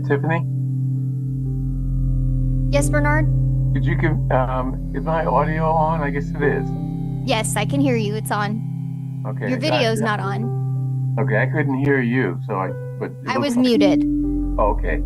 Tiffany, Yes, Bernard? could you is my audio on? I guess it is. Yes, I can hear you. It's on. Your Okay, video's not on. okay, I couldn't hear you, but it I looks was like, muted. okay.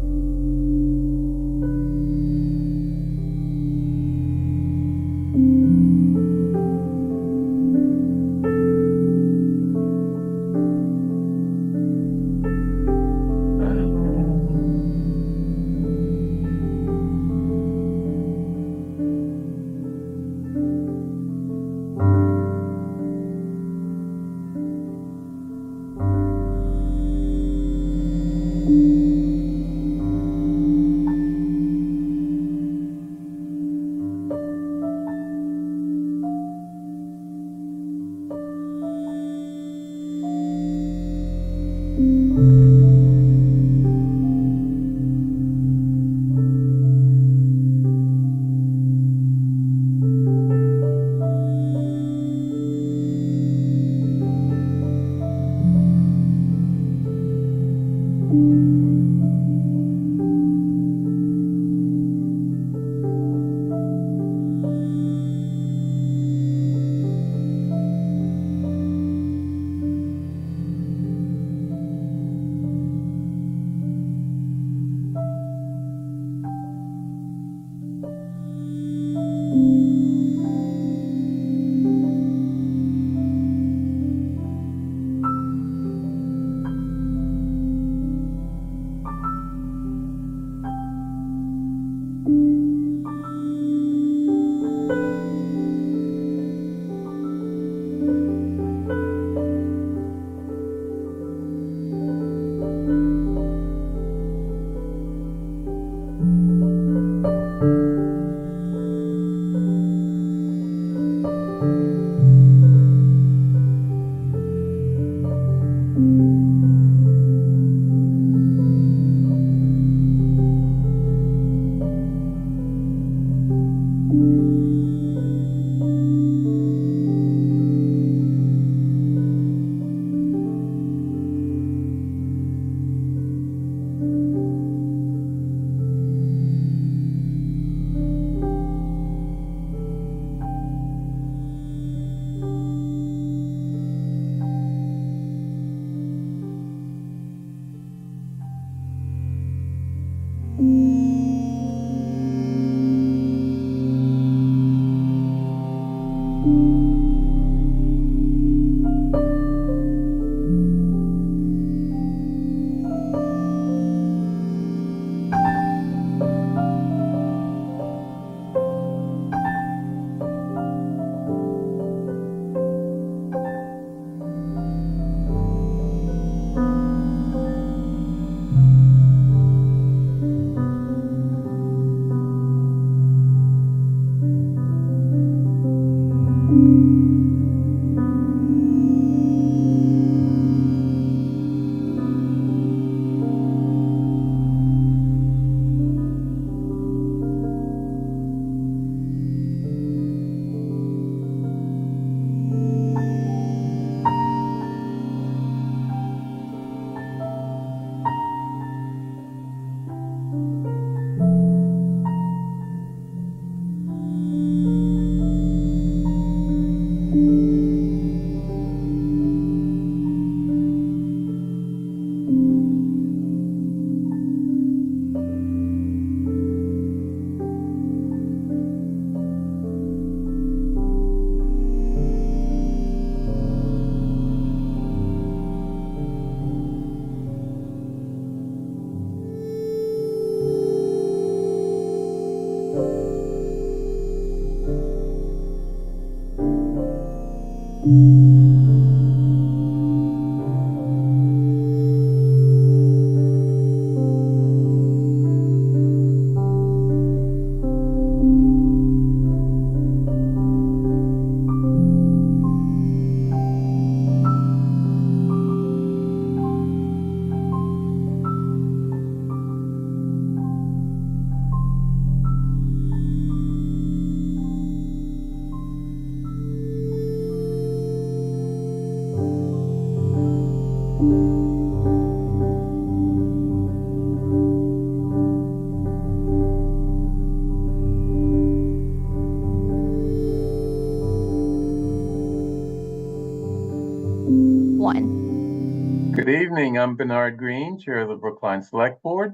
1. Good evening. I'm Bernard Green, Chair of the Brookline Select Board,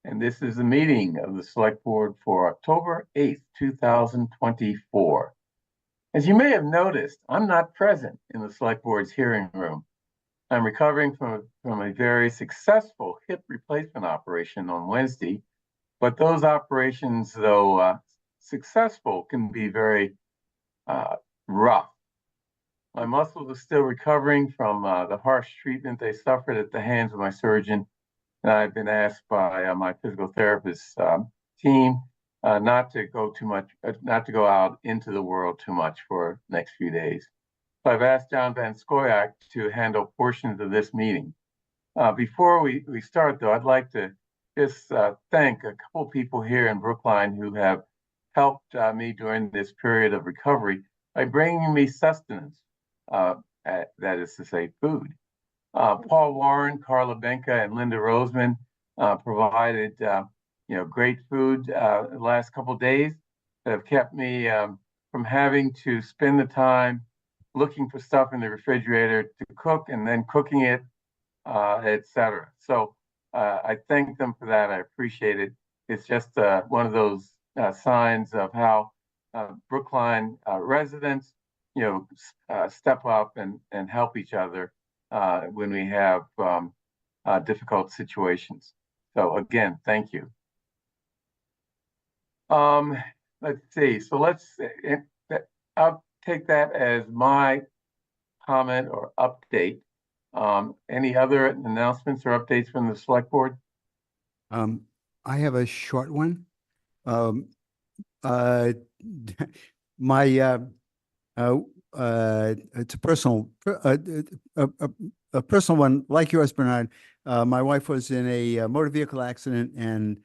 and this is the meeting of the Select Board for October 8th, 2024. As you may have noticed, I'm not present in the Select Board's hearing room. I'm recovering from a very successful hip replacement operation on Wednesday, but those operations, though successful, can be very rough. My muscles are still recovering from the harsh treatment they suffered at the hands of my surgeon, and I've been asked by my physical therapist team not to go out into the world too much for the next few days. So I've asked John Van Scoyac to handle portions of this meeting. Before we start, though, I'd like to just thank a couple people here in Brookline who have helped me during this period of recovery by bringing me sustenance. That is to say, food. Paul Warren, Carla Benka, and Linda Roseman provided great food the last couple of days that have kept me from having to spend the time looking for stuff in the refrigerator to cook and then cooking it, etc. So I thank them for that. I appreciate it. It's just one of those signs of how Brookline residents step up and help each other when we have difficult situations. So again, thank you. Let's see. So I'll take that as my comment or update. Any other announcements or updates from the Select Board? I have a short one. It's a personal one, like yours, Bernard. My wife was in a motor vehicle accident and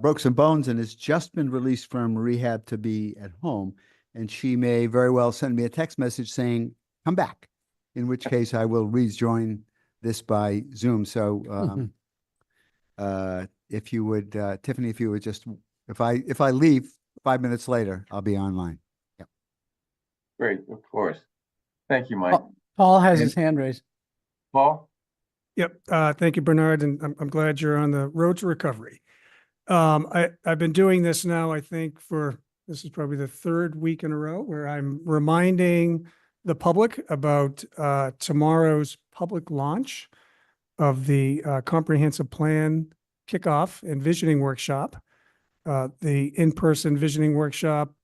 broke some bones and has just been released from rehab to be at home. And she may very well send me a text message saying, "Come back," in which case I will rejoin this by Zoom. So if you would, Tiffany, if you would just, if I leave 5 minutes later, I'll be online. Yep. Great, of course. Thank you, Mike. Paul has his hand raised. Paul? Yep. Thank you, Bernard. And I'm glad you're on the road to recovery. I've been doing this now, I think this is probably the third week in a row where I'm reminding the public about tomorrow's public launch of the comprehensive plan kickoff and visioning workshop. The in-person visioning workshop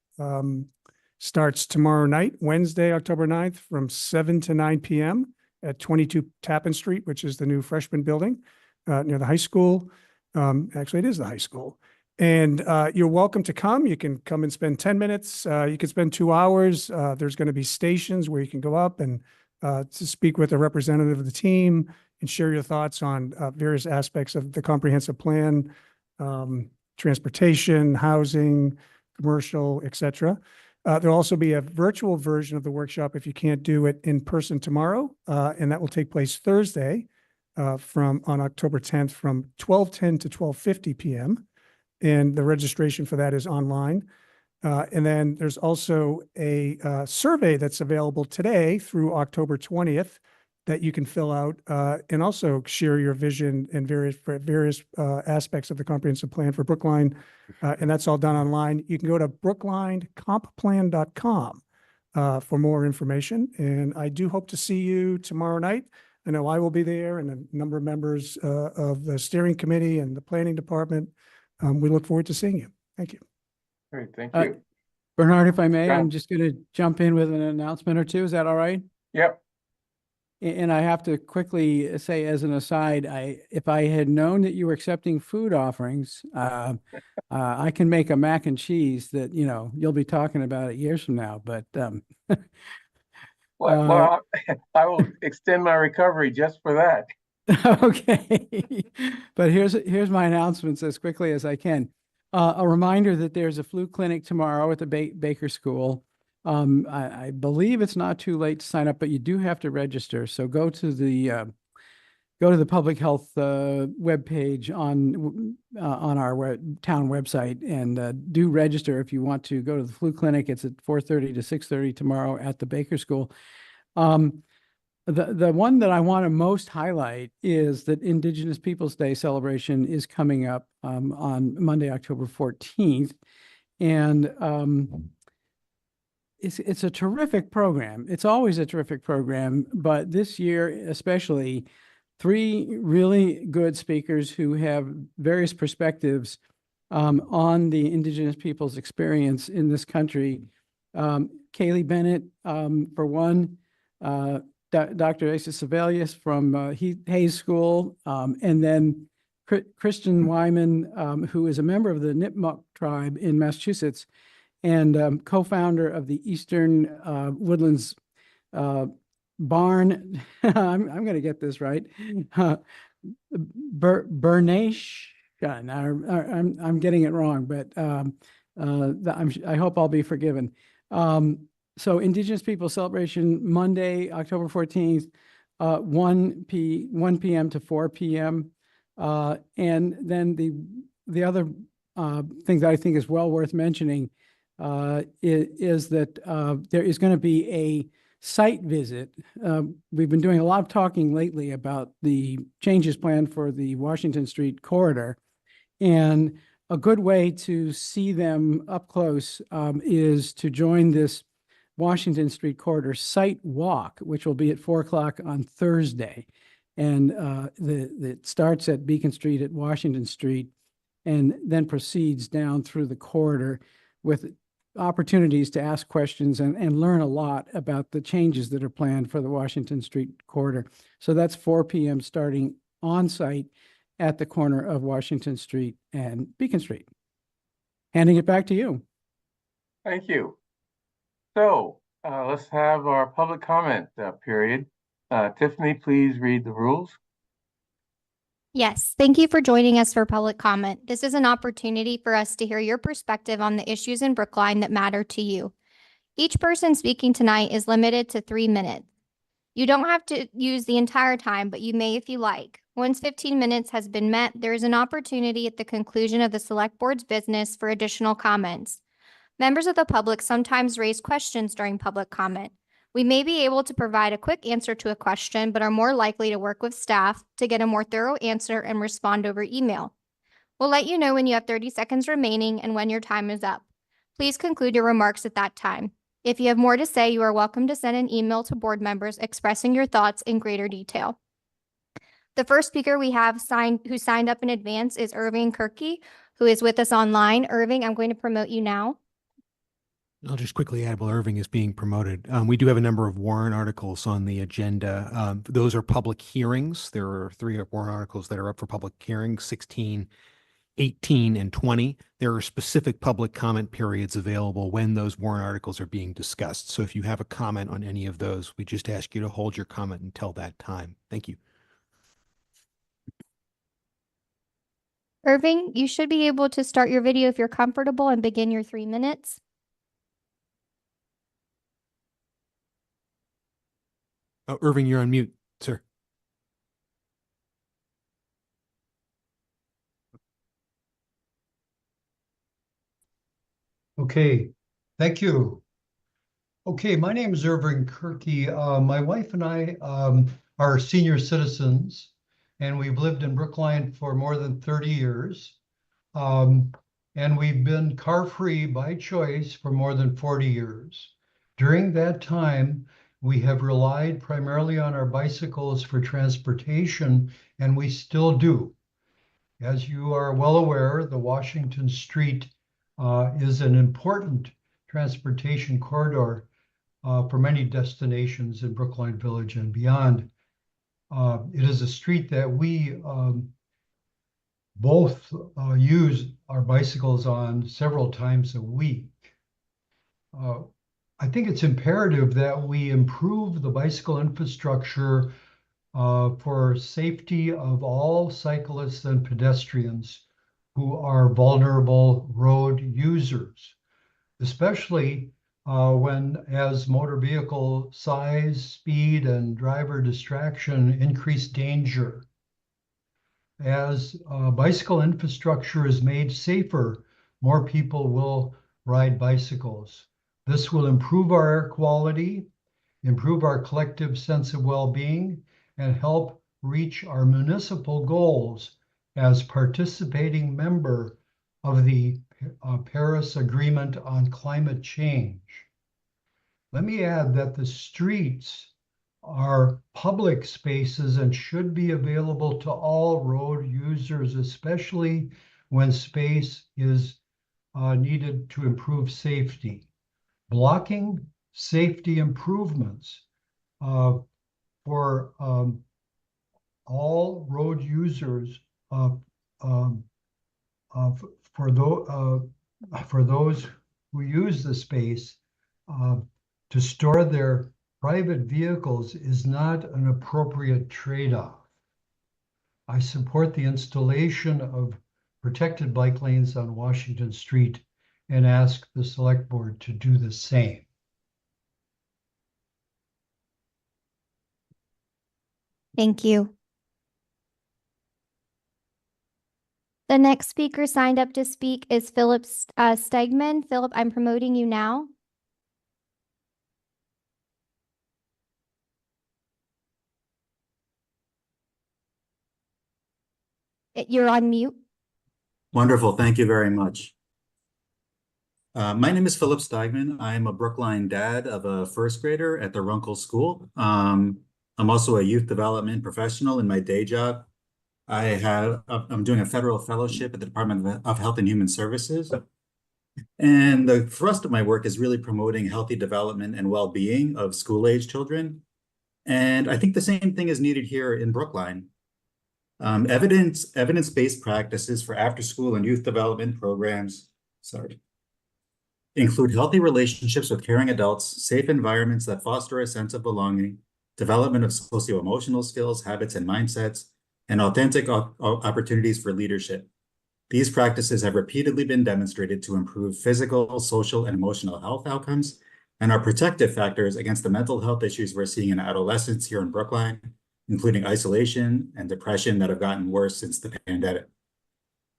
starts tomorrow night, Wednesday, October 9th, from 7 to 9 p.m. at 22 Tappan Street, which is the new freshman building near the high school. Actually, it is the high school. And you're welcome to come. You can come and spend 10 minutes. You can spend 2 hours. There's going to be stations where you can go up and to speak with a representative of the team and share your thoughts on various aspects of the comprehensive plan, transportation, housing, commercial, etc. There'll also be a virtual version of the workshop if you can't do it in person tomorrow, and that will take place Thursday on October 10th from 12:10 to 12:50 p.m. And the registration for that is online. And then there's also a survey that's available today through October 20th that you can fill out and also share your vision and various aspects of the comprehensive plan for Brookline. And that's all done online. You can go to brooklinecompplan.com for more information. And I do hope to see you tomorrow night. I know I will be there and a number of members of the steering committee and the planning department. We look forward to seeing you. Thank you. Great, thank you. Bernard, if I may, John. I'm just going to jump in with an announcement or two. Is that all right? Yep. And I have to quickly say as an aside, if I had known that you were accepting food offerings, I can make a mac and cheese that, you'll be talking about it years from now. But Well, I will extend my recovery just for that. okay. But here's my announcements as quickly as I can. A reminder that there's a flu clinic tomorrow at the Baker School. I believe it's not too late to sign up, but you do have to register. So go to the public health webpage on our town website and do register if you want to go to the flu clinic. It's at 4:30 to 6:30 tomorrow at the Baker School. The one that I want to most highlight is that Indigenous Peoples' Day celebration is coming up on Monday, October 14th. And it's a terrific program. It's always a terrific program, but this year especially, three really good speakers who have various perspectives on the Indigenous people's experience in this country. Kaylee Bennett, for one, Dr. Asa Sebelius from Hayes School, and then Christian Wyman, who is a member of the Nipmuc tribe in Massachusetts and co-founder of the Eastern Woodlands Barn. I'm going to get this right. Bernash. I'm getting it wrong, but I hope I'll be forgiven. So Indigenous People Celebration, Monday, October 14th, 1 p.m. to 4 p.m. And then the other thing that I think is well worth mentioning is that there is going to be a site visit. We've been doing a lot of talking lately about the changes planned for the Washington Street corridor. And a good way to see them up close is to join this Washington Street corridor site walk, which will be at 4 o'clock on Thursday. And it starts at Beacon Street at Washington Street and then proceeds down through the corridor with opportunities to ask questions and learn a lot about the changes that are planned for the Washington Street corridor. So that's 4 p.m. starting on site at the corner of Washington Street and Beacon Street. Handing it back to you. Thank you. So let's have our public comment period. Tiffany, please read the rules. Yes, thank you for joining us for public comment. This is an opportunity for us to hear your perspective on the issues in Brookline that matter to you. Each person speaking tonight is limited to 3 minutes. You don't have to use the entire time, but you may if you like. Once 15 minutes has been met, there is an opportunity at the conclusion of the Select Board's business for additional comments. Members of the public sometimes raise questions during public comment. We may be able to provide a quick answer to a question, but are more likely to work with staff to get a more thorough answer and respond over email. We'll let you know when you have 30 seconds remaining and when your time is up. Please conclude your remarks at that time. If you have more to say, you are welcome to send an email to board members expressing your thoughts in greater detail. The first speaker we have who signed up in advance is Irving Kirky, who is with us online. Irving, I'm going to promote you now. I'll just quickly add while Irving is being promoted. We do have a number of warrant articles on the agenda. Those are public hearings. There are 3 warrant articles that are up for public hearings, 16, 18, and 20. There are specific public comment periods available when those warrant articles are being discussed. So if you have a comment on any of those, we just ask you to hold your comment until that time. Thank you. Irving, you should be able to start your video if you're comfortable and begin your 3 minutes. Oh, Irving, you're on mute, sir. Okay, thank you. Okay, my name is Irving Kirky. My wife and I are senior citizens, and we've lived in Brookline for more than 30 years. And we've been car-free by choice for more than 40 years. During that time, we have relied primarily on our bicycles for transportation, and we still do. As you are well aware, the Washington Street is an important transportation corridor for many destinations in Brookline Village and beyond. It is a street that we both use our bicycles on several times a week. I think it's imperative that we improve the bicycle infrastructure for safety of all cyclists and pedestrians who are vulnerable road users, especially when as motor vehicle size, speed, and driver distraction increase danger. As bicycle infrastructure is made safer, more people will ride bicycles. This will improve our air quality improve our collective sense of well-being, and help reach our municipal goals as participating member of the Paris Agreement on Climate Change. Let me add that the streets are public spaces and should be available to all road users, especially when space is needed to improve safety. Blocking safety improvements for all road users for those who use the space to store their private vehicles is not an appropriate trade-off. I support the installation of protected bike lanes on Washington Street and ask the Select Board to do the same. Thank you. The next speaker signed up to speak is Philip Stegman. Philip, I'm promoting you now. You're on mute. Wonderful. Thank you very much. My name is Philip Steigman. I'm a Brookline dad of a first grader at the Runkle School. I'm also a youth development professional in my day job. I'm doing a federal fellowship at the Department of Health and Human Services. And the thrust of my work is really promoting healthy development and well-being of school-age children. And I think the same thing is needed here in Brookline. Evidence-based practices for after-school and youth development programs, include healthy relationships with caring adults, safe environments that foster a sense of belonging, development of socio-emotional skills, habits, and mindsets, and authentic opportunities for leadership. These practices have repeatedly been demonstrated to improve physical, social, and emotional health outcomes and are protective factors against the mental health issues we're seeing in adolescents here in Brookline, including isolation and depression that have gotten worse since the pandemic.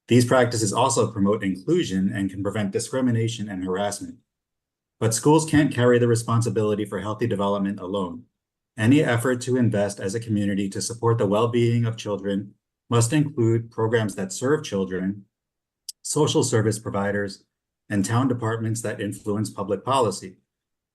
These practices also promote inclusion and can prevent discrimination and harassment. But schools can't carry the responsibility for healthy development alone. Any effort to invest as a community to support the well-being of children must include programs that serve children, social service providers, and town departments that influence public policy.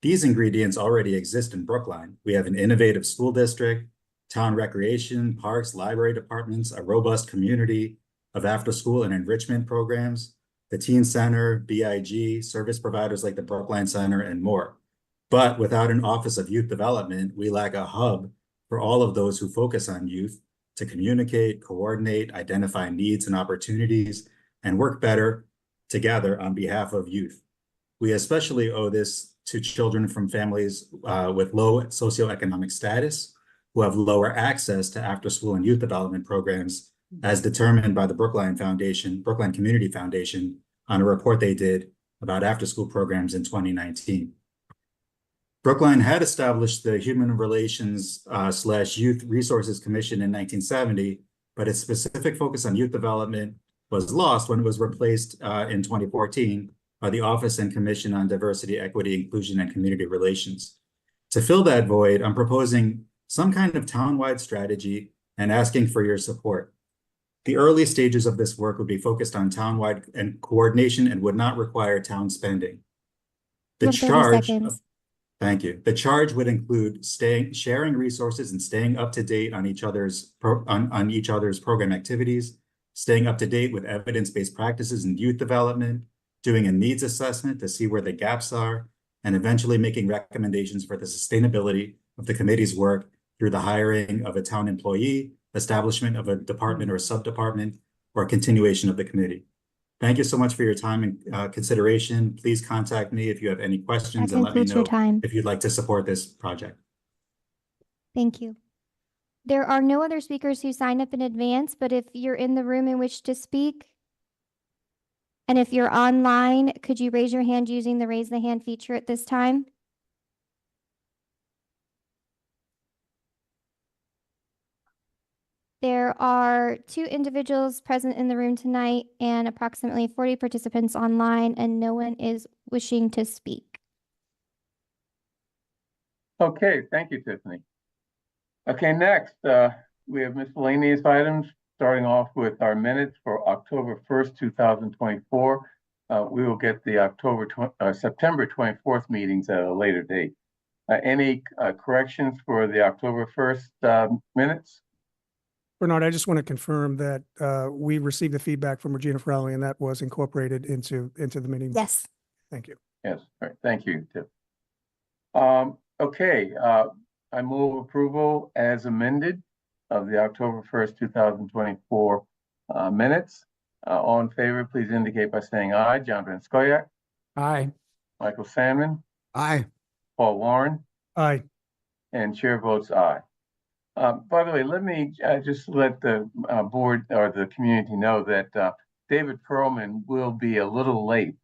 These ingredients already exist in Brookline. We have an innovative school district, town recreation, parks, library departments, a robust community of after-school and enrichment programs, the Teen Center, BIG, service providers like the Brookline Center, and more. But without an Office of Youth Development, we lack a hub for all of those who focus on youth to communicate, coordinate, identify needs and opportunities, and work better together on behalf of youth. We especially owe this to children from families with low socioeconomic status, who have lower access to after-school and youth development programs, as determined by the Brookline Community Foundation, on a report they did about after-school programs in 2019. Brookline had established the Human Relations / Youth Resources Commission in 1970, but its specific focus on youth development was lost when it was replaced in 2014 by the Office and Commission on Diversity, Equity, Inclusion, and Community Relations. To fill that void, I'm proposing some kind of town-wide strategy and asking for your support. The early stages of this work would be focused on town-wide and coordination and would not require town spending. The charge, thank you. The charge would include sharing resources and staying up to date on each other's program activities, staying up to date with evidence-based practices in youth development, doing a needs assessment to see where the gaps are, and eventually making recommendations for the sustainability of the committee's work through the hiring of a town employee, establishment of a department or a sub-department, or continuation of the committee. Thank you so much for your time and consideration. Please contact me if you have any questions and let me know if you'd like to support this project. Thank you. There are no other speakers who signed up in advance, but if you're in the room and wish to speak, and if you're online, could you raise your hand using the raise the hand feature at this time? There are 2 individuals present in the room tonight and approximately 40 participants online, and no one is wishing to speak. Okay, thank you, Tiffany. Okay, next, we have miscellaneous items, starting off with our minutes for October 1st, 2024. We will get the September 24th meetings at a later date. Any corrections for the October 1st minutes? Bernard, I just want to confirm that we received the feedback from Regina Frowley and that was incorporated into the meeting. Yes. Thank you. Yes, all right, thank you, Tiff. Okay, I move approval as amended of the October 1st, 2024 minutes. All in favor, please indicate by saying aye. John Van Scoyac, Aye. Michael Sandman, Aye. Paul Warren, Aye. and chair votes aye. By the way, let me just let the board or the community know that David Perlman will be a little late,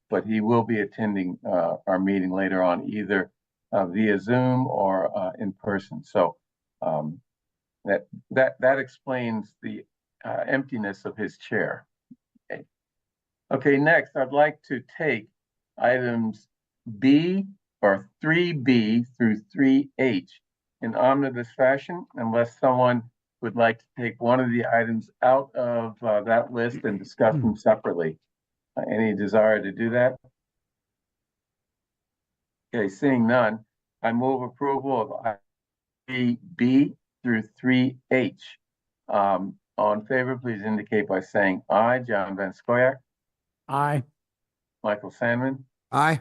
but he will be attending our meeting later on, either via Zoom or in person. So that explains the emptiness of his chair. Okay. Okay, next, I'd like to take items B or 3B through 3H in omnibus fashion, unless someone would like to take one of the items out of that list and discuss them separately. Any desire to do that? Okay, seeing none, I move approval of 3B through 3H. All in favor, please indicate by saying aye. John Van Scoyac, Aye. Michael Sandman, Aye.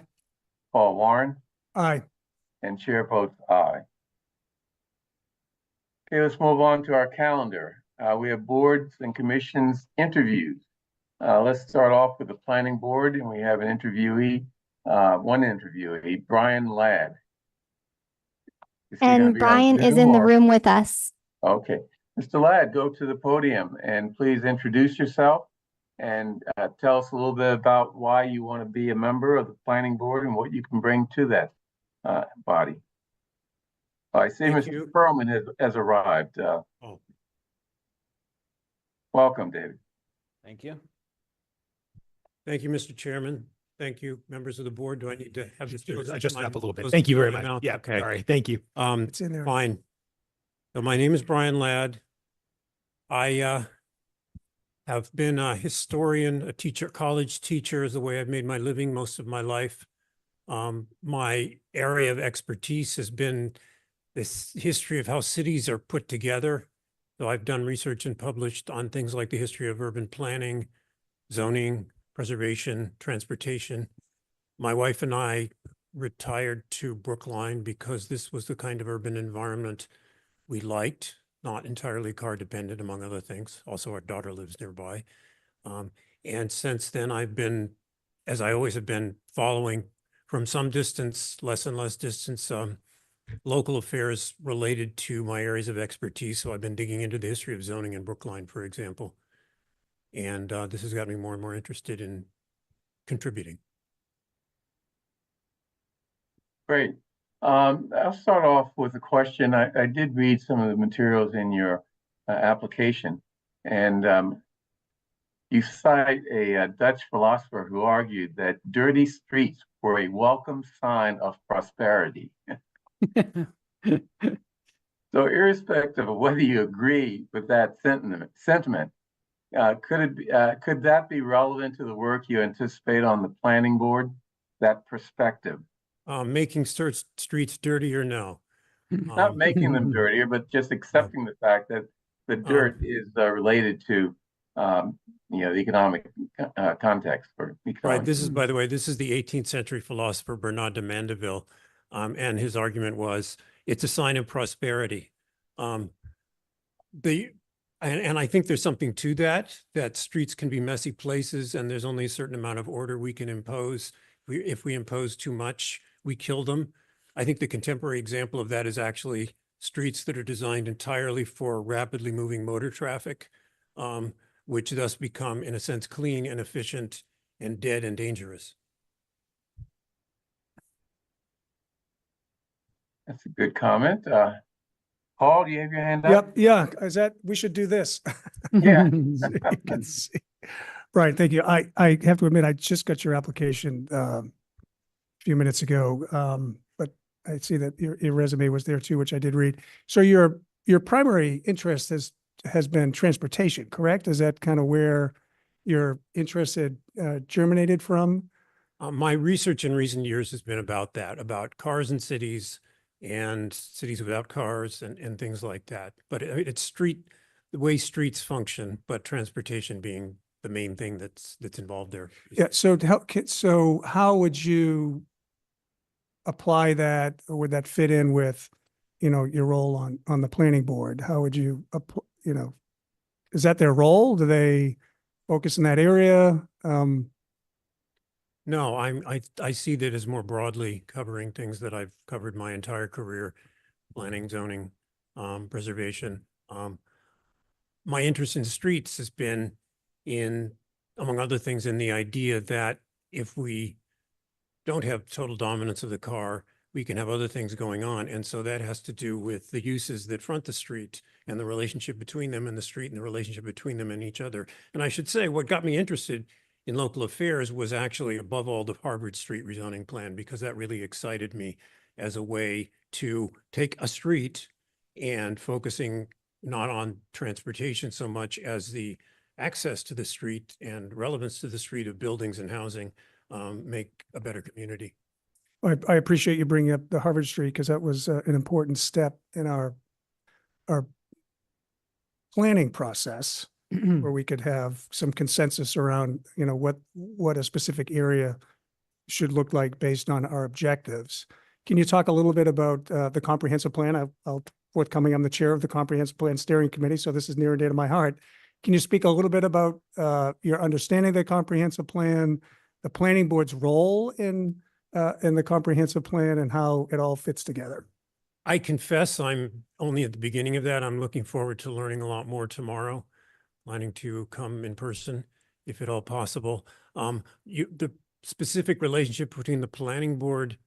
Paul Warren, Aye. and chair votes aye. Okay, let's move on to our calendar. We have boards and commissions interviews. Let's start off with the planning board, and we have an interviewee, one interviewee, Brian Ladd. Is he gonna And be on Brian is Zoom in the or- room with us. Okay, Mr. Ladd, go to the podium and please introduce yourself and tell us a little bit about why you want to be a member of the planning board and what you can bring to that body. I see Thank Mr. you. Perlman has arrived. Oh, Welcome, David. thank you. Thank you, Mr. Chairman. Thank you, members of the board. Do I need to have this? Adjust it up a little bit. Thank you very much. Yeah, Okay. sorry. Thank you. It's in there. Fine. So my name is Brian Ladd. I have been a historian, a teacher, college teacher is the way I've made my living most of my life. My area of expertise has been this history of how cities are put together. So I've done research and published on things like the history of urban planning, zoning, preservation, transportation. My wife and I retired to Brookline because this was the kind of urban environment we liked, not entirely car dependent, among other things. Also, our daughter lives nearby. And since then, I've been, as I always have been, following from some distance, less and less distance, local affairs related to my areas of expertise. So I've been digging into the history of zoning in Brookline, for example. And this has got me more and more interested in contributing. Great. I'll start off with a question. I did read some of the materials in your application, and you cite a Dutch philosopher who argued that dirty streets were a welcome sign of prosperity. So irrespective of whether you agree with that sentiment, could that be relevant to the work you anticipate on the planning board, that perspective? Making streets dirtier? No. Not making them dirtier, but just accepting the fact that the dirt is related to, the economic context for economic. Right. This is, by the way, this is the 18th century philosopher Bernard de Mandeville. And his argument was, it's a sign of prosperity. And I think there's something to that streets can be messy places and there's only a certain amount of order we can impose. If we impose too much, we kill them. I think the contemporary example of that is actually streets that are designed entirely for rapidly moving motor traffic, which thus become, in a sense, clean and efficient and dead and dangerous. That's a good comment. Paul, do you have your hand up? Yep. Yeah. We should do this. Yeah. So you can see. Right. Thank you. I have to admit, I just got your application a few minutes ago. But I see that your resume was there too, which I did read. So your primary interest has been transportation, correct? Is that kind of where your interest had germinated from? My research in recent years has been about that, about cars in cities and cities without cars and things like that. But it's the way streets function, but transportation being the main thing that's involved there. Yeah. So how would you apply that, or would that fit in with, your role on the planning board? How would you, is that their role? Do they focus in that area? No, I see that as more broadly covering things that I've covered my entire career: planning, zoning, preservation. My interest in streets has been among other things, in the idea that if we don't have total dominance of the car, we can have other things going on. And so that has to do with the uses that front the street and the relationship between them and the street and the relationship between them and each other. And I should say, what got me interested in local affairs was actually, above all, the Harvard Street rezoning plan, because that really excited me as a way to take a street and focusing not on transportation so much as the access to the street and relevance to the street of buildings and housing, make a better community. I appreciate you bringing up the Harvard Street, because that was an important step in our planning process, where we could have some consensus around, what a specific area should look like based on our objectives. Can you talk a little bit about the comprehensive plan? Forthcoming, I'm the chair of the Comprehensive Plan Steering Committee, so this is near and dear to my heart. Can you speak a little bit about your understanding of the comprehensive plan, the planning board's role in the comprehensive plan, and how it all fits together? I confess I'm only at the beginning of that. I'm looking forward to learning a lot more tomorrow, planning to come in person if at all possible. The specific relationship between the planning board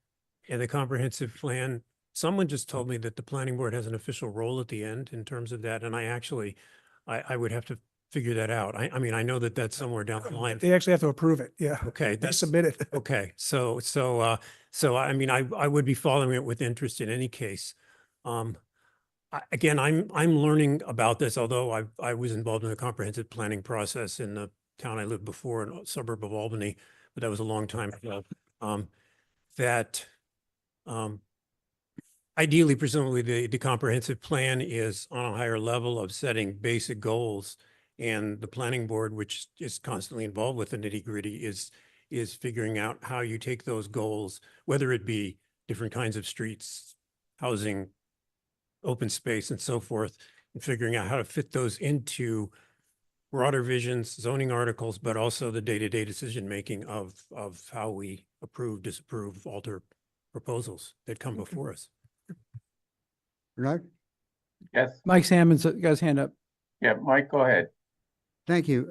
and the comprehensive plan, someone just told me that the planning board has an official role at the end in terms of that. And I would have to figure that out. I mean, I know that that's somewhere down the line. They actually have to approve it. Yeah. Okay. They submit it. Okay. So I mean, I would be following it with interest in any case. Again, I'm learning about this, although I was involved in the comprehensive planning process in the town I lived before, in a suburb of Albany, but that was a long time ago. Ideally, presumably, the comprehensive plan is on a higher level of setting basic goals, and the planning board, which is constantly involved with the nitty-gritty, is figuring out how you take those goals, whether it be different kinds of streets, housing, open space, and so forth, and figuring out how to fit those into broader visions, zoning articles, but also the day-to-day decision-making of how we approve, disapprove, alter proposals that come before us. Bernard? Yes, Mike Salmon's got his hand up. yeah, Mike, go ahead. Thank you.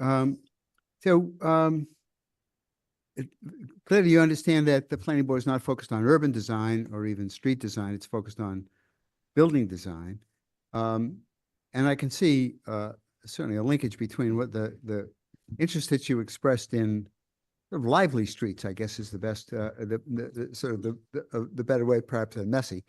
Clearly you understand that the planning board is not focused on urban design or even street design. It's focused on building design. And I can see certainly a linkage between what the interest that you expressed in sort of lively streets, I guess, is the best, the better way, perhaps, than messy.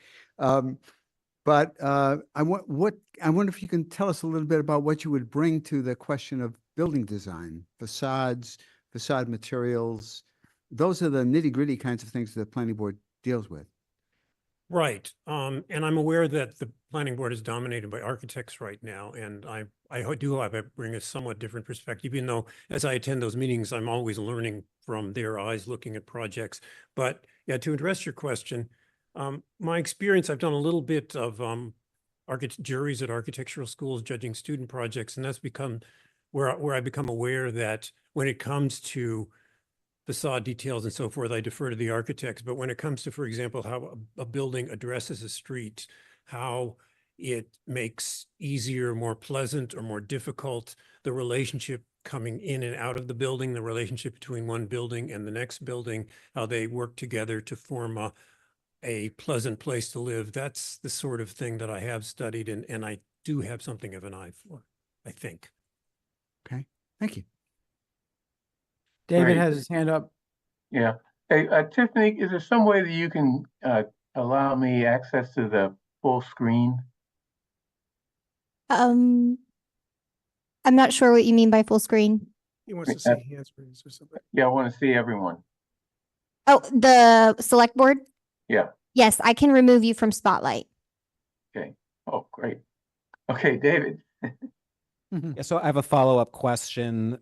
But I wonder if you can tell us a little bit about what you would bring to the question of building design, facades, facade materials. Those are the nitty-gritty kinds of things that the planning board deals with. Right. And I'm aware that the planning board is dominated by architects right now. And I bring a somewhat different perspective, even though as I attend those meetings, I'm always learning from their eyes, looking at projects. But yeah, to address your question, my experience, I've done a little bit of juries at architectural schools, judging student projects, and that's become where I become aware that when it comes to facade details and so forth, I defer to the architects. But when it comes to, for example, how a building addresses a street, how it makes easier, more pleasant, or more difficult the relationship coming in and out of the building, the relationship between one building and the next building, how they work together to form a pleasant place to live. That's the sort of thing that I have studied, and I do have something of an eye for, I think. Okay, thank you. David Great. has his hand up. Yeah. Hey, Tiffany, is there some way that you can allow me access to the full screen? I'm not sure what you mean by full screen. He wants to see hands raised or something. Yeah, I want to see everyone. Oh, the select board? Yeah, Yes, I can remove you from Spotlight. okay. Oh, great. Okay, David. Yeah, so I have a follow-up question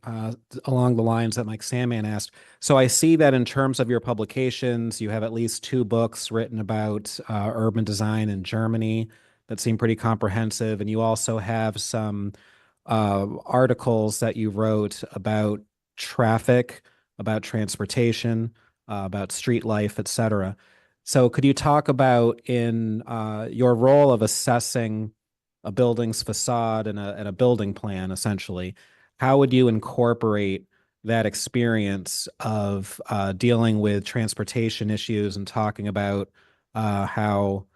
along the lines that Mike Sandman asked. So I see that in terms of your publications, you have at least 2 books written about urban design in Germany that seem pretty comprehensive, and you also have some articles that you wrote about traffic, about transportation, about street life, et cetera. So could you talk about in your role of assessing a building's facade and a building plan, essentially, how would you incorporate that experience of dealing with transportation issues and talking about how,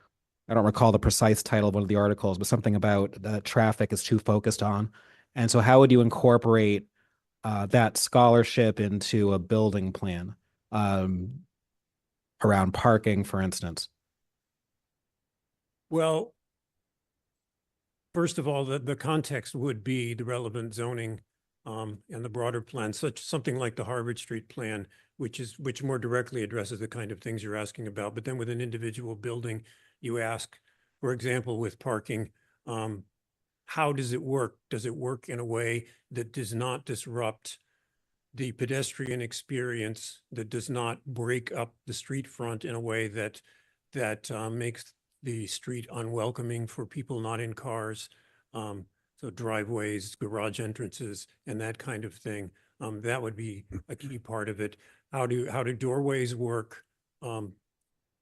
I don't recall the precise title of one of the articles, but something about traffic is too focused on. And so how would you incorporate that scholarship into a building plan around parking, for instance? Well, first of all, the context would be the relevant zoning and the broader plan, something like the Harvard Street plan, which more directly addresses the kind of things you're asking about. But then with an individual building, you ask, for example, with parking, how does it work? Does it work in a way that does not disrupt the pedestrian experience, that does not break up the street front in a way that makes the street unwelcoming for people not in cars? So driveways, garage entrances, and that kind of thing. That would be a key part of it. How do doorways work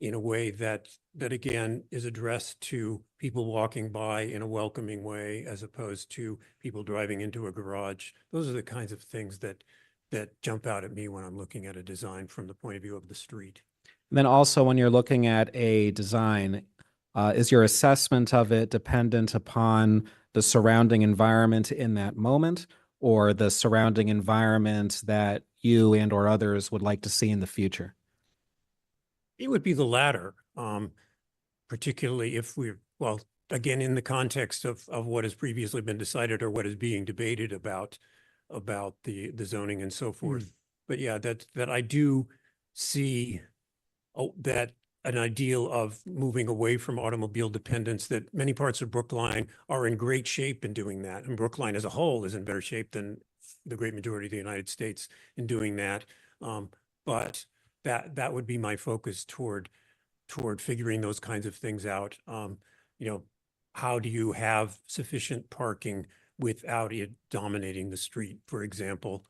in a way that again is addressed to people walking by in a welcoming way, as opposed to people driving into a garage? Those are the kinds of things that jump out at me when I'm looking at a design from the point of view of the street. And then also when you're looking at a design, is your assessment of it dependent upon the surrounding environment in that moment, or the surrounding environment that you and or others would like to see in the future? It would be the latter, particularly if well, again, in the context of what has previously been decided or what is being debated about the zoning and so forth. But yeah, that I do see that an ideal of moving away from automobile dependence, that many parts of Brookline are in great shape in doing that. And Brookline as a whole is in better shape than the great majority of the United States in doing that. But that would be my focus toward figuring those kinds of things out. How do you have sufficient parking without it dominating the street, for example,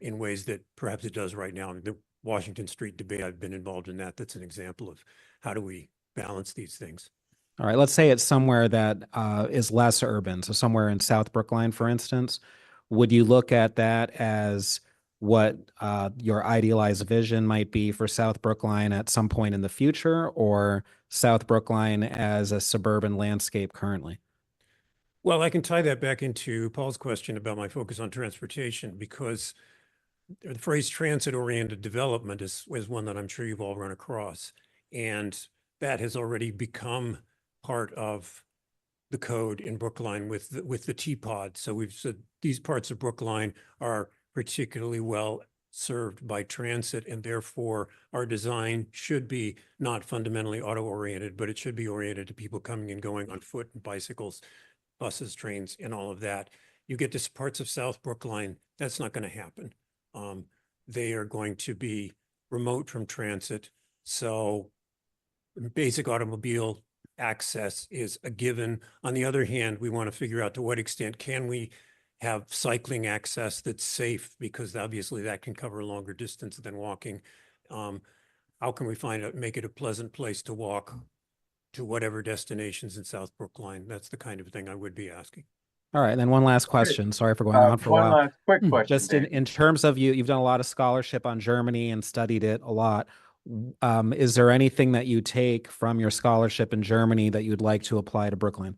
in ways that perhaps it does right now? The Washington Street debate, I've been involved in that. That's an example of how do we balance these things. All right, let's say it's somewhere that is less urban, so somewhere in South Brookline, for instance. Would you look at that as what your idealized vision might be for South Brookline at some point in the future, or South Brookline as a suburban landscape currently? Well, I can tie that back into Paul's question about my focus on transportation, because the phrase transit-oriented development is one that I'm sure you've all run across. And that has already become part of the code in Brookline with the T-pod. So we've said these parts of Brookline are particularly well served by transit, and therefore our design should be not fundamentally auto-oriented, but it should be oriented to people coming and going on foot and bicycles, buses, trains, and all of that. You get to parts of South Brookline, that's not going to happen. They are going to be remote from transit. So basic automobile access is a given. On the other hand, we want to figure out to what extent can we have cycling access that's safe, because obviously that can cover a longer distance than walking. How can we make it a pleasant place to walk to whatever destinations in South Brookline? That's the kind of thing I would be asking. All right, and then one last question. Sorry for going on for a while. One last quick question. Just in terms of you've done a lot of scholarship on Germany and studied it a lot. Is there anything that you take from your scholarship in Germany that you'd like to apply to Brookline?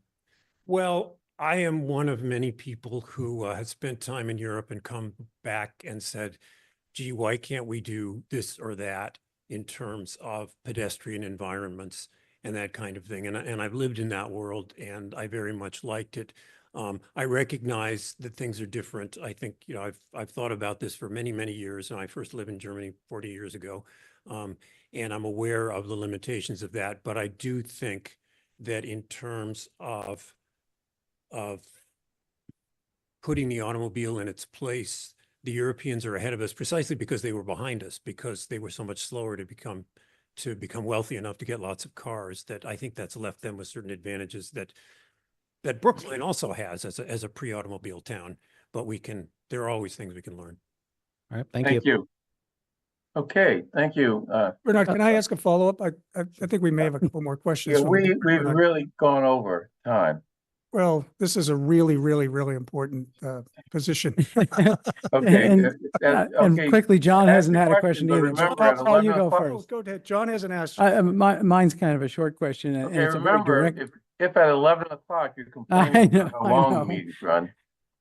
Well, I am one of many people who has spent time in Europe and come back and said, gee, why can't we do this or that in terms of pedestrian environments and that kind of thing. And I've lived in that world and I very much liked it. I recognize that things are different. I think, you know, I've thought about this for many, many years, and I first lived in Germany 40 years ago. And I'm aware of the limitations of that, but I do think that in terms of putting the automobile in its place, the Europeans are ahead of us precisely because they were behind us, because they were so much slower to become wealthy enough to get lots of cars, that I think that's left them with certain advantages that Brookline also has as a pre-automobile town. But there are always things we can learn. All right, thank Thank you. you. Okay, thank you. Bernard, can I ask a follow-up? I think we may have a couple more questions. Yeah, from the we've board, Bernard. really gone over time. Well, this is a really, really, really important position. Okay. And Okay. quickly, John Ask hasn't your had a question, question but either. remember, at Paul, you 11 go o'clock- Oh, first. go ahead. John hasn't asked. Mine's kind of a short question. And Okay, it's a very remember, direct. if at 11 o'clock you're I complaining know, about how I long know. the meetings run.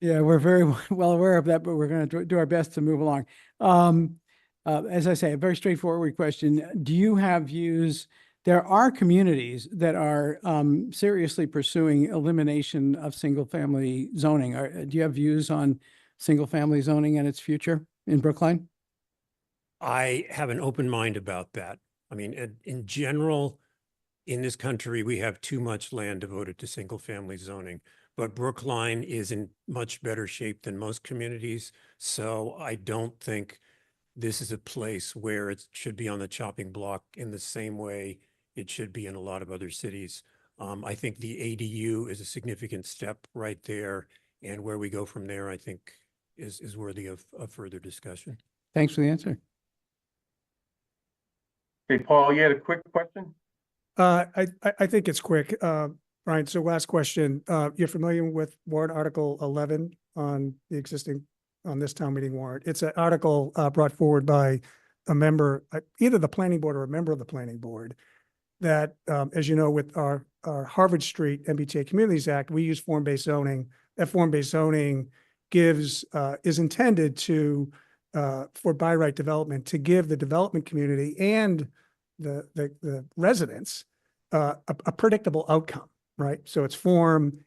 Yeah, we're very well aware of that, but we're going to do our best to move along. As I say, a very straightforward question. Do you have views? There are communities that are seriously pursuing elimination of single-family zoning. Do you have views on single-family zoning and its future in Brookline? I have an open mind about that. I mean, in general, in this country, we have too much land devoted to single-family zoning, but Brookline is in much better shape than most communities. So I don't think this is a place where it should be on the chopping block in the same way it should be in a lot of other cities. I think the ADU is a significant step right there. And where we go from there, I think is worthy of further discussion. Thanks for the answer. Okay, Paul, you had a quick question? I think it's quick. Brian, so last question. You're familiar with warrant article 11 on this town meeting warrant? It's an article brought forward by a member, either the planning board or a member of the planning board, that, as you know, with our Harvard Street MBTA Communities Act, we use form-based zoning. That form-based zoning is intended to, for by right development, to give the development community and the residents a predictable outcome, right? So it's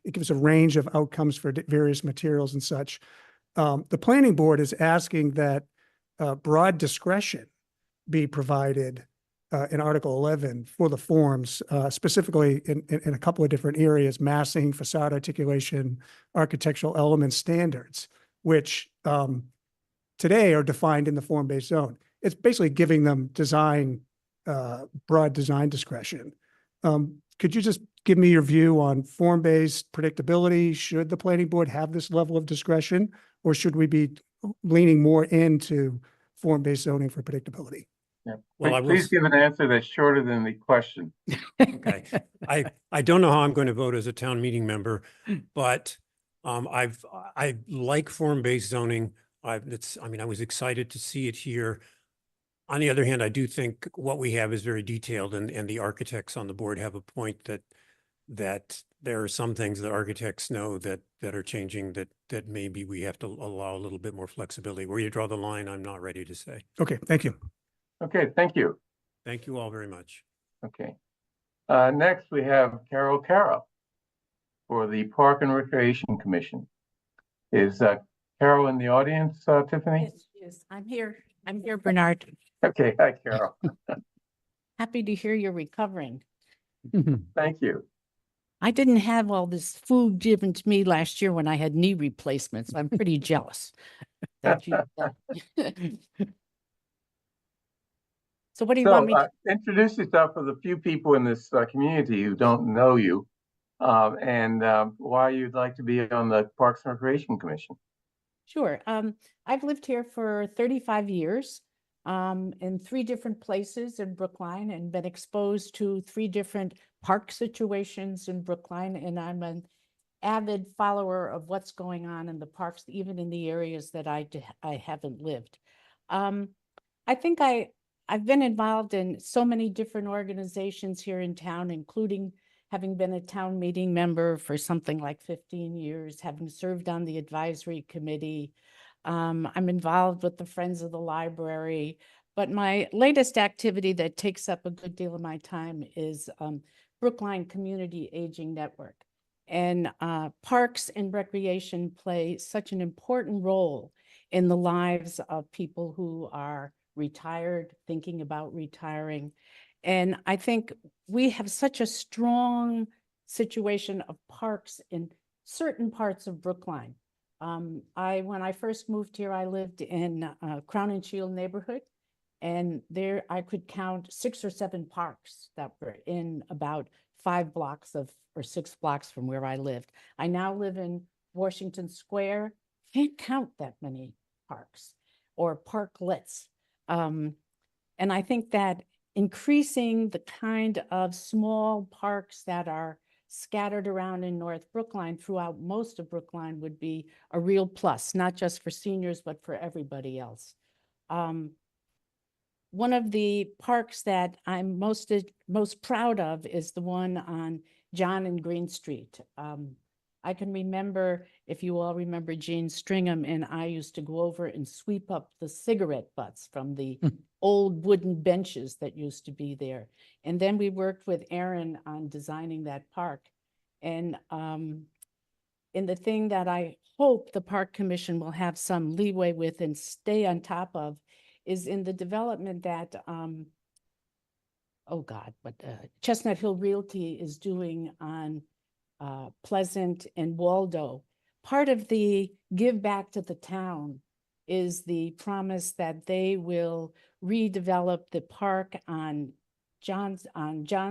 it gives a range of outcomes for various materials and such. The planning board is asking that broad discretion be provided in Article 11 for the forms, specifically in a couple of different areas: massing, facade articulation, architectural element standards, which today are defined in the form-based zone. It's basically giving them broad design discretion. Could you just give me your view on form-based predictability? Should the planning board have this level of discretion, or should we be leaning more into form-based zoning for predictability? Yeah. Well, Please give an answer that's shorter than the question. Okay. I don't know how I'm going to vote as a town meeting member, but I like form-based zoning. I was excited to see it here. On the other hand, I do think what we have is very detailed, and the architects on the board have a point that there are some things that architects know that are changing that maybe we have to allow a little bit more flexibility. Where you draw the line, I'm not ready to say. Okay, thank you. Okay, thank you. Thank you all very much. Okay. Next, we have Carol Cara for the Park and Recreation Commission. Is Carol in the audience, Tiffany? Yes, I'm here. I'm here, Bernard. Okay, hi, Carol. Happy to hear you're recovering. Thank you. I didn't have all this food given to me last year when I had knee replacements. I'm pretty jealous. that you- So what do you want me to? Introduce yourself for the few people in this community who don't know you, and why you'd like to be on the Parks and Recreation Commission. Sure. I've lived here for 35 years in 3 different places in Brookline, and been exposed to 3 different park situations in Brookline. And I'm an avid follower of what's going on in the parks, even in the areas that I haven't lived. I think I've been involved in so many different organizations here in town, including having been a town meeting member for something like 15 years, having served on the advisory committee. I'm involved with the Friends of the Library. But my latest activity that takes up a good deal of my time is Brookline Community Aging Network. And parks and recreation play such an important role in the lives of people who are retired, thinking about retiring. And I think we have such a strong situation of parks in certain parts of Brookline. When I first moved here, I lived in Crown and Shield neighborhood. And there I could count 6 or 7 parks that were in about 5 blocks of, or 6 blocks from where I lived. I now live in Washington Square. Can't count that many parks or parklets. And I think that increasing the kind of small parks that are scattered around in North Brookline throughout most of Brookline would be a real plus, not just for seniors, but for everybody else. One of the parks that I'm most proud of is the one on John and Green Street. I can remember, if you all remember, Gene Stringham and I used to go over and sweep up the cigarette butts from the old wooden benches that used to be there. And then we worked with Aaron on designing that park. And in the thing that I hope the Park Commission will have some leeway with and stay on top of is in the development that, Chestnut Hill Realty is doing on Pleasant and Waldo. Part of the give back to the town is the promise that they will redevelop the park on John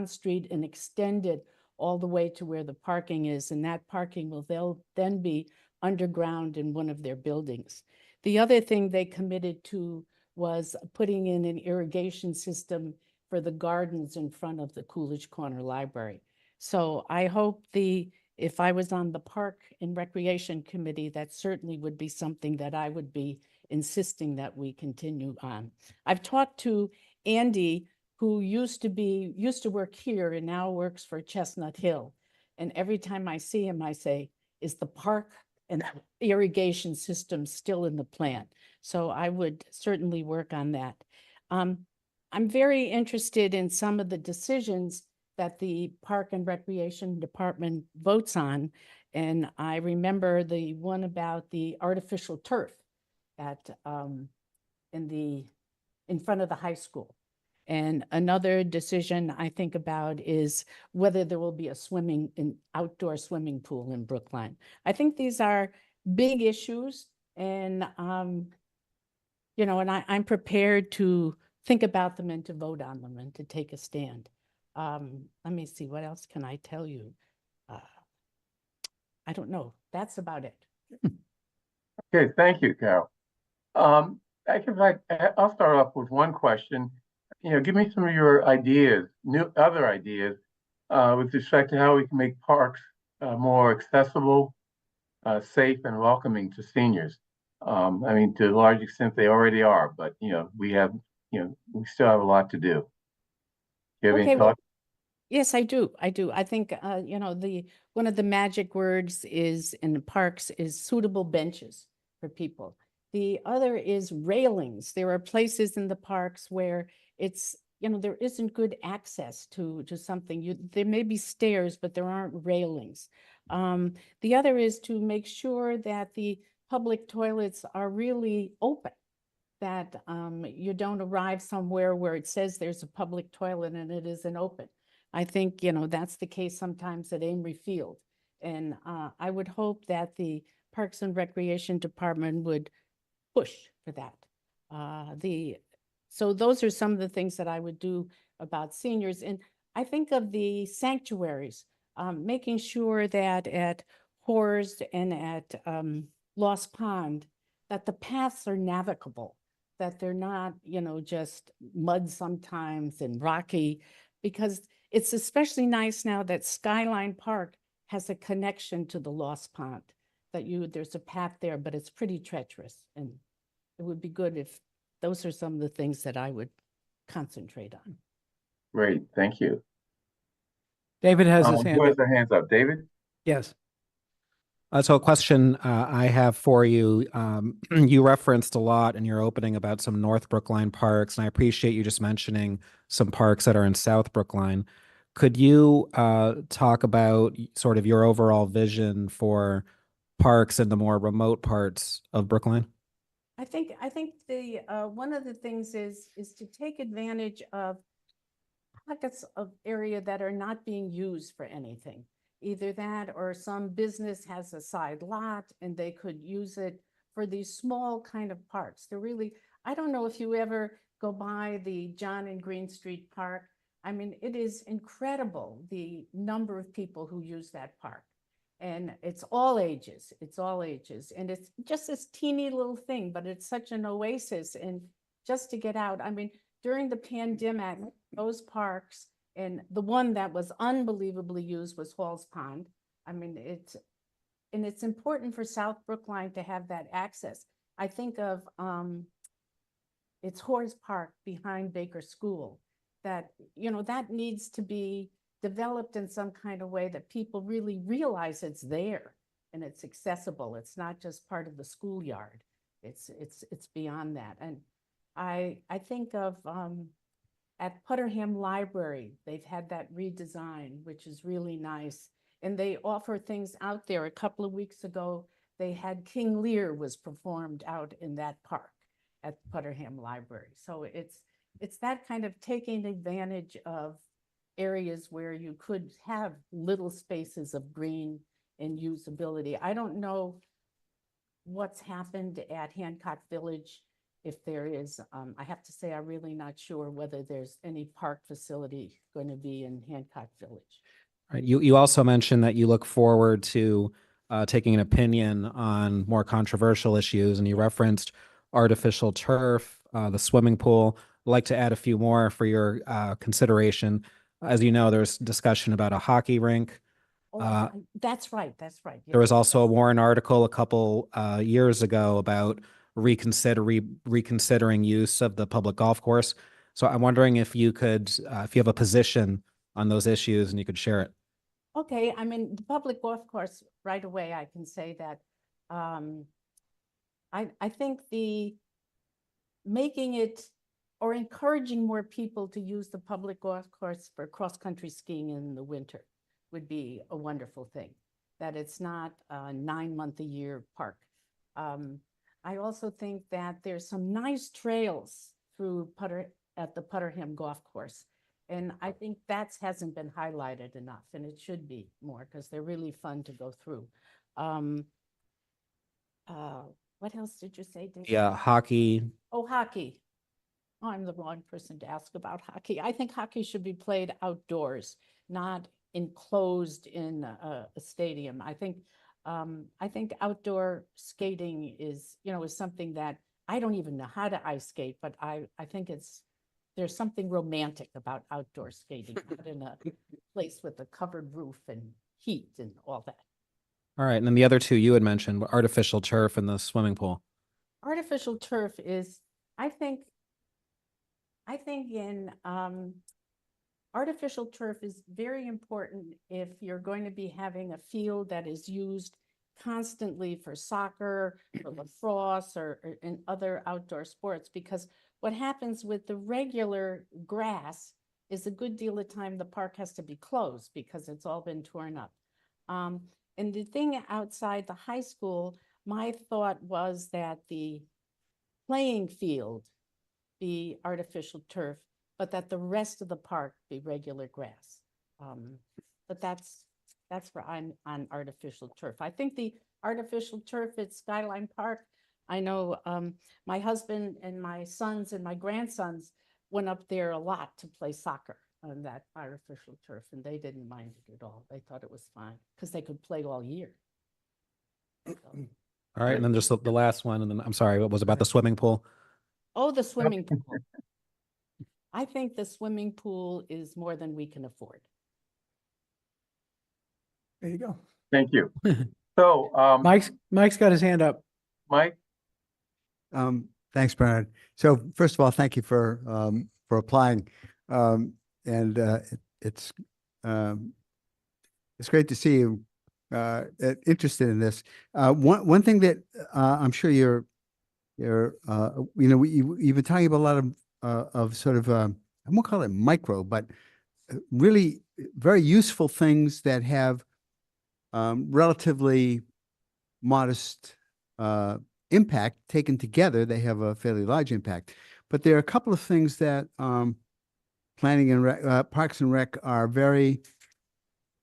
Street and extend it all the way to where the parking is. And that parking will then be underground in one of their buildings. The other thing they committed to was putting in an irrigation system for the gardens in front of the Coolidge Corner Library. So I hope if I was on the Park and Recreation Committee, that certainly would be something that I would be insisting that we continue on. I've talked to Andy, who used to work here and now works for Chestnut Hill. And every time I see him, I say, is the park and irrigation system still in the plan? So I would certainly work on that. I'm very interested in some of the decisions that the Park and Recreation Department votes on. And I remember the one about the artificial turf at in front of the high school. And another decision I think about is whether there will be an outdoor swimming pool in Brookline. I think these are big issues, and and I'm prepared to think about them and to vote on them and to take a stand. Let me see, what else can I tell you? I don't know. That's about it. Okay, thank you, Carol. I'll start off with one question. Give me some of your ideas, other ideas, with respect to how we can make parks more accessible, safe, and welcoming to seniors. I mean, to a large extent, they already are, but we still have a lot to do. Do you have any thoughts? Yes, I do. I think one of the magic words in the parks is suitable benches for people. The other is railings. There are places in the parks where there isn't good access to something. There may be stairs, but there aren't railings. The other is to make sure that the public toilets are really open, that you don't arrive somewhere where it says there's a public toilet and it isn't open. I think, that's the case sometimes at Amory Field. And I would hope that the Parks and Recreation Department would push for that. So those are some of the things that I would do about seniors. And I think of the sanctuaries, making sure that at Horst and at Lost Pond, that the paths are navigable, that they're not, just mud sometimes and rocky, because it's especially nice now that Skyline Park has a connection to the Lost Pond, that there's a path there, but it's pretty treacherous. And it would be good if those are some of the things that I would concentrate on. Great, thank you. David has his hand Who has up. their hands up? David? Yes. So a question I have for you, you referenced a lot in your opening about some North Brookline parks, and I appreciate you just mentioning some parks that are in South Brookline. Could you talk about sort of your overall vision for parks in the more remote parts of Brookline? I think the one of the things is to take advantage of pockets of area that are not being used for anything. Either that or some business has a side lot and they could use it for these small kind of parks. They're really, I don't know if you ever go by the John and Green Street Park. I mean, it is incredible the number of people who use that park. And it's all ages, And it's just this teeny little thing, but it's such an oasis. And just to get out, I mean, during the pandemic, those parks, and the one that was unbelievably used was Halls Pond. I mean, it's important for South Brookline to have that access. I think of it's Horace Park behind Baker School that, that needs to be developed in some kind of way that people really realize it's there and it's accessible. It's not just part of the schoolyard. It's beyond that. And I think of at Putterham Library, they've had that redesign, which is really nice. And they offer things out there. A couple of weeks ago, they had King Lear was performed out in that park at Putterham Library. So it's that kind of taking advantage of areas where you could have little spaces of green and usability. I don't know what's happened at Hancock Village. If there is, I have to say, I'm really not sure whether there's any park facility going to be in Hancock Village. Right. You also mentioned that you look forward to taking an opinion on more controversial issues, and you referenced artificial turf, the swimming pool. I'd like to add a few more for your consideration. As you know, there's discussion about a hockey rink. That's right. There was also a Warrant article a couple years ago about reconsidering use of the public golf course. So I'm wondering if you could, if you have a position on those issues and you could share it. Okay, I mean, the public golf course, right away, I can say that I think the making it or encouraging more people to use the public golf course for cross-country skiing in the winter would be a wonderful thing, that it's not a 9-month-a-year park. I also think that there's some nice trails through at the Putterham Golf Course. And I think that hasn't been highlighted enough, and it should be more because they're really fun to go through. What else did you say, Dave? Yeah, hockey. Oh, hockey. Oh, I'm the wrong person to ask about hockey. I think hockey should be played outdoors, not enclosed in a stadium. I think outdoor skating is something that I don't even know how to ice skate, but I think there's something romantic about outdoor skating, not in a place with a covered roof and heat and all that. All right, and then the other two you had mentioned were artificial turf and the swimming pool. Artificial turf is, I think in artificial turf is very important if you're going to be having a field that is used constantly for soccer, for lacrosse, or in other outdoor sports, because what happens with the regular grass is a good deal of time the park has to be closed because it's all been torn up. And the thing outside the high school, my thought was that the playing field be artificial turf, but that the rest of the park be regular grass. But that's where I'm on artificial turf. I think the artificial turf at Skyline Park, I know my husband and my sons and my grandsons went up there a lot to play soccer on that artificial turf, and they didn't mind it at all. They thought it was fine because they could play all year. So. All right, and then just the last one, and then I'm sorry, what was about the swimming pool? Oh, the swimming pool. I think the swimming pool is more than we can afford. There you go. Thank you. So, Mike's got his hand up. Mike, Thanks, Bernard. So first of all, thank you for applying. It's great to see you interested in this. One thing that I'm sure you've been talking about a lot of sort of I won't call it micro, but really very useful things that have relatively modest impact. Taken together, they have a fairly large impact. But there are a couple of things that planning and Parks and Rec are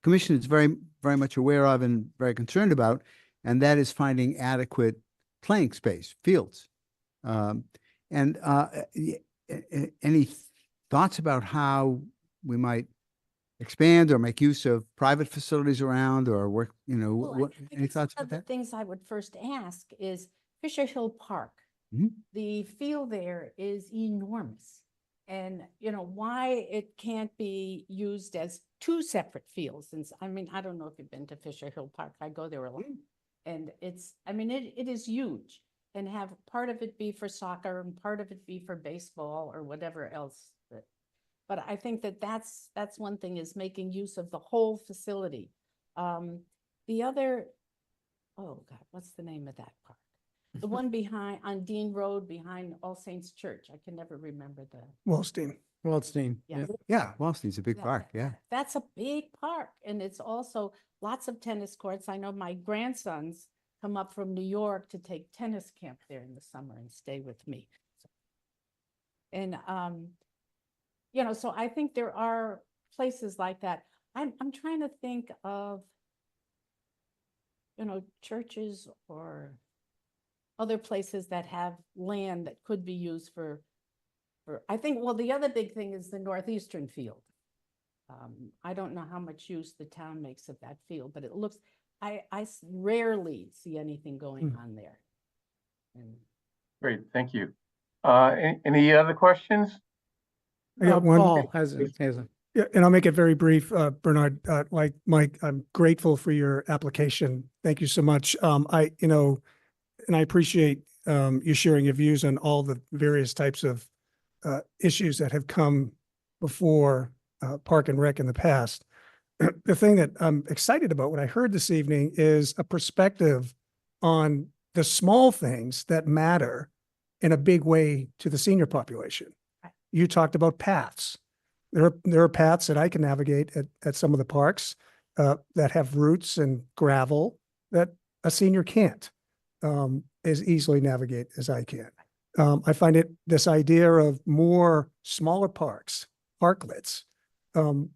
Commission is very much aware of and very concerned about, and that is finding adequate playing space, fields. Any thoughts about how we might expand or make use of private facilities around, or work, Well, any thoughts one about of the that? things I would first ask is Fisher Hill Park. Mhm. The field there is enormous. And why it can't be used as two separate fields. Since, I don't know if you've been to Fisher Hill Park. I go there a lot. And it is huge. And have part of it be for soccer and part of it be for baseball or whatever else. But I think that's one thing, is making use of the whole facility. The other, oh God, what's the name of that park? The one on Dean Road behind All Saints Church. I can never remember the. Wallstein. Waldstein. Yeah. Yeah, Wallstein's a big park. Yeah. That's a big park. And it's also lots of tennis courts. I know my grandsons come up from New York to take tennis camp there in the summer and stay with me. And, so I think there are places like that. I'm trying to think of, churches or other places that have land that could be used for, I think, well, the other big thing is the northeastern field. I don't know how much use the town makes of that field, but it looks, I rarely see anything going on there. Great, thank you. Any other questions? I got one. Paul has a. Yeah, and I'll make it very brief, Bernard. Like Mike, I'm grateful for your application. Thank you so much. And I appreciate you sharing your views on all the various types of issues that have come before Park and Rec in the past. The thing that I'm excited about, what I heard this evening, is a perspective on the small things that matter in a big way to the senior population. You talked about paths. There are paths that I can navigate at some of the parks that have roots and gravel that a senior can't as easily navigate as I can. I find this idea of more smaller parks, parklets,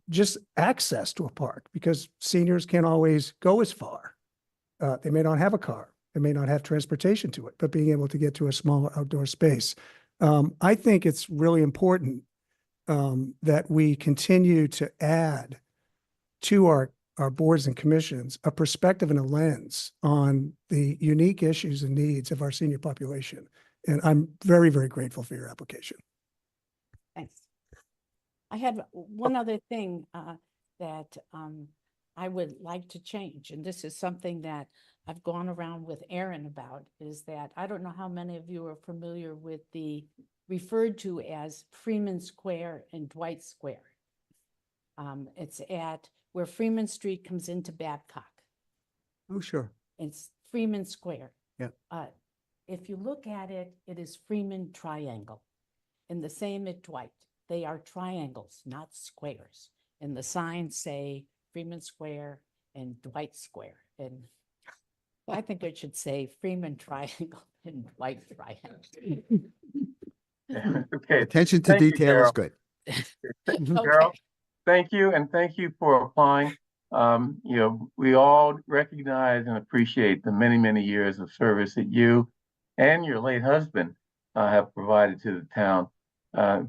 just access to a park, because seniors can't always go as far. They may not have a car. They may not have transportation to it, but being able to get to a smaller outdoor space. I think it's really important that we continue to add to our boards and commissions a perspective and a lens on the unique issues and needs of our senior population. And I'm very, very grateful for your application. Thanks. I have one other thing that I would like to change, and this is something that I've gone around with Aaron about, is that I don't know how many of you are familiar with the referred to as Freeman Square and Dwight Square. It's at where Freeman Street comes into Babcock. Oh, sure. It's Freeman Square. Yeah. If you look at it, it is Freeman Triangle. And the same at Dwight. They are triangles, not squares. And the signs say Freeman Square and Dwight Square. And I think it should say Freeman Triangle and Dwight Triangle. Okay. Attention to Thank you, detail is Carol. good. Carol, thank you, and thank you for applying. We all recognize and appreciate the many, many years of service that you and your late husband have provided to the town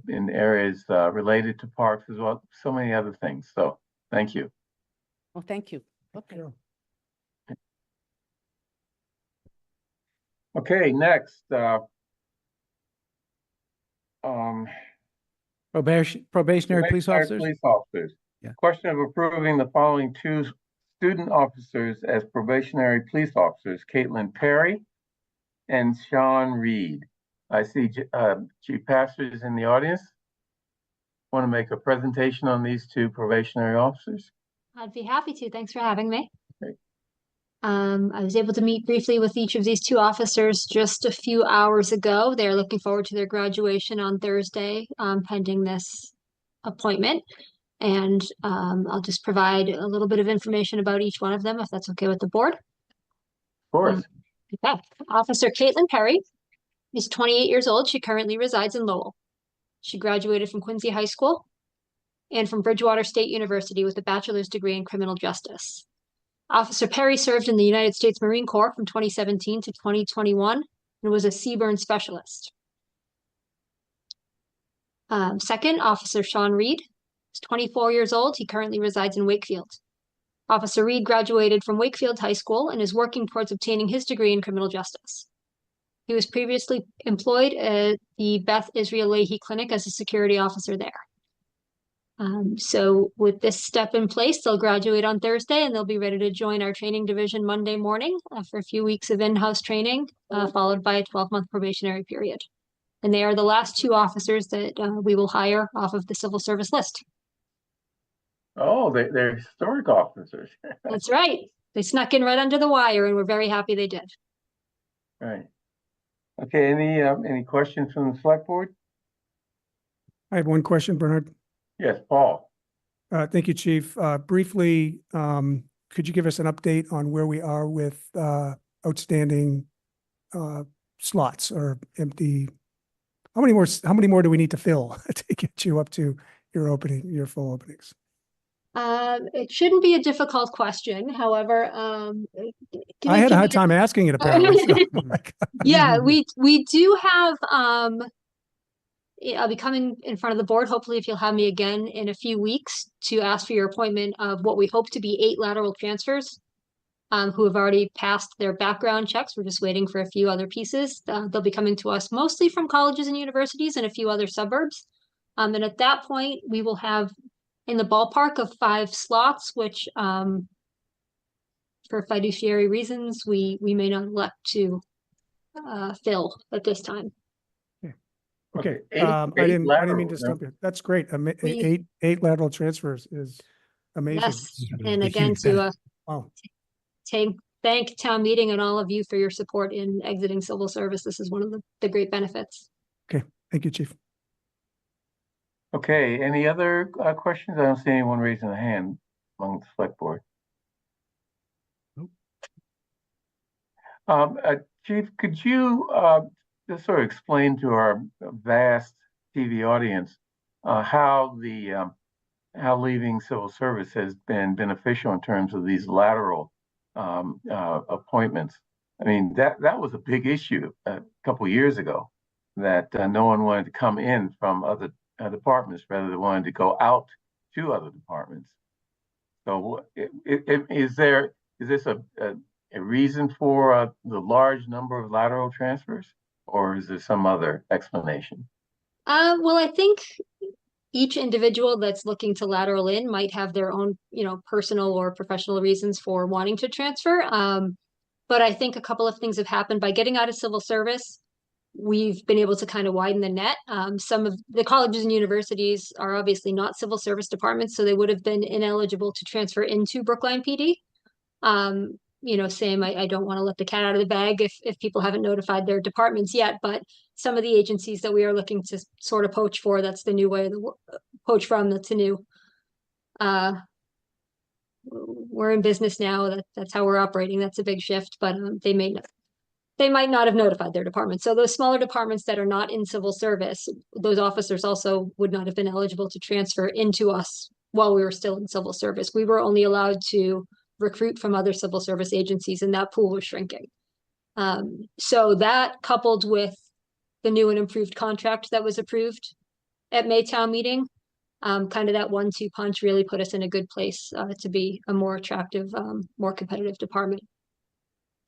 in areas related to parks, as well as so many other things. So thank you. Well, thank you. Okay. Okay, next. Probationary police officers? Police officers. Yeah. Question of approving the following two student officers as probationary police officers, Caitlin Perry and Sean Reed. I see Chief Pastor is in the audience. Want to make a presentation on these two probationary officers? I'd be happy to. Thanks for having me. Great. I was able to meet briefly with each of these two officers just a few hours ago. They're looking forward to their graduation on Thursday, pending this appointment. And I'll just provide a little bit of information about each one of them, if that's okay with the board. Of course. Okay. Officer Caitlin Perry is 28 years old. She currently resides in Lowell. She graduated from Quincy High School and from Bridgewater State University with a bachelor's degree in criminal justice. Officer Perry served in the United States Marine Corps from 2017 to 2021 and was a Seaburn specialist. Second, Officer Sean Reed is 24 years old. He currently resides in Wakefield. Officer Reed graduated from Wakefield High School and is working towards obtaining his degree in criminal justice. He was previously employed at the Beth Israel Lahey Clinic as a security officer there. So with this step in place, they'll graduate on Thursday and they'll be ready to join our training division Monday morning for a few weeks of in-house training, followed by a 12-month probationary period. And they are the last two officers that we will hire off of the civil service list. Oh, they're historic officers. That's right. They snuck in right under the wire and we're very happy they did. Right. Okay, any questions from the select board? I have one question, Bernard. Yes, Paul. Thank you, Chief. Briefly, could you give us an update on where we are with outstanding slots or empty? How many more do we need to fill to get you up to your full openings? It shouldn't be a difficult question. However, I had a hard time asking it apparently. So, yeah, we do have, I'll be coming in front of the board, hopefully if you'll have me again in a few weeks to ask for your appointment of what we hope to be 8 lateral transfers who have already passed their background checks. We're just waiting for a few other pieces. They'll be coming to us mostly from colleges and universities and a few other suburbs. And at that point, we will have in the ballpark of 5 slots, which for fiduciary reasons, we may not elect to fill at this time. Okay. Eight I didn't mean to laterals, stump you. That's great. We- Eight lateral transfers is amazing. Yes, and again, to thank town meeting and all of you for your support in exiting civil service. This is one of the great benefits. Okay, thank you, Chief. Okay, any other questions? I don't see anyone raising a hand among the select board. Nope. Chief, could you just sort of explain to our vast TV audience how leaving civil service has been beneficial in terms of these lateral appointments? I mean, that was a big issue a couple of years ago, that no one wanted to come in from other departments, rather they wanted to go out to other departments. So is this a reason for the large number of lateral transfers, or is there some other explanation? Well, I think each individual that's looking to lateral in might have their own, personal or professional reasons for wanting to transfer. But I think a couple of things have happened. By getting out of civil service, we've been able to kind of widen the net. Some of the colleges and universities are obviously not civil service departments, so they would have been ineligible to transfer into Brookline PD. Same, I don't want to let the cat out of the bag if people haven't notified their departments yet, but some of the agencies that we are looking to sort of poach for, that's the new way to poach from, that's a new, we're in business now, that's how we're operating, that's a big shift, but they might not have notified their department. So those smaller departments that are not in civil service, those officers also would not have been eligible to transfer into us while we were still in civil service. We were only allowed to recruit from other civil service agencies, and that pool was shrinking. So that, coupled with the new and improved contract that was approved at May town meeting, kind of that 1-2 punch really put us in a good place to be a more attractive, more competitive department.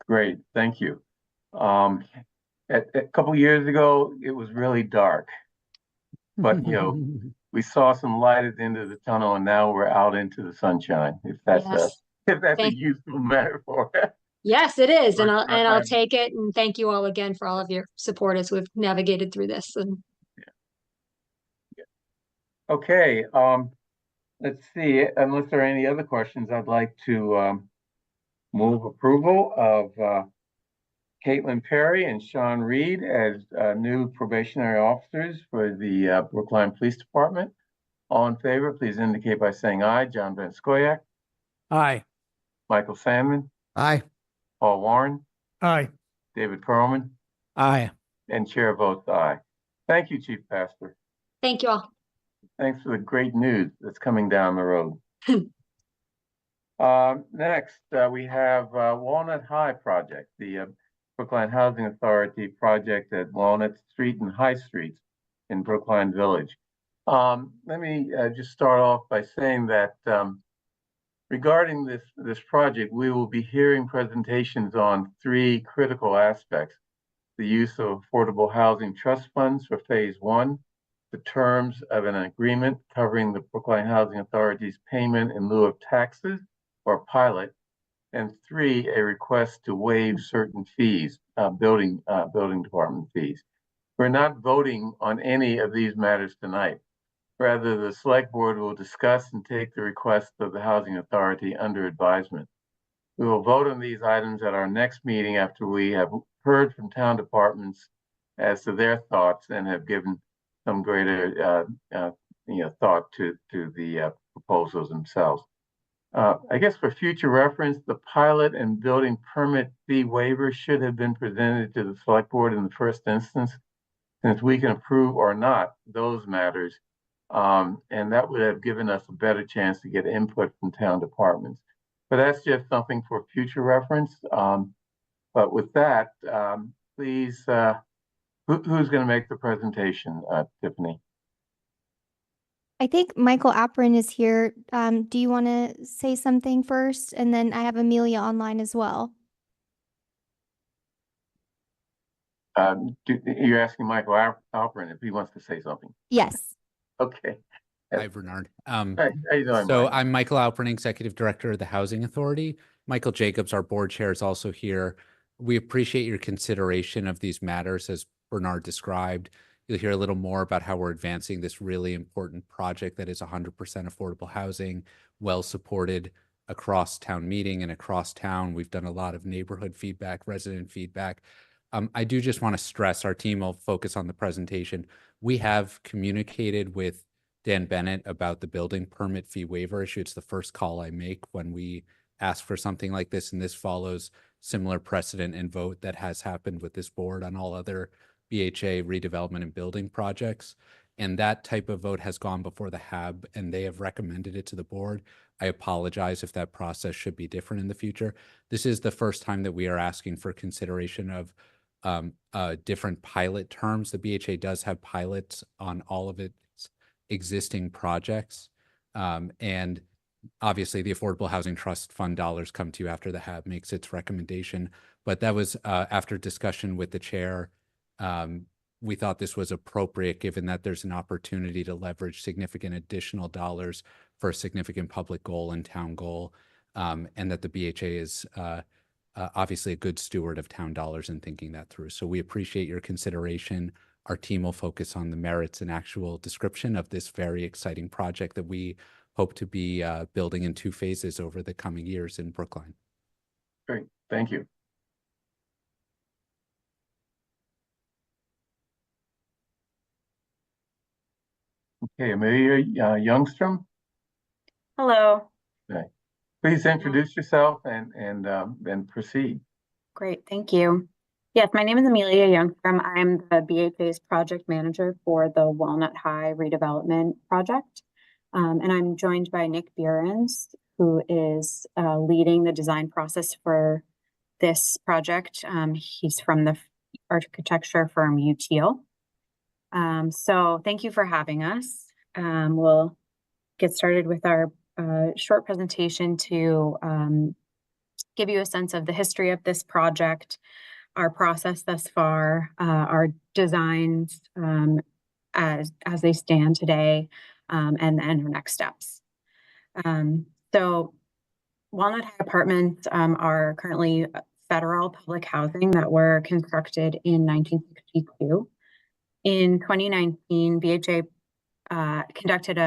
Great, thank you. A couple years ago, it was really dark, but we saw some light at the end of the tunnel, and now we're out into the sunshine. If that's a useful metaphor. Yes, it is, and I'll take it. And thank you all again for all of your support as we've navigated through this. And okay, let's see. Unless there are any other questions, I'd like to Move approval of Caitlin Perry and Sean Reed as new probationary officers for the Brookline Police Department. All in favor, please indicate by saying aye. John Van Scoyac, Aye. Michael Sandman, Aye. Paul Warren, Aye. David Perlman, Aye. and chair votes aye. Thank you, Chief Pastor. Thank you all. Thanks for the great news that's coming down the road. Next, we have Walnut High project, the Brookline Housing Authority project at Walnut Street and High Streets in Brookline Village. Let me just start off by saying that regarding this project, we will be hearing presentations on three critical aspects: the use of affordable housing trust funds for phase one, the terms of an agreement covering the Brookline Housing Authority's payment in lieu of taxes, or pilot, and three, a request to waive certain fees, building department fees. We're not voting on any of these matters tonight. Rather, the select board will discuss and take the request of the Housing Authority under advisement. We will vote on these items at our next meeting after we have heard from town departments as to their thoughts and have given some greater thought to the proposals themselves. I guess for future reference, the pilot and building permit fee waiver should have been presented to the select board in the first instance, since we can approve or not those matters. And that would have given us a better chance to get input from town departments. But that's just something for future reference. But with that, please, who's going to make the presentation, Tiffany? I think Michael Apron is here. Do you want to say something first? And then I have Amelia online as well. You're asking Michael Apron if he wants to say something. Yes. Okay. Hi, Bernard. How you doing, So Mike? I'm Michael Alpern, Executive Director of the Housing Authority. Michael Jacobs, our board chair, is also here. We appreciate your consideration of these matters as Bernard described. You'll hear a little more about how we're advancing this really important project that is 100% affordable housing, well supported across town meeting and across town. We've done a lot of neighborhood feedback, resident feedback. I do just want to stress, our team will focus on the presentation. We have communicated with Dan Bennett about the building permit fee waiver issue. It's the first call I make when we ask for something like this, and this follows similar precedent and vote that has happened with this board on all other BHA redevelopment and building projects. And that type of vote has gone before the HAB, and they have recommended it to the board. I apologize if that process should be different in the future. This is the first time that we are asking for consideration of different pilot terms. The BHA does have pilots on all of its existing projects. And obviously the Affordable Housing Trust Fund dollars come to you after the HAB makes its recommendation. But that was after discussion with the chair. We thought this was appropriate given that there's an opportunity to leverage significant additional dollars for a significant public goal and town goal, and that the BHA is obviously a good steward of town dollars in thinking that through. So we appreciate your consideration. Our team will focus on the merits and actual description of this very exciting project that we hope to be building in 2 phases over the coming years in Brookline. Great, thank you. Okay, Amelia Youngstrom. Hello. Okay. Please introduce yourself and proceed. Great, thank you. Yes, my name is Amelia Youngstrom. I'm the BHA's project manager for the Walnut High redevelopment project. And I'm joined by Nick Behrens, who is leading the design process for this project. He's from the architecture firm UTL. So thank you for having us. We'll get started with our short presentation to give you a sense of the history of this project, our process thus far, our designs as they stand today, and our next steps. So Walnut High apartments are currently federal public housing that were constructed in 1962. In 2019, BHA conducted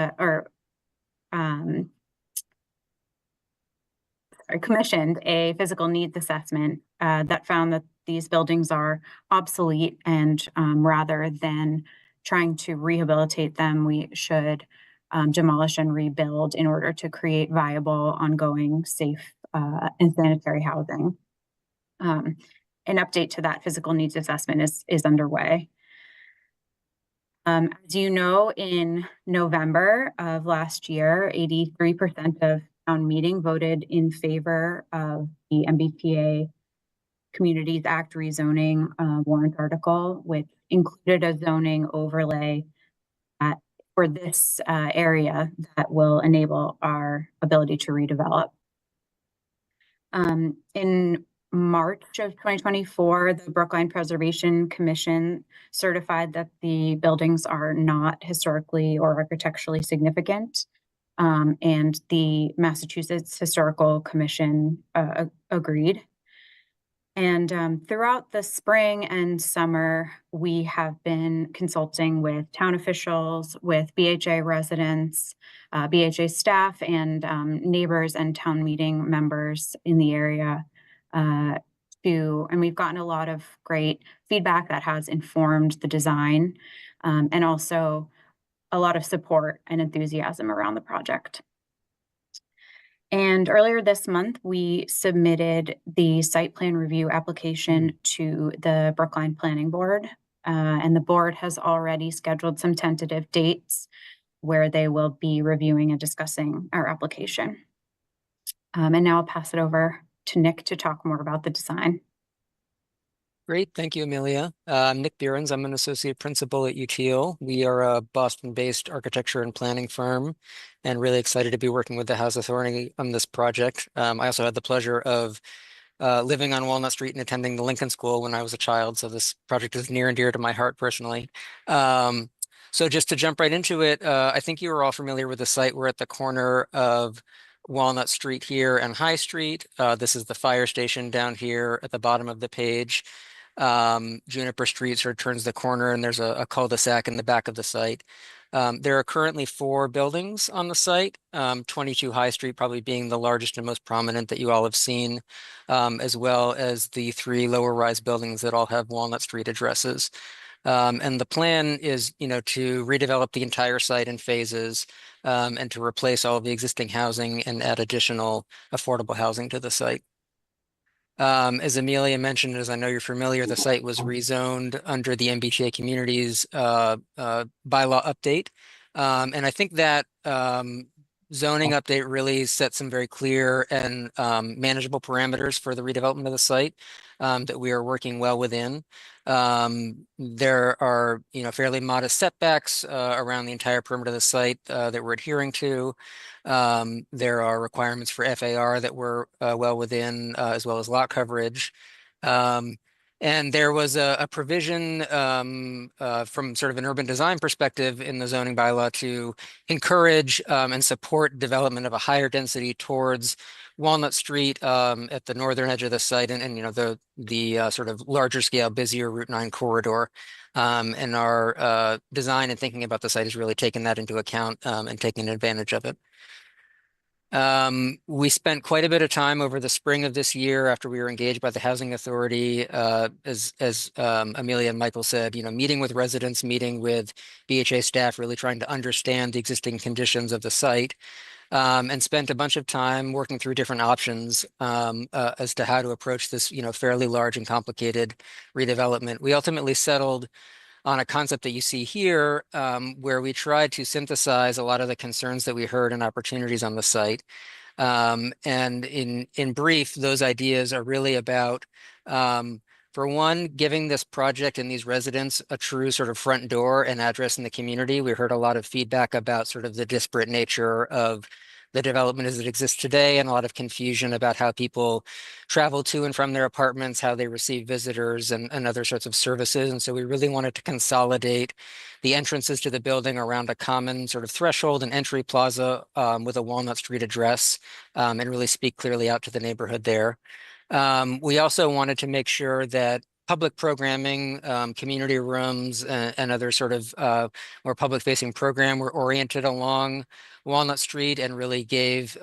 commissioned a physical needs assessment that found that these buildings are obsolete, and rather than trying to rehabilitate them, we should demolish and rebuild in order to create viable, ongoing, safe, and sanitary housing. An update to that physical needs assessment is underway. As you know, in November of last year, 83% of town meeting voted in favor of the MBTA Communities Act rezoning warrant article, which included a zoning overlay for this area that will enable our ability to redevelop. In March of 2024, the Brookline Preservation Commission certified that the buildings are not historically or architecturally significant. And the Massachusetts Historical Commission agreed. And throughout the spring and summer, we have been consulting with town officials, with BHA residents, BHA staff, and neighbors and town meeting members in the area. And we've gotten a lot of great feedback that has informed the design, and also a lot of support and enthusiasm around the project. And earlier this month, we submitted the site plan review application to the Brookline Planning Board, and the board has already scheduled some tentative dates where they will be reviewing and discussing our application. And now I'll pass it over to Nick to talk more about the design. Great. Thank you, Amelia. I'm Nick Behrens. I'm an associate principal at UTL. We are a Boston-based architecture and planning firm, and really excited to be working with the House Authority on this project. I also had the pleasure of living on Walnut Street and attending the Lincoln School when I was a child, so this project is near and dear to my heart personally. So just to jump right into it, I think you are all familiar with the site. We're at the corner of Walnut Street here and High Street. This is the fire station down here at the bottom of the page. Juniper Street sort of turns the corner, and there's a cul-de-sac in the back of the site. There are currently 4 buildings on the site, 22 High Street probably being the largest and most prominent that you all have seen, as well as the 3 lower rise buildings that all have Walnut Street addresses. And the plan is, to redevelop the entire site in phases, and to replace all of the existing housing and add additional affordable housing to the site. As Amelia mentioned, as I know you're familiar, the site was rezoned under the MBTA Communities bylaw update. And I think that zoning update really set some very clear and manageable parameters for the redevelopment of the site that we are working well within. There are, fairly modest setbacks around the entire perimeter of the site that we're adhering to. There are requirements for FAR that we're well within, as well as lot coverage. And there was a provision from sort of an urban design perspective in the zoning bylaw to encourage and support development of a higher density towards Walnut Street at the northern edge of the site, and the sort of larger scale, busier Route 9 corridor. And our design and thinking about the site is really taking that into account and taking advantage of it. We spent quite a bit of time over the spring of this year after we were engaged by the Housing Authority, as Amelia and Michael said, meeting with residents, meeting with BHA staff, really trying to understand the existing conditions of the site, and spent a bunch of time working through different options as to how to approach this, fairly large and complicated redevelopment. We ultimately settled on a concept that you see here, where we tried to synthesize a lot of the concerns that we heard and opportunities on the site. And in brief, those ideas are really about, for one, giving this project and these residents a true sort of front door and address in the community. We heard a lot of feedback about sort of the disparate nature of the development as it exists today, and a lot of confusion about how people travel to and from their apartments, how they receive visitors and other sorts of services. And so we really wanted to consolidate the entrances to the building around a common sort of threshold and entry plaza with a Walnut Street address, and really speak clearly out to the neighborhood there. We also wanted to make sure that public programming, community rooms, and other sort of more public-facing program were oriented along Walnut Street and really gave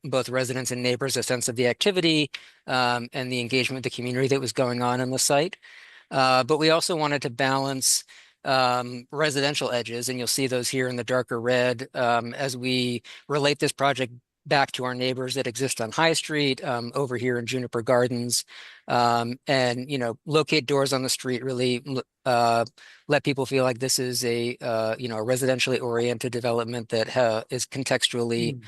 both residents and neighbors a sense of the activity and the engagement with the community that was going on the site. But we also wanted to balance residential edges, and you'll see those here in the darker red as we relate this project back to our neighbors that exist on High Street, over here in Juniper Gardens, and locate doors on the street, really let people feel like this is a a residentially oriented development that is contextually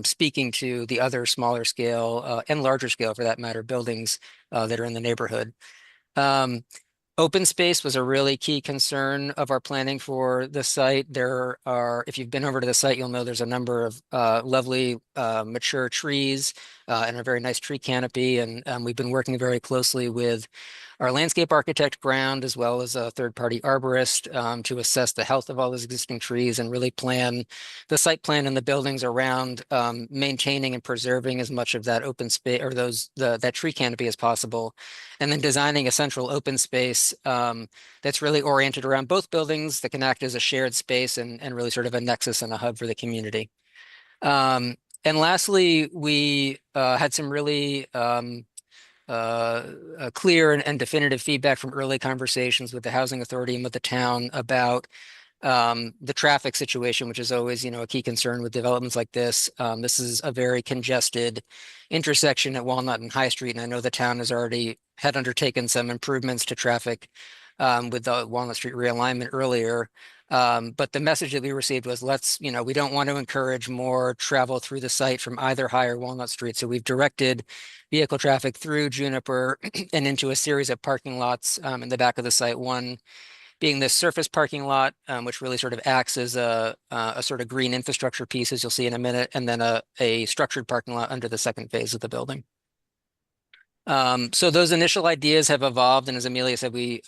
speaking to the other smaller scale and larger scale, for that matter, buildings that are in the neighborhood. Open space was a really key concern of our planning for the site. There are, if you've been over to the site, you'll know there's a number of lovely mature trees and a very nice tree canopy. And we've been working very closely with our landscape architect Ground, as well as a third-party arborist to assess the health of all those existing trees and really plan the site plan and the buildings around maintaining and preserving as much of that open space or that tree canopy as possible. And then designing a central open space that's really oriented around both buildings that can act as a shared space and really sort of a nexus and a hub for the community. And lastly, we had some really clear and definitive feedback from early conversations with the housing authority and with the town about the traffic situation, which is always, a key concern with developments like this. This is a very congested intersection at Walnut and High Street, and I know the town has already had undertaken some improvements to traffic with the Walnut Street realignment earlier. But the message that we received was, we don't want to encourage more travel through the site from either High or Walnut Street. So we've directed vehicle traffic through Juniper and into a series of parking lots in the back of the site. One being this surface parking lot, which really sort of acts as a sort of green infrastructure piece, as you'll see in a minute, and then a structured parking lot under the second phase of the building. So those initial ideas have evolved, and as Amelia said, we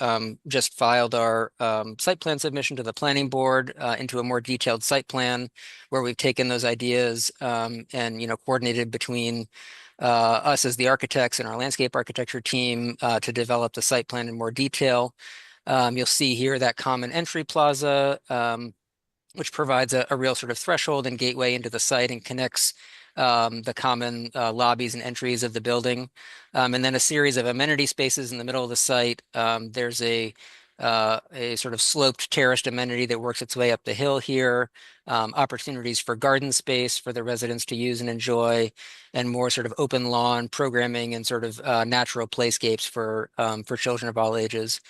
just filed our site plan submission to the planning board into a more detailed site plan, where we've taken those ideas and coordinated between us as the architects and our landscape architecture team to develop the site plan in more detail. You'll see here that common entry plaza, which provides a real sort of threshold and gateway into the site and connects the common lobbies and entries of the building. And then a series of amenity spaces in the middle of the site. There's a sort of sloped terraced amenity that works its way up the hill here, opportunities for garden space for the residents to use and enjoy, and more sort of open lawn programming and sort of natural playscapes for children of all ages.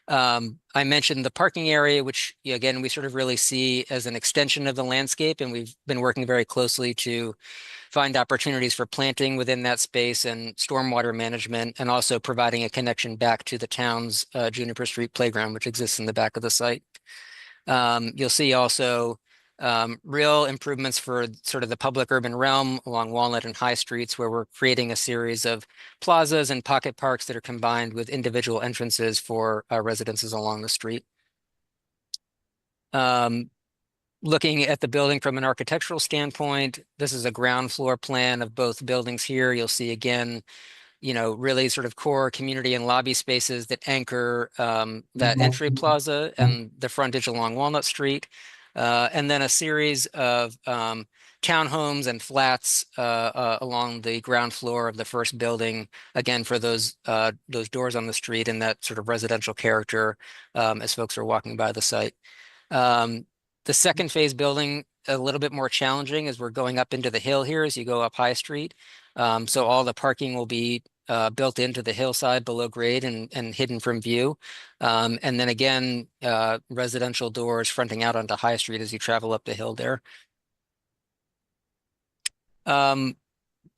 I mentioned the parking area, which again, we sort of really see as an extension of the landscape, and we've been working very closely to find opportunities for planting within that space and stormwater management, and also providing a connection back to the town's Juniper Street playground, which exists in the back of the site. You'll see also real improvements for sort of the public urban realm along Walnut and High Streets, where we're creating a series of plazas and pocket parks that are combined with individual entrances for residences along the street. Looking at the building from an architectural standpoint, this is a ground floor plan of both buildings here. You'll see again, really sort of core community and lobby spaces that anchor that entry plaza and the frontage along Walnut Street. And then a series of townhomes and flats along the ground floor of the first building, again, for those doors on the street and that sort of residential character as folks are walking by the site. The second phase building, a little bit more challenging as we're going up into the hill here as you go up High Street. So all the parking will be built into the hillside below grade and hidden from view. And then again, residential doors fronting out onto High Street as you travel up the hill there.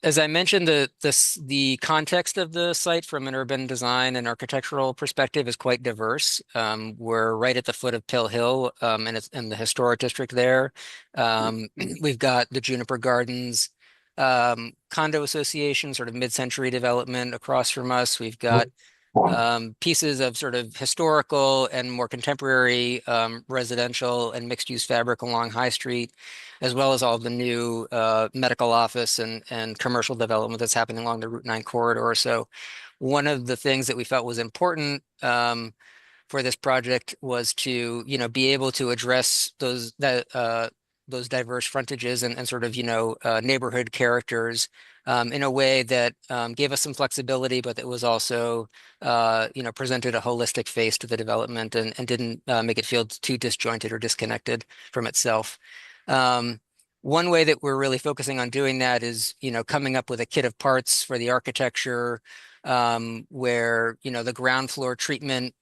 As I mentioned, the context of the site from an urban design and architectural perspective is quite diverse. We're right at the foot of Pill Hill and it's in the historic district there. We've got the Juniper Gardens condo association, sort of mid-century development across from us. We've got pieces of sort of historical and more contemporary residential and mixed-use fabric along High Street, as well as all of the new medical office and commercial development that's happening along the Route 9 corridor. So one of the things that we felt was important for this project was to, be able to address those diverse frontages and sort of, neighborhood characters in a way that gave us some flexibility, but that was also, presented a holistic face to the development and didn't make it feel too disjointed or disconnected from itself. One way that we're really focusing on doing that is, coming up with a kit of parts for the architecture where, the ground floor treatment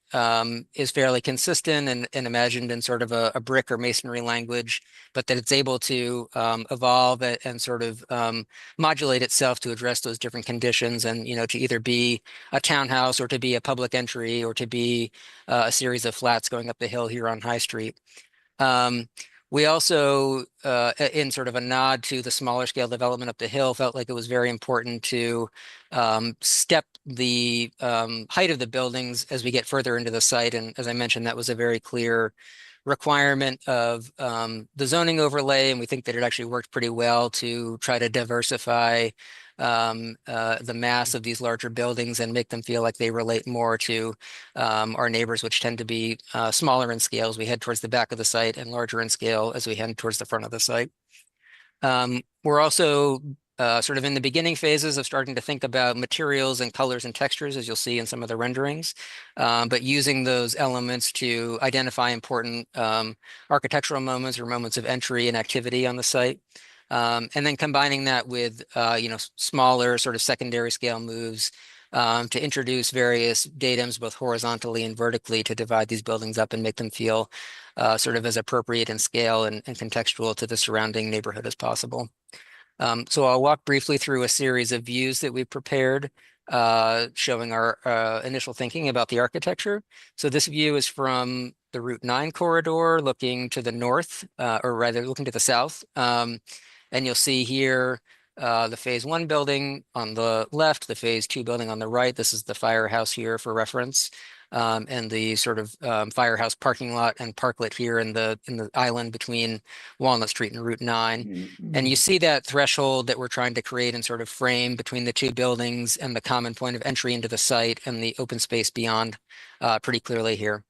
is fairly consistent and imagined in sort of a brick or masonry language, but that it's able to evolve and sort of modulate itself to address those different conditions and, to either be a townhouse or to be a public entry or to be a series of flats going up the hill here on High Street. We also, in sort of a nod to the smaller scale development up the hill, felt like it was very important to step the height of the buildings as we get further into the site. And as I mentioned, that was a very clear requirement of the zoning overlay. And we think that it actually worked pretty well to try to diversify the mass of these larger buildings and make them feel like they relate more to our neighbors, which tend to be smaller in scale as we head towards the back of the site and larger in scale as we head towards the front of the site. We're also sort of in the beginning phases of starting to think about materials and colors and textures, as you'll see in some of the renderings, but using those elements to identify important architectural moments or moments of entry and activity on the site. And then combining that with, smaller sort of secondary scale moves to introduce various datums, both horizontally and vertically, to divide these buildings up and make them feel sort of as appropriate in scale and contextual to the surrounding neighborhood as possible. So I'll walk briefly through a series of views that we've prepared showing our initial thinking about the architecture. So this view is from the Route 9 corridor looking to the north, or rather looking to the south. And you'll see here the Phase 1 building on the left, the Phase 2 building on the right. This is the firehouse here for reference. And the sort of firehouse parking lot and parklet here in the island between Walnut Street and Route 9. And you see that threshold that we're trying to create and sort of frame between the two buildings and the common point of entry into the site and the open space beyond pretty clearly here.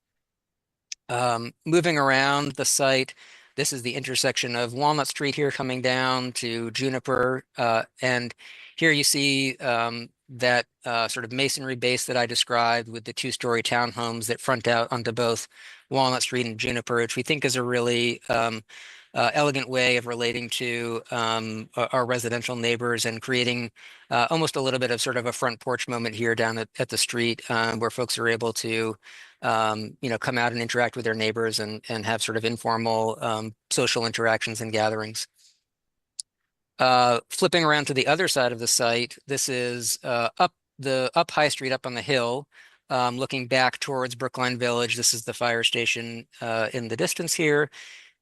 Moving around the site, this is the intersection of Walnut Street here coming down to Juniper. And here you see that sort of masonry base that I described with the two-story townhomes that front out onto both Walnut Street and Juniper, which we think is a really elegant way of relating to our residential neighbors and creating almost a little bit of sort of a front porch moment here down at the street where folks are able to come out and interact with their neighbors and have sort of informal social interactions and gatherings. Flipping around to the other side of the site, this is up High Street, up on the hill, looking back towards Brookline Village. This is the fire station in the distance here.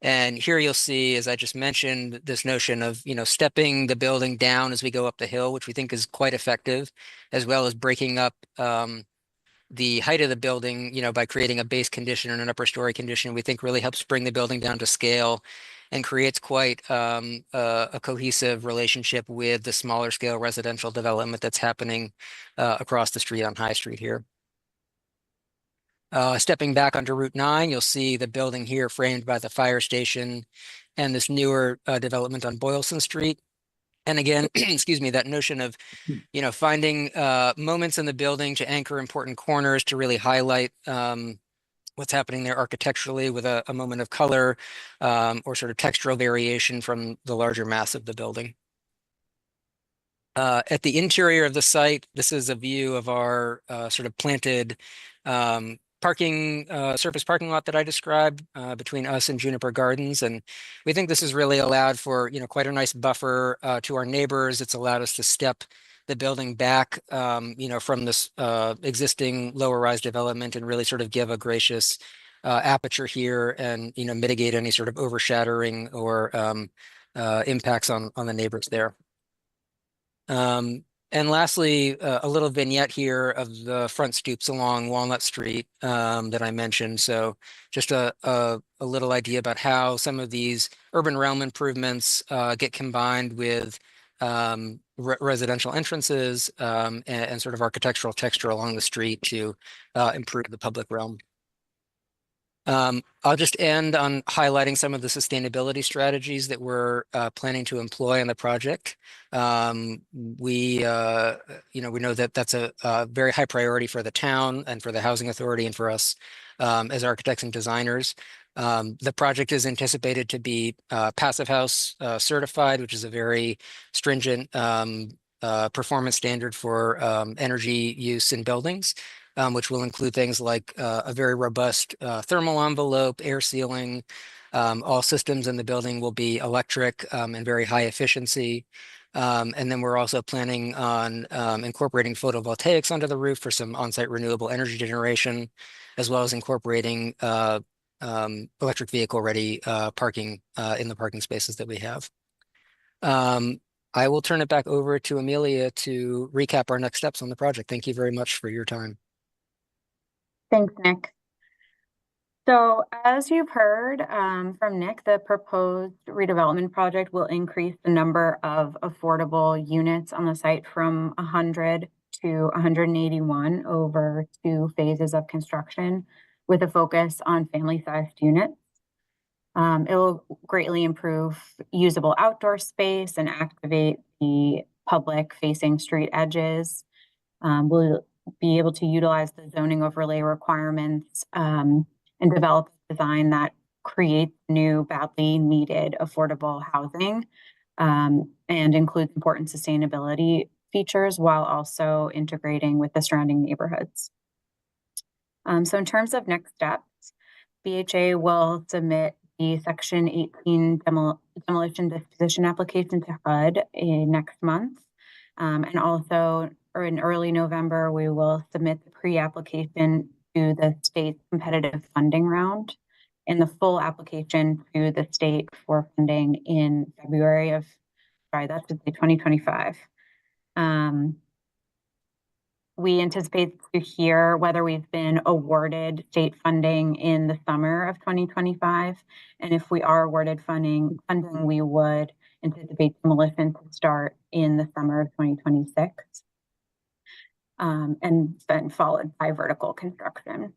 And here you'll see, as I just mentioned, this notion of, stepping the building down as we go up the hill, which we think is quite effective, as well as breaking up the height of the building, by creating a base condition and an upper story condition. We think really helps bring the building down to scale and creates quite a cohesive relationship with the smaller scale residential development that's happening across the street on High Street here. Stepping back onto Route 9, you'll see the building here framed by the fire station and this newer development on Boylston Street. And again, excuse me, that notion of, finding moments in the building to anchor important corners to really highlight what's happening there architecturally with a moment of color or sort of textural variation from the larger mass of the building. At the interior of the site, this is a view of our sort of planted surface parking lot that I described between us and Juniper Gardens. And we think this has really allowed for, quite a nice buffer to our neighbors. It's allowed us to step the building back, from this existing lower rise development and really sort of give a gracious aperture here and, mitigate any sort of overshadowing or impacts on the neighbors there. And lastly, a little vignette here of the front stoops along Walnut Street that I mentioned. So just a little idea about how some of these urban realm improvements get combined with residential entrances and sort of architectural texture along the street to improve the public realm. I'll just end on highlighting some of the sustainability strategies that we're planning to employ on the project. We know that that's a very high priority for the town and for the housing authority and for us as architects and designers. The project is anticipated to be Passive House certified, which is a very stringent performance standard for energy use in buildings. Which will include things like a very robust thermal envelope, air sealing. All systems in the building will be electric and very high efficiency. And then we're also planning on incorporating photovoltaics onto the roof for some on-site renewable energy generation, as well as incorporating electric vehicle-ready parking in the parking spaces that we have. I will turn it back over to Amelia to recap our next steps on the project. Thank you very much for your time. Thanks, Nick. So as you've heard from Nick, the proposed redevelopment project will increase the number of affordable units on the site from 100 to 181 over 2 phases of construction with a focus on family-sized units. It will greatly improve usable outdoor space and activate the public-facing street edges. We'll be able to utilize the zoning overlay requirements and develop a design that creates new badly needed affordable housing and includes important sustainability features while also integrating with the surrounding neighborhoods. So in terms of next steps, BHA will submit the Section 18 demolition disposition application to HUD next month. And also, or in early November, we will submit the pre-application to the state competitive funding round and the full application to the state for funding in February of, that's 2025. We anticipate to hear whether we've been awarded state funding in the summer of 2025. And if we are awarded funding, we would anticipate demolition to start in the summer of 2026. And then followed by vertical construction.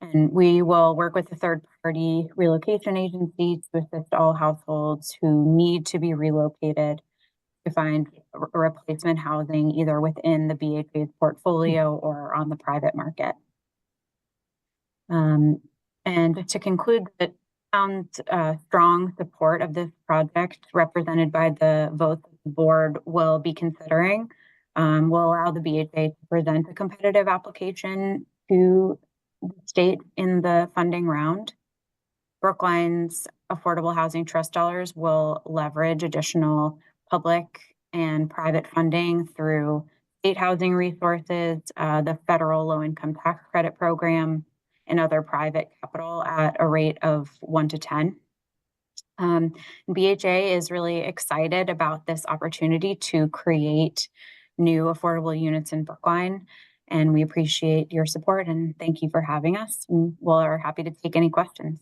And we will work with a third-party relocation agency to assist all households who need to be relocated to find replacement housing either within the BHA's portfolio or on the private market. And to conclude, the town's strong support of this project, represented by the votes the board will be considering, will allow the BHA to present a competitive application to the state in the funding round. Brookline's Affordable Housing Trust dollars will leverage additional public and private funding through state housing resources, the federal low-income tax credit program, and other private capital at a rate of 1 to 10. BHA is really excited about this opportunity to create new affordable units in Brookline, and we appreciate your support and thank you for having us. And we're happy to take any questions.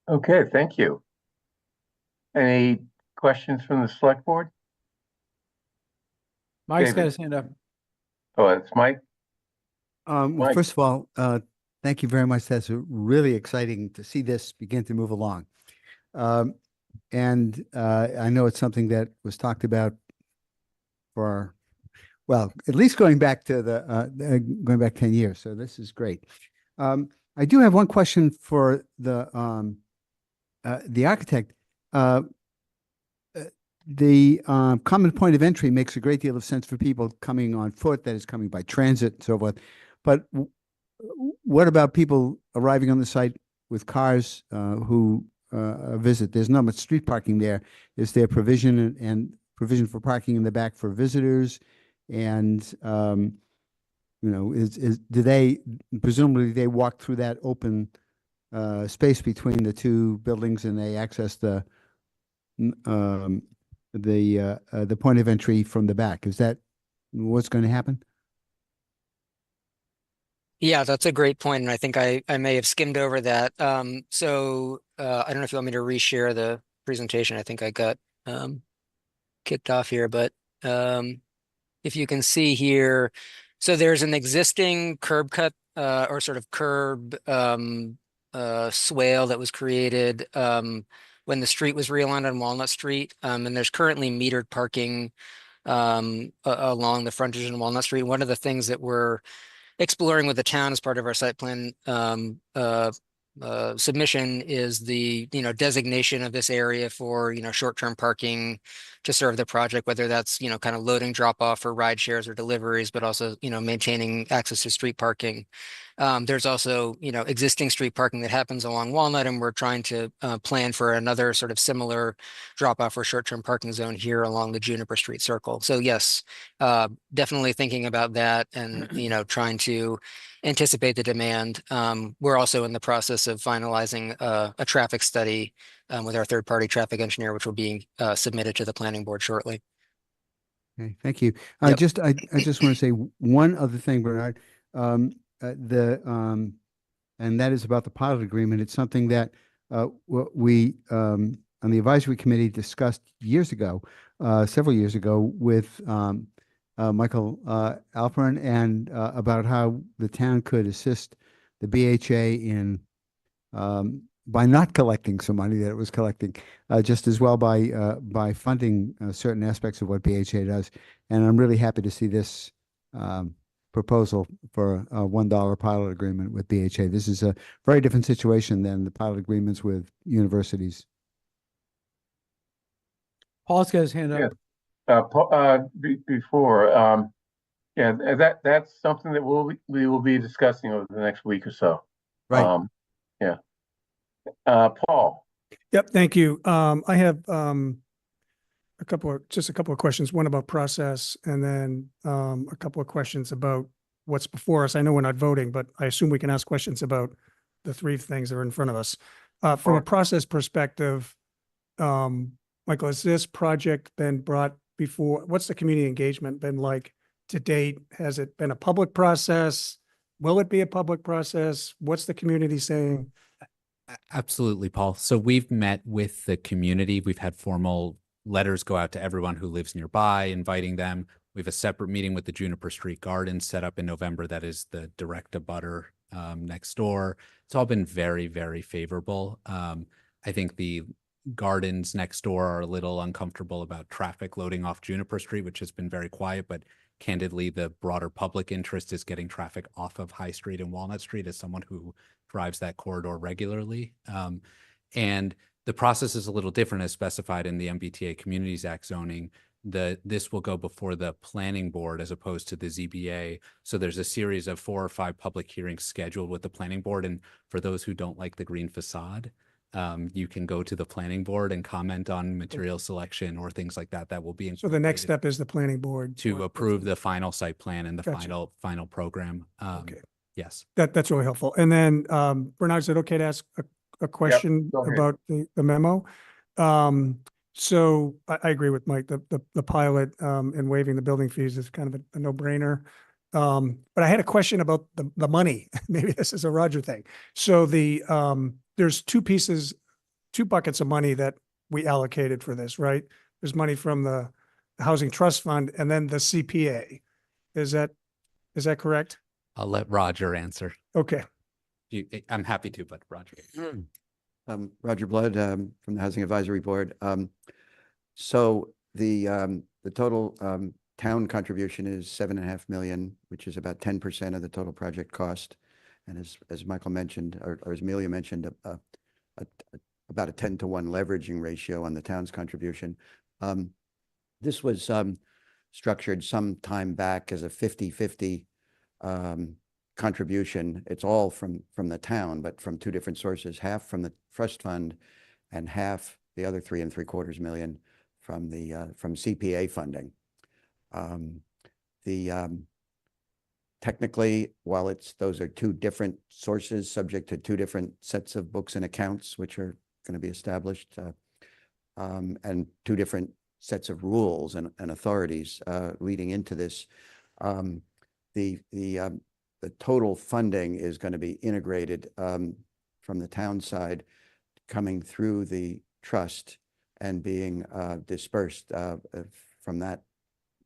Okay, thank you. Any questions from the select board? Mike's David. got his hand up. Oh, it's Mike. Well, Mike. first of all, thank you very much. That's really exciting to see this begin to move along. And I know it's something that was talked about for, well, at least going back to going back 10 years. So this is great. I do have one question for the architect. The common point of entry makes a great deal of sense for people coming on foot, that is coming by transit and so forth. But what about people arriving on the site with cars who visit? There's not much street parking there. Is there provision and provision for parking in the back for visitors? And you know, do they presumably they walk through that open space between the two buildings and they access the the point of entry from the back. Is that what's going to happen? Yeah, that's a great point, and I think I may have skimmed over that. I don't know if you want me to reshare the presentation. I think I got kicked off here, but if you can see here, so there's an existing curb cut or sort of curb swale that was created when the street was realigned on Walnut Street, and there's currently metered parking along the frontage on Walnut Street. One of the things that we're exploring with the town as part of our site plan submission is the designation of this area for short-term parking to serve the project, whether that's kind of loading drop off for ride shares or deliveries, but also maintaining access to street parking. There's also existing street parking that happens along Walnut, and we're trying to plan for another sort of similar drop off or short-term parking zone here along the Juniper Street Circle. So yes, definitely thinking about that and trying to anticipate the demand. We're also in the process of finalizing a traffic study with our third-party traffic engineer, which will be submitted to the planning board shortly. Okay, thank you. Yep. I just want to say one other thing, Bernard. And that is about the pilot agreement. It's something that we on the advisory committee discussed years ago, several years ago, with Michael Alperin, and about how the town could assist the BHA in by not collecting some money that it was collecting, just as well by funding certain aspects of what BHA does. And I'm really happy to see this proposal for a $1 pilot agreement with BHA. This is a very different situation than the pilot agreements with universities. Paul's got his hand up. Before, yeah, that's something that we will be discussing over the next week or so. Right. Yeah. Paul. Yep, thank you. I have a couple of questions, one about process, and then a couple of questions about what's before us. I know we're not voting, but I assume we can ask questions about the three things that are in front of us. From a process perspective, Michael, has this project been brought before? What's the community engagement been like to date? Has it been a public process? Will it be a public process? What's the community saying? Absolutely, Paul. So we've met with the community. We've had formal letters go out to everyone who lives nearby, inviting them. We have a separate meeting with the Juniper Street Garden set up in November. That is the direct abutter next door. It's all been very, very favorable. I think the gardens next door are a little uncomfortable about traffic loading off Juniper Street, which has been very quiet, but candidly, the broader public interest is getting traffic off of High Street and Walnut Street as someone who drives that corridor regularly. And the process is a little different as specified in the MBTA Communities Act zoning. This will go before the planning board as opposed to the ZBA. So there's a series of 4 or 5 public hearings scheduled with the planning board. And for those who don't like the green facade, you can go to the planning board and comment on material selection or things like that. That will be So the next step is the planning board to approve the final site plan and the Gotcha. final program. Okay. Yes. That's really helpful. And then Bernard, is it okay to ask a question go ahead. about the memo? So I agree with Mike, the pilot and waiving the building fees is kind of a no-brainer. But I had a question about the money. Maybe this is a Roger thing. So there's two buckets of money that we allocated for this, right? There's money from the Housing Trust Fund and then the CPA. Is that correct? I'll let Roger answer. Okay. I'm happy to, but Roger. Roger Blood from the Housing Advisory Board. So the total town contribution is $7.5 million, which is about 10% of the total project cost. And as Michael mentioned, or as Amelia mentioned, about a 10-to-1 leveraging ratio on the town's contribution. This was structured some time back as a 50-50 contribution. It's all from the town, but from 2 different sources, half from the trust fund and half, the other $3.75 million from CPA funding. Technically, while those are 2 different sources subject to 2 different sets of books and accounts, which are going to be established, and 2 different sets of rules and authorities leading into this. The total funding is going to be integrated from the town side, coming through the trust and being dispersed from that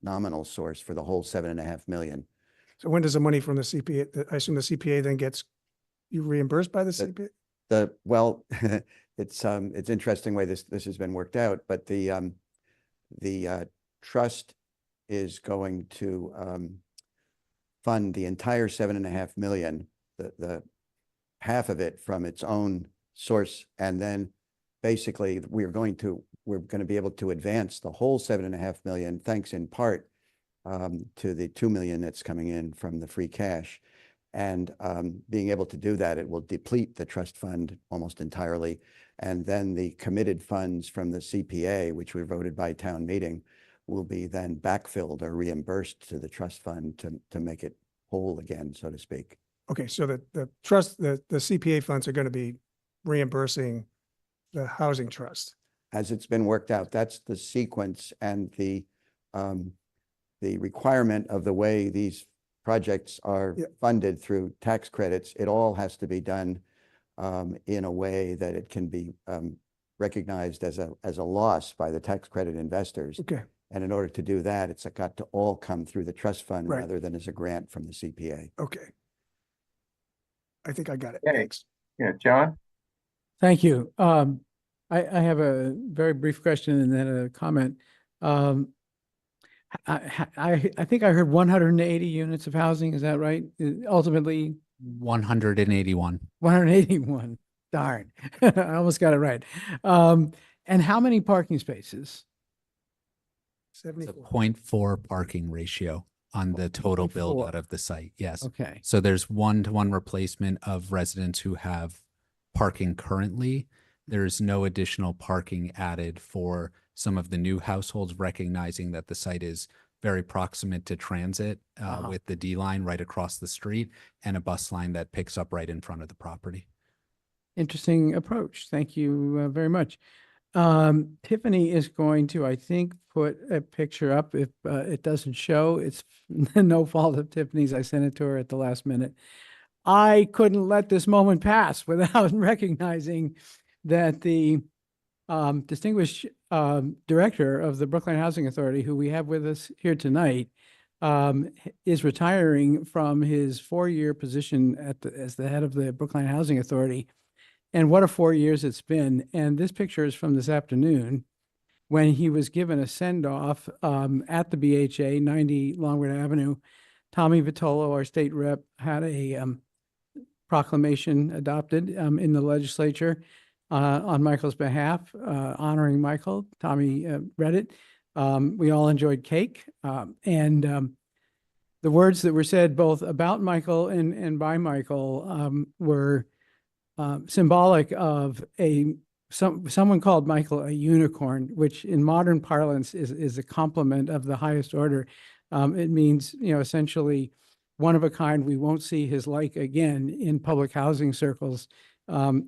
nominal source for the whole 7.5 million. So when does the money from the CPA, I assume the CPA then gets you reimbursed by the CPA? Well, it's interesting way this has been worked out, but the trust is going to fund the entire 7.5 million, the half of it from its own source, and then basically we're going to be able to advance the whole 7.5 million, thanks in part to the 2 million that's coming in from the free cash. And being able to do that, it will deplete the trust fund almost entirely. And then the committed funds from the CPA, which were voted by town meeting, will be then backfilled or reimbursed to the trust fund to make it whole again, so to speak. Okay, so the trust, the CPA funds are going to be reimbursing the housing trust. As it's been worked out, that's the sequence and the requirement of the way these projects are funded through tax credits. It all has to be done in a way that it can be recognized as a loss by the tax credit investors. Okay. And in order to do that, it's got to all come through the trust fund Right. rather than as a grant from the CPA. Okay. I think I got it. Okay. Thanks. Yeah, John? Thank you. I have a very brief question and then a comment. I think I heard 180 units of housing. Is that right? Ultimately, 181. 181. Darn, I almost got it right. And how many parking spaces? It's a 74. 0.4 parking ratio on the total build 0.4. out of the site. Yes. Okay. So there's 1-to-1 replacement of residents who have parking currently. There's no additional parking added for some of the new households, recognizing that the site is very proximate to transit with the D line right across the street and a bus line that picks up right in front of the property. Interesting approach. Thank you very much. Tiffany is going to, I think, put a picture up. If it doesn't show, it's no fault of Tiffany's. I sent it to her at the last minute. I couldn't let this moment pass without recognizing that the distinguished director of the Brookline Housing Authority, who we have with us here tonight, is retiring from his 4-year position as the head of the Brookline Housing Authority. And what a 4 years it's been. And this picture is from this afternoon when he was given a send-off at the BHA, 90 Longwood Avenue. Tommy Vitolo, our state rep, had a proclamation adopted in the legislature on Michael's behalf, honoring Michael. Tommy read it. We all enjoyed cake. And the words that were said both about Michael and by Michael were symbolic of someone called Michael a unicorn, which in modern parlance is a compliment of the highest order. It means, essentially one of a kind. We won't see his like again in public housing circles.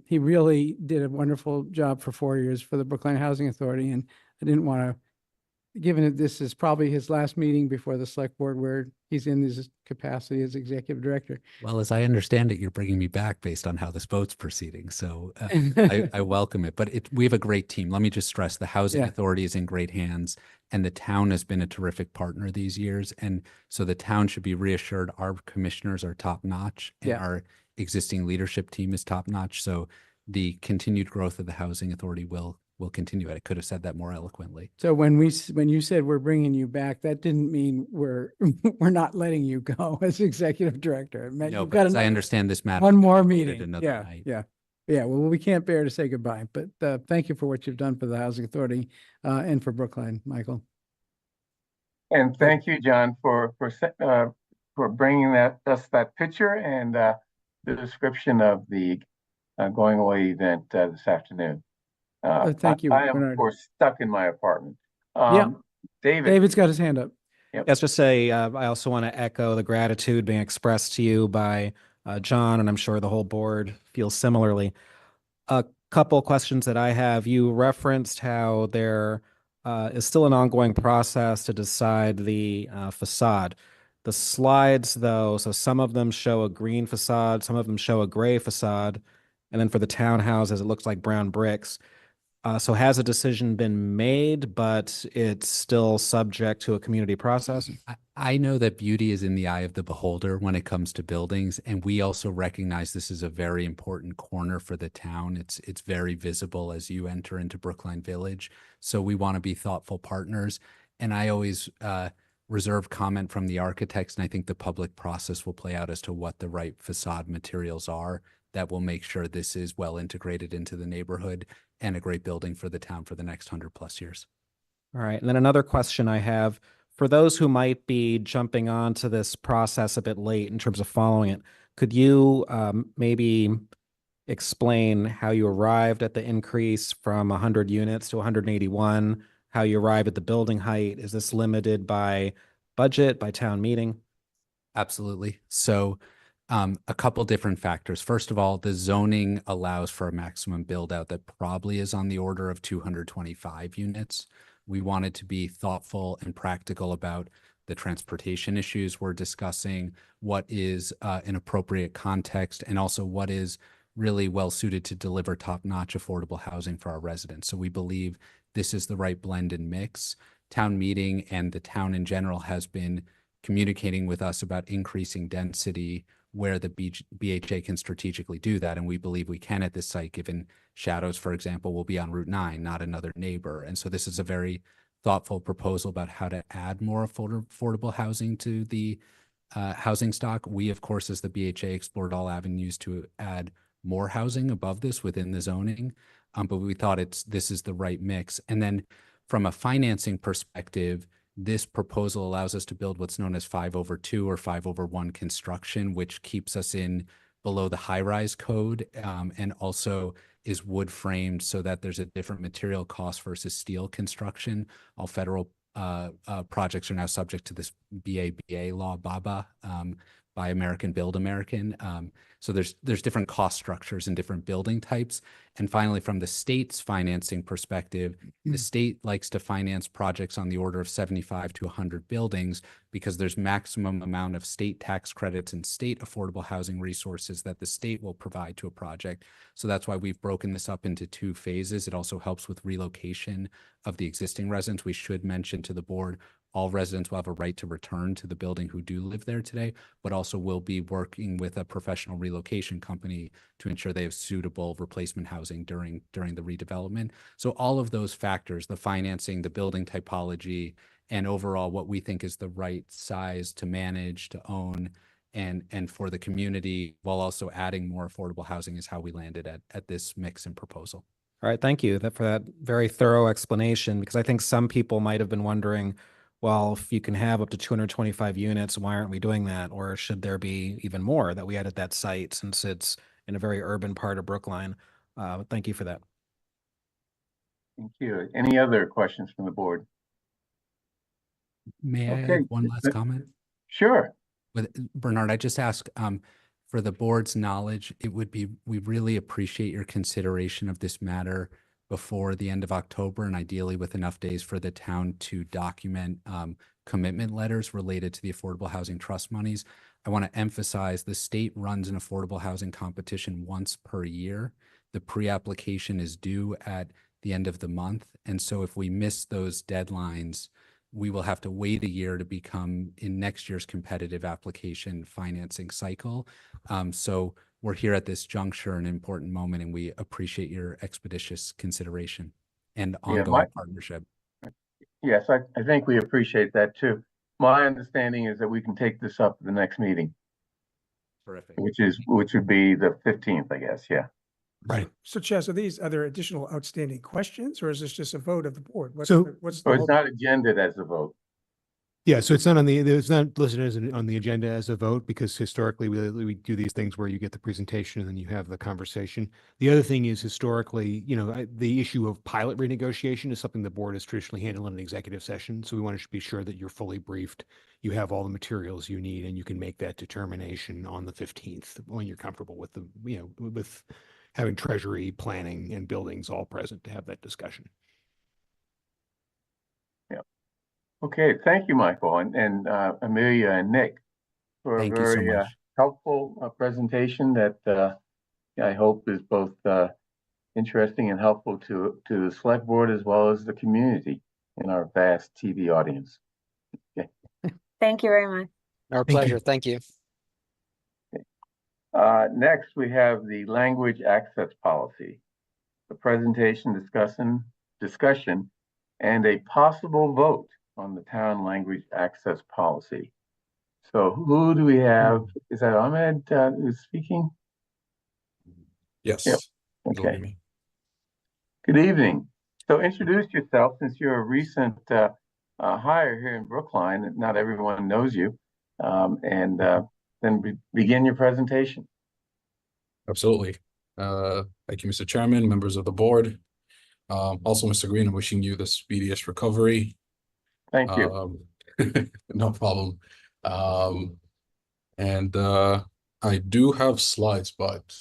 He really did a wonderful job for 4 years for the Brookline Housing Authority. And I didn't want to, given that this is probably his last meeting before the select board where he's in his capacity as executive director. Well, as I understand it, you're bringing me back based on how this vote's proceeding. So I welcome it, but we have a great team. Let me just stress the housing authority is in great hands and the town has been a terrific partner these years. And so the town should be reassured our commissioners are top notch and our existing leadership team is top notch. So the continued growth of the housing authority will continue. I could have said that more eloquently. So when you said we're bringing you back, that didn't mean we're not letting you go as executive director. It meant No, you've but got as I understand this matter. one more meeting. Another night. Yeah. Well, we can't bear to say goodbye, but thank you for what you've done for the housing authority and for Brookline, Michael. And thank you, John, for bringing us that picture and the description of the going away event this afternoon. Thank you, I am, Bernard. of course, stuck in my apartment. David's got his hand up. Let's just say I also want to echo the gratitude being expressed to you by John, and I'm sure the whole board feels similarly. A couple questions that I have. You referenced how there is still an ongoing process to decide the facade. The slides, though, so some of them show a green facade, some of them show a gray facade, and then for the townhouses, it looks like brown bricks. So has a decision been made, but it's still subject to a community process? I know that beauty is in the eye of the beholder when it comes to buildings, and we also recognize this is a very important corner for the town. It's very visible as you enter into Brookline Village. So we want to be thoughtful partners. And I always reserve comment from the architects, and I think the public process will play out as to what the right facade materials are that will make sure this is well integrated into the neighborhood and a great building for the town for the next 100+ years. All right. And then another question I have, for those who might be jumping onto this process a bit late in terms of following it, could you maybe explain how you arrived at the increase from 100 units to 181, how you arrived at the building height? Is this limited by budget, by town meeting? Absolutely. So a couple different factors. First of all, the zoning allows for a maximum build out that probably is on the order of 225 units. We wanted to be thoughtful and practical about the transportation issues we're discussing, what is an appropriate context, and also what is really well suited to deliver top-notch affordable housing for our residents. So we believe this is the right blend and mix. Town meeting and the town in general has been communicating with us about increasing density where the BHA can strategically do that. And we believe we can at this site, given Shadows, for example, will be on Route 9, not another neighbor. And so this is a very thoughtful proposal about how to add more affordable housing to the housing stock. We, of course, as the BHA, explored all avenues to add more housing above this within the zoning. But we thought this is the right mix. And then from a financing perspective, this proposal allows us to build what's known as 5/2 or 5/1 construction, which keeps us in below the high-rise code, and also is wood framed so that there's a different material cost versus steel construction. All federal projects are now subject to this BABA law, BABA, Buy American, Build American. So there's different cost structures and different building types. And finally, from the state's financing perspective, the state likes to finance projects on the order of 75 to 100 buildings because there's maximum amount of state tax credits and state affordable housing resources that the state will provide to a project. So that's why we've broken this up into 2 phases. It also helps with relocation of the existing residents. We should mention to the board, all residents will have a right to return to the building who do live there today, but also will be working with a professional relocation company to ensure they have suitable replacement housing during the redevelopment. So all of those factors, the financing, the building typology, and overall what we think is the right size to manage, to own, and for the community, while also adding more affordable housing, is how we landed at this mix and proposal. All right, thank you for that very thorough explanation, because I think some people might have been wondering, well, if you can have up to 225 units, why aren't we doing that? Or should there be even more that we add at that site, since it's in a very urban part of Brookline? Thank you for that. Thank you. Any other questions from the board? May I add one last comment? Sure. Bernard, I just ask, for the board's knowledge, we really appreciate your consideration of this matter before the end of October, and ideally with enough days for the town to document commitment letters related to the Affordable Housing Trust monies. I want to emphasize the state runs an affordable housing competition once per year. The pre-application is due at the end of the month. And so if we miss those deadlines, we will have to wait a year to become in next year's competitive application financing cycle. So we're here at this juncture, an important moment, and we appreciate your expeditious consideration and ongoing partnership. Yes, I think we appreciate that too. My understanding is that we can take this up at the next meeting. Terrific. Which would be the 15th, I guess. Yeah. Right. So Chaz, are there additional outstanding questions, or is this just a vote of the board? What's Or it's not agended as a vote. Yeah, so it's not listed as on the agenda as a vote, because historically we do these things where you get the presentation and then you have the conversation. The other thing is, historically, the issue of pilot renegotiation is something the board has traditionally handled in an executive session. So we want to be sure that you're fully briefed, you have all the materials you need, and you can make that determination on the 15th when you're comfortable with with having Treasury, planning, and buildings all present to have that discussion. Okay, thank you, Michael, and Amelia and Nick for a Thank you so very much. helpful presentation that I hope is both interesting and helpful to the select board as well as the community in our vast TV audience. Okay. Thank you very much. Our pleasure. Thank you. Next, we have the language access policy, the presentation, discussion, and a possible vote on the town language access policy. So who do we have? Is that Ahmed who's speaking? Yes. Yep. It'll Okay. be me. Good evening. So introduce yourself, since you're a recent hire here in Brookline. Not everyone knows you, and then begin your presentation. Absolutely. Thank you, Mr. Chairman, members of the board. Also, Mr. Green, I'm wishing you the speediest recovery. Thank you. No problem. And I do have slides, but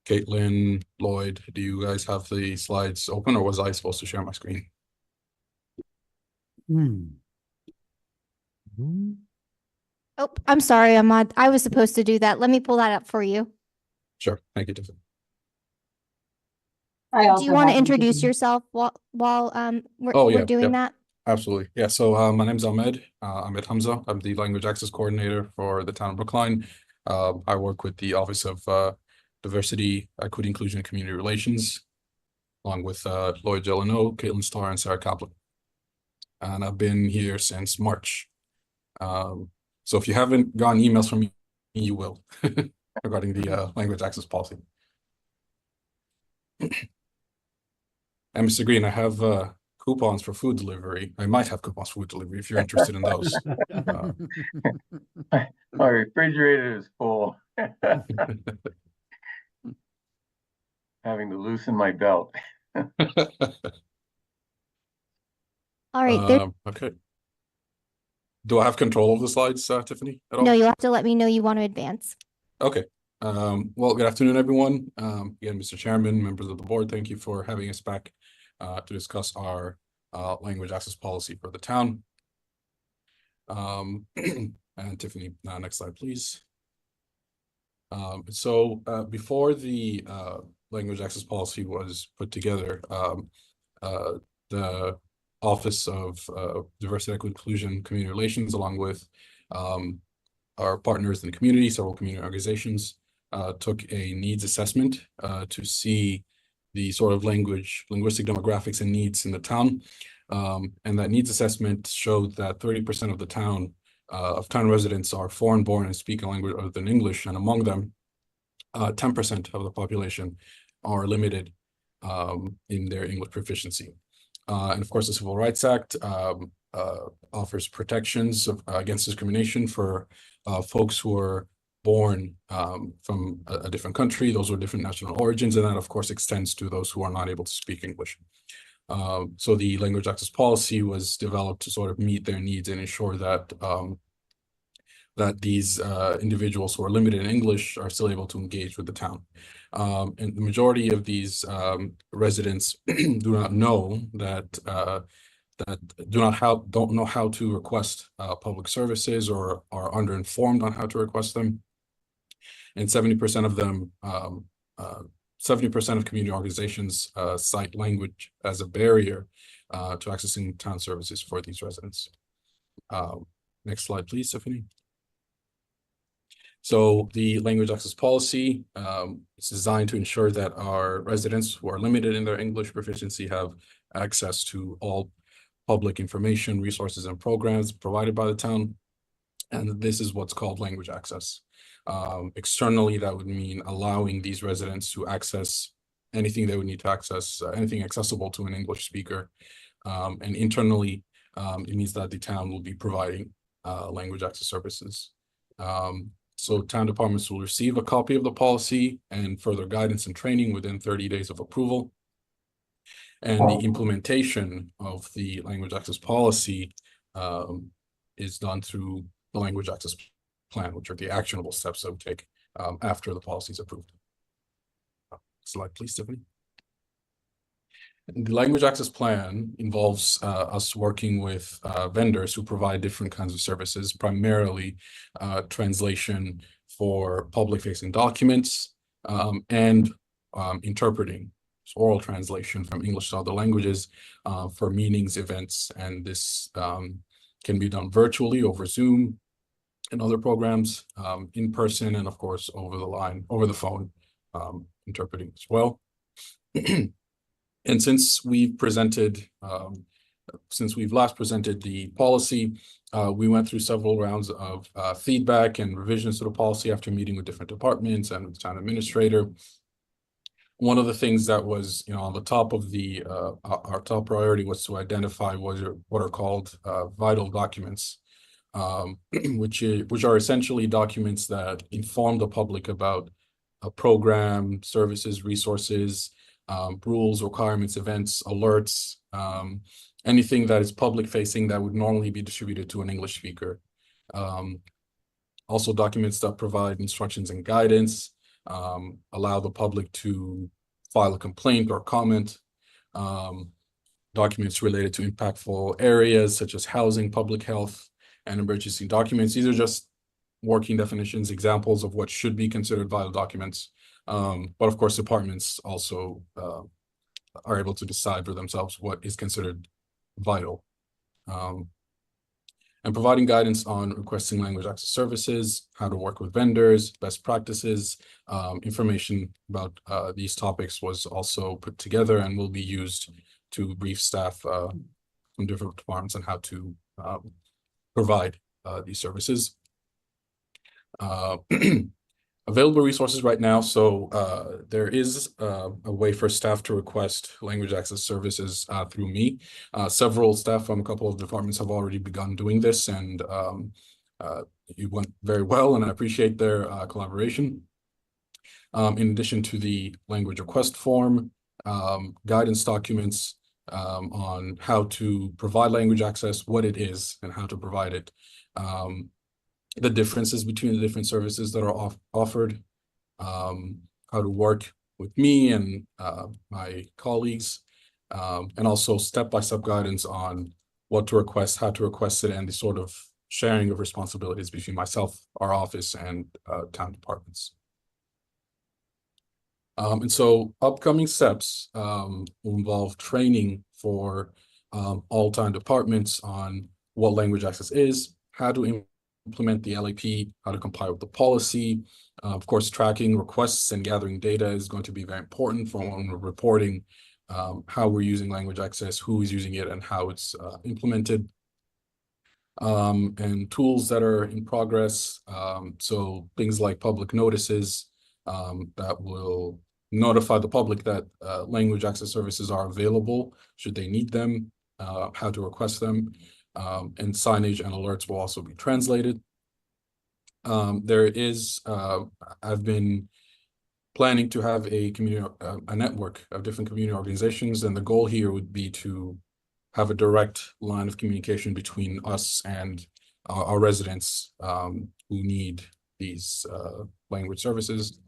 Caitlin, Lloyd, do you guys have the slides open, or was I supposed to share my screen? Oh, I'm sorry, Ahmad. I was supposed to do that. Let me pull that up for you. Sure. Thank you, Tiffany. Do you want to introduce yourself while we're doing that? Absolutely. Yeah. So my name's Ahmed Hamza. I'm the language access coordinator for the town of Brookline. I work with the Office of Diversity, Equity, Inclusion, and Community Relations, along with Lloyd Jeleno, Caitlin Starr, and Sarah Kaplan. And I've been here since March. So if you haven't gotten emails from me, you will regarding the language access policy. And Mr. Green, I have coupons for food delivery. I might have coupons for food delivery if you're interested in those. My refrigerator is full. Having to loosen my belt. All right. Okay. Do I have control of the slides, Tiffany, at all? No, you'll have to let me know you want to advance. Okay. Well, good afternoon, everyone. Again, Mr. Chairman, members of the board, thank you for having us back to discuss our language access policy for the town. And Tiffany, next slide, please. So before the language access policy was put together, the Office of Diversity, Equity, Inclusion, Community Relations, along with our partners in the community, several community organizations, took a needs assessment to see the sort of linguistic demographics and needs in the town. And that needs assessment showed that 30% of the town residents are foreign-born and speak a language other than English, and among them, 10% of the population are limited in their English proficiency. And of course, the Civil Rights Act offers protections against discrimination for folks who are born from a different country, those with different national origins, and that of course extends to those who are not able to speak English. So the language access policy was developed to sort of meet their needs and ensure that that these individuals who are limited in English are still able to engage with the town. And the majority of these residents do not know that don't know how to request public services or are underinformed on how to request them. And 70% of them, 70% of community organizations cite language as a barrier to accessing town services for these residents. Next slide, please, Tiffany. So the language access policy is designed to ensure that our residents who are limited in their English proficiency have access to all public information, resources, and programs provided by the town. And this is what's called language access. Externally, that would mean allowing these residents to access anything they would need to access, anything accessible to an English speaker. And internally, it means that the town will be providing language access services. So town departments will receive a copy of the policy and further guidance and training within 30 days of approval. And the implementation of the language access policy is done through the language access plan, which are the actionable steps that we take after the policy is approved. Slide, please, Tiffany. The language access plan involves us working with vendors who provide different kinds of services, primarily translation for public-facing documents and interpreting, so oral translation from English to other languages for meetings, events, and this can be done virtually over Zoom and other programs, in person, and of course over the phone, interpreting as well. And since we've last presented the policy, we went through several rounds of feedback and revisions to the policy after meeting with different departments and with the town administrator. One of the things that was, on the top of our top priority was to identify what are called vital documents, which are essentially documents that inform the public about a program, services, resources, rules, requirements, events, alerts, anything that is public facing that would normally be distributed to an English speaker. Also documents that provide instructions and guidance, allow the public to file a complaint or comment, documents related to impactful areas such as housing, public health, and emergency documents. These are just working definitions, examples of what should be considered vital documents. But of course, departments also are able to decide for themselves what is considered vital. And providing guidance on requesting language access services, how to work with vendors, best practices, information about these topics was also put together and will be used to brief staff from different departments on how to provide these services. Available resources right now. So there is a way for staff to request language access services through me. Several staff from a couple of departments have already begun doing this, and it went very well, and I appreciate their collaboration. In addition to the language request form, guidance documents on how to provide language access, what it is, and how to provide it. The differences between the different services that are offered, how to work with me and my colleagues, and also step-by-step guidance on what to request, how to request it, and the sort of sharing of responsibilities between myself, our office, and town departments. And so upcoming steps will involve training for all town departments on what language access is, how to implement the LAP, how to comply with the policy. Of course, tracking requests and gathering data is going to be very important for when we're reporting how we're using language access, who is using it, and how it's implemented. And tools that are in progress. So things like public notices that will notify the public that language access services are available should they need them, how to request them. And signage and alerts will also be translated. There is, I've been planning to have a network of different community organizations, and the goal here would be to have a direct line of communication between us and our residents who need these language services.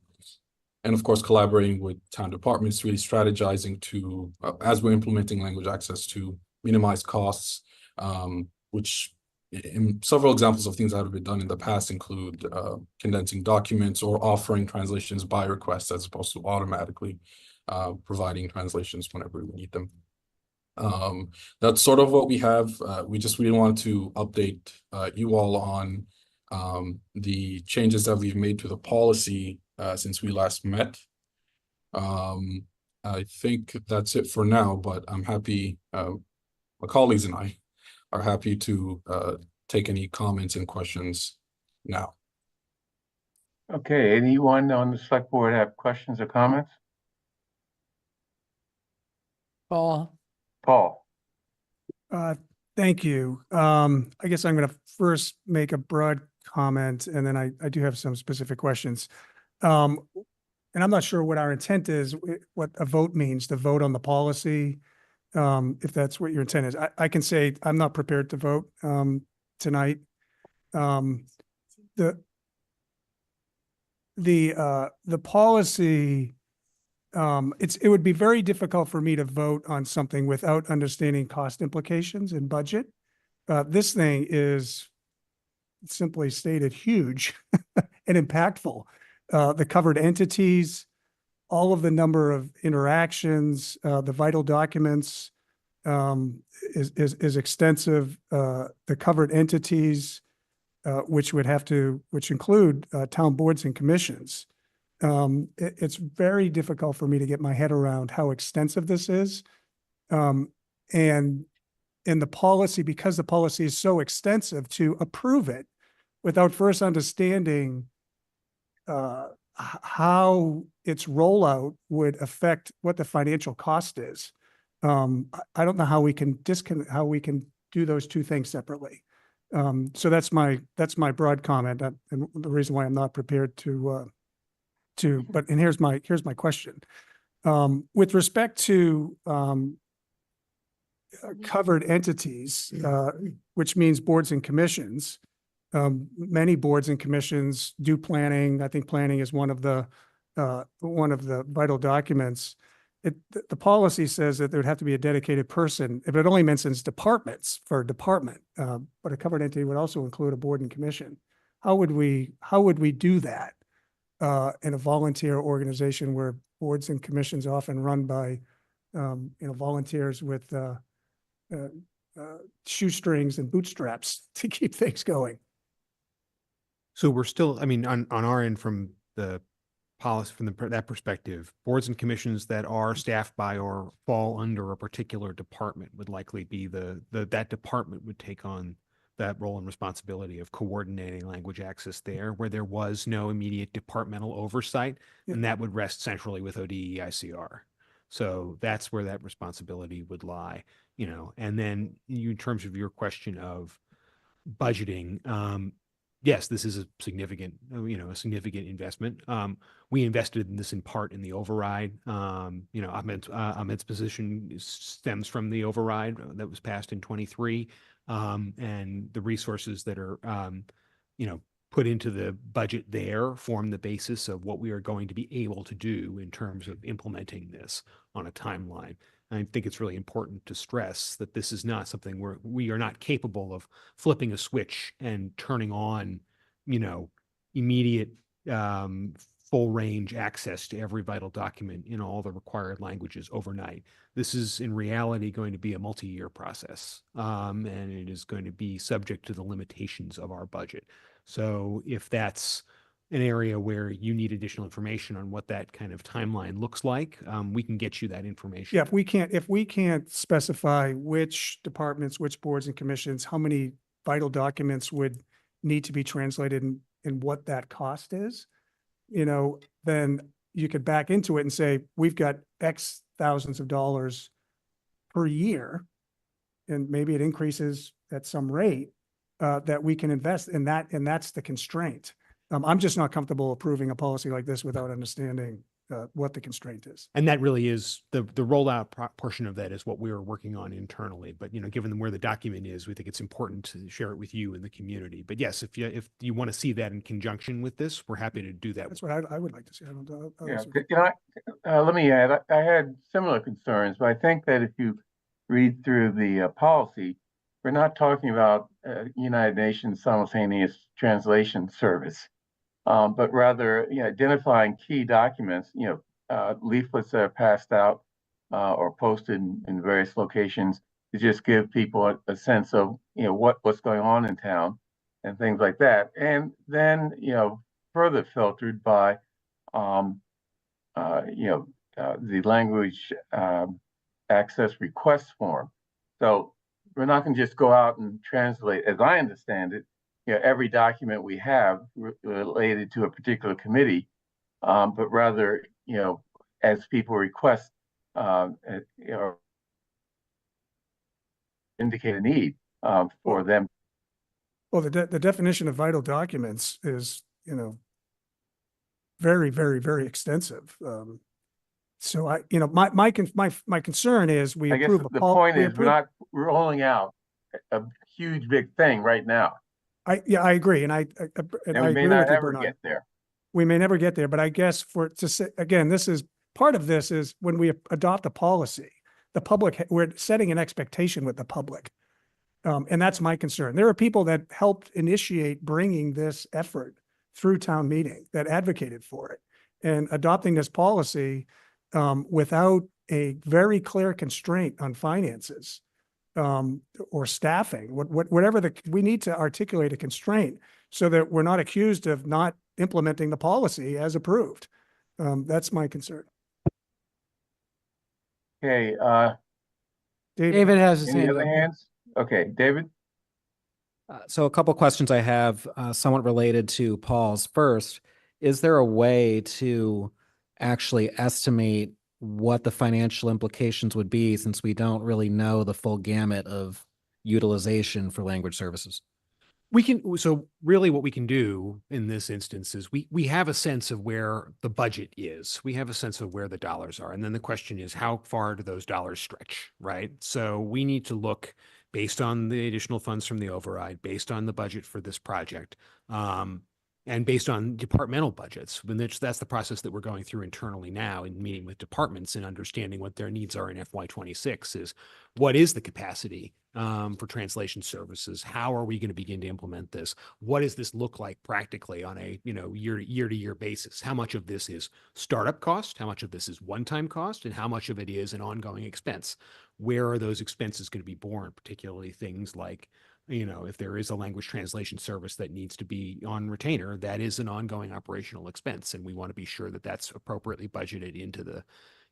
And of course, collaborating with town departments, really strategizing to, as we're implementing language access, to minimize costs, which in several examples of things that have been done in the past include condensing documents or offering translations by request as opposed to automatically providing translations whenever we need them. That's sort of what we have. We just really wanted to update you all on the changes that we've made to the policy since we last met. I think that's it for now, but I'm happy, my colleagues and I are happy to take any comments and questions now. Okay, anyone on the select board have questions or comments? Paul. Thank you. I guess I'm going to first make a broad comment, and then I do have some specific questions. And I'm not sure what our intent is, what a vote means, to vote on the policy, if that's what your intent is. I can say I'm not prepared to vote tonight. The policy it would be very difficult for me to vote on something without understanding cost implications and budget. This thing is simply stated huge and impactful. The covered entities, all of the number of interactions, the vital documents is extensive. The covered entities, which include town boards and commissions. It's very difficult for me to get my head around how extensive this is. And the policy, because the policy is so extensive, to approve it without first understanding how its rollout would affect what the financial cost is. I don't know how we can do those two things separately. So that's my broad comment, and the reason why I'm not prepared and here's my question. With respect to covered entities, which means boards and commissions, many boards and commissions do planning. I think planning is one of the vital documents. The policy says that there would have to be a dedicated person, if it only mentions departments for a department, but a covered entity would also include a board and commission. How would we do that in a volunteer organization where boards and commissions are often run by volunteers with shoestrings and bootstraps to keep things going? So we're still, I mean, on our end, from the policy, from that perspective, boards and commissions that are staffed by or fall under a particular department would likely be that department would take on that role and responsibility of coordinating language access there, where there was no immediate departmental oversight, and that would rest centrally with ODEICR. So that's where that responsibility would lie, and then in terms of your question of budgeting, yes, this is a significant investment. We invested in this in part in the override. Ahmed's position stems from the override that was passed in 23, and the resources that are, put into the budget there form the basis of what we are going to be able to do in terms of implementing this on a timeline. I think it's really important to stress that this is not something where we are not capable of flipping a switch and turning on, immediate full range access to every vital document in all the required languages overnight. This is in reality going to be a multi-year process, and it is going to be subject to the limitations of our budget. So if that's an area where you need additional information on what that kind of timeline looks like, we can get you that information. Yeah, if we can't specify which departments, which boards and commissions, how many vital documents would need to be translated and what that cost is, then you could back into it and say, we've got X thousands of dollars per year, and maybe it increases at some rate that we can invest in that, and that's the constraint. I'm just not comfortable approving a policy like this without understanding what the constraint is. And that really is the rollout portion of that is what we are working on internally. But, given where the document is, we think it's important to share it with you and the community. But yes, if you want to see that in conjunction with this, we're happy to do that. That's what I would like to see. Let me add, I had similar concerns, but I think that if you read through the policy, we're not talking about United Nations simultaneous translation service. But rather, identifying key documents, leaflets that are passed out or posted in various locations to just give people a sense of, what's going on in town and things like that. And then, further filtered by, the language access request form. So we're not going to just go out and translate, as I understand it, every document we have related to a particular committee, but rather, as people request, indicate a need for them. Well, the definition of vital documents is, very, very, very extensive. So my concern is I guess the point is we're not rolling out a huge big thing right now. I agree, and I we may not ever get there. We may never get there, but I guess to say again, this is part of this is when we adopt a policy, the public, we're setting an expectation with the public. And that's my concern. There are people that helped initiate bringing this effort through town meeting that advocated for it. And adopting this policy without a very clear constraint on finances or staffing, whatever we need to articulate a constraint so that we're not accused of not implementing the policy as approved. That's my concern. Okay, David has his any hand other up. hands? Okay, David? So a couple questions I have somewhat related to Paul's. First, is there a way to actually estimate what the financial implications would be, since we don't really know the full gamut of utilization for language services? So really what we can do in this instance is we have a sense of where the budget is. We have a sense of where the dollars are. And then the question is, how far do those dollars stretch, right? So we need to look based on the additional funds from the override, based on the budget for this project, and based on departmental budgets. That's the process that we're going through internally now in meeting with departments and understanding what their needs are in FY26 is what is the capacity for translation services? How are we going to begin to implement this? What does this look like practically on a year to year basis? How much of this is startup cost? How much of this is one-time cost? And how much of it is an ongoing expense? Where are those expenses going to be borne, particularly things like if there is a language translation service that needs to be on retainer, that is an ongoing operational expense. And we want to be sure that that's appropriately budgeted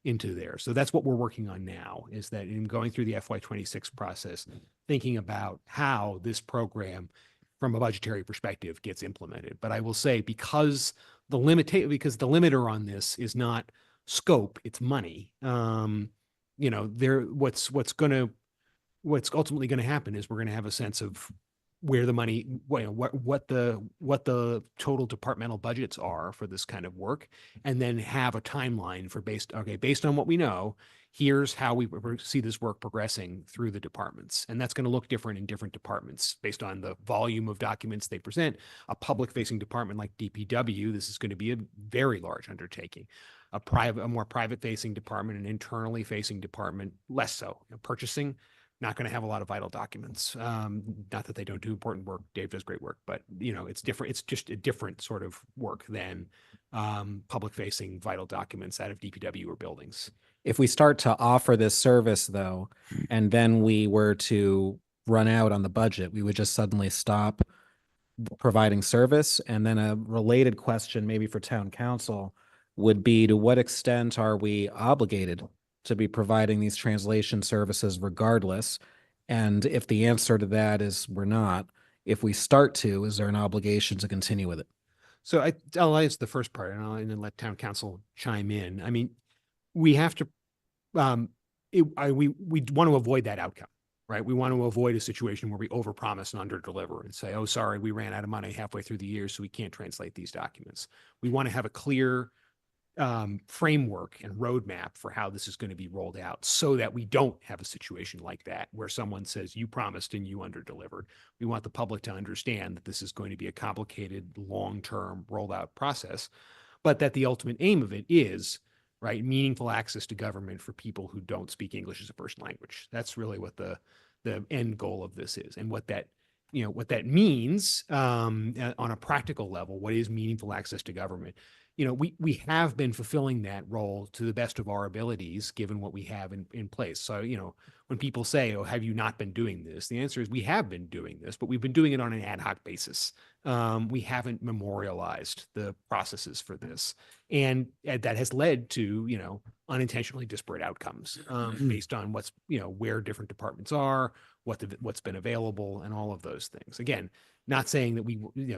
into there. So that's what we're working on now, is that in going through the FY26 process, thinking about how this program from a budgetary perspective gets implemented. But I will say, because the limiter on this is not scope, it's money. What's ultimately going to happen is we're going to have a sense of where the money, what the total departmental budgets are for this kind of work, and then have a timeline for based on what we know, here's how we see this work progressing through the departments. And that's going to look different in different departments based on the volume of documents they present. A public-facing department like DPW, this is going to be a very large undertaking. A more private-facing department, an internally facing department, less so. Purchasing, not going to have a lot of vital documents. Not that they don't do important work. Dave does great work, but it's different. It's just a different sort of work than public-facing vital documents out of DPW or buildings. If we start to offer this service, though, and then we were to run out on the budget, we would just suddenly stop providing service. And then a related question, maybe for town council, would be, to what extent are we obligated to be providing these translation services regardless? And if the answer to that is we're not, if we start to, is there an obligation to continue with it? So I'll answer the first part, and then let town council chime in. I mean, we have to, we want to avoid that outcome, right? We want to avoid a situation where we overpromise and underdeliver and say, oh, sorry, we ran out of money halfway through the year, so we can't translate these documents. We want to have a clear framework and roadmap for how this is going to be rolled out, so that we don't have a situation like that where someone says you promised and you underdelivered. We want the public to understand that this is going to be a complicated, long-term rolled out process, but that the ultimate aim of it is, right, meaningful access to government for people who don't speak English as a first language. That's really what the end goal of this is, and what that means on a practical level. What is meaningful access to government? We have been fulfilling that role to the best of our abilities, given what we have in place. So, when people say, oh, have you not been doing this? The answer is we have been doing this, but we've been doing it on an ad hoc basis. We haven't memorialized the processes for this. And that has led to, unintentionally disparate outcomes based on where different departments are, what's been available, and all of those things. Again, not saying that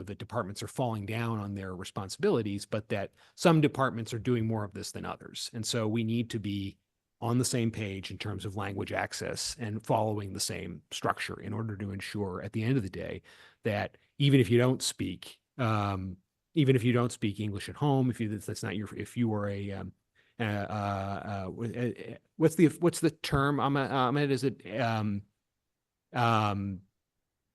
the departments are falling down on their responsibilities, but that some departments are doing more of this than others. And so we need to be on the same page in terms of language access and following the same structure in order to ensure at the end of the day that even if you don't speak English at home, if you are a what's the term? Ahmed, is it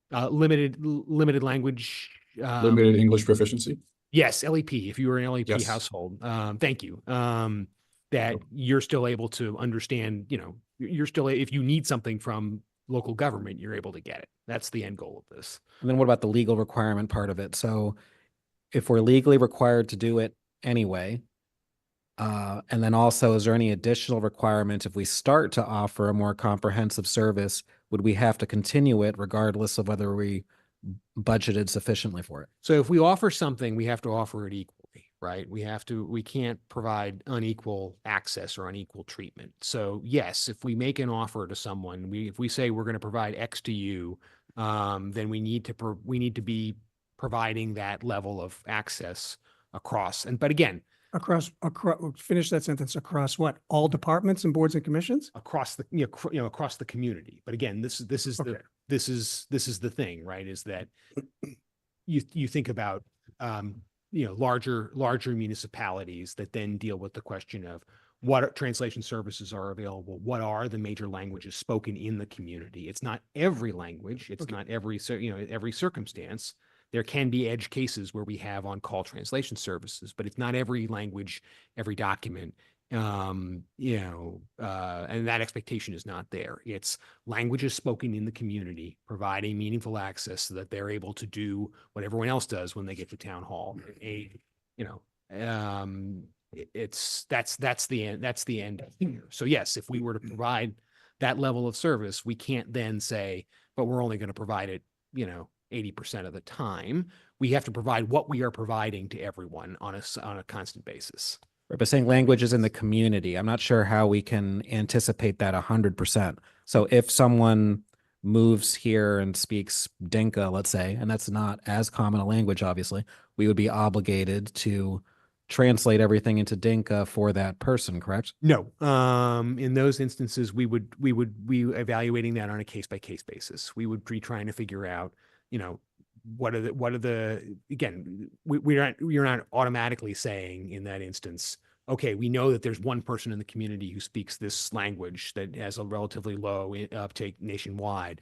limited language, limited English proficiency? Yes, LEP. If you were an LEP Yes. household, thank you. that you're still able to understand, you're still, if you need something from local government, you're able to get it. That's the end goal of this. And then what about the legal requirement part of it? So if we're legally required to do it anyway, and then also, is there any additional requirement if we start to offer a more comprehensive service, would we have to continue it regardless of whether we budgeted sufficiently for it? So if we offer something, we have to offer it equally, right? We can't provide unequal access or unequal treatment. So yes, if we make an offer to someone, if we say we're going to provide X to you, then we need to be providing that level of access across. But again, across, finish that sentence, across what? All departments and boards and commissions? Across the, across the community. But again, this is Okay. this is the thing, right? Is that you think about, larger municipalities that then deal with the question of what translation services are available. What are the major languages spoken in the community? It's not every language. It's not every circumstance. There can be edge cases where we have on-call translation services, but it's not every language, every document, and that expectation is not there. It's languages spoken in the community, providing meaningful access so that they're able to do what everyone else does when they get to town hall. That's the end here. So yes, if we were to provide that level of service, we can't then say, but we're only going to provide it, 80% of the time. We have to provide what we are providing to everyone on a constant basis. Right, but saying languages in the community, I'm not sure how we can anticipate that 100%. So if someone moves here and speaks Dinka, let's say, and that's not as common a language, obviously, we would be obligated to translate everything into Dinka for that person, correct? No. In those instances, we would be evaluating that on a case-by-case basis. We would be trying to figure out, what are the again, you're not automatically saying in that instance, okay, we know that there's one person in the community who speaks this language that has a relatively low uptake nationwide.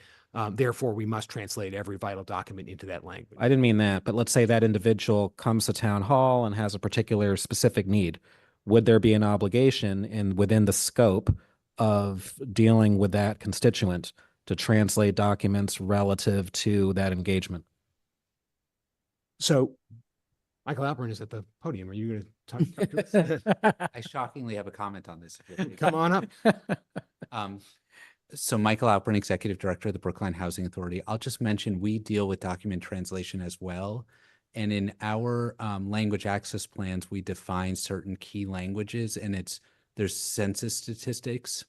Therefore, we must translate every vital document into that language. I didn't mean that, but let's say that individual comes to town hall and has a particular specific need. Would there be an obligation within the scope of dealing with that constituent to translate documents relative to that engagement? So Michael Alperin is at the podium. Are you going to talk to us? I shockingly have a comment on this. Come on up. So Michael Alperin, Executive Director of the Brookline Housing Authority. I'll just mention we deal with document translation as well. And in our language access plans, we define certain key languages, and there's census statistics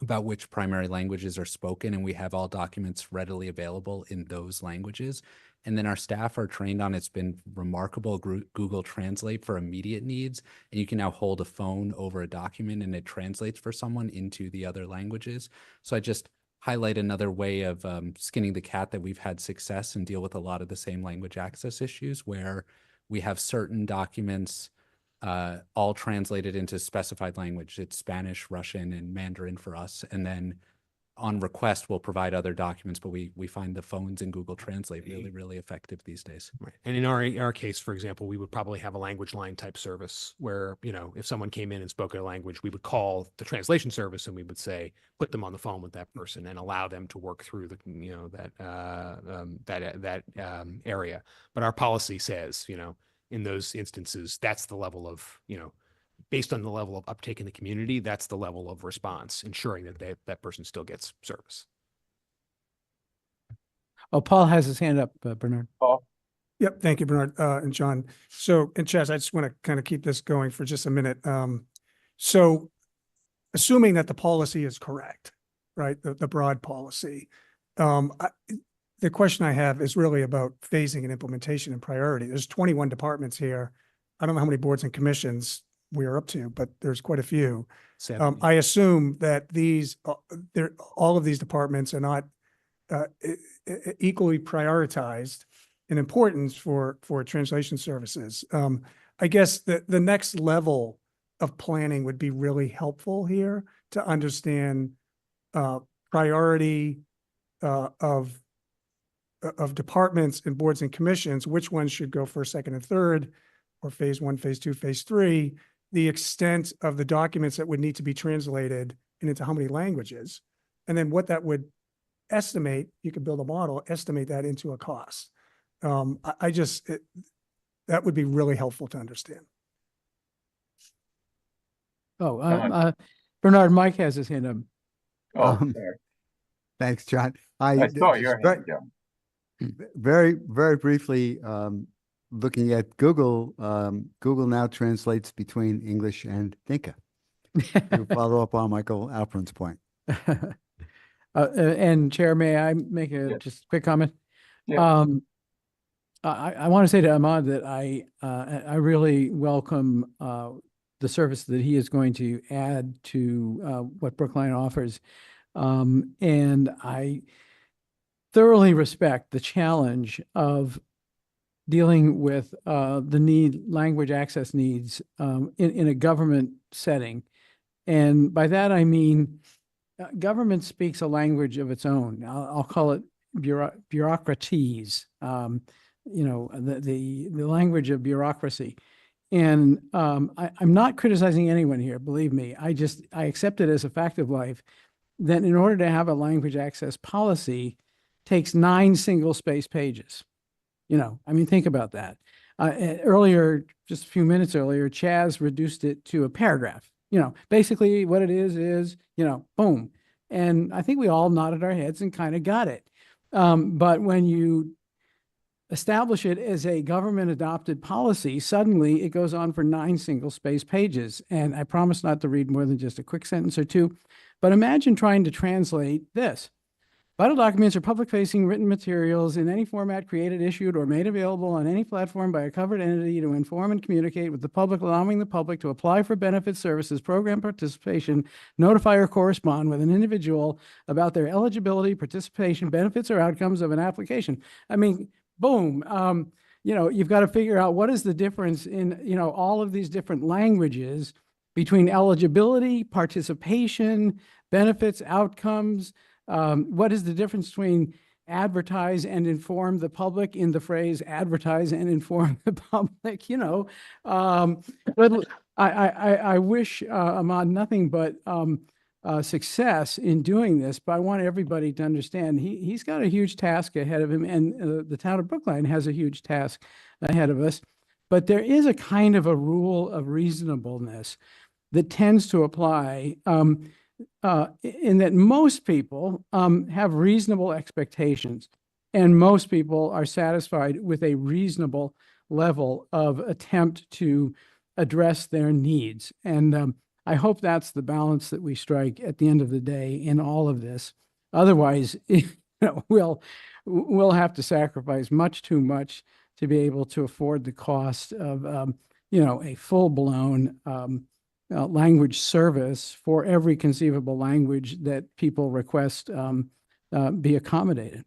about which primary languages are spoken, and we have all documents readily available in those languages. And then our staff are trained on, it's been remarkable, Google Translate for immediate needs. And you can now hold a phone over a document and it translates for someone into the other languages. So I just highlight another way of skinning the cat that we've had success and deal with a lot of the same language access issues where we have certain documents all translated into specified language. It's Spanish, Russian, and Mandarin for us. And then on request, we'll provide other documents, but we find the phones and Google Translate really, really effective these days. Right. And in our case, for example, we would probably have a language line type service where, if someone came in and spoke a language, we would call the translation service and we would say, put them on the phone with that person and allow them to work through the, that area. But our policy says, in those instances, that's the level of, based on the level of uptake in the community, that's the level of response, ensuring that that person still gets service. Oh, Paul has his hand up, Bernard. Paul? Yep. Thank you, Bernard and John. So, and Chaz, I just want to kind of keep this going for just a minute. So assuming that the policy is correct, right, the broad policy, the question I have is really about phasing and implementation and priority. There's 21 departments here. I don't know how many boards and commissions we are up to, but there's quite a few. I assume that all of these departments are not equally prioritized in importance for translation services. I guess the next level of planning would be really helpful here to understand priority of departments and boards and commissions, which ones should go first, second, and third, or phase 1, phase 2, phase 3. the extent of the documents that would need to be translated and into how many languages, and then what that would estimate, you could build a model, estimate that into a cost. That would be really helpful to understand. Oh, Bernard, Mike has his hand up. Oh, sorry. Thanks, John. I saw just your very- hand, John. Very, very briefly, looking at Google, Google now translates between English and Dinka. To follow up on Michael Alperin's point. And Chair, may I make a Yes. just quick comment? Yeah. I want to say to Ahmad that I really welcome the service that he is going to add to what Brookline offers. And I thoroughly respect the challenge of dealing with the language access needs in a government setting. And by that, I mean, government speaks a language of its own. I'll call it bureaucraties, the language of bureaucracy. And I'm not criticizing anyone here, believe me. I accept it as a fact of life that in order to have a language access policy takes 9 single-space pages. Think about that. Earlier, just a few minutes earlier, Chaz reduced it to a paragraph. Basically what it is, boom. And I think we all nodded our heads and kind of got it. But when you establish it as a government adopted policy, suddenly it goes on for 9 single-space pages. And I promise not to read more than just a quick sentence or two. But imagine trying to translate this. Vital documents are public-facing written materials in any format created, issued, or made available on any platform by a covered entity to inform and communicate with the public, allowing the public to apply for benefits, services, program participation, notify or correspond with an individual about their eligibility, participation, benefits, or outcomes of an application. Boom. You've got to figure out what is the difference in, all of these different languages between eligibility, participation, benefits, outcomes. What is the difference between advertise and inform the public in the phrase advertise and inform the public, but I wish Ahmad nothing but success in doing this, but I want everybody to understand he's got a huge task ahead of him, and the town of Brookline has a huge task ahead of us. But there is a kind of a rule of reasonableness that tends to apply in that most people have reasonable expectations, and most people are satisfied with a reasonable level of attempt to address their needs. And I hope that's the balance that we strike at the end of the day in all of this. Otherwise, we'll have to sacrifice much too much to be able to afford the cost of a full-blown language service for every conceivable language that people request be accommodated.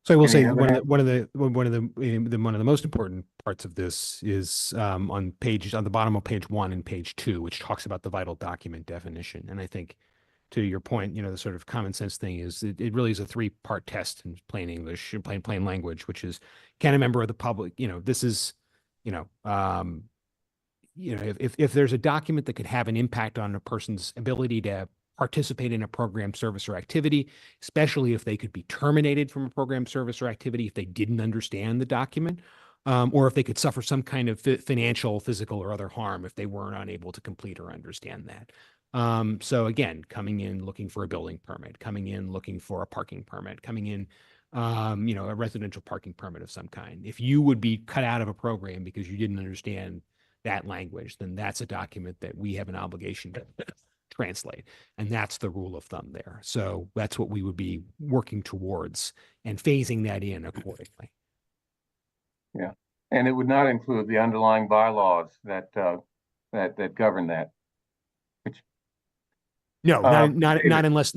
So I will say Any one other- of the most important parts of this is on the bottom of page 1 and page 2, which talks about the vital document definition. And I think to your point, the sort of common sense thing is it really is a 3-part test in plain English, plain language, which is, can a member of the public, this is, if there's a document that could have an impact on a person's ability to participate in a program, service, or activity, especially if they could be terminated from a program, service, or activity if they didn't understand the document, or if they could suffer some kind of financial, physical, or other harm if they weren't unable to complete or understand that. So again, coming in looking for a building permit, coming in looking for a parking permit, coming in, a residential parking permit of some kind. If you would be cut out of a program because you didn't understand that language, then that's a document that we have an obligation to translate. And that's the rule of thumb there. So that's what we would be working towards and phasing that in accordingly. Yeah, and it would not include the underlying bylaws that govern that. No, not unless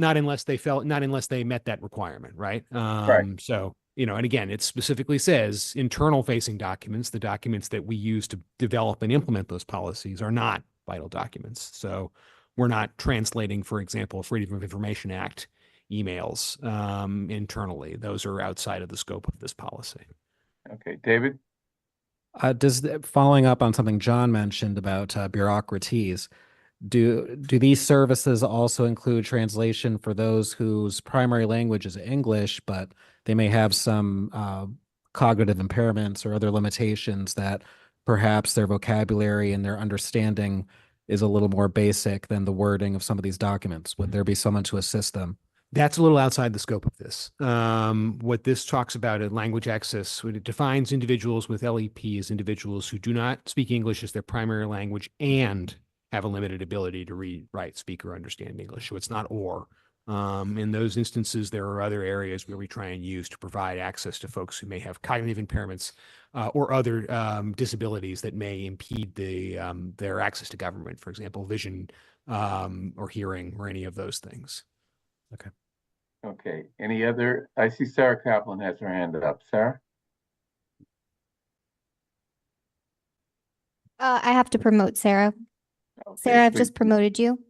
they met that requirement, right? Right. So, and again, it specifically says internal facing documents, the documents that we use to develop and implement those policies are not vital documents. So we're not translating, for example, Freedom of Information Act emails internally. Those are outside of the scope of this policy. Okay, David? Following up on something John mentioned about bureaucraties, do these services also include translation for those whose primary language is English, but they may have some cognitive impairments or other limitations that perhaps their vocabulary and their understanding is a little more basic than the wording of some of these documents? Would there be someone to assist them? That's a little outside the scope of this. What this talks about in language access, what it defines individuals with LEP as individuals who do not speak English as their primary language and have a limited ability to read, write, speak, or understand English. So it's not or. In those instances, there are other areas where we try and use to provide access to folks who may have cognitive impairments or other disabilities that may impede their access to government, for example, vision or hearing or any of those things. Okay. Okay, any other? I see Sarah Kaplan has her hand up. Sarah? I have to promote Sarah. Okay, Sarah, I've please. just promoted you.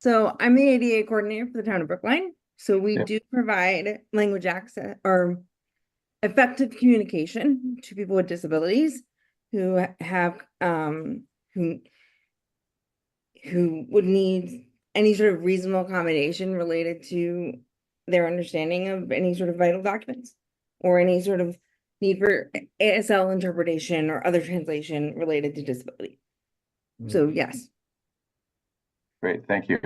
So I'm the ADA coordinator for the town of Brookline. So we Yep. do provide language access or effective communication to people with disabilities who have who would need any sort of reasonable accommodation related to their understanding of any sort of vital documents or any sort of need for ASL interpretation or other translation related to disability. So yes. Great, thank you.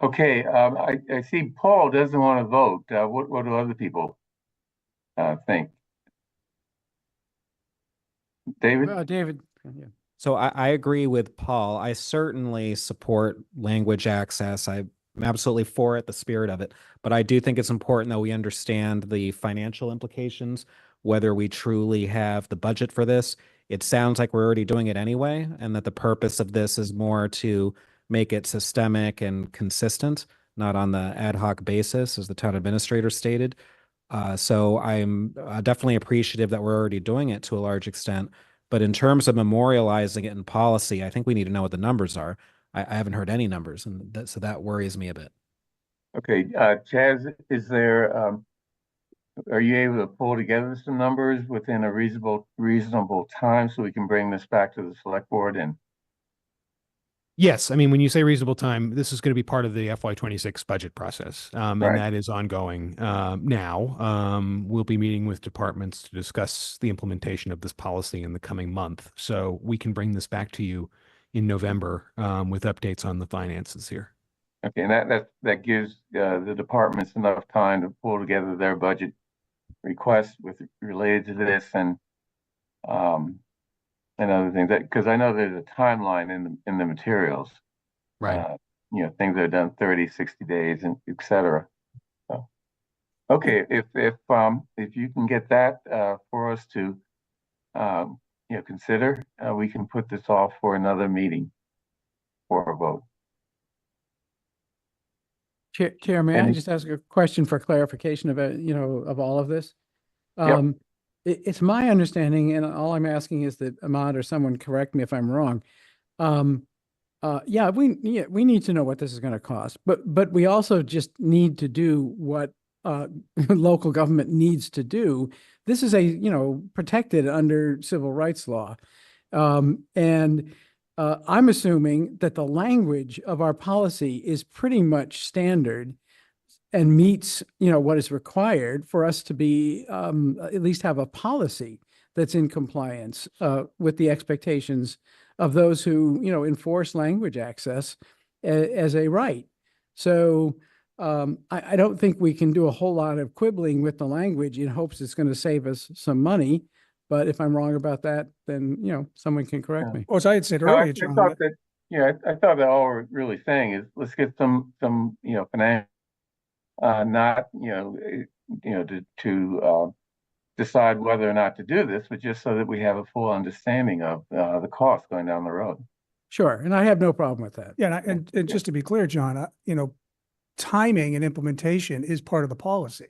Okay, I see Paul doesn't want to vote. What do other people think? David? David, yeah. So I agree with Paul. I certainly support language access. I'm absolutely for it, the spirit of it. But I do think it's important that we understand the financial implications, whether we truly have the budget for this. It sounds like we're already doing it anyway, and that the purpose of this is more to make it systemic and consistent, not on the ad hoc basis, as the town administrator stated. So I'm definitely appreciative that we're already doing it to a large extent. But in terms of memorializing it in policy, I think we need to know what the numbers are. I haven't heard any numbers, and so that worries me a bit. Okay, Chaz, is there, are you able to pull together some numbers within a reasonable time so we can bring this back to the select board? And Yes, I mean, when you say reasonable time, this is going to be part of the FY26 budget process, and Right. that is ongoing now. We'll be meeting with departments to discuss the implementation of this policy in the coming month, so we can bring this back to you in November with updates on the finances here. Okay, and that gives the departments enough time to pull together their budget requests related to this and other things, that because I know there's a timeline in the materials. Right. You know, things that are done 30, 60 days and et cetera. So, okay, if you can get that for us to consider, we can put this off for another meeting for a vote. Chair, may I just ask a question for clarification about, of all of this? Yep. It's my understanding, and all I'm asking is that Ahmad or someone correct me if I'm wrong. Yeah, we need to know what this is going to cost, but we also just need to do what local government needs to do. This is protected under civil rights law. And I'm assuming that the language of our policy is pretty much standard and meets, what is required for us to be, at least have a policy that's in compliance with the expectations of those who, enforce language access as a right. So I don't think we can do a whole lot of quibbling with the language in hopes it's going to save us some money. But if I'm wrong about that, then, someone can correct me. As I had said earlier, John, I thought that all we're really saying is let's get some financial, not to decide whether or not to do this, but just so that we have a full understanding of the cost going down the road. Sure, and I have no problem with that. Yeah, and just to be clear, John, timing and implementation is part of the policy.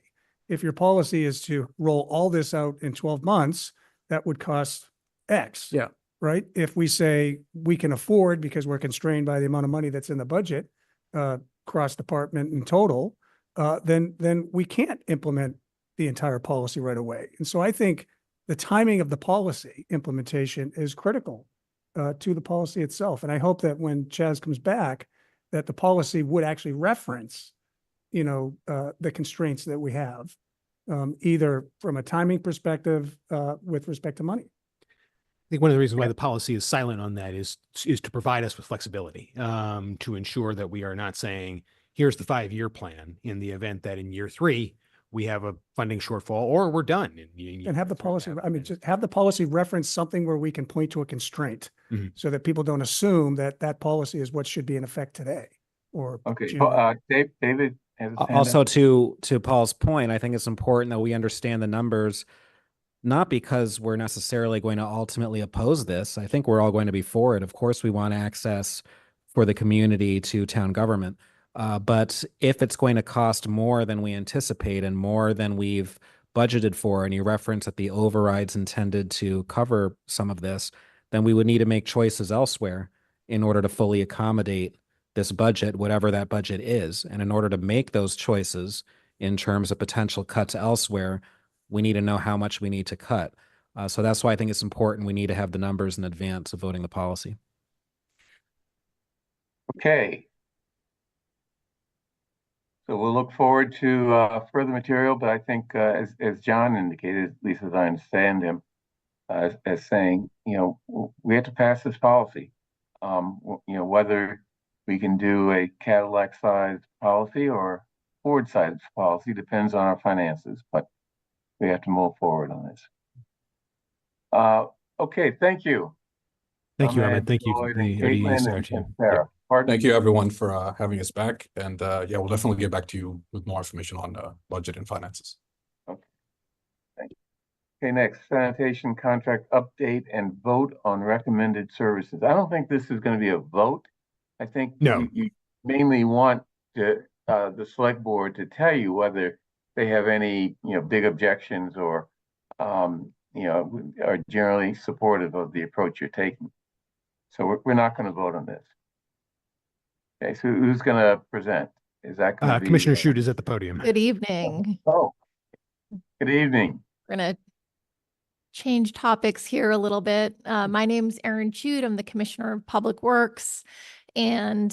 If your policy is to roll all this out in 12 months, that would cost X. Yeah. Right? If we say we can afford, because we're constrained by the amount of money that's in the budget, cross department in total, then we can't implement the entire policy right away. And so I think the timing of the policy implementation is critical to the policy itself. And I hope that when Chaz comes back, that the policy would actually reference, the constraints that we have, either from a timing perspective with respect to money. I think one of the reasons why the policy is silent on that is to provide us with flexibility, to ensure that we are not saying, here's the 5-year plan in the event that in year 3, we have a funding shortfall or we're done. And have the policy, just have the policy reference something where we can point to a constraint so that people don't assume that that policy is what should be in effect today or. Okay, David has a hand Also, up. to Paul's point, I think it's important that we understand the numbers, not because we're necessarily going to ultimately oppose this. I think we're all going to be for it. Of course, we want access for the community to town government. But if it's going to cost more than we anticipate and more than we've budgeted for, and you reference that the override's intended to cover some of this, then we would need to make choices elsewhere in order to fully accommodate this budget, whatever that budget is. And in order to make those choices in terms of potential cuts elsewhere, we need to know how much we need to cut. So that's why I think it's important we need to have the numbers in advance of voting the policy. Okay. So we'll look forward to further material, but I think as John indicated, at least as I understand him, as saying, we have to pass this policy. Whether we can do a Cadillac-sized policy or Ford-sized policy depends on our finances, but we have to move forward on this. Okay, thank you. Thank you, Ahmed, Ahmed. Thank you, Lloyd, the and Caitlin, ODEs, and team. Sarah. Pardon? Thank you, everyone, for having us back. And yeah, we'll definitely get back to you with more information on budget and finances. Okay. Thank you. Okay, next, sanitation contract update and vote on recommended services. I don't think this is going to be a vote. I think you mainly want the select board to tell you whether they have any, big objections or, are generally supportive of the approach you're taking. So we're not going to vote on this. Okay, so who's going to present? Is that going to be Commissioner Shute is at the podium. Good evening. Oh, good evening. We're going to change topics here a little bit. My name's Erin Chute. I'm the Commissioner of Public Works. And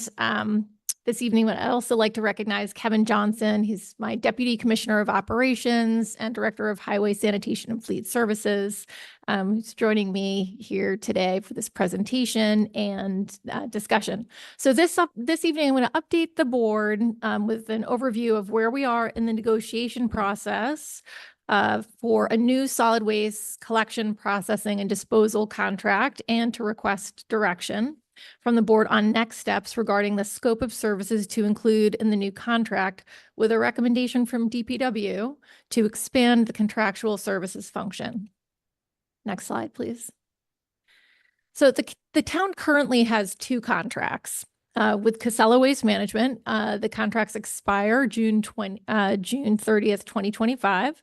this evening, I'd also like to recognize Kevin Johnson. He's my Deputy Commissioner of Operations and Director of Highway Sanitation and Fleet Services, who's joining me here today for this presentation and discussion. So this evening, I'm going to update the board with an overview of where we are in the negotiation process for a new solid waste collection, processing, and disposal contract, and to request direction from the board on next steps regarding the scope of services to include in the new contract, with a recommendation from DPW to expand the contractual services function. Next slide, please. So the town currently has 2 contracts. With Casella Waste Management, the contracts expire June 30th, 2025.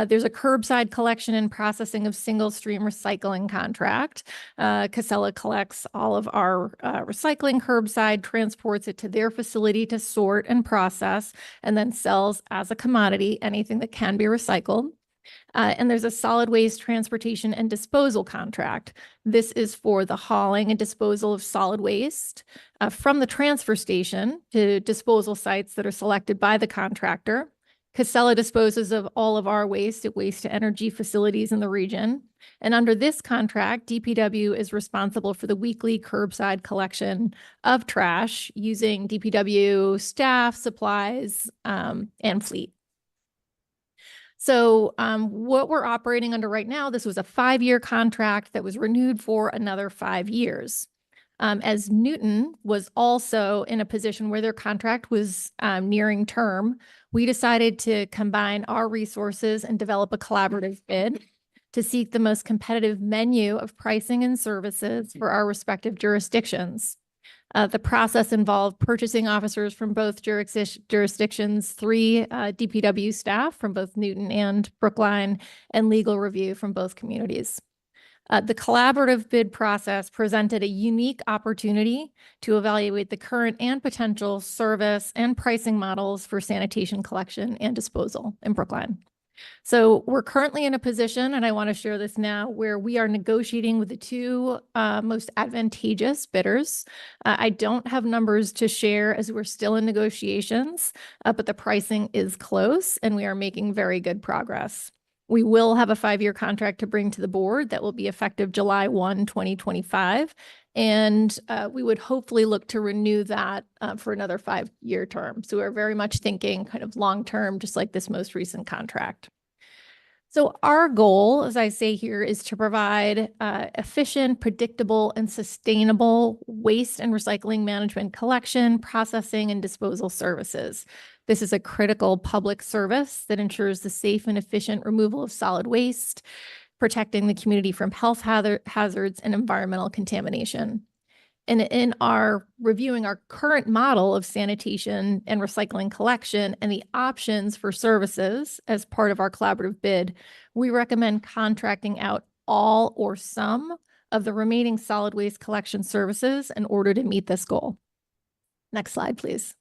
There's a curbside collection and processing of single stream recycling contract. Casella collects all of our recycling curbside, transports it to their facility to sort and process, and then sells as a commodity anything that can be recycled. And there's a solid waste transportation and disposal contract. This is for the hauling and disposal of solid waste from the transfer station to disposal sites that are selected by the contractor. Casella disposes of all of our waste at waste-to-energy facilities in the region. And under this contract, DPW is responsible for the weekly curbside collection of trash using DPW staff, supplies, and fleet. So what we're operating under right now, this was a 5-year contract that was renewed for another 5 years. As Newton was also in a position where their contract was nearing term, we decided to combine our resources and develop a collaborative bid to seek the most competitive menu of pricing and services for our respective jurisdictions. The process involved purchasing officers from both jurisdictions, 3 DPW staff from both Newton and Brookline, and legal review from both communities. The collaborative bid process presented a unique opportunity to evaluate the current and potential service and pricing models for sanitation collection and disposal in Brookline. So we're currently in a position, and I want to share this now, where we are negotiating with the two most advantageous bidders. I don't have numbers to share as we're still in negotiations, but the pricing is close and we are making very good progress. We will have a 5-year contract to bring to the board that will be effective July 1, 2025. And we would hopefully look to renew that for another 5-year term. So we're very much thinking kind of long-term, just like this most recent contract. So our goal, as I say here, is to provide efficient, predictable, and sustainable waste and recycling management, collection, processing, and disposal services. This is a critical public service that ensures the safe and efficient removal of solid waste, protecting the community from health hazards and environmental contamination. And in our reviewing our current model of sanitation and recycling collection and the options for services as part of our collaborative bid, we recommend contracting out all or some of the remaining solid waste collection services in order to meet this goal. Next slide, please.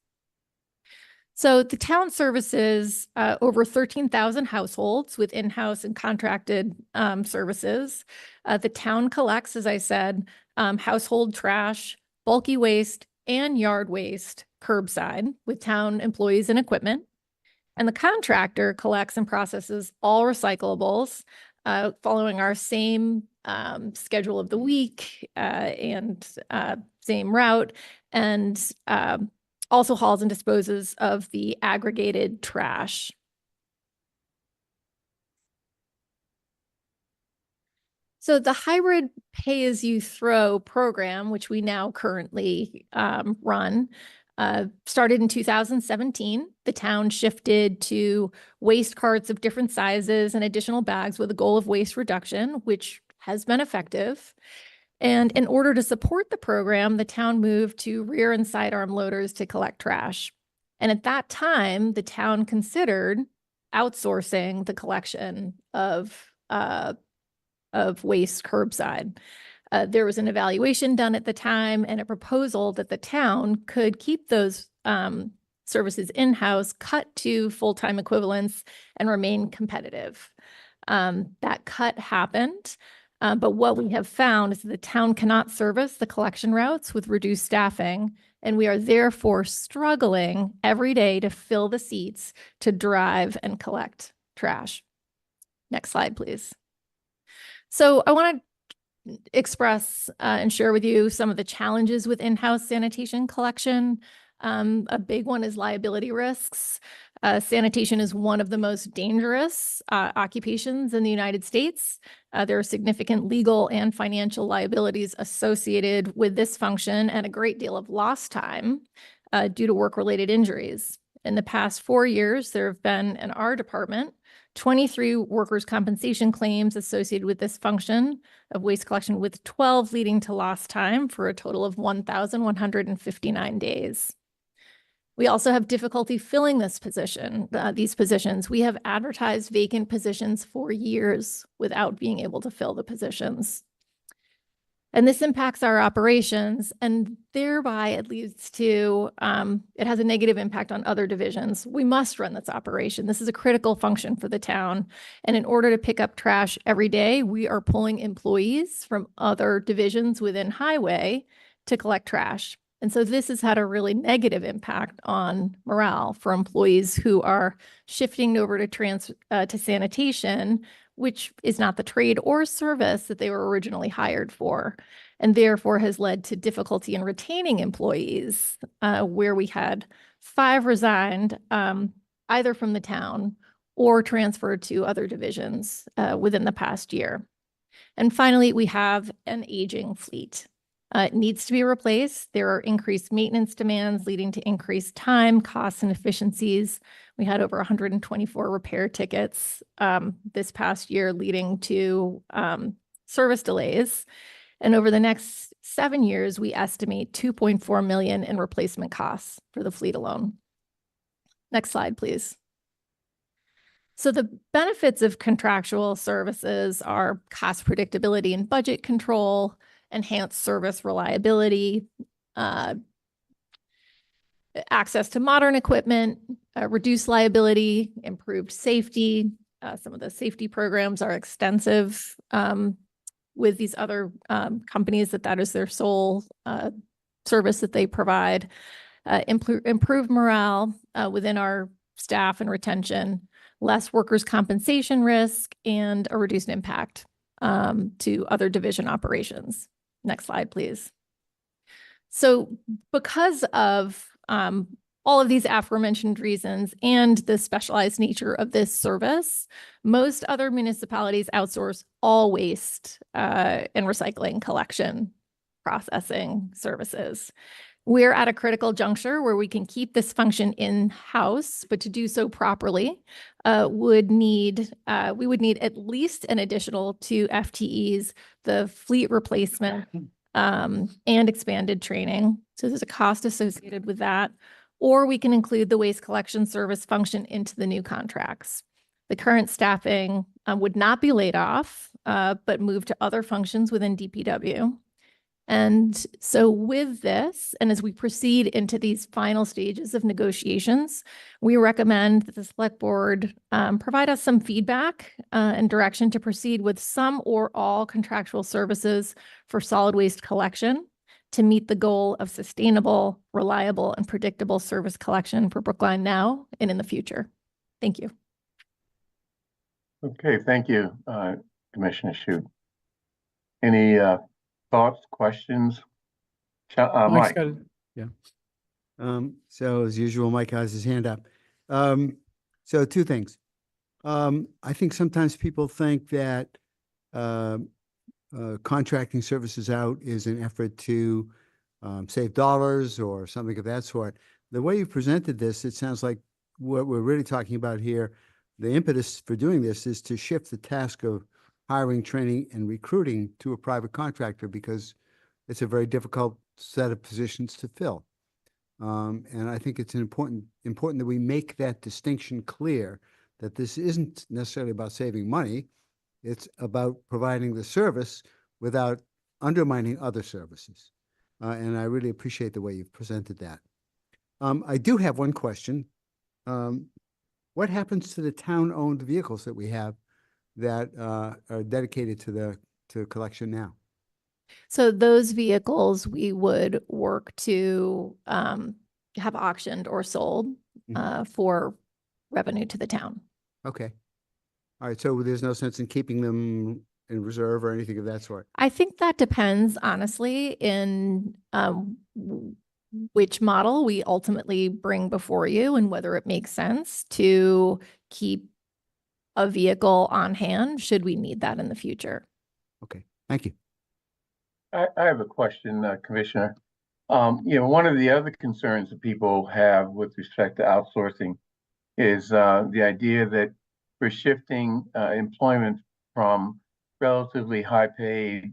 So the town services over 13,000 households with in-house and contracted services. The town collects, as I said, household trash, bulky waste, and yard waste curbside with town employees and equipment. And the contractor collects and processes all recyclables following our same schedule of the week and same route, and also hauls and disposes of the aggregated trash. So the hybrid pay-as-you-throw program, which we now currently run, started in 2017. The town shifted to waste carts of different sizes and additional bags with a goal of waste reduction, which has been effective. And in order to support the program, the town moved to rear and sidearm loaders to collect trash. And at that time, the town considered outsourcing the collection of waste curbside. There was an evaluation done at the time and a proposal that the town could keep those services in-house, cut to full-time equivalents, and remain competitive. That cut happened. But what we have found is that the town cannot service the collection routes with reduced staffing, and we are therefore struggling every day to fill the seats to drive and collect trash. Next slide, please. So I want to express and share with you some of the challenges with in-house sanitation collection. A big one is liability risks. Sanitation is one of the most dangerous occupations in the United States. There are significant legal and financial liabilities associated with this function and a great deal of lost time due to work-related injuries. In the past 4 years, there have been, in our department, 23 workers' compensation claims associated with this function of waste collection, with 12 leading to lost time for a total of 1,159 days. We also have difficulty filling these positions. We have advertised vacant positions for years without being able to fill the positions. And this impacts our operations, and thereby it leads to, it has a negative impact on other divisions. We must run this operation. This is a critical function for the town. And in order to pick up trash every day, we are pulling employees from other divisions within highway to collect trash. And so this has had a really negative impact on morale for employees who are shifting over to sanitation, which is not the trade or service that they were originally hired for, and therefore has led to difficulty in retaining employees, where we had 5 resigned, either from the town or transferred to other divisions within the past year. And finally, we have an aging fleet. It needs to be replaced. There are increased maintenance demands leading to increased time, costs, and efficiencies. We had over 124 repair tickets this past year, leading to service delays. And over the next 7 years, we estimate $2.4 million in replacement costs for the fleet alone. Next slide, please. So the benefits of contractual services are cost predictability and budget control, enhanced service reliability, access to modern equipment, reduced liability, improved safety, Some of the safety programs are extensive with these other companies that is their sole service that they provide. Improve morale within our staff and retention, less workers' compensation risk, and a reduced impact to other division operations. Next slide, please. So because of all of these aforementioned reasons and the specialized nature of this service, most other municipalities outsource all waste and recycling collection processing services. We're at a critical juncture where we can keep this function in-house, but to do so properly, we would need at least an additional 2 FTEs, the fleet replacement, and expanded training. So there's a cost associated with that. Or we can include the waste collection service function into the new contracts. The current staffing would not be laid off, but move to other functions within DPW. And so with this, and as we proceed into these final stages of negotiations, we recommend that the select board provide us some feedback and direction to proceed with some or all contractual services for solid waste collection to meet the goal of sustainable, reliable, and predictable service collection for Brookline now and in the future. Thank you. Okay, thank you, Commissioner Shute. Any thoughts, questions? Mike. Yeah. So as usual, Mike has his hand up. So 2 things. I think sometimes people think that contracting services out is an effort to save dollars or something of that sort. The way you presented this, it sounds like what we're really talking about here, the impetus for doing this is to shift the task of hiring, training, and recruiting to a private contractor because it's a very difficult set of positions to fill. And I think it's important that we make that distinction clear that this isn't necessarily about saving money. It's about providing the service without undermining other services. And I really appreciate the way you've presented that. I do have one question. What happens to the town-owned vehicles that we have that are dedicated to collection now? So those vehicles we would work to have auctioned or sold for revenue to the town. Okay. All right. So there's no sense in keeping them in reserve or anything of that sort? I think that depends, honestly, in which model we ultimately bring before you and whether it makes sense to keep a vehicle on hand should we need that in the future. Okay, thank you. I have a question, Commissioner. One of the other concerns that people have with respect to outsourcing is the idea that we're shifting employment from relatively high-paid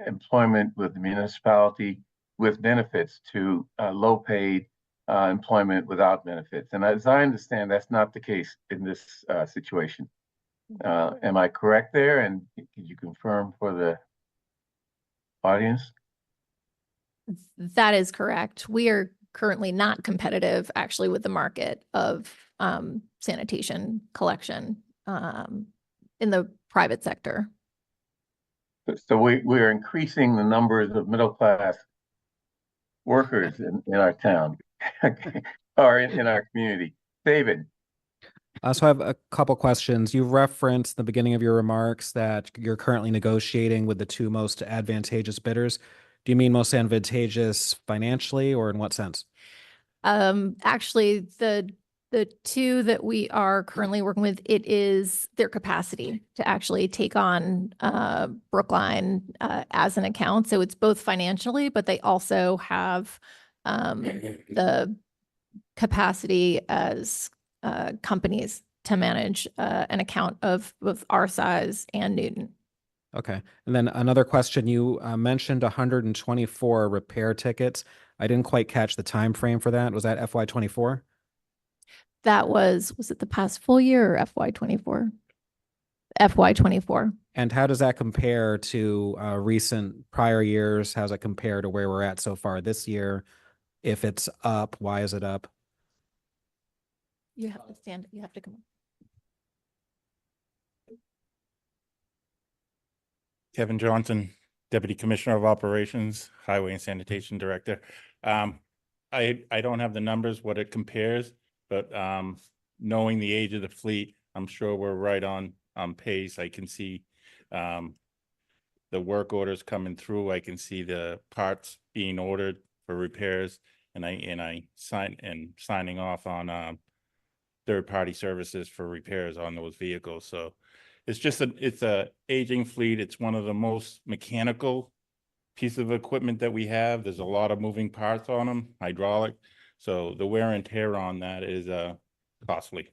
employment with the municipality with benefits to low-paid employment without benefits. And as I understand, that's not the case in this situation. Am I correct there? And could you confirm for the audience? That is correct. We are currently not competitive actually with the market of sanitation collection in the private sector. So we're increasing the numbers of middle-class workers in our town or in our community. David. So I have a couple questions. You referenced the beginning of your remarks that you're currently negotiating with the 2 most advantageous bidders. Do you mean most advantageous financially or in what sense? Actually, the 2 that we are currently working with, it is their capacity to actually take on Brookline as an account. So it's both financially, but they also have the capacity as companies to manage an account of both our size and Newton. Okay. And then another question, you mentioned 124 repair tickets. I didn't quite catch the time frame for that. Was that FY24? That was it the past full year or FY24? FY24. And how does that compare to recent prior years? How does it compare to where we're at so far this year? If it's up, why is it up? You have to stand, you have to come. Kevin Johnson, Deputy Commissioner of Operations, Highway and Sanitation Director. I don't have the numbers, what it compares, but knowing the age of the fleet, I'm sure we're right on pace. I can see the work orders coming through. I can see the parts being ordered for repairs, and signing off on third-party services for repairs on those vehicles. So it's a aging fleet. It's one of the most mechanical piece of equipment that we have. There's a lot of moving parts on them, hydraulic. So the wear and tear on that is costly.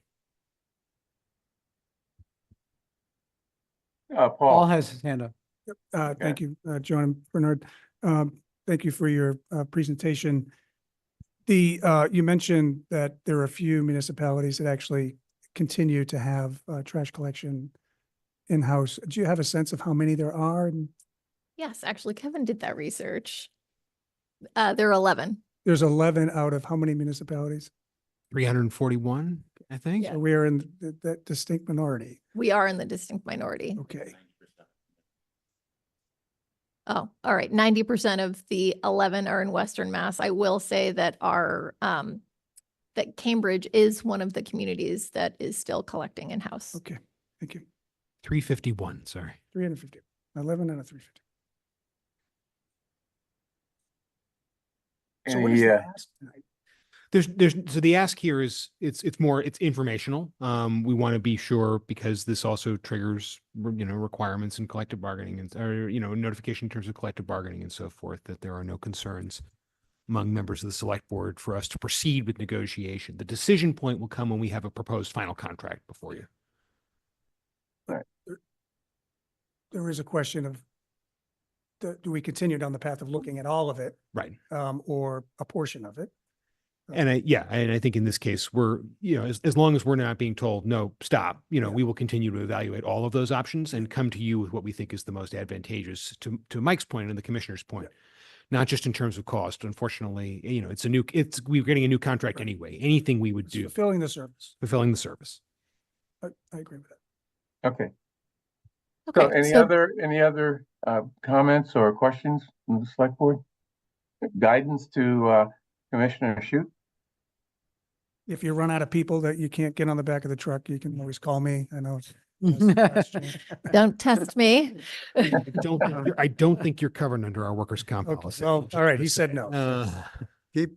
Paul has his hand up. Thank you, John and Bernard. Thank you for your presentation. You mentioned that there are a few municipalities that actually continue to have trash collection in-house. Do you have a sense of how many there are? Yes, actually, Kevin did that research. There are 11. There's 11 out of how many municipalities? 341, I think. Yeah. So we are in that distinct minority. We are in the distinct minority. Okay. Oh, all right. 90% of the 11 are in Western Mass. I will say that that Cambridge is one of the communities that is still collecting in-house. Okay, thank you. 351, sorry. 350, 11 out of 350. So what is the ask tonight? So the ask here is it's informational. We want to be sure, because this also triggers, requirements in collective bargaining or notification in terms of collective bargaining and so forth, that there are no concerns among members of the select board for us to proceed with negotiation. The decision point will come when we have a proposed final contract before you. Right. There is a question of, do we continue down the path of looking at all of it? Right. Or a portion of it? And I think in this case, we're, as long as we're not being told, no, stop, we will continue to evaluate all of those options and come to you with what we think is the most advantageous to Mike's point and the commissioner's point, not just in terms of cost. Unfortunately, we're getting a new contract anyway. Anything we would do. Fulfilling the service. Fulfilling the service. I agree with that. Okay. Okay. So any other comments or questions from the select board? Guidance to Commissioner Shute? If you run out of people that you can't get on the back of the truck, you can always call me. I know. Don't test me. I don't think you're covered under our workers' comp policy. Well, all right. He said no. Keep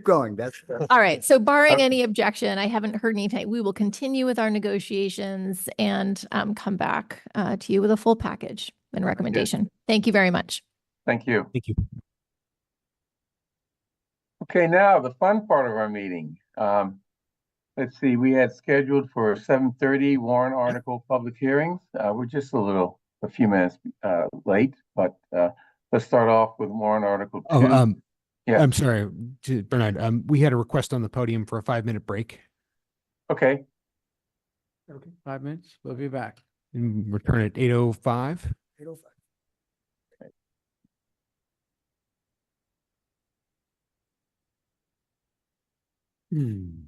going. That's All right. So barring any objection, I haven't heard anything. We will continue with our negotiations and come back to you with a full package and recommendation. Thank you very much. Thank you. Thank you. Okay, now the fun part of our meeting. Let's see, we had scheduled for 7:30 warrant article public hearings. We're just a few minutes late, but let's start off with warrant article 2. Yeah. I'm sorry, Bernard. We had a request on the podium for a 5-minute break. Okay. Okay, 5 minutes. We'll be back. And return at 8:05. 8:05. Hmm.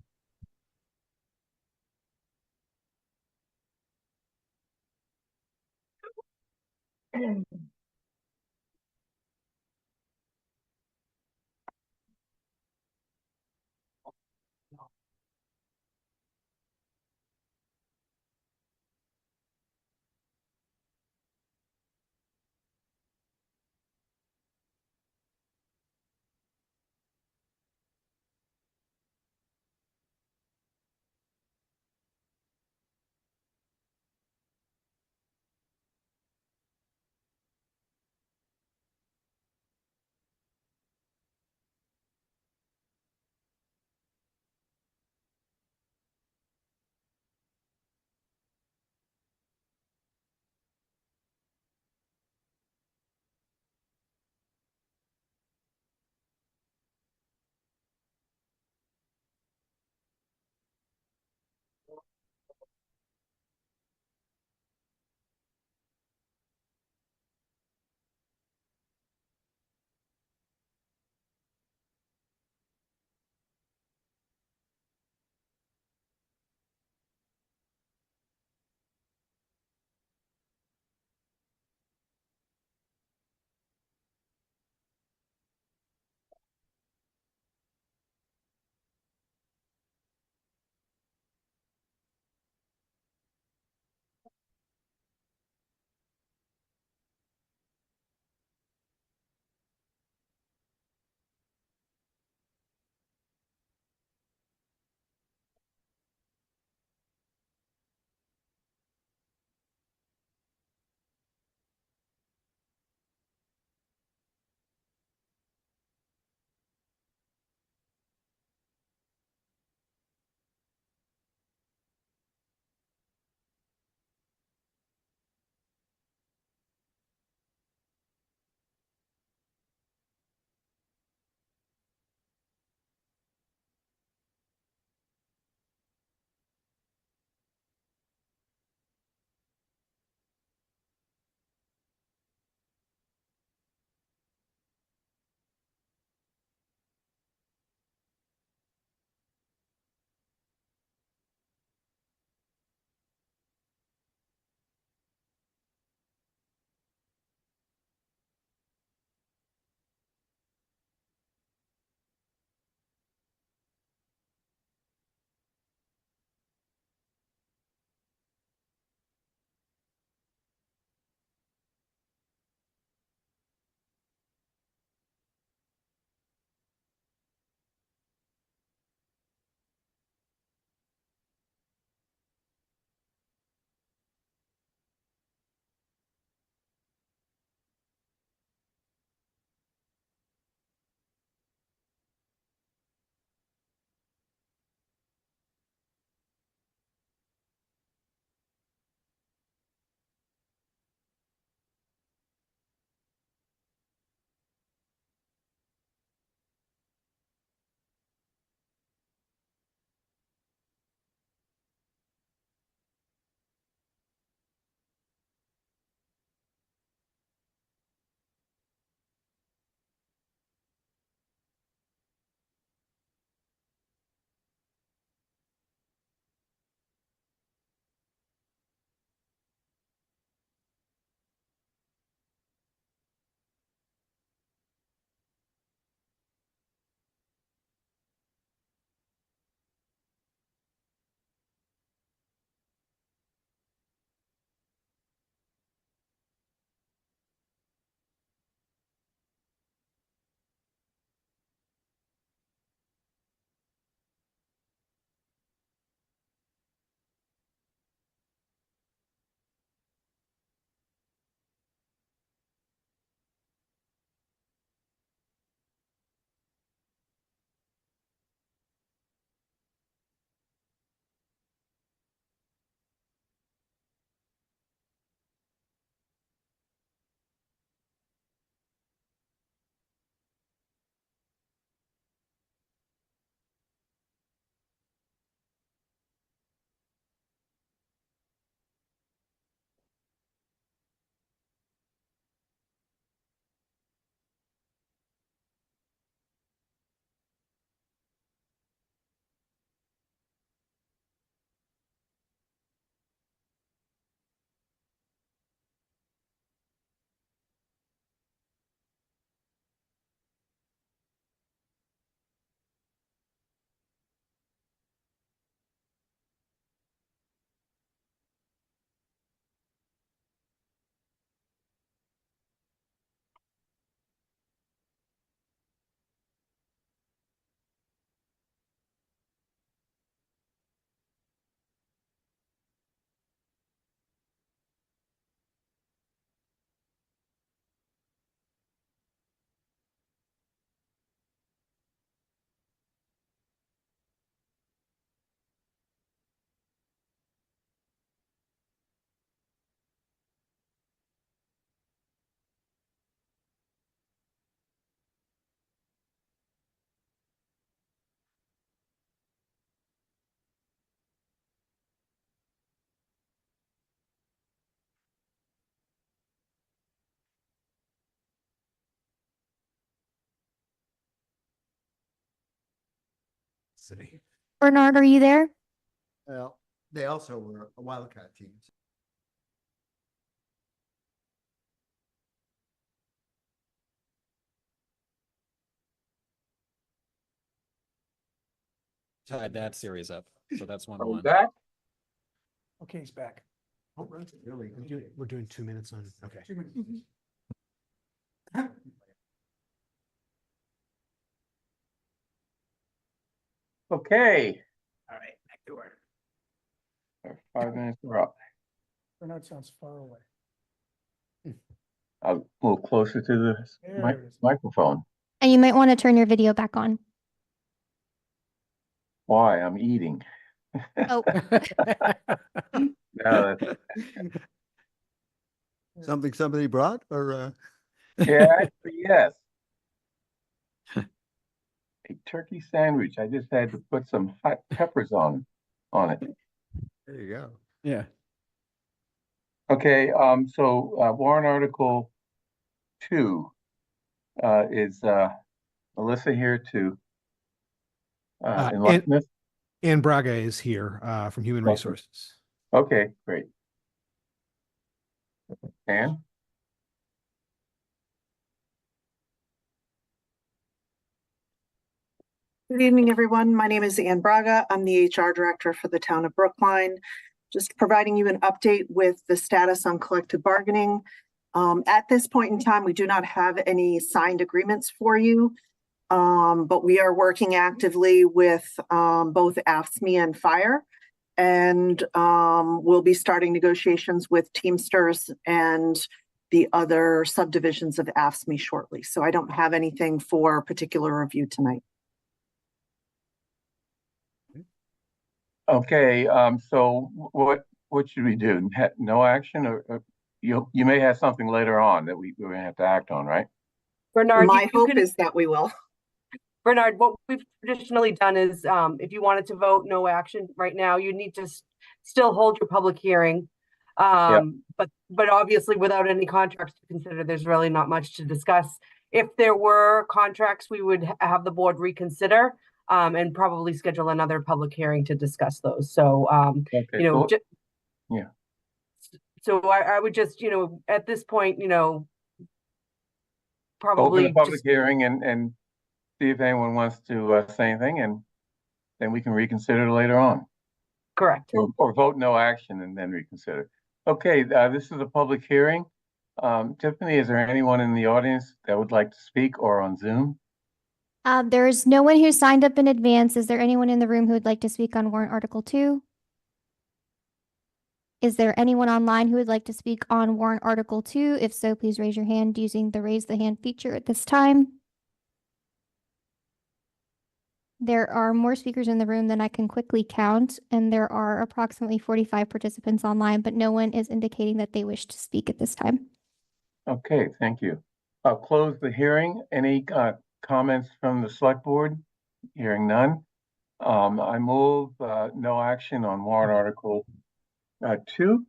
City. Bernard, are you there? Well, they also were a Wildcat team. Tied that series up. So that's 1-1. Back? Okay, he's back. Oh, really? We're doing 2 minutes on, okay. Okay, All right, back to work. our 5 minutes are up. Bernard sounds far away. I'll move closer to the There it is. microphone. And you might want to turn your video back on. Why? I'm eating. Oh. No, Something somebody brought or? yeah, actually, yes. A turkey sandwich. I just had to put some hot peppers on it. There you go. Yeah. Okay, so warrant article 2 is Melissa here to enlighten us? Ann Braga is here from Human Okay. Resources. Okay, great. Ann? Good evening, everyone. My name is Ann Braga. I'm the HR director for the town of Brookline. Just providing you an update with the status on collective bargaining. At this point in time, we do not have any signed agreements for you, but we are working actively with both AFSCME and FIRE, and we'll be starting negotiations with Teamsters and the other subdivisions of AFSCME shortly. So I don't have anything for particular review tonight. Okay, so what should we do? No action, or you may have something later on that we're gonna have to act on, right? Bernard, my hope is that we will. Bernard, what we've traditionally done is, if you wanted to vote no action right now, you need to still hold your public hearing. But obviously without any contracts to consider, there's really not much to discuss. If there were contracts, we would have the board reconsider and probably schedule another public hearing to discuss those. So, Okay, you know, cool. Yeah. So I would just, you know, at this point, you know, Open probably a public just, hearing and see if anyone wants to say anything, and then we can reconsider later on. correct. Or vote no action and then reconsider. Okay, this is a public hearing. Tiffany, is there anyone in the audience that would like to speak or on Zoom? There is no one who signed up in advance. Is there anyone in the room who would like to speak on warrant article 2? Is there anyone online who would like to speak on warrant article 2? If so, please raise your hand using the raise the hand feature at this time. There are more speakers in the room than I can quickly count, and there are approximately 45 participants online, but no one is indicating that they wish to speak at this time. Okay, thank you. I'll close the hearing. Any comments from the select board? Hearing none. I move no action on warrant article 2.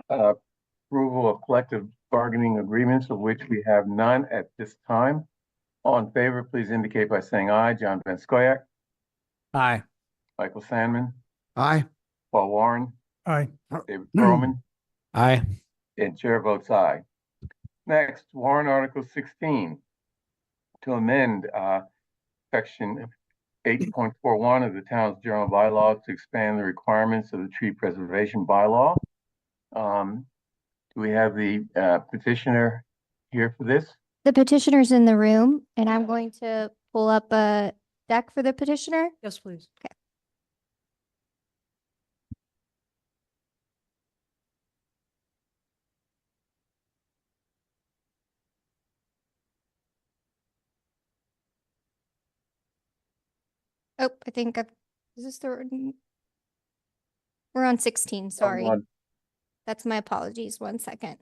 Approval of collective bargaining agreements, of which we have none at this time. All in favor, please indicate by saying aye. John Van Scoyac. Aye. Michael Sandman. Aye. Paul Warren. Aye. David Perlman. Aye. And chair votes aye. Next, warrant article 16 to amend section 8.41 of the town's general bylaws to expand the requirements of the tree preservation bylaw. Do we have the petitioner here for this? The petitioner's in the room, and I'm going to pull up a deck for the petitioner. Yes, please. Okay. Oh, I think is this the, we're on 16, sorry. That's my apologies, 1 second.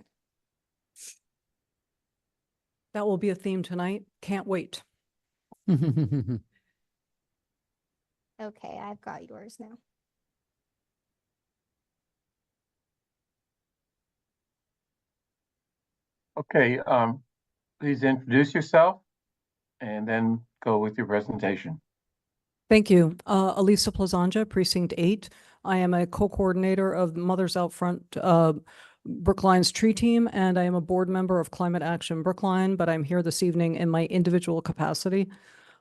That will be a theme tonight. Can't wait. Okay, I've got yours now. Okay, please introduce yourself and then go with your presentation. Thank you. Elisa Plazanja, Precinct 8. I am a co-coordinator of Mothers Out Front, Brookline's tree team, and I am a board member of Climate Action Brookline, but I'm here this evening in my individual capacity.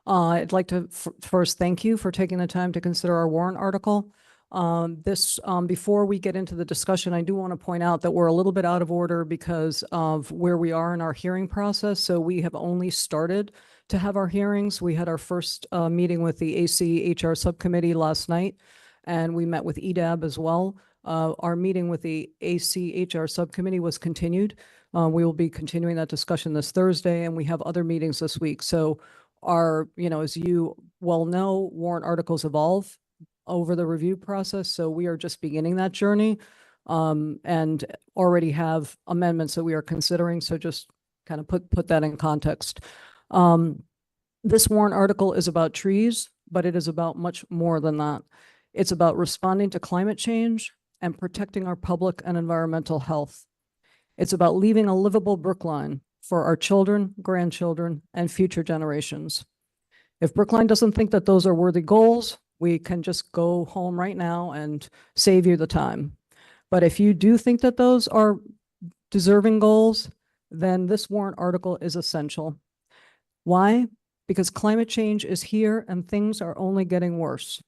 I'd like to first thank you for taking the time to consider our warrant article. Before we get into the discussion, I do want to point out that we're a little bit out of order because of where we are in our hearing process. So we have only started to have our hearings. We had our first meeting with the AC HR subcommittee last night, and we met with EDAB as well. Our meeting with the AC HR subcommittee was continued. We will be continuing that discussion this Thursday, and we have other meetings this week. So as you well know, warrant articles evolve over the review process. So we are just beginning that journey and already have amendments that we are considering. So just kind of put that in context. This warrant article is about trees, but it is about much more than that. It's about responding to climate change and protecting our public and environmental health. It's about leaving a livable Brookline for our children, grandchildren, and future generations. If Brookline doesn't think that those are worthy goals, we can just go home right now and save you the time. But if you do think that those are deserving goals, then this warrant article is essential. Why? Because climate change is here and things are only getting worse.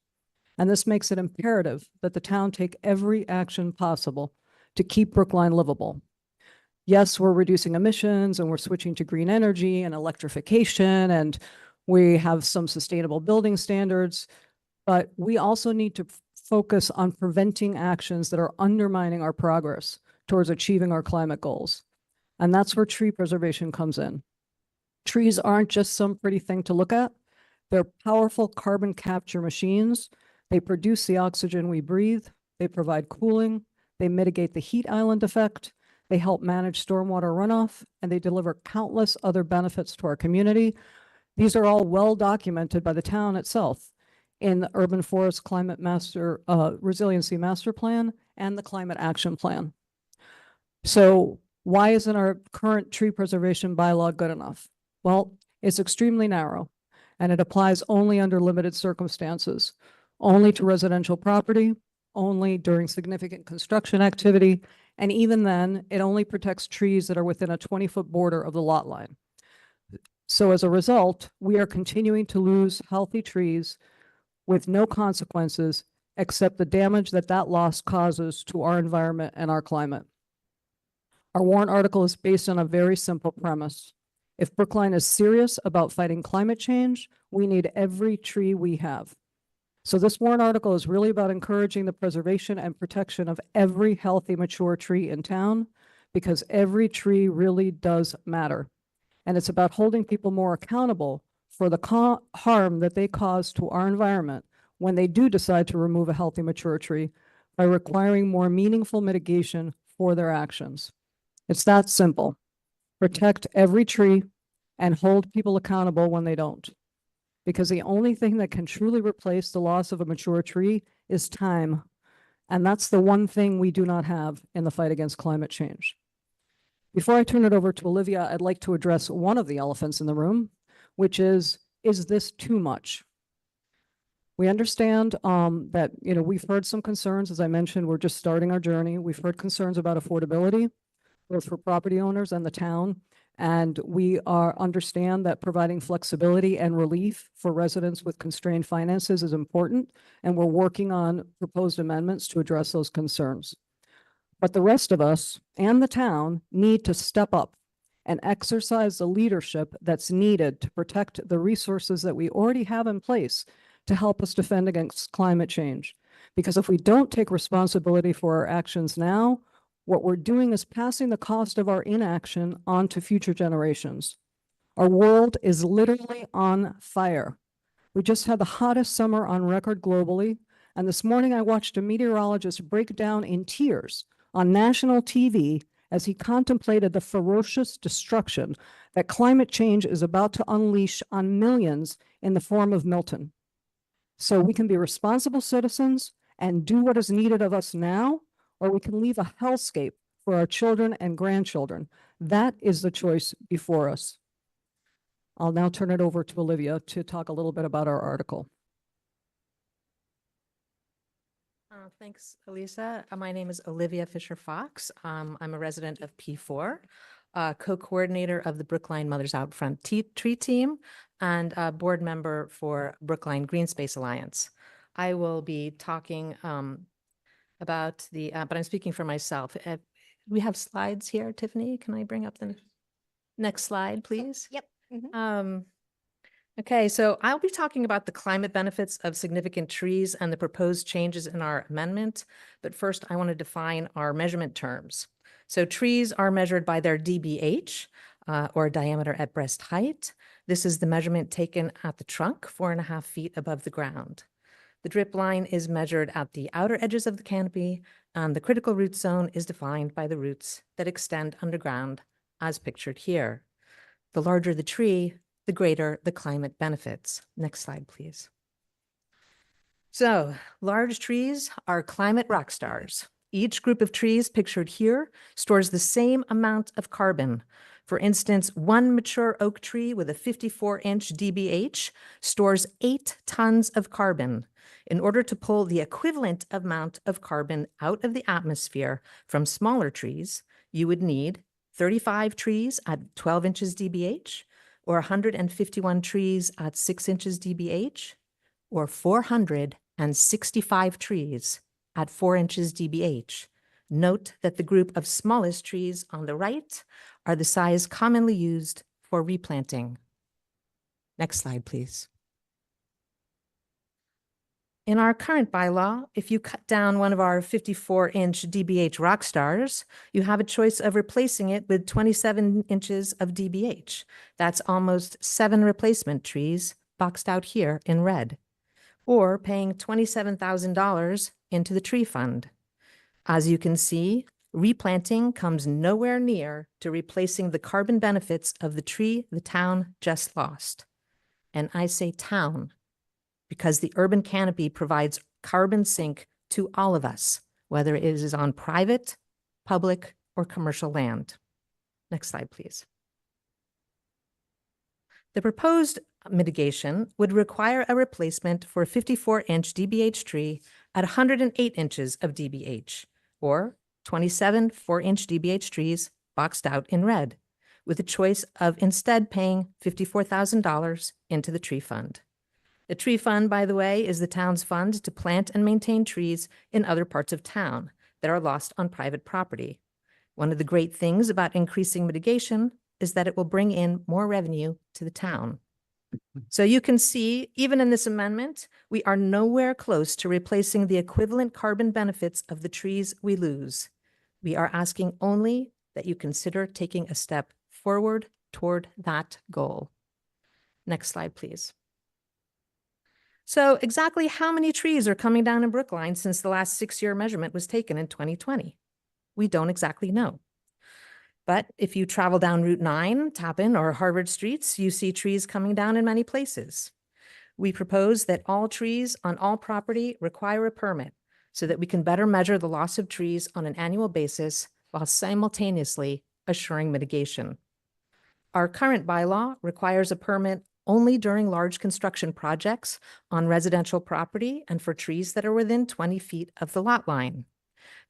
And this makes it imperative that the town take every action possible to keep Brookline livable. Yes, we're reducing emissions and we're switching to green energy and electrification, and we have some sustainable building standards, but we also need to focus on preventing actions that are undermining our progress towards achieving our climate goals. And that's where tree preservation comes in. Trees aren't just some pretty thing to look at. They're powerful carbon capture machines. They produce the oxygen we breathe. They provide cooling. They mitigate the heat island effect. They help manage stormwater runoff, and they deliver countless other benefits to our community. These are all well documented by the town itself in the Urban Forest Climate Resiliency Master Plan and the Climate Action Plan. So why isn't our current tree preservation bylaw good enough? Well, it's extremely narrow, and it applies only under limited circumstances, only to residential property, only during significant construction activity, and even then, it only protects trees that are within a 20-foot border of the lot line. So as a result, we are continuing to lose healthy trees with no consequences except the damage that loss causes to our environment and our climate. Our warrant article is based on a very simple premise. If Brookline is serious about fighting climate change, we need every tree we have. So this warrant article is really about encouraging the preservation and protection of every healthy, mature tree in town, because every tree really does matter. And it's about holding people more accountable for the harm that they cause to our environment when they do decide to remove a healthy, mature tree by requiring more meaningful mitigation for their actions. It's that simple. Protect every tree and hold people accountable when they don't. Because the only thing that can truly replace the loss of a mature tree is time. And that's the one thing we do not have in the fight against climate change. Before I turn it over to Olivia, I'd like to address one of the elephants in the room, which is this too much? We understand that we've heard some concerns. As I mentioned, we're just starting our journey. We've heard concerns about affordability, both for property owners and the town. And we understand that providing flexibility and relief for residents with constrained finances is important, and we're working on proposed amendments to address those concerns. But the rest of us and the town need to step up and exercise the leadership that's needed to protect the resources that we already have in place to help us defend against climate change. Because if we don't take responsibility for our actions now, what we're doing is passing the cost of our inaction on to future generations. Our world is literally on fire. We just had the hottest summer on record globally, and this morning I watched a meteorologist break down in tears on national TV as he contemplated the ferocious destruction that climate change is about to unleash on millions in the form of Milton. So we can be responsible citizens and do what is needed of us now, or we can leave a hellscape for our children and grandchildren. That is the choice before us. I'll now turn it over to Olivia to talk a little bit about our article. Thanks, Elisa. My name is Olivia Fisher-Fox. I'm a resident of P4, co-coordinator of the Brookline Mothers Out Front Tree Team, and a board member for Brookline Green Space Alliance. I will be talking about the, but I'm speaking for myself. We have slides here, Tiffany. Can I bring up the next slide, please? Yep. Okay, so I'll be talking about the climate benefits of significant trees and the proposed changes in our amendment. But first, I want to define our measurement terms. So trees are measured by their DBH, or diameter at breast height. This is the measurement taken at the trunk, 4.5 feet above the ground. The drip line is measured at the outer edges of the canopy, and the critical root zone is defined by the roots that extend underground, as pictured here. The larger the tree, the greater the climate benefits. Next slide, please. So, large trees are climate rock stars. Each group of trees pictured here stores the same amount of carbon. For instance, one mature oak tree with a 54-inch DBH stores 8 tons of carbon. In order to pull the equivalent amount of carbon out of the atmosphere from smaller trees, you would need 35 trees at 12 inches DBH, or 151 trees at 6 inches DBH, or 465 trees at 4 inches DBH. Note that the group of smallest trees on the right are the size commonly used for replanting. Next slide, please. In our current bylaw, if you cut down one of our 54-inch DBH rock stars, you have a choice of replacing it with 27 inches of DBH. That's almost 7 replacement trees boxed out here in red, or paying $27,000 into the tree fund. As you can see, replanting comes nowhere near to replacing the carbon benefits of the tree the town just lost. And I say town, because the urban canopy provides carbon sink to all of us, whether it is on private, public, or commercial land. Next slide, please. The proposed mitigation would require a replacement for a 54-inch DBH tree at 108 inches of DBH, or 27 4-inch DBH trees boxed out in red, with a choice of instead paying $54,000 into the tree fund. The tree fund, by the way, is the town's fund to plant and maintain trees in other parts of town that are lost on private property. One of the great things about increasing mitigation is that it will bring in more revenue to the town. So you can see, even in this amendment, we are nowhere close to replacing the equivalent carbon benefits of the trees we lose. We are asking only that you consider taking a step forward toward that goal. Next slide, please. So exactly how many trees are coming down in Brookline since the last 6-year measurement was taken in 2020? We don't exactly know. But if you travel down Route 9, Tappan, or Harvard streets, you see trees coming down in many places. We propose that all trees on all property require a permit so that we can better measure the loss of trees on an annual basis while simultaneously assuring mitigation. Our current bylaw requires a permit only during large construction projects on residential property and for trees that are within 20 feet of the lot line.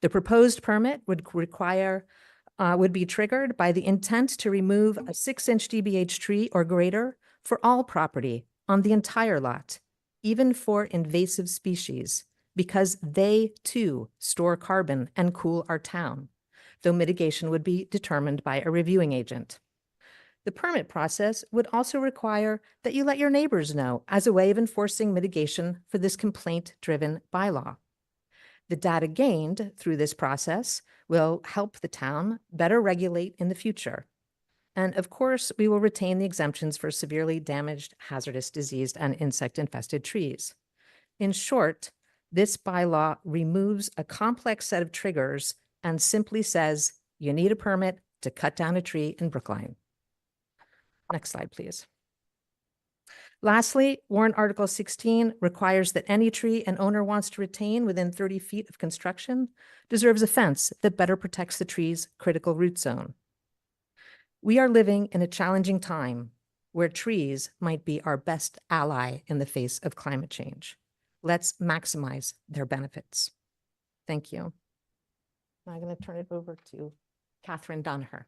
The proposed permit would be triggered by the intent to remove a 6-inch DBH tree or greater for all property on the entire lot, even for invasive species, because they too store carbon and cool our town, though mitigation would be determined by a reviewing agent. The permit process would also require that you let your neighbors know as a way of enforcing mitigation for this complaint-driven bylaw. The data gained through this process will help the town better regulate in the future. And of course, we will retain the exemptions for severely damaged, hazardous, diseased, and insect-infested trees. In short, this bylaw removes a complex set of triggers and simply says you need a permit to cut down a tree in Brookline. Next slide, please. Lastly, Warrant Article 16 requires that any tree an owner wants to retain within 30 feet of construction deserves a fence that better protects the tree's critical root zone. We are living in a challenging time where trees might be our best ally in the face of climate change. Let's maximize their benefits. Thank you. Now I'm going to turn it over to Catherine Donaher.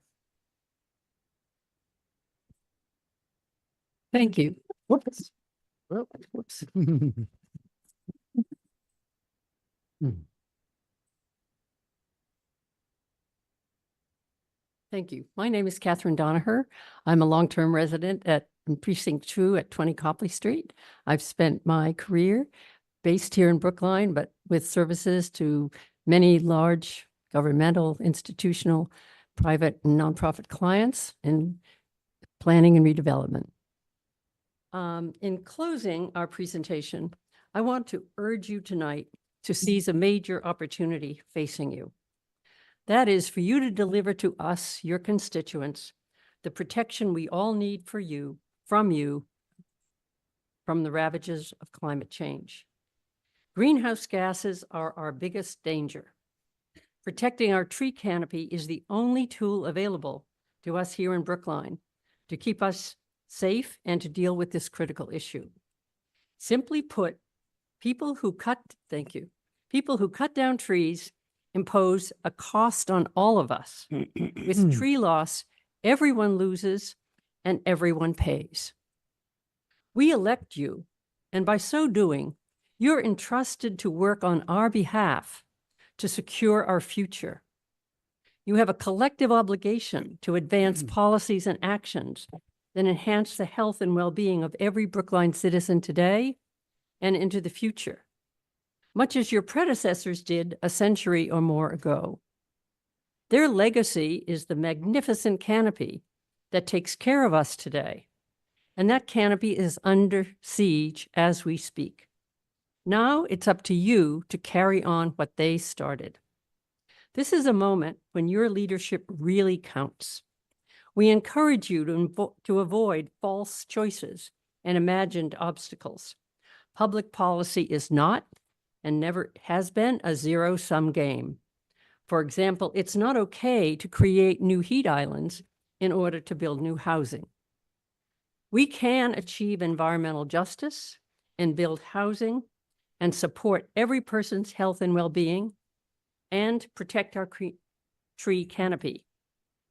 Thank you. Whoops. Oh, whoops. Thank you. My name is Catherine Donaher. I'm a long-term resident at Precinct 2 at 20 Copley Street. I've spent my career based here in Brookline, but with services to many large governmental, institutional, private, and nonprofit clients in planning and redevelopment. In closing our presentation, I want to urge you tonight to seize a major opportunity facing you. That is for you to deliver to us, your constituents, the protection we all need for you, from the ravages of climate change. Greenhouse gases are our biggest danger. Protecting our tree canopy is the only tool available to us here in Brookline to keep us safe and to deal with this critical issue. Simply put, people who cut down trees impose a cost on all of us. With tree loss, everyone loses and everyone pays. We elect you, and by so doing, you're entrusted to work on our behalf to secure our future. You have a collective obligation to advance policies and actions that enhance the health and well-being of every Brookline citizen today and into the future, much as your predecessors did a century or more ago. Their legacy is the magnificent canopy that takes care of us today, and that canopy is under siege as we speak. Now it's up to you to carry on what they started. This is a moment when your leadership really counts. We encourage you to avoid false choices and imagined obstacles. Public policy is not, and never has been, a zero-sum game. For example, it's not okay to create new heat islands in order to build new housing. We can achieve environmental justice and build housing and support every person's health and well-being and protect our tree canopy.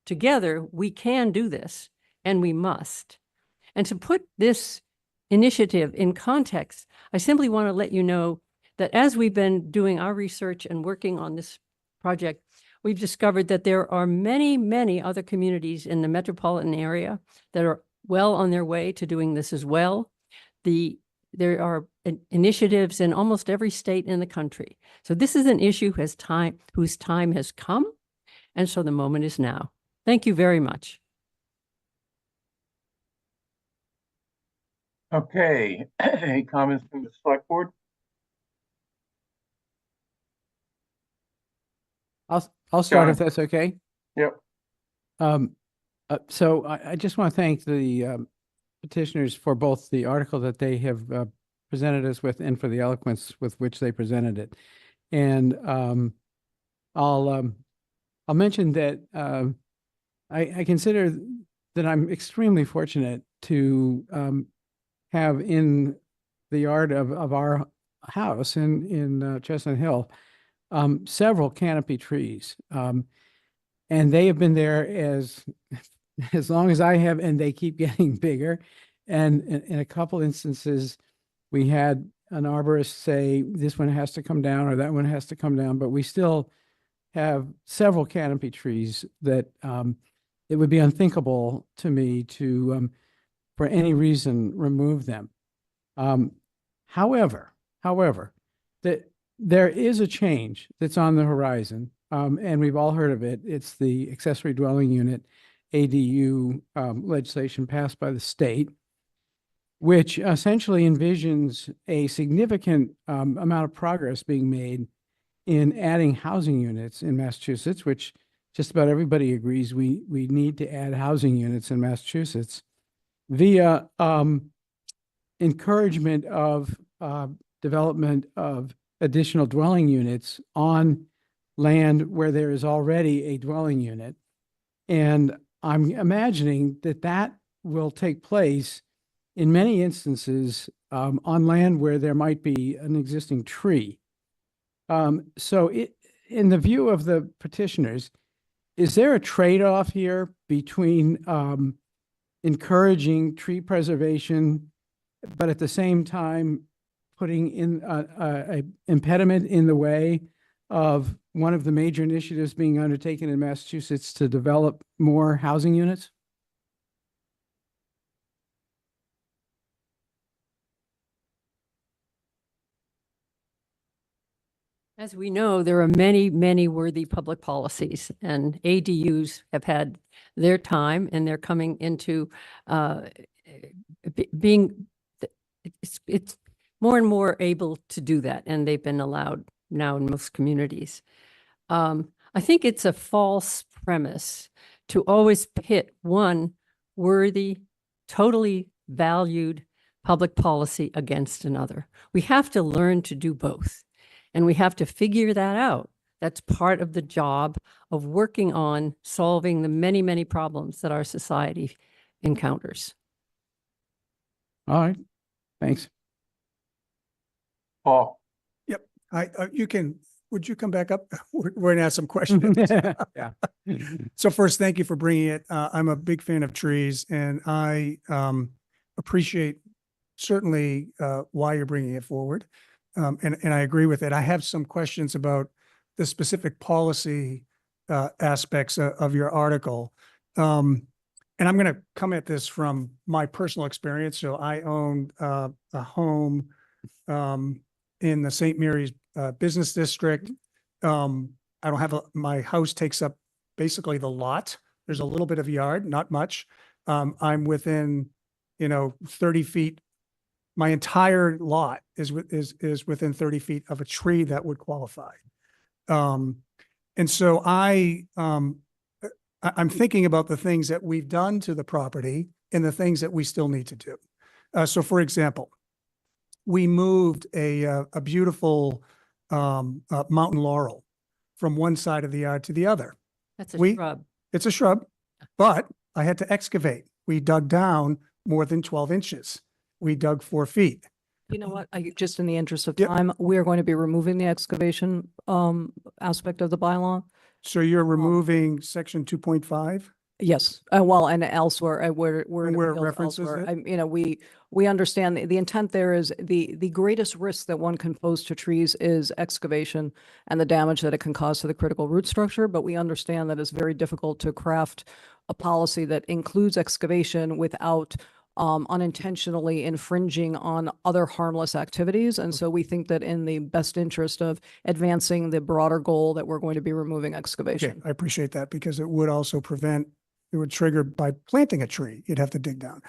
Together, we can do this, and we must. And to put this initiative in context, I simply want to let you know that as we've been doing our research and working on this project, we've discovered that there are many, many other communities in the metropolitan area that are well on their way to doing this as well. There are initiatives in almost every state in the country. So this is an issue whose time has come, and so the moment is now. Thank you very much. Okay, any comments from the select board? I'll start John. if that's okay. Yep. So I just want to thank the petitioners for both the article that they have presented us with and for the eloquence with which they presented it. And I'll mention that I consider that I'm extremely fortunate to have in the yard of our house in Chestnut Hill several canopy trees. And they have been there as long as I have, and they keep getting bigger. And in a couple instances, we had an arborist say, this one has to come down or that one has to come down, but we still have several canopy trees that it would be unthinkable to me to, for any reason, remove them. However, there is a change that's on the horizon, and we've all heard of it. It's the accessory dwelling unit ADU legislation passed by the state, which essentially envisions a significant amount of progress being made in adding housing units in Massachusetts, which just about everybody agrees we need to add housing units in Massachusetts via encouragement of development of additional dwelling units on land where there is already a dwelling unit. And I'm imagining that will take place in many instances on land where there might be an existing tree. So in the view of the petitioners, is there a trade-off here between encouraging tree preservation, but at the same time putting in a impediment in the way of one of the major initiatives being undertaken in Massachusetts to develop more housing units? As we know, there are many, many worthy public policies, and ADUs have had their time, and they're coming into being, it's more and more able to do that, and they've been allowed now in most communities. I think it's a false premise to always pit one worthy, totally valued public policy against another. We have to learn to do both. And we have to figure that out. That's part of the job of working on solving the many, many problems that our society encounters. All right, thanks. Paul. Yep, would you come back up? We're gonna ask some questions. Yeah. So first, thank you for bringing it. I'm a big fan of trees, and I appreciate certainly why you're bringing it forward. And I agree with it. I have some questions about the specific policy aspects of your article. And I'm going to come at this from my personal experience. So I own a home in the St. Mary's Business District. I don't have my house takes up basically the lot. There's a little bit of yard, not much. I'm within, 30 feet. My entire lot is within 30 feet of a tree that would qualify. And so I'm thinking about the things that we've done to the property and the things that we still need to do. So for example, we moved a beautiful mountain laurel from one side of the yard to the other. That's a shrub. It's a shrub, but I had to excavate. We dug down more than 12 inches. We dug 4 feet. You know what? Just in the interest of time, we are going to be removing the excavation aspect of the bylaw. So you're removing section 2.5? Yes, well, and elsewhere, where And where it references elsewhere. it? We understand the intent there is the greatest risk that one can pose to trees is excavation and the damage that it can cause to the critical root structure. But we understand that it's very difficult to craft a policy that includes excavation without unintentionally infringing on other harmless activities. And so we think that in the best interest of advancing the broader goal that we're going to be removing excavation. Okay, I appreciate that because it would also it would trigger by planting a tree, you'd have to dig down,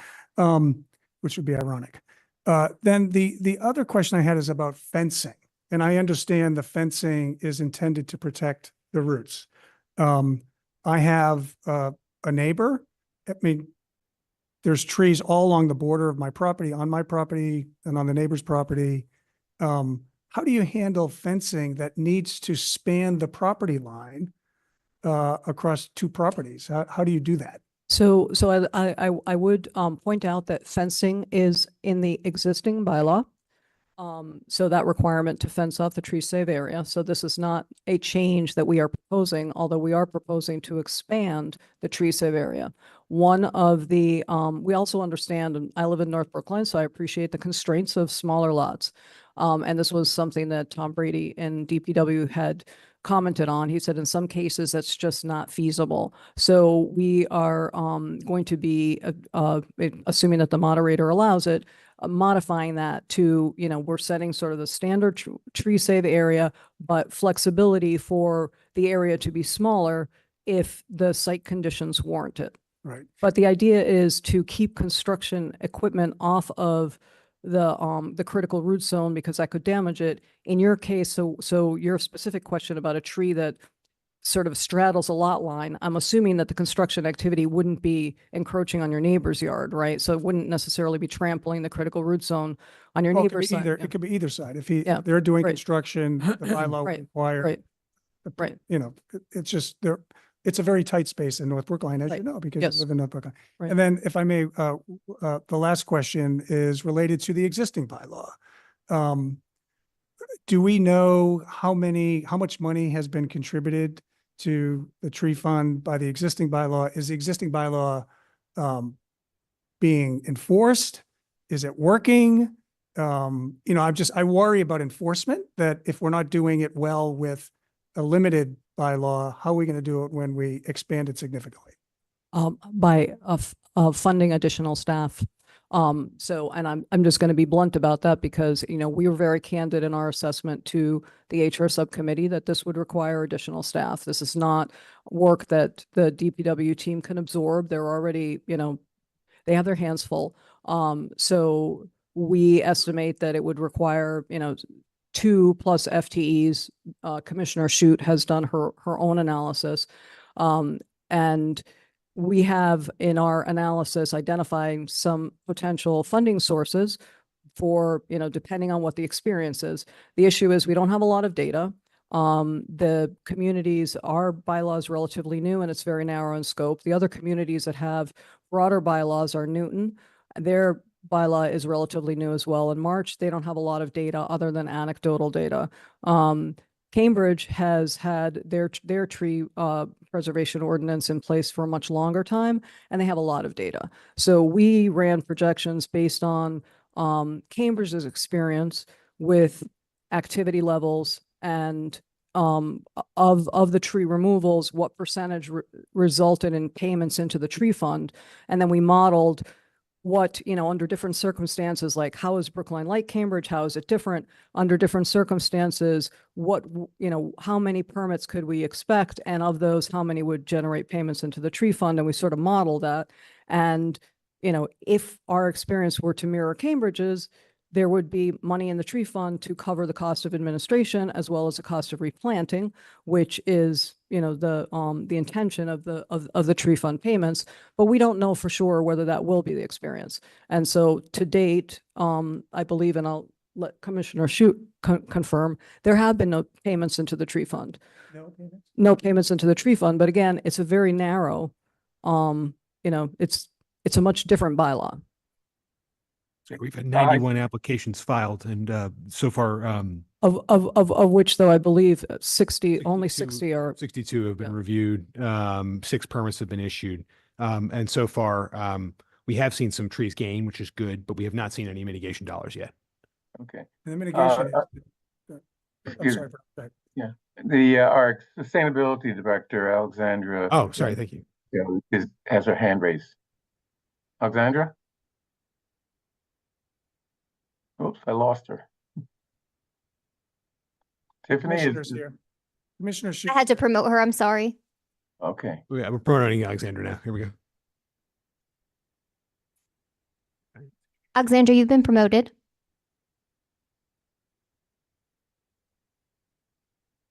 which would be ironic. Then the other question I had is about fencing. And I understand the fencing is intended to protect the roots. I have a neighbor. I mean, there's trees all along the border of my property, on my property, and on the neighbor's property. How do you handle fencing that needs to span the property line across two properties? How do you do that? So I would point out that fencing is in the existing bylaw. So that requirement to fence off the tree save area. So this is not a change that we are proposing, although we are proposing to expand the tree save area. One of the, we also understand, and I live in North Brookline, so I appreciate the constraints of smaller lots. And this was something that Tom Brady and DPW had commented on. He said in some cases that's just not feasible. So we are going to be, assuming that the moderator allows it, modifying that to, we're setting sort of the standard tree save area, but flexibility for the area to be smaller if the site conditions warrant it. Right. But the idea is to keep construction equipment off of the critical root zone because that could damage it. In your case, so your specific question about a tree that sort of straddles a lot line, I'm assuming that the construction activity wouldn't be encroaching on your neighbor's yard, right? So it wouldn't necessarily be trampling the critical root zone on your neighbor's side. It could be either side. If they're doing construction, the bylaw would require. Right. It's just it's a very tight space in North Brookline, as you know, because you live in North Brookline. Right. And then if I may, the last question is related to the existing bylaw. do we know how much money has been contributed to the tree fund by the existing bylaw? Is the existing bylaw being enforced? Is it working? I worry about enforcement, that if we're not doing it well with a limited bylaw, how are we going to do it when we expand it significantly? By funding additional staff. And I'm just going to be blunt about that because, we were very candid in our assessment to the HR subcommittee that this would require additional staff. This is not work that the DPW team can absorb. They're already, they have their hands full. So we estimate that it would require, 2+ FTEs. Commissioner Shute has done her own analysis. And we have in our analysis identifying some potential funding sources for, depending on what the experience is. The issue is we don't have a lot of data. The communities, our bylaw is relatively new and it's very narrow in scope. The other communities that have broader bylaws are Newton. Their bylaw is relatively new as well. In March, they don't have a lot of data other than anecdotal data. Cambridge has had their tree preservation ordinance in place for a much longer time, and they have a lot of data. So we ran projections based on Cambridge's experience with activity levels and of the tree removals, what percentage resulted in payments into the tree fund. And then we modeled what, under different circumstances, like how is Brookline like Cambridge? How is it different? Under different circumstances, what, how many permits could we expect? And of those, how many would generate payments into the tree fund? And we sort of model that. And, if our experience were to mirror Cambridge's, there would be money in the tree fund to cover the cost of administration as well as the cost of replanting, which is, the intention of the tree fund payments. But we don't know for sure whether that will be the experience. And so to date, I believe, and I'll let Commissioner Shute confirm, there have been no payments into the tree fund. No payments into the tree fund. But again, it's a very narrow, it's a much different bylaw. We've had 91 applications filed, and so far, of which, though, I believe 60 are 62 have been reviewed. 6 permits have been issued, and so far, we have seen some trees gain, which is good, but we have not seen any mitigation dollars yet. Okay. And the mitigation. I'm sorry. Yeah, our sustainability director, Alexandra. Oh, sorry. Thank you. Has her hand raised. Alexandra? Oops, I lost her. Tiffany is here. Commissioner Shute. I had to promote her. I'm sorry. Okay. Yeah, we're promoting Alexandra now. Here we go. Alexandra, you've been promoted.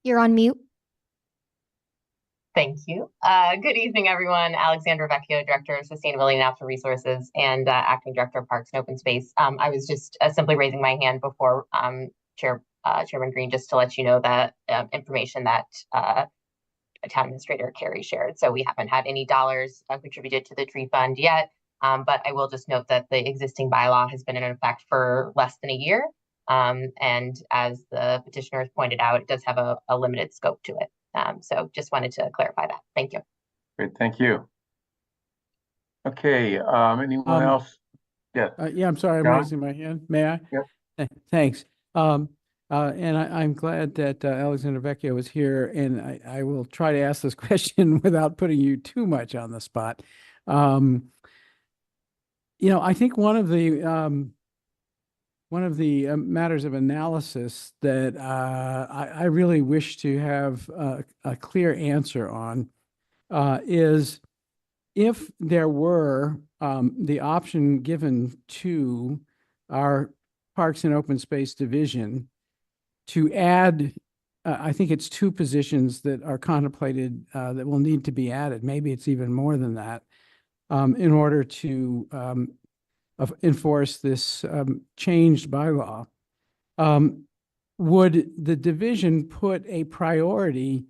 You're on mute. Thank you. Good evening, everyone. Alexandra Vecchio, Director of Sustainability and Natural Resources and Acting Director of Parks and Open Space. I was just simply raising my hand before Chairman Green, just to let you know that information that Town Administrator Carey shared. So we haven't had any dollars contributed to the tree fund yet, but I will just note that the existing bylaw has been in effect for less than a year. And as the petitioner has pointed out, it does have a limited scope to it. So just wanted to clarify that. Thank you. Great, thank you. Okay, anyone else? Yeah. Yeah, I'm sorry, I'm John? raising my hand. May I? Yep. Thanks. And I'm glad that Alexander Vecchio is here, and I will try to ask this question without putting you too much on the spot. I think one of the matters of analysis that I really wish to have a clear answer on is if there were the option given to our Parks and Open Space Division to add, I think it's 2 positions that are contemplated that will need to be added. Maybe it's even more than that in order to enforce this changed bylaw. Would the division put a priority,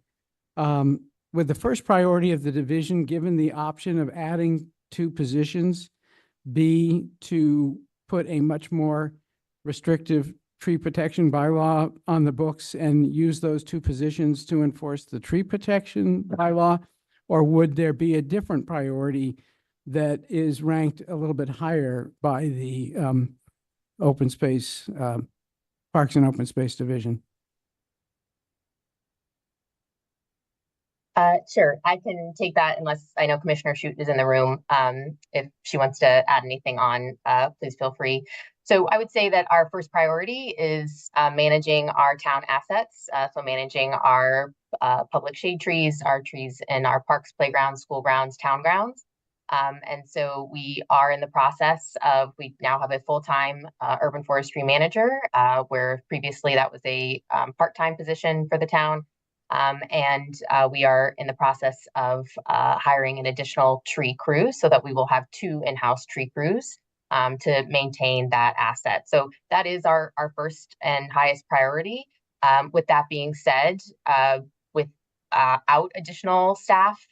would the first priority of the division, given the option of adding 2 positions, be to put a much more restrictive tree protection bylaw on the books and use those two positions to enforce the tree protection bylaw? Or would there be a different priority that is ranked a little bit higher by the open space, Parks and Open Space Division? Sure, I can take that unless I know Commissioner Shute is in the room. If she wants to add anything on, please feel free. So I would say that our first priority is managing our town assets. So managing our public shade trees, our trees in our parks, playgrounds, school grounds, town grounds. And so we are in the process of, we now have a full-time urban forestry manager, where previously that was a part-time position for the town. We are in the process of hiring an additional tree crew so that we will have 2 in-house tree crews to maintain that asset. So that is our first and highest priority. With that being said, without additional staff,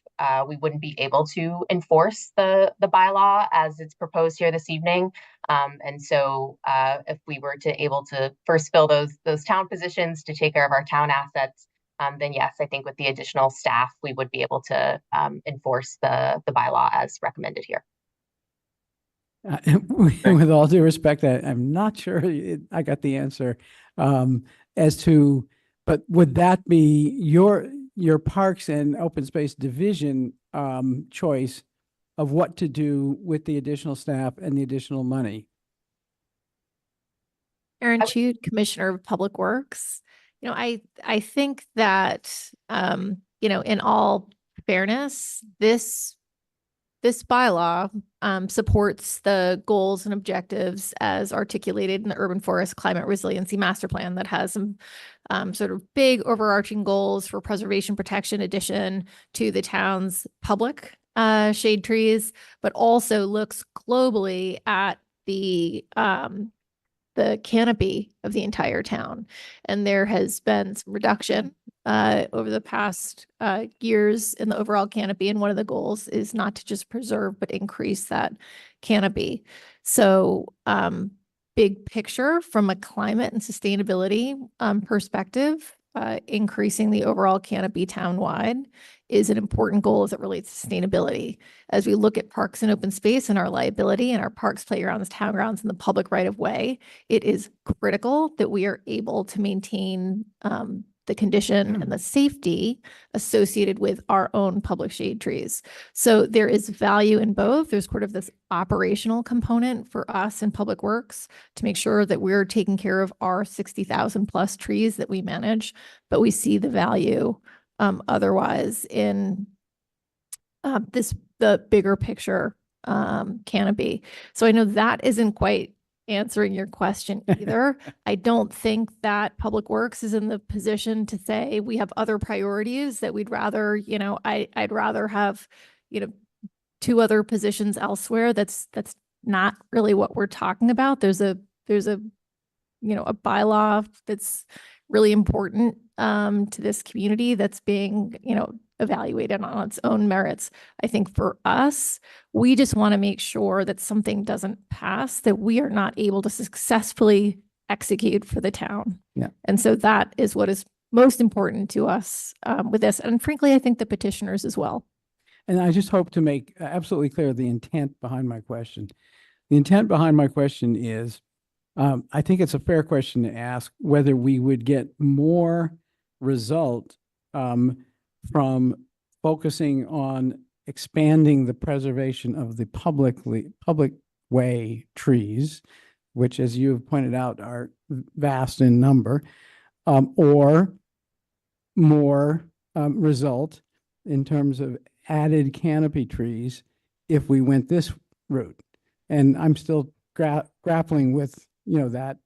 we wouldn't be able to enforce the bylaw as it's proposed here this evening. If we were to able to first fill those town positions to take care of our town assets, then yes, I think with the additional staff, we would be able to enforce the bylaw as recommended here. With all due respect, I'm not sure I got the answer as to, but would that be your Parks and Open Space Division choice of what to do with the additional staff and the additional money? Erin Chute, Commissioner of Public Works. I think that, in all fairness, this bylaw supports the goals and objectives as articulated in the Urban Forest Climate Resiliency Master Plan that has some sort of big overarching goals for preservation, protection, addition to the town's public shade trees, but also looks globally at the canopy of the entire town. And there has been some reduction over the past years in the overall canopy. And one of the goals is not to just preserve, but increase that canopy. So big picture from a climate and sustainability perspective, increasing the overall canopy townwide is an important goal as it relates to sustainability. As we look at parks and open space and our liability and our parks, playgrounds, town grounds, and the public right of way, it is critical that we are able to maintain the condition and the safety associated with our own public shade trees. So there is value in both. There's sort of this operational component for us in Public Works to make sure that we're taking care of our 60,000 plus trees that we manage, but we see the value otherwise in the bigger picture canopy. So I know that isn't quite answering your question either. I don't think that Public Works is in the position to say we have other priorities that we'd rather, I'd rather have, 2 other positions elsewhere. That's not really what we're talking about. There's a bylaw that's really important to this community that's being, evaluated on its own merits. I think for us, we just want to make sure that something doesn't pass that we are not able to successfully execute for the town. Yeah. And so that is what is most important to us with this. And frankly, I think the petitioners as well. And I just hope to make absolutely clear the intent behind my question. The intent behind my question is, I think it's a fair question to ask whether we would get more result from focusing on expanding the preservation of the public way trees, which, as you have pointed out, are vast in number, or more result in terms of added canopy trees if we went this route. And I'm still grappling with, that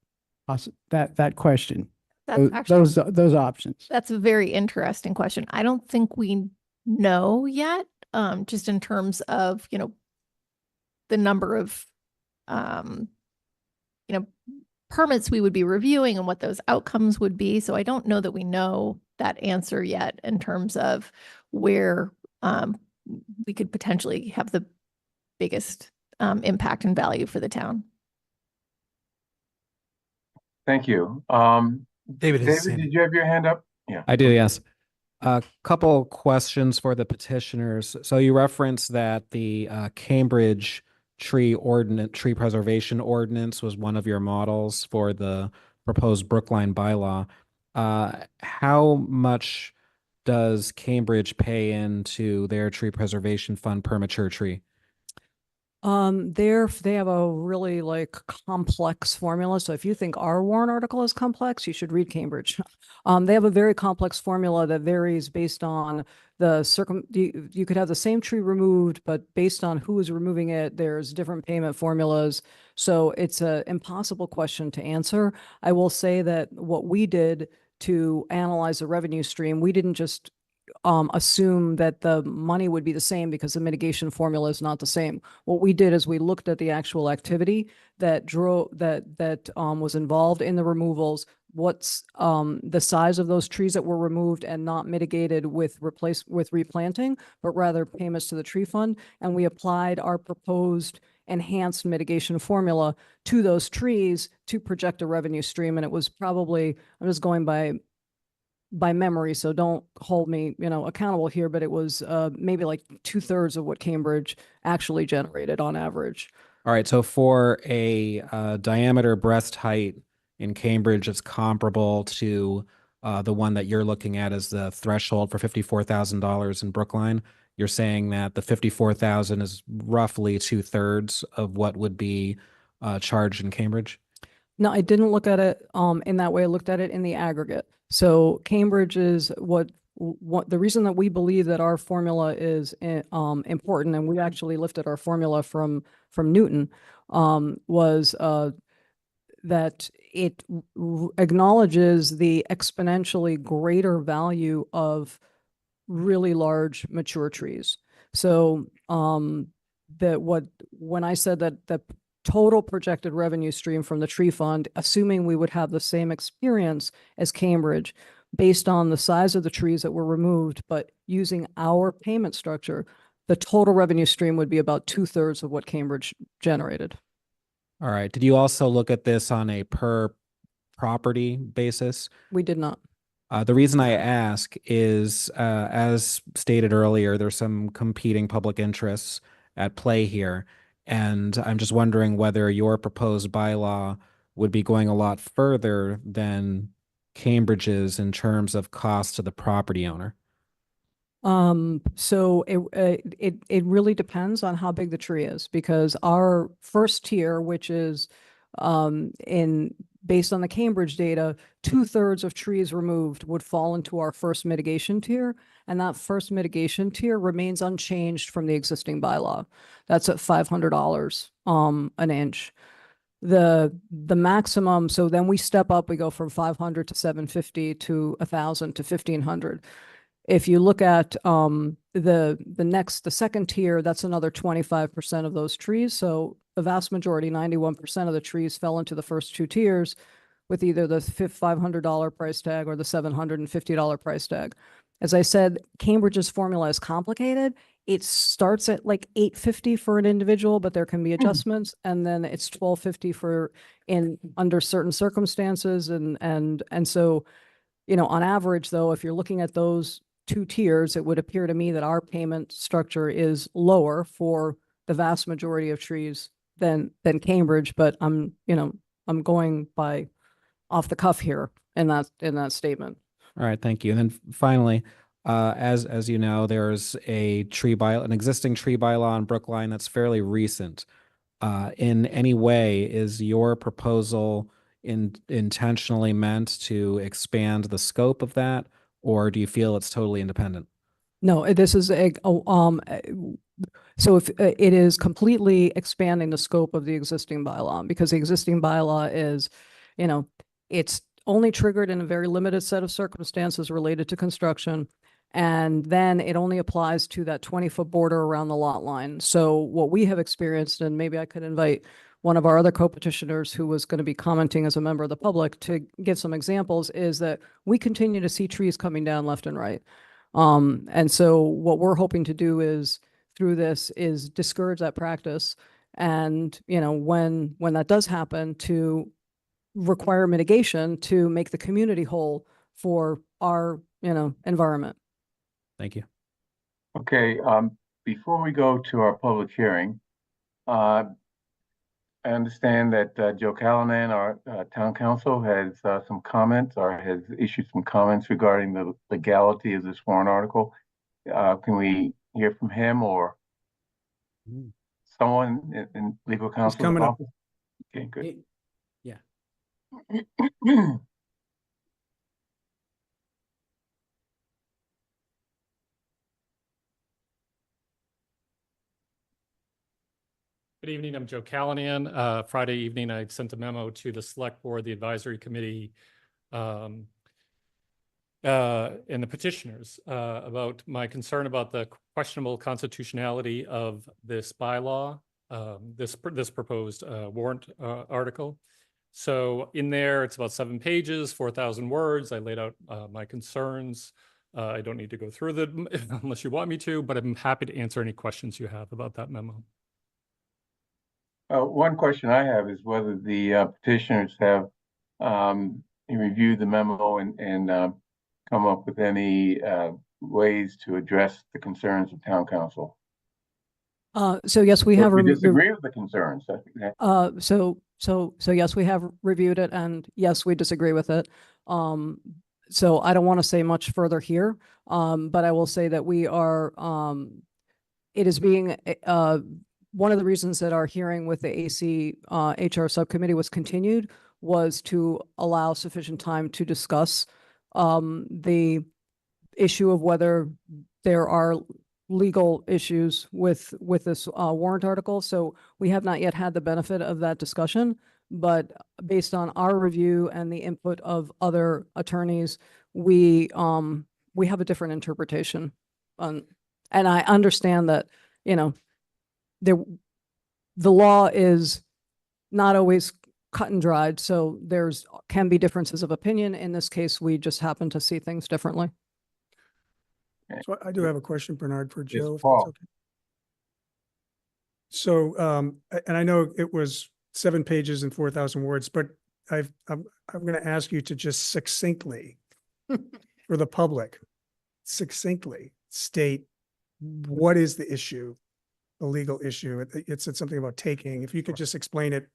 question. Those options. That's a very interesting question. I don't think we know yet, just in terms of, the number of, permits we would be reviewing and what those outcomes would be. So I don't know that we know that answer yet in terms of where we could potentially have the biggest impact and value for the town. Thank you. David has David, hand- did you have your hand up? Yeah. I do, yes. A couple questions for the petitioners. So you referenced that the Cambridge tree preservation ordinance was one of your models for the proposed Brookline bylaw. How much does Cambridge pay into their tree preservation fund per mature tree? They have a really like complex formula. So if you think our warrant article is complex, you should read Cambridge. They have a very complex formula that varies based on the you could have the same tree removed, but based on who is removing it, there's different payment formulas. So it's an impossible question to answer. I will say that what we did to analyze the revenue stream, we didn't just assume that the money would be the same because the mitigation formula is not the same. What we did is we looked at the actual activity that was involved in the removals, what's the size of those trees that were removed and not mitigated with replanting, but rather payments to the tree fund. And we applied our proposed enhanced mitigation formula to those trees to project a revenue stream. And it was probably, I'm just going by memory, so don't hold me, accountable here, but it was maybe like 2/3 of what Cambridge actually generated on average. All right, so for a diameter breast height in Cambridge, it's comparable to the one that you're looking at as the threshold for $54,000 in Brookline. You're saying that the $54,000 is roughly 2/3 of what would be charged in Cambridge? No, I didn't look at it in that way. I looked at it in the aggregate. So Cambridge is what the reason that we believe that our formula is important, and we actually lifted our formula from Newton, was that it acknowledges the exponentially greater value of really large mature trees. So when I said that the total projected revenue stream from the tree fund, assuming we would have the same experience as Cambridge, based on the size of the trees that were removed, but using our payment structure, the total revenue stream would be about 2/3 of what Cambridge generated. All right. Did you also look at this on a per property basis? We did not. The reason I ask is, as stated earlier, there's some competing public interests at play here. And I'm just wondering whether your proposed bylaw would be going a lot further than Cambridge's in terms of cost to the property owner. So it really depends on how big the tree is, because our first tier, which is based on the Cambridge data, 2/3 of trees removed would fall into our first mitigation tier, and that first mitigation tier remains unchanged from the existing bylaw. That's at $500 an inch. The maximum, so then we step up, we go from 500 to 750 to 1,000 to 1,500. If you look at the second tier, that's another 25% of those trees. So the vast majority, 91% of the trees fell into the first two tiers with either the $500 price tag or the $750 price tag. As I said, Cambridge's formula is complicated. It starts at like $850 for an individual, but there can be adjustments, and then it's $1,250 under certain circumstances. And so, on average, though, if you're looking at those two tiers, it would appear to me that our payment structure is lower for the vast majority of trees than Cambridge. But I'm going by off the cuff here in that statement. All right, thank you. And then finally, as you know, there's an existing tree bylaw in Brookline that's fairly recent. In any way, is your proposal intentionally meant to expand the scope of that, or do you feel it's totally independent? No, this is so if it is completely expanding the scope of the existing bylaw, because the existing bylaw is, it's only triggered in a very limited set of circumstances related to construction. And then it only applies to that 20-foot border around the lot line. So what we have experienced, and maybe I could invite one of our other co-petitioners who was going to be commenting as a member of the public to give some examples, is that we continue to see trees coming down left and right. And so what we're hoping to do is, through this, is discourage that practice. And, when that does happen, to require mitigation to make the community whole for our, environment. Thank you. Okay, before we go to our public hearing, I understand that Joe Callanan, our town council, has some comments or has issued some comments regarding the legality of this warrant article. Can we hear from him or someone in legal counsel's coming up. office? Okay, good. Yeah. Good evening, I'm Joe Callanan. Friday evening, I sent a memo to the select board, the advisory committee, and the petitioners about my concern about the questionable constitutionality of this bylaw, this proposed warrant article. So in there, it's about 7 pages, 4,000 words. I laid out my concerns. I don't need to go through them unless you want me to, but I'm happy to answer any questions you have about that memo. One question I have is whether the petitioners have reviewed the memo and come up with any ways to address the concerns of town council. So yes, we have. We disagree with the concerns. So yes, we have reviewed it, and yes, we disagree with it. So I don't want to say much further here, but I will say that we are. It is being one of the reasons that our hearing with the AC HR subcommittee was continued was to allow sufficient time to discuss the issue of whether there are legal issues with this warrant article. So we have not yet had the benefit of that discussion, but based on our review and the input of other attorneys, we have a different interpretation. And I understand that, the law is not always cut and dried, so can be differences of opinion. In this case, we just happen to see things differently. So I do have a question, Bernard, for Joe. If Paul. that's okay. So, and I know it was 7 pages and 4,000 words, but I'm going to ask you to just succinctly, for the public, succinctly state what is the issue, the legal issue. It said something about taking. If you could just explain it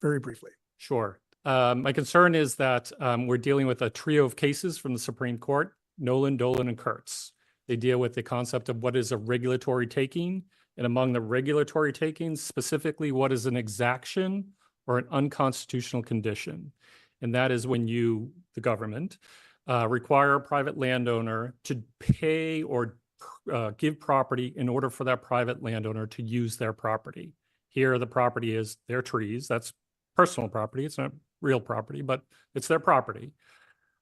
very briefly. Sure. My concern is that we're dealing with a trio of cases from the Supreme Court, Nolan, Dolan, and Kurtz. They deal with the concept of what is a regulatory taking, and among the regulatory takings, specifically what is an exaction or an unconstitutional condition. And that is when you, the government, require a private landowner to pay or give property in order for that private landowner to use their property. Here, the property is their trees. That's personal property. It's not real property, but it's their property.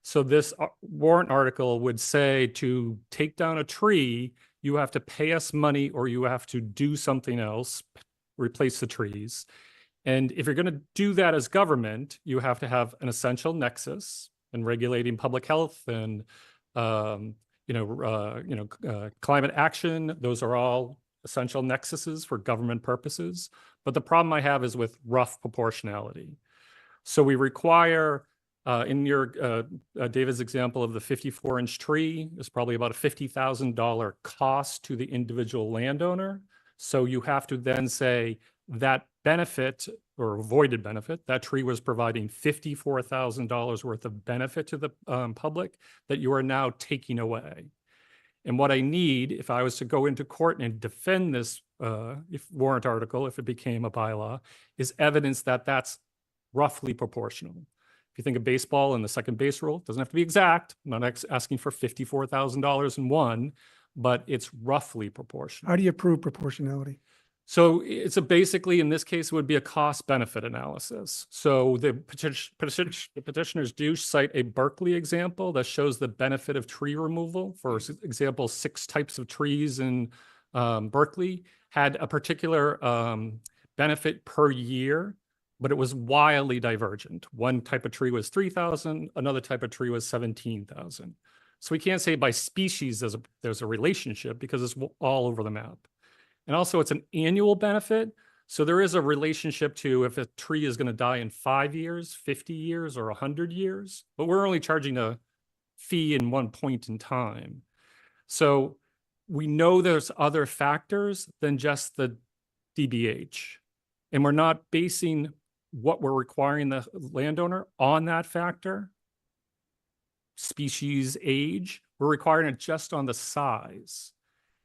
So this warrant article would say to take down a tree, you have to pay us money or you have to do something else, replace the trees. And if you're going to do that as government, you have to have an essential nexus in regulating public health and climate action. Those are all essential nexuses for government purposes. But the problem I have is with rough proportionality. So we require, in your David's example of the 54-inch tree, is probably about a $50,000 cost to the individual landowner. So you have to then say that benefit or avoided benefit, that tree was providing $54,000 worth of benefit to the public that you are now taking away. And what I need, if I was to go into court and defend this warrant article, if it became a bylaw, is evidence that that's roughly proportional. If you think of baseball and the second base rule, it doesn't have to be exact. I'm not asking for $54,000 in one, but it's roughly proportional. How do you prove proportionality? So it's basically, in this case, it would be a cost-benefit analysis. So the petitioners do cite a Berkeley example that shows the benefit of tree removal. For example, 6 types of trees in Berkeley had a particular benefit per year, but it was wildly divergent. One type of tree was 3,000, another type of tree was 17,000. So we can't say by species there's a relationship because it's all over the map. And also it's an annual benefit. So there is a relationship to if a tree is going to die in 5 years, 50 years, or 100 years, but we're only charging a fee in one point in time. So we know there's other factors than just the DBH. And we're not basing what we're requiring the landowner on that factor, species, age. We're requiring it just on the size.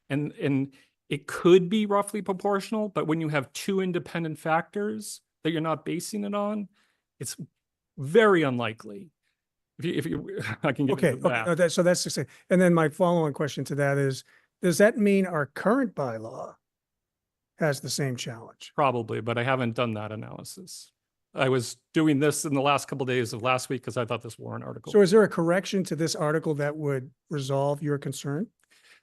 And it could be roughly proportional, but when you have two independent factors that you're not basing it on, it's very unlikely. If you I can get Okay, into that. okay, so that's the same. And then my follow-on question to that is, does that mean our current bylaw has the same challenge? Probably, but I haven't done that analysis. I was doing this in the last couple of days of last week because I thought this Warrant article. So is there a correction to this article that would resolve your concern?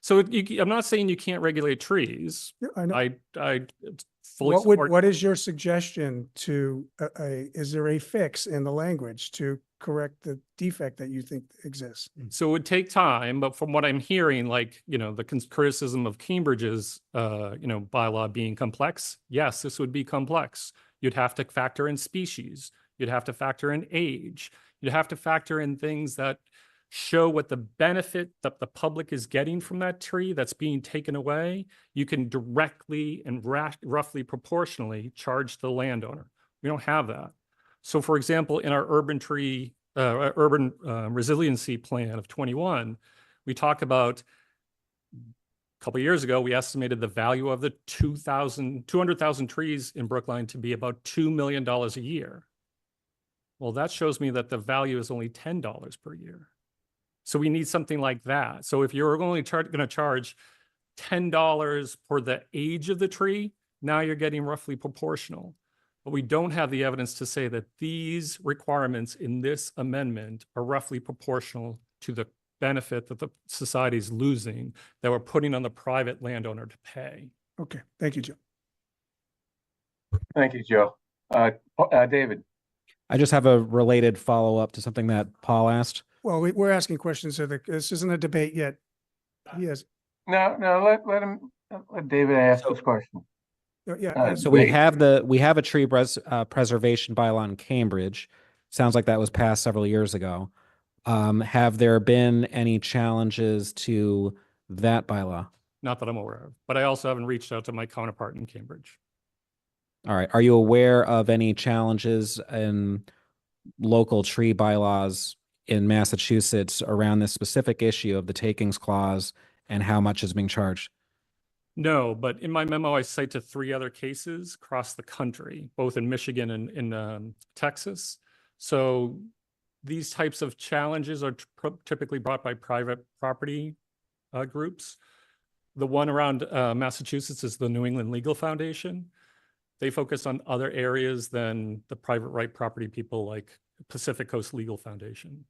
So I'm not saying you can't regulate trees. Yeah, I know. I fully support. What is your suggestion to is there a fix in the language to correct the defect that you think exists? So it would take time, but from what I'm hearing, like, the criticism of Cambridge's, bylaw being complex. Yes, this would be complex. You'd have to factor in species. You'd have to factor in age. You'd have to factor in things that show what the benefit that the public is getting from that tree that's being taken away. You can directly and roughly proportionally charge the landowner. We don't have that. So for example, in our urban resiliency plan of 21, we talk about a couple of years ago, we estimated the value of the 200,000 trees in Brookline to be about $2 million a year. Well, that shows me that the value is only $10 per year. So we need something like that. So if you're only going to charge $10 for the age of the tree, now you're getting roughly proportional. But we don't have the evidence to say that these requirements in this amendment are roughly proportional to the benefit that the society is losing that we're putting on the private landowner to pay. Okay, thank you, Joe. Thank you, Joe. David. I just have a related follow-up to something that Paul asked. Well, we're asking questions, so this isn't a debate yet. Yes. No, let David ask this question. Yeah. So we have a tree preservation bylaw in Cambridge. Sounds like that was passed several years ago. Have there been any challenges to that bylaw? Not that I'm aware of, but I also haven't reached out to my counterpart in Cambridge. All right. Are you aware of any challenges in local tree bylaws in Massachusetts around this specific issue of the takings clause and how much is being charged? No, but in my memo, I cite to 3 other cases across the country, both in Michigan and in Texas. So these types of challenges are typically brought by private property groups. The one around Massachusetts is the New England Legal Foundation. They focus on other areas than the private right property people like Pacific Coast Legal Foundation.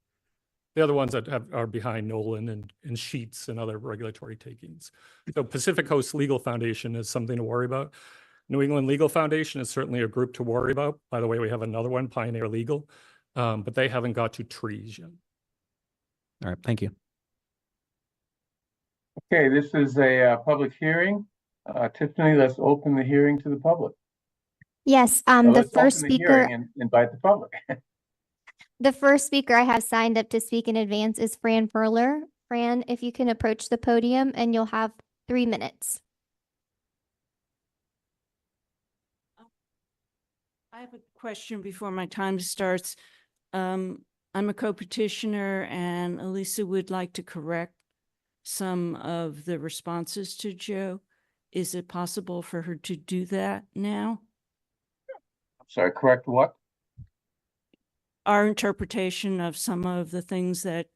The other ones that are behind Nolan and Sheets and other regulatory takings. So Pacific Coast Legal Foundation is something to worry about. New England Legal Foundation is certainly a group to worry about. By the way, we have another one, Pioneer Legal, but they haven't got to trees yet. All right, thank you. Okay, this is a public hearing. Tiffany, let's open the hearing to the public. Yes, the Let's first open the speaker. hearing and invite the public. The first speaker I have signed up to speak in advance is Fran Furler. Fran, if you can approach the podium and you'll have 3 minutes. I have a question before my time starts. I'm a co-petitioner and Elisa would like to correct some of the responses to Joe. Is it possible for her to do that now? I'm sorry, correct what? Our interpretation of some of the things that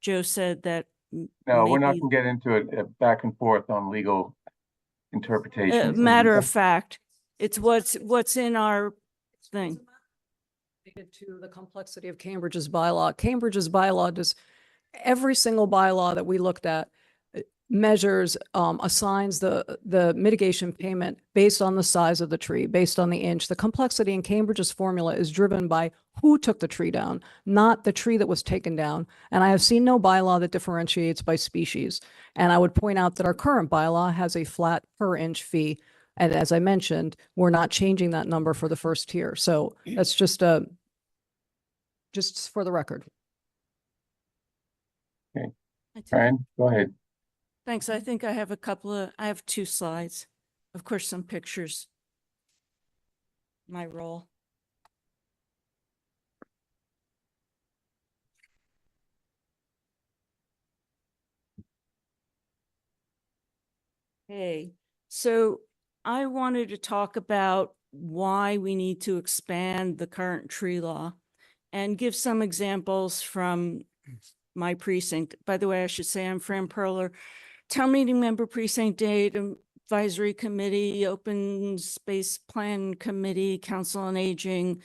Joe said that No, we're not going to get into it back and forth on legal interpretations. matter of fact, it's what's in our thing. To the complexity of Cambridge's bylaw. Cambridge's bylaw does every single bylaw that we looked at measures, assigns the mitigation payment based on the size of the tree, based on the inch. The complexity in Cambridge's formula is driven by who took the tree down, not the tree that was taken down. And I have seen no bylaw that differentiates by species. And I would point out that our current bylaw has a flat per inch fee And as I mentioned, we're not changing that number for the first tier. So that's just for the record. Okay. Fran, go ahead. Thanks. I think I have 2 slides. Of course, some pictures. My role. Hey, so I wanted to talk about why we need to expand the current tree law and give some examples from my precinct. By the way, I should say I'm Fran Perler, town meeting member, precinct 8, advisory committee, open space plan committee, council on aging,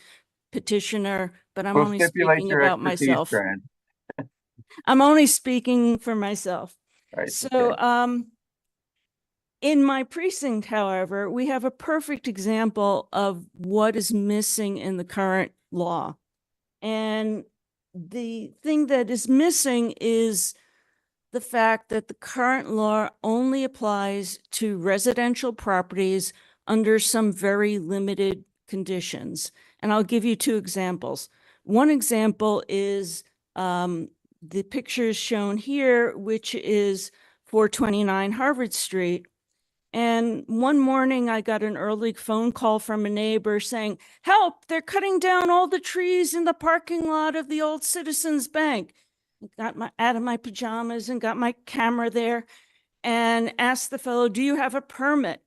petitioner, but I'm We'll only stipulate speaking your about expertise, myself. Fran. I'm only speaking for myself. Right, So, okay. in my precinct, however, we have a perfect example of what is missing in the current law. And the thing that is missing is the fact that the current law only applies to residential properties under some very limited conditions. And I'll give you 2 examples. One example is the pictures shown here, which is 429 Harvard Street. And one morning I got an early phone call from a neighbor saying, "Help, they're cutting down all the trees in the parking lot of the old Citizens Bank." Got out of my pajamas and got my camera there and asked the fellow, "Do you have a permit?"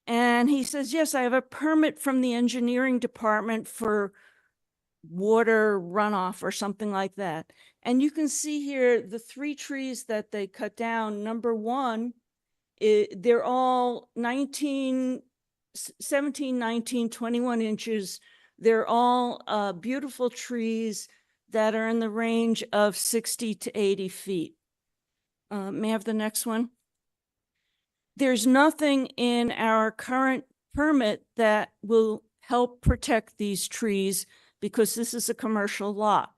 And he says, "Yes, I have a permit from the engineering department for water runoff or something like that." And you can see here the 3 trees that they cut down. Number 1, they're all 17, 19, 21 inches. They're all beautiful trees that are in the range of 60 to 80 feet. May I have the next one? There's nothing in our current permit that will help protect these trees because this is a commercial lot.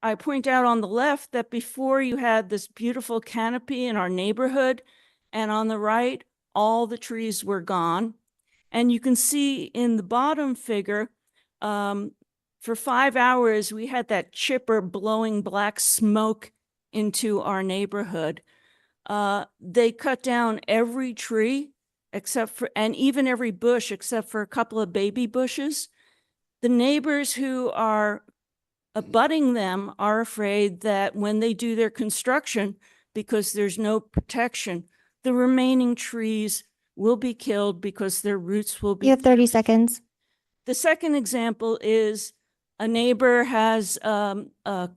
I point out on the left that before you had this beautiful canopy in our neighborhood, and on the right, all the trees were gone. And you can see in the bottom figure, for 5 hours, we had that chipper blowing black smoke into our neighborhood. They cut down every tree and even every bush except for a couple of baby bushes. The neighbors who are abutting them are afraid that when they do their construction, because there's no protection, the remaining trees will be killed because their roots will be. You have 30 seconds. The second example is a neighbor has a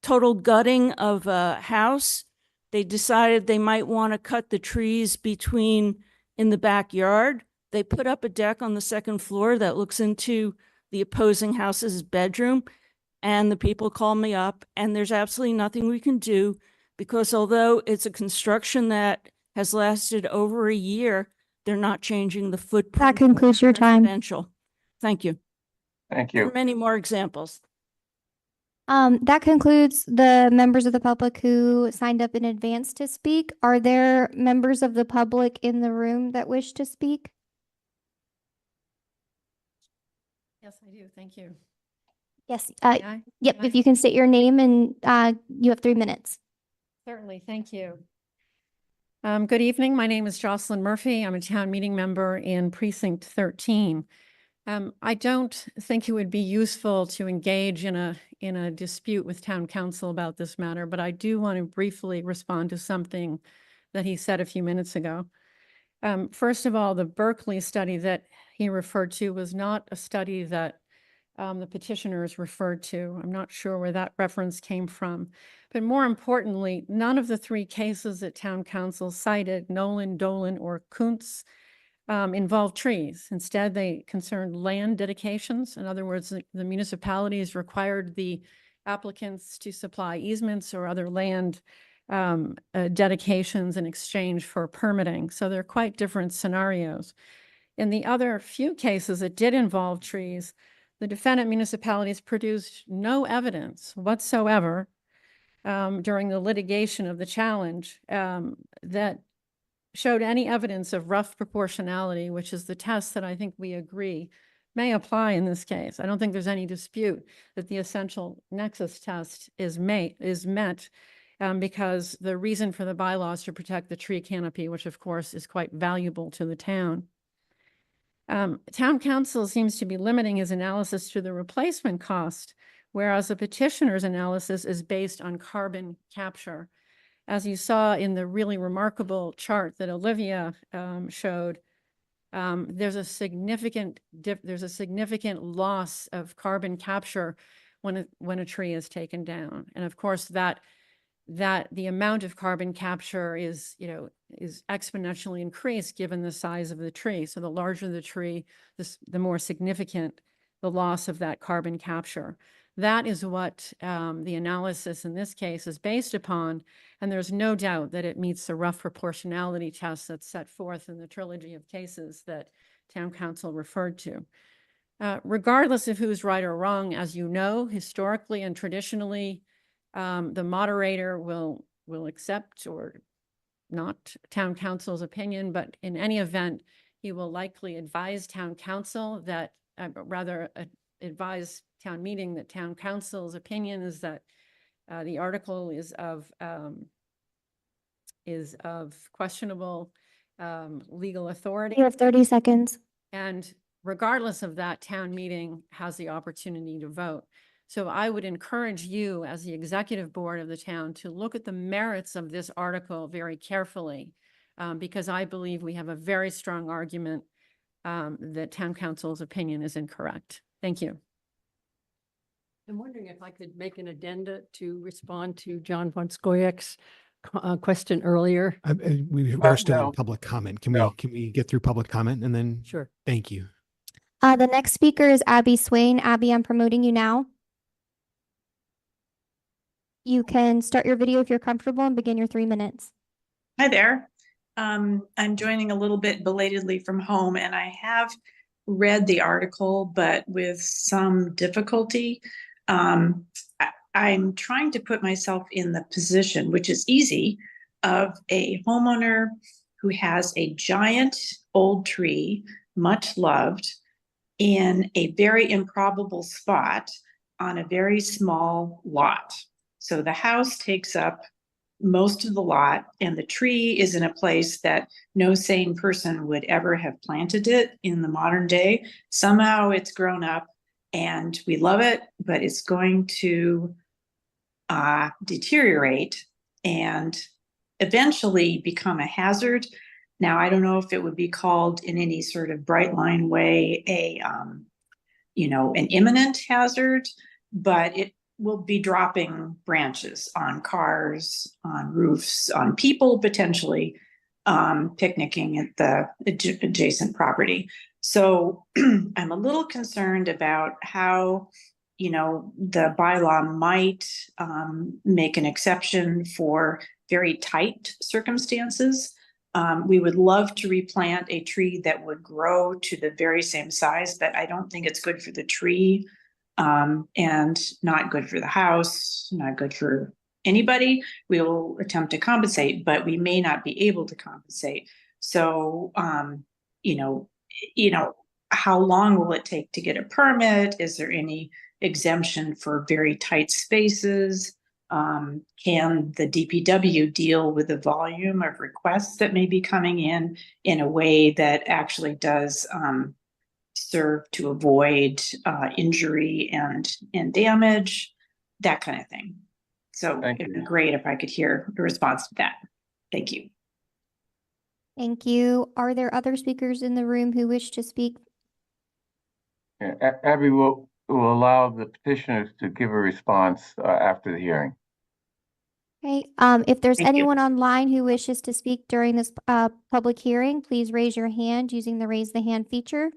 total gutting of a house. They decided they might want to cut the trees in the backyard. They put up a deck on the 2nd floor that looks into the opposing house's bedroom. And the people call me up, and there's absolutely nothing we can do because although it's a construction that has lasted over a year, they're not changing the footprint. That concludes your time. Residential. Thank you. Thank There you. are many more examples. That concludes the members of the public who signed up in advance to speak. Are there members of the public in the room that wish to speak? Yes, I do. Thank you. Yes. May I? Yep. May If I? you can state your name and you have 3 minutes. Certainly. Thank you. Good evening. My name is Jocelyn Murphy. I'm a town meeting member in Precinct 13. I don't think it would be useful to engage in a dispute with town council about this matter, but I do want to briefly respond to something that he said a few minutes ago. First of all, the Berkeley study that he referred to was not a study that the petitioners referred to. I'm not sure where that reference came from. But more importantly, none of the 3 cases that town council cited, Nolan, Dolan, or Kuntz, involved trees. Instead, they concerned land dedications. In other words, the municipalities required the applicants to supply easements or other land dedications in exchange for permitting. So they're quite different scenarios. In the other few cases that did involve trees, the defendant municipalities produced no evidence whatsoever during the litigation of the challenge that showed any evidence of rough proportionality, which is the test that I think we agree may apply in this case. I don't think there's any dispute that the essential nexus test is met because the reason for the bylaw is to protect the tree canopy, which of course is quite valuable to the town. Town council seems to be limiting his analysis to the replacement cost, whereas the petitioner's analysis is based on carbon capture. As you saw in the really remarkable chart that Olivia showed, there's a significant loss of carbon capture when a tree is taken down, and of course that the amount of carbon capture is exponentially increased given the size of the tree. So the larger the tree, the more significant the loss of that carbon capture. That is what the analysis in this case is based upon, and there's no doubt that it meets the rough proportionality test that's set forth in the trilogy of cases that Town Council referred to. Regardless of who's right or wrong, as you know, historically and traditionally, the moderator will accept or not Town Council's opinion, but in any event, he will likely advise Town Council that, advise town meeting that Town Council's opinion is that the article is of questionable legal authority. You have 30 seconds. And regardless of that, town meeting has the opportunity to vote. So I would encourage you as the executive board of the town to look at the merits of this article very carefully, because I believe we have a very strong argument that Town Council's opinion is incorrect. Thank you. I'm wondering if I could make an addenda to respond to John von Skoyek's question earlier. We're still no. in public comment. No. Can we get through public comment and then? Sure. Thank you. The next speaker is Abby Swain. Abby, I'm promoting you now. You can start your video if you're comfortable and begin your 3 minutes. Hi there. I'm joining a little bit belatedly from home, and I have read the article, but with some difficulty. I'm trying to put myself in the position, which is easy, of a homeowner who has a giant old tree, much loved, in a very improbable spot on a very small lot. So the house takes up most of the lot, and the tree is in a place that no sane person would ever have planted it in the modern day. Somehow it's grown up and we love it, but it's going to deteriorate and eventually become a hazard. Now, I don't know if it would be called in any sort of bright line way an imminent hazard, but it will be dropping branches on cars, on roofs, on people, potentially picnicking at the adjacent property. So I'm a little concerned about how, the bylaw might make an exception for very tight circumstances. We would love to replant a tree that would grow to the very same size, but I don't think it's good for the tree. And not good for the house, not good for anybody. We will attempt to compensate, but we may not be able to compensate. So, how long will it take to get a permit? Is there any exemption for very tight spaces? Can the DPW deal with the volume of requests that may be coming in a way that actually does serve to avoid injury and damage, that kind of thing. So it'd be great if I could hear a response to that. Thank you. Thank you. Are there other speakers in the room who wish to speak? Yeah, Abby will allow the petitioners to give a response after the hearing. Okay. If there's anyone online who wishes to speak during this public hearing, please raise your hand using the raise the hand feature.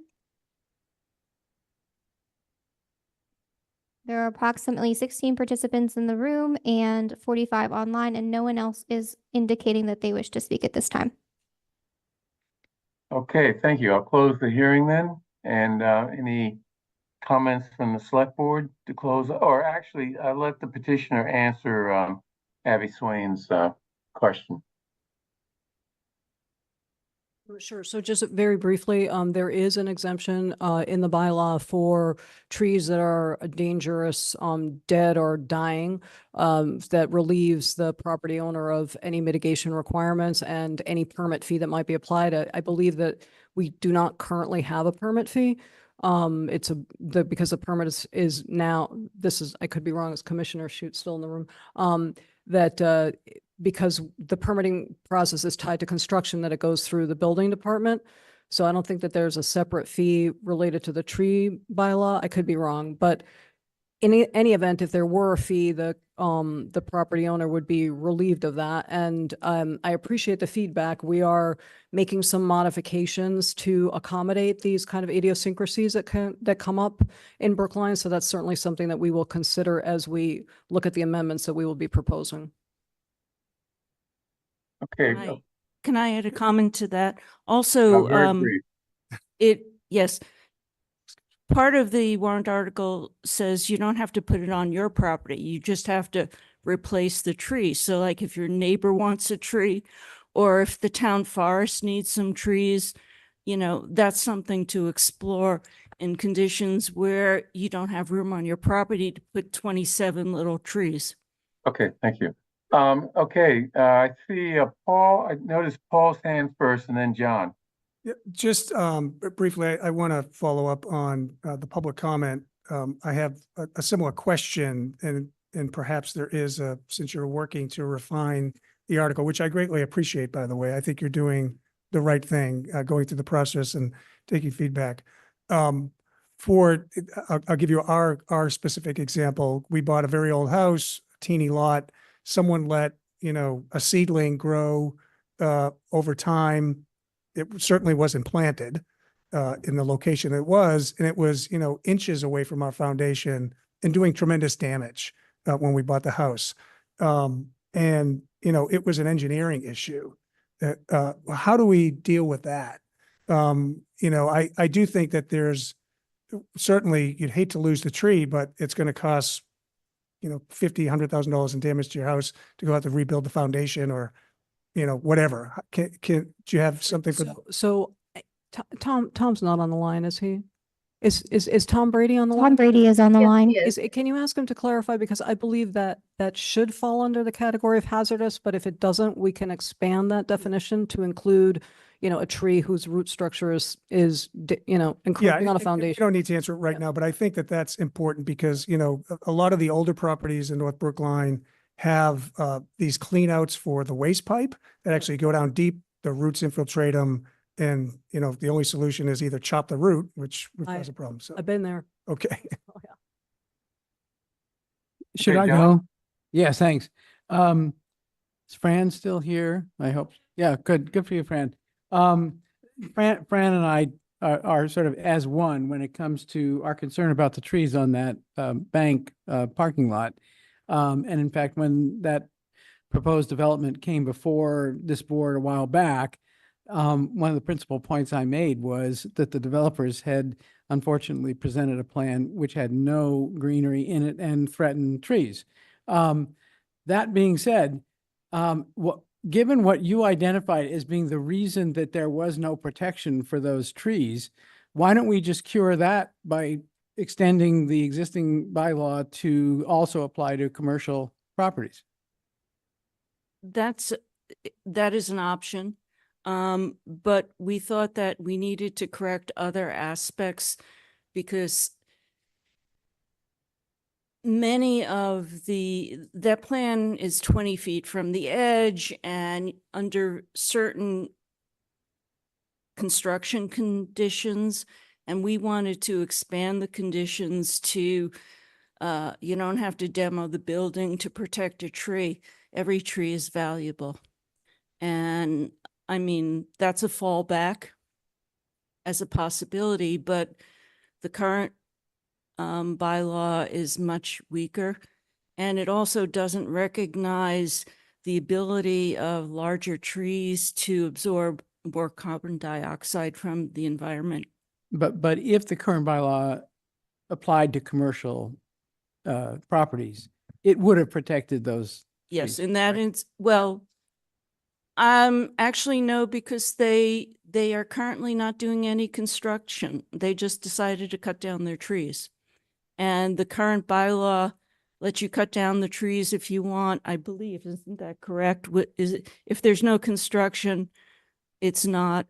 There are approximately 16 participants in the room and 45 online, and no one else is indicating that they wish to speak at this time. Okay, thank you. I'll close the hearing then. And any comments from the select board to close? Or actually, I'll let the petitioner answer Abby Swain's question. Sure. So just very briefly, there is an exemption in the bylaw for trees that are dangerous, dead or dying, that relieves the property owner of any mitigation requirements and any permit fee that might be applied. I believe that we do not currently have a permit fee. Because the permit is now, I could be wrong, as Commissioner Schutt still in the room, because the permitting process is tied to construction, that it goes through the building department. So I don't think that there's a separate fee related to the tree bylaw. I could be wrong, but in any event, if there were a fee, the property owner would be relieved of that. And I appreciate the feedback. We are making some modifications to accommodate these kind of idiosyncrasies that come up in Brookline. So that's certainly something that we will consider as we look at the amendments that we will be proposing. Okay. Can I add a comment to that? Also, yes, part of the warrant article says you don't have to put it on your property. You just have to replace the tree. So like if your neighbor wants a tree, or if the town forest needs some trees, that's something to explore in conditions where you don't have room on your property to put 27 little trees. Okay, thank you. Okay, I see Paul. I noticed Paul's hand first, and then John. Yeah, just briefly, I want to follow up on the public comment. I have a similar question, and perhaps there is since you're working to refine the article, which I greatly appreciate, by the way. I think you're doing the right thing, going through the process and taking feedback. I'll give you our specific example. We bought a very old house, teeny lot. Someone let, a seedling grow over time. It certainly wasn't planted in the location it was, and it was, inches away from our foundation and doing tremendous damage when we bought the house. It was an engineering issue. How do we deal with that? I do think that there's certainly, you'd hate to lose the tree, but it's going to cost $50,000-$100,000 in damage to your house to go out to rebuild the foundation or, whatever. Do you have something for? So Tom's not on the line, is he? Is Tom Brady on the line? Tom Brady is on the line. Can you ask him to clarify? Because I believe that should fall under the category of hazardous, but if it doesn't, we can expand that definition to include, a tree whose root structure is encroaching on a foundation. You don't need to answer it right now, but I think that that's important because, a lot of the older properties in North Brookline have these clean outs for the waste pipe that actually go down deep, the roots infiltrate them. And, the only solution is either chop the root, which causes a problem. So I've been there. Okay. Oh, yeah. Should I go? Yes, thanks. Is Fran still here? I hope. Yeah, good. Good for you, Fran. Fran and I are sort of as one when it comes to our concern about the trees on that bank parking lot. And in fact, when that proposed development came before this board a while back, one of the principal points I made was that the developers had unfortunately presented a plan which had no greenery in it and threatened trees. That being said, given what you identified as being the reason that there was no protection for those trees, why don't we just cure that by extending the existing bylaw to also apply to commercial properties? That is an option. But we thought that we needed to correct other aspects because that plan is 20 feet from the edge, and under certain construction conditions, and we wanted to expand the conditions to, you don't have to demo the building to protect a tree. Every tree is valuable. And I mean, that's a fallback as a possibility, but the current bylaw is much weaker, and it also doesn't recognize the ability of larger trees to absorb more carbon dioxide from the environment. But if the current bylaw applied to commercial properties, it would have protected those. Yes, trees, and that right? is, well, actually no, because they they are currently not doing any construction. They just decided to cut down their trees. And the current bylaw lets you cut down the trees if you want, I believe, isn't that correct? What is it? If there's no construction, it's not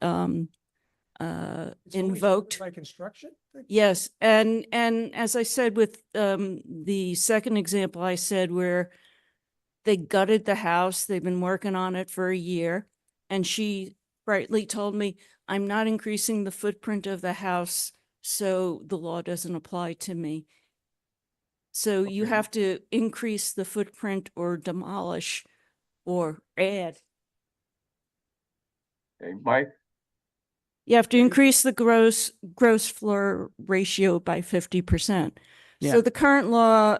invoked. By construction? Yes, and as I said with the second example I said where they gutted the house, they've been working on it for a year, and she brightly told me, I'm not increasing the footprint of the house, so the law doesn't apply to me. So you have to increase the footprint or demolish or add. Okay, Mike? You have to increase the gross floor ratio by 50%. Yeah. So the current law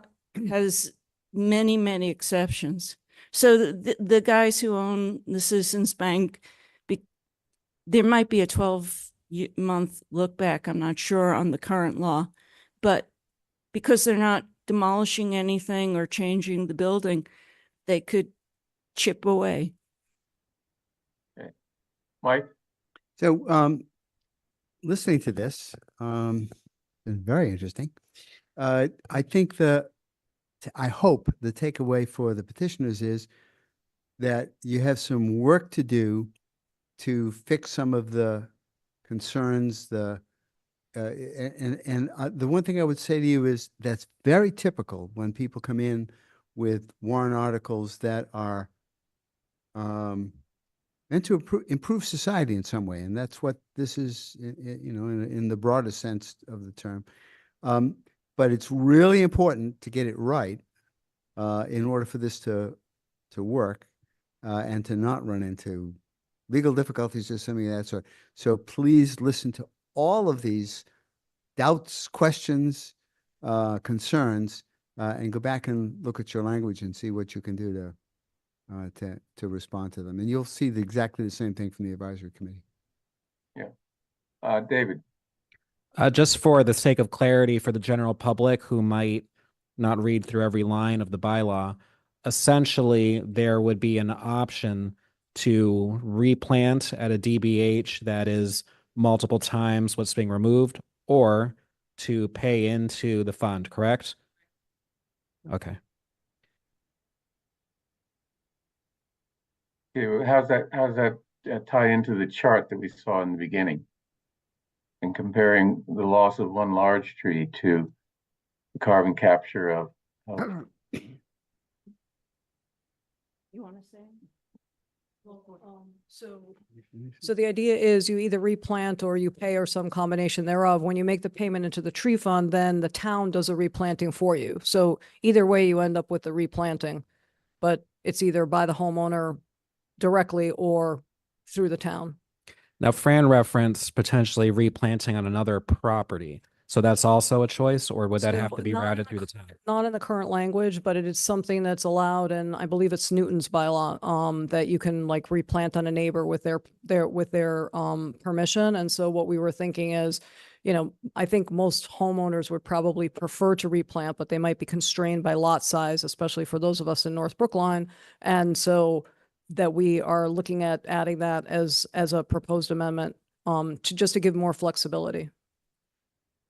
has many, many exceptions. So the guys who own the Citizens Bank, there might be a 12-month look back, I'm not sure, on the current law, but because they're not demolishing anything or changing the building, they could chip away. Okay. Mike? So, listening to this, been very interesting. I think I hope the takeaway for the petitioners is that you have some work to do to fix some of the concerns, the one thing I would say to you is that's very typical when people come in with warrant articles that are meant to improve society in some way, and that's what this is, in the broadest sense of the term. But it's really important to get it right in order for this to work and to not run into legal difficulties or something of that sort. So please listen to all of these doubts, questions, concerns, and go back and look at your language and see what you can do to respond to them. And you'll see exactly the same thing from the advisory committee. Yeah. David? Just for the sake of clarity for the general public who might not read through every line of the bylaw, essentially there would be an option to replant at a DBH that is multiple times what's being removed, or to pay into the fund, correct? Okay. Okay, how's that tie into the chart that we saw in the beginning? And comparing the loss of one large tree to the carbon capture of You want to say? So the idea is you either replant or you pay or some combination thereof. When you make the payment into the tree fund, then the town does a replanting for you. So either way, you end up with the replanting, but it's either by the homeowner directly or through the town. Now, Fran referenced potentially replanting on another property. So that's also a choice, or would that So have to be not- routed through the town? Not in the current language, but it is something that's allowed, and I believe it's Newton's bylaw, that you can like replant on a neighbor with their permission. And so what we were thinking is, I think most homeowners would probably prefer to replant, but they might be constrained by lot size, especially for those of us in North Brookline. And so that we are looking at adding that as a proposed amendment, to give more flexibility.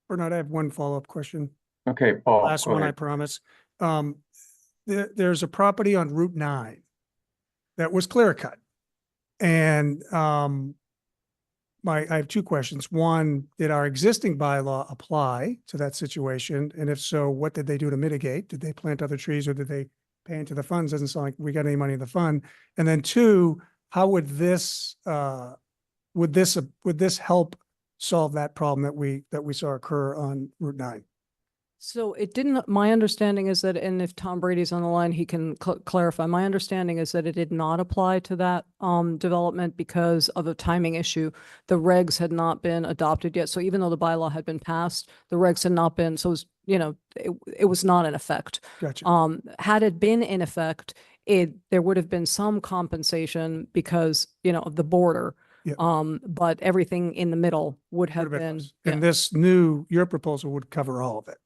Bernard, I have one follow-up question. Okay, Paul. Last go one, I ahead. promise. There's a property on Route 9 that was clear cut. And I have two questions. One, did our existing bylaw apply to that situation? And if so, what did they do to mitigate? Did they plant other trees or did they pay into the funds? Doesn't sound like we got any money in the fund. And then two, how would this help solve that problem that we saw occur on Route 9? So it didn't, my understanding is that, and if Tom Brady's on the line, he can clarify. My understanding is that it did not apply to that development because of a timing issue. The regs had not been adopted yet. So even though the bylaw had been passed, the regs had not been, so it was, it was not in effect. Gotcha. Had it been in effect, there would have been some compensation because, of the border. Yeah. But everything in the middle would have been. And your proposal would cover all of it.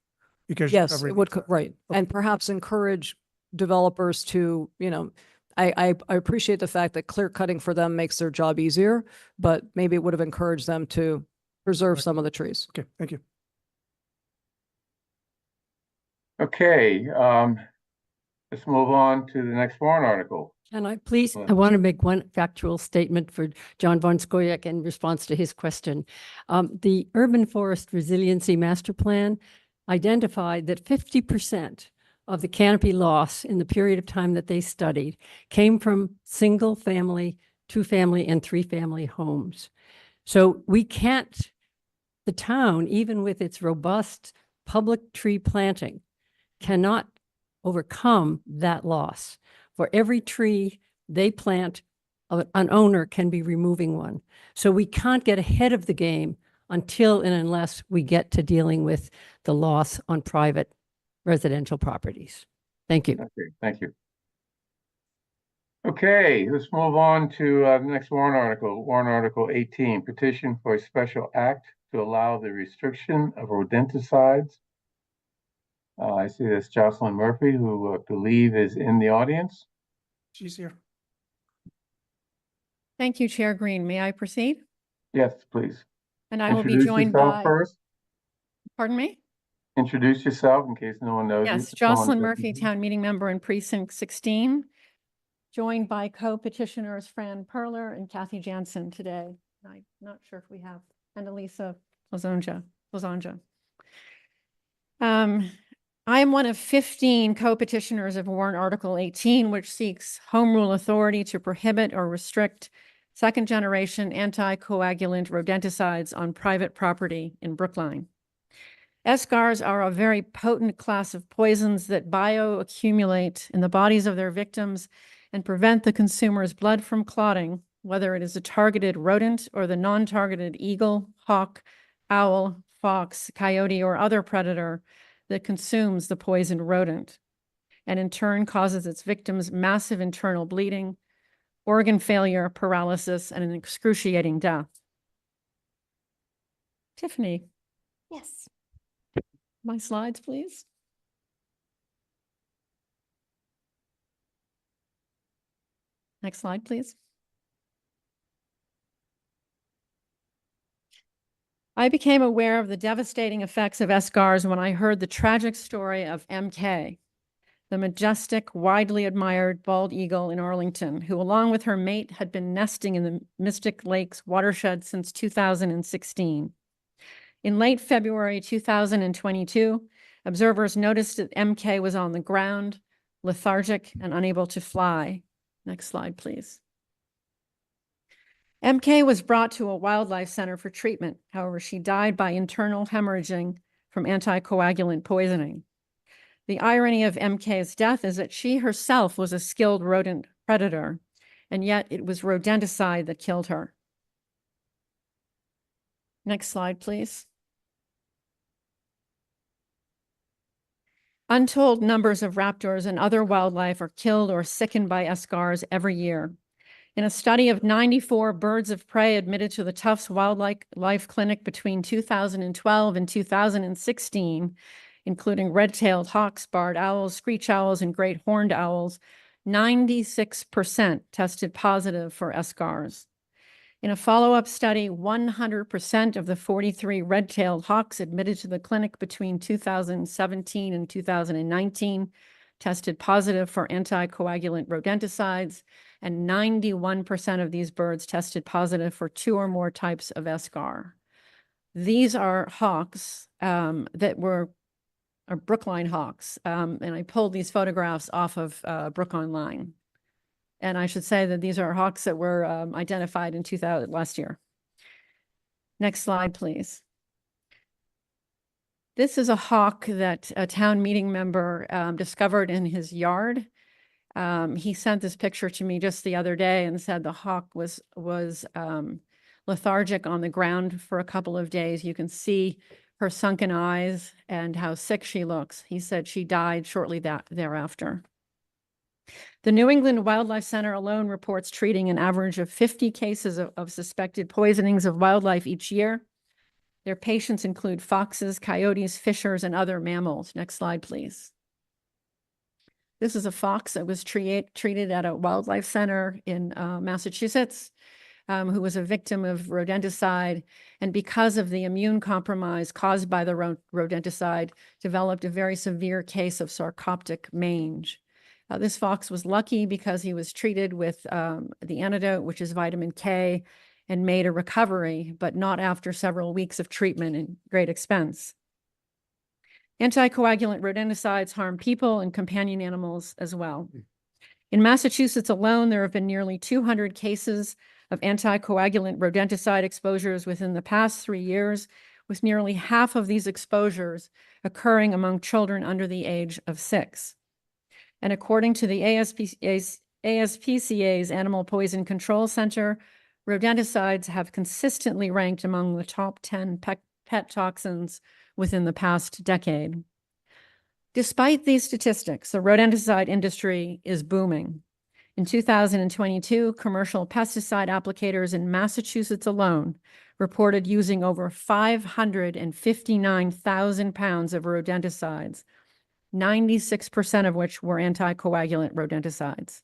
Because Yes, it would, right. Okay. And perhaps encourage developers to, I appreciate the fact that clear cutting for them makes their job easier, but maybe it would have encouraged them to preserve some of the trees. Okay, thank you. Okay, let's move on to the next warrant article. Can I please, Go I ahead. want to make one factual statement for John Von Scoyac in response to his question. The Urban Forest Resiliency Master Plan identified that 50% of the canopy loss in the period of time that they studied came from single family, 2-family, and 3-family homes. So we can't, the town, even with its robust public tree planting, cannot overcome that loss. For every tree they plant, an owner can be removing one. So we can't get ahead of the game until and unless we get to dealing with the loss on private residential properties. Thank you. Okay, thank you. Okay, let's move on to the next warrant article 18, petition for a special act to allow the restriction of rodenticides. I see this Jocelyn Murphy, who I believe is in the audience. She's here. Thank you, Chair Green. May I proceed? Yes, please. And I will be Introduce joined yourself by, first. pardon me? Introduce yourself in case no one knows you. Yes, Just go on Jocelyn to- Murphy, Town Meeting Member in Precinct 16, joined by co-petitioners Fran Perler and Kathy Jansen today. I'm not sure if we have, and Elisa Lozonja. I am one of 15 co-petitioners of warrant Article 18, which seeks home rule authority to prohibit or restrict second-generation anticoagulant rodenticides on private property in Brookline. Escars are a very potent class of poisons that bioaccumulate in the bodies of their victims and prevent the consumer's blood from clotting, whether it is a targeted rodent or the non-targeted eagle, hawk, owl, fox, coyote, or other predator that consumes the poisoned rodent, and in turn causes its victims massive internal bleeding, organ failure, paralysis, and an excruciating death. Tiffany. Yes. My slides, please. Next slide, please. I became aware of the devastating effects of escars when I heard the tragic story of MK, the majestic, widely admired bald eagle in Arlington, who along with her mate had been nesting in the Mystic Lakes watershed since 2016. In late February 2022, observers noticed that MK was on the ground, lethargic and unable to fly. Next slide, please. MK was brought to a wildlife center for treatment. However, she died by internal hemorrhaging from anticoagulant poisoning. The irony of MK's death is that she herself was a skilled rodent predator, and yet it was rodenticide that killed her. Next slide, please. Untold numbers of raptors and other wildlife are killed or sickened by escars every year. In a study of 94 birds of prey admitted to the Tufts Wildlife Clinic between 2012 and 2016, including red-tailed hawks, barred owls, screech owls, and great horned owls, 96% tested positive for escars. In a follow-up study, 100% of the 43 red-tailed hawks admitted to the clinic between 2017 and 2019 tested positive for anticoagulant rodenticides, and 91% of these birds tested positive for 2 or more types of escar. These are hawks that were Brookline hawks, and I pulled these photographs off of Brookline. And I should say that these are hawks that were identified in last year. Next slide, please. This is a hawk that a town meeting member discovered in his yard. He sent this picture to me just the other day and said the hawk was lethargic on the ground for a couple of days. You can see her sunken eyes and how sick she looks. He said she died shortly thereafter. The New England Wildlife Center alone reports treating an average of 50 cases of suspected poisonings of wildlife each year. Their patients include foxes, coyotes, fishers, and other mammals. Next slide, please. This is a fox that was treated at a wildlife center in Massachusetts, who was a victim of rodenticide, and because of the immune compromise caused by the rodenticide, developed a very severe case of sarcoptic mange. This fox was lucky because he was treated with the antidote, which is vitamin K, and made a recovery, but not after several weeks of treatment and great expense. Anticoagulant rodenticides harm people and companion animals as well. In Massachusetts alone, there have been nearly 200 cases of anticoagulant rodenticide exposures within the past 3 years, with nearly half of these exposures occurring among children under the age of 6. And according to the ASPCA's Animal Poison Control Center, rodenticides have consistently ranked among the top 10 pet toxins within the past decade. Despite these statistics, the rodenticide industry is booming. In 2022, commercial pesticide applicators in Massachusetts alone reported using over 559,000 pounds of rodenticides, 96% of which were anticoagulant rodenticides.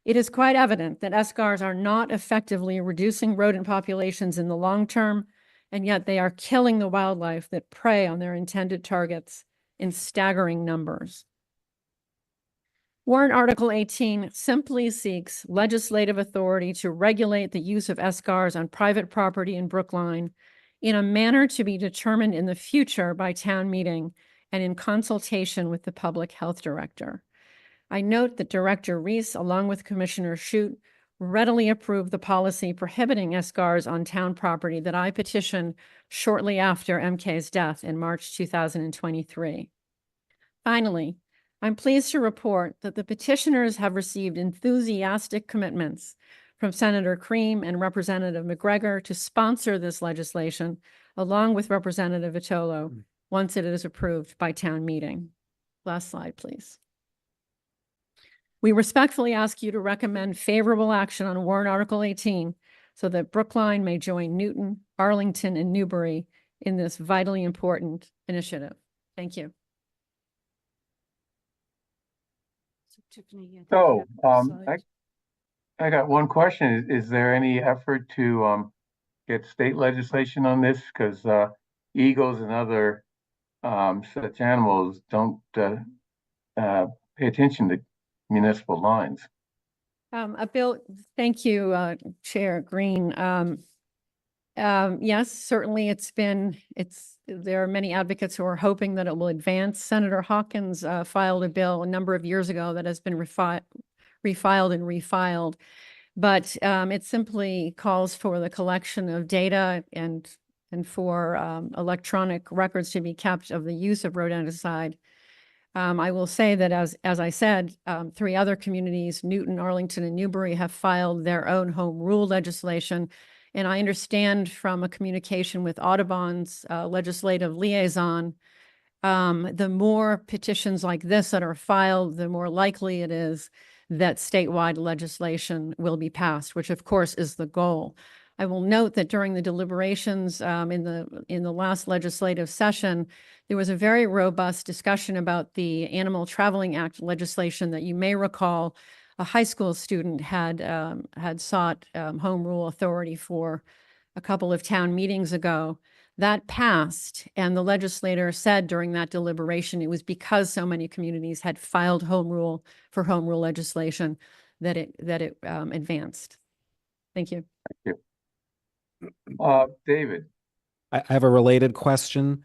It is quite evident that eschars are not effectively reducing rodent populations in the long term, and yet they are killing the wildlife that prey on their intended targets in staggering numbers. Warrant Article 18 simply seeks legislative authority to regulate the use of eschars on private property in Brookline in a manner to be determined in the future by town meeting and in consultation with the public health director. I note that Director Reese, along with Commissioner Shute, readily approved the policy prohibiting eschars on town property that I petitioned shortly after MK's death in March 2023. Finally, I'm pleased to report that the petitioners have received enthusiastic commitments from Senator Cream and Representative McGregor to sponsor this legislation, along with Representative Vitolo, once it is approved by town meeting. Last slide, please. We respectfully ask you to recommend favorable action on Warrant Article 18 so that Brookline may join Newton, Arlington, and Newbury in this vitally important initiative. Thank you. Tiffany, So, I got one question. Is there any effort to get state legislation on this? Because eagles and other such animals don't pay attention to municipal lines. Bill, thank you, Chair Green. Yes, certainly there are many advocates who are hoping that it will advance. Senator Hawkins filed a bill a number of years ago that has been refiled and refiled, but it simply calls for the collection of data and for electronic records to be kept of the use of rodenticide. I will say that as I said, 3 other communities, Newton, Arlington, and Newbury, have filed their own home rule legislation. And I understand from a communication with Audubon's legislative liaison, the more petitions like this that are filed, the more likely it is that statewide legislation will be passed, which of course is the goal. I will note that during the deliberations in the last legislative session, there was a very robust discussion about the Animal Traveling Act legislation that you may recall a high school student had sought home rule authority for a couple of town meetings ago. That passed, and the legislator said during that deliberation it was because so many communities had filed home rule legislation that it advanced. Thank you. Thank you. David. I have a related question.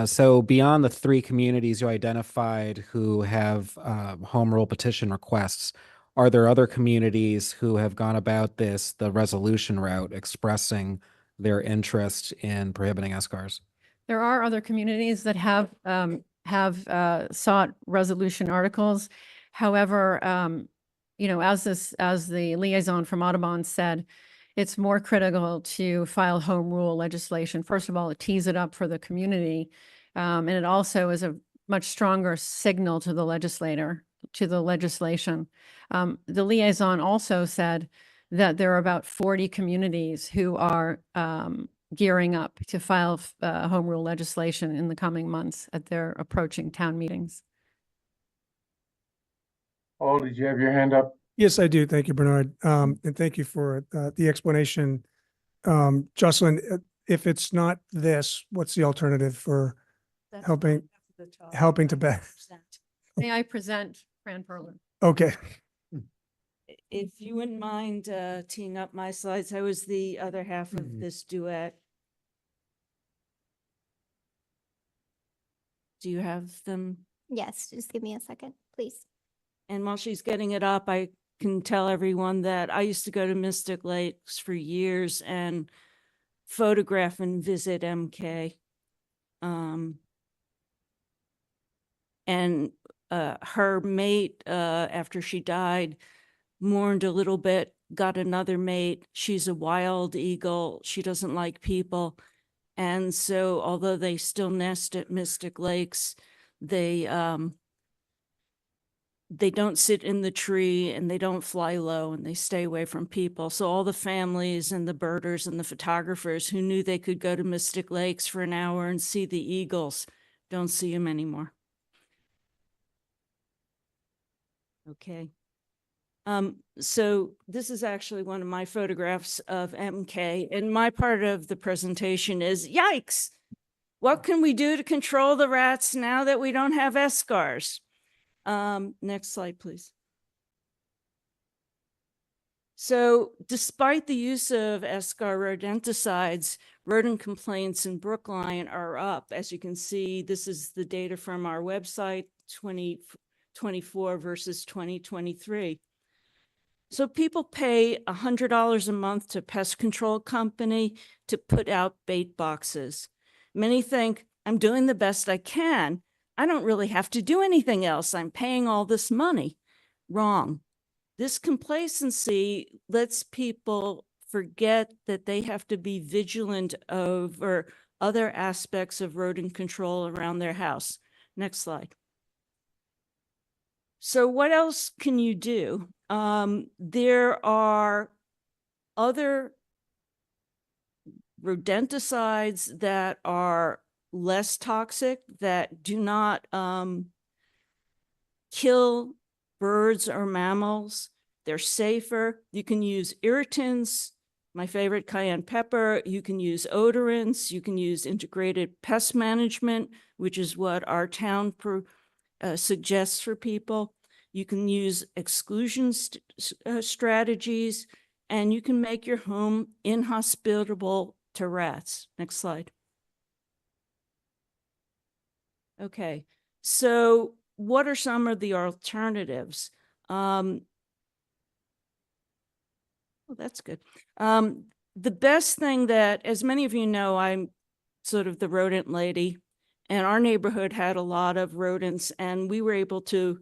So beyond the 3 communities you identified who have home rule petition requests, are there other communities who have gone about the resolution route, expressing their interest in prohibiting eschars? There are other communities that have sought resolution articles. However, as the liaison from Audubon said, it's more critical to file home rule legislation. First of all, it tees it up for the community, and it also is a much stronger signal to the legislation. The liaison also said that there are about 40 communities who are gearing up to file home rule legislation in the coming months at their approaching town meetings. Paul, did you have your hand up? Yes, I do. Thank you, Bernard. And thank you for the explanation. Jocelyn, if it's not this, what's the alternative for helping to back? May I present, Fran Perlin? Okay. If you wouldn't mind teeing up my slides, I was the other half of this duet. Do you have them? Yes, just give me a second, please. And while she's getting it up, I can tell everyone that I used to go to Mystic Lakes for years and photograph and visit MK. And her mate, after she died, mourned a little bit, got another mate. She's a wild eagle. She doesn't like people. And so although they still nest at Mystic Lakes, they don't sit in the tree and they don't fly low and they stay away from people. So all the families and the birders and the photographers who knew they could go to Mystic Lakes for an hour and see the eagles don't see them anymore. Okay. So this is actually one of my photographs of MK, and my part of the presentation is, yikes, what can we do to control the rats now that we don't have escars? Next slide, please. So despite the use of escar rodenticides, rodent complaints in Brookline are up. As you can see, this is the data from our website, 2024 versus 2023. So people pay $100 a month to a pest control company to put out bait boxes. Many think, I'm doing the best I can. I don't really have to do anything else. I'm paying all this money. Wrong. This complacency lets people forget that they have to be vigilant over other aspects of rodent control around their house. Next slide. So what else can you do? There are other rodenticides that are less toxic, that do not kill birds or mammals. They're safer. You can use irritants, my favorite, cayenne pepper. You can use odorants. You can use integrated pest management, which is what our town suggests for people. You can use exclusion strategies, and you can make your home inhospitable to rats. Next slide. Okay, so what are some of the alternatives? Well, that's good. The best thing that, as many of you know, I'm sort of the rodent lady, and our neighborhood had a lot of rodents, and we were able to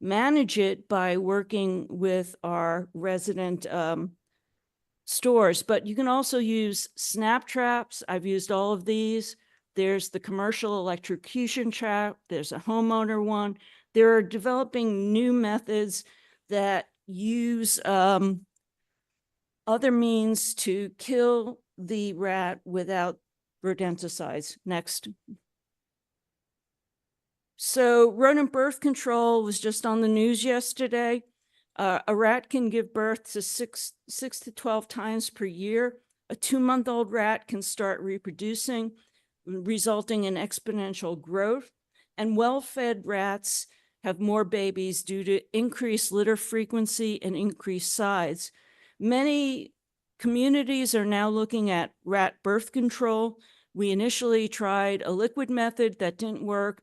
manage it by working with our resident stores. But you can also use snap traps. I've used all of these. There's the commercial electrocution trap. There's a homeowner one. They're developing new methods that use other means to kill the rat without rodenticides. Next. So rodent birth control was just on the news yesterday. A rat can give birth to 6 to 12 times per year. A 2-month-old rat can start reproducing, resulting in exponential growth. And well-fed rats have more babies due to increased litter frequency and increased size. Many communities are now looking at rat birth control. We initially tried a liquid method that didn't work,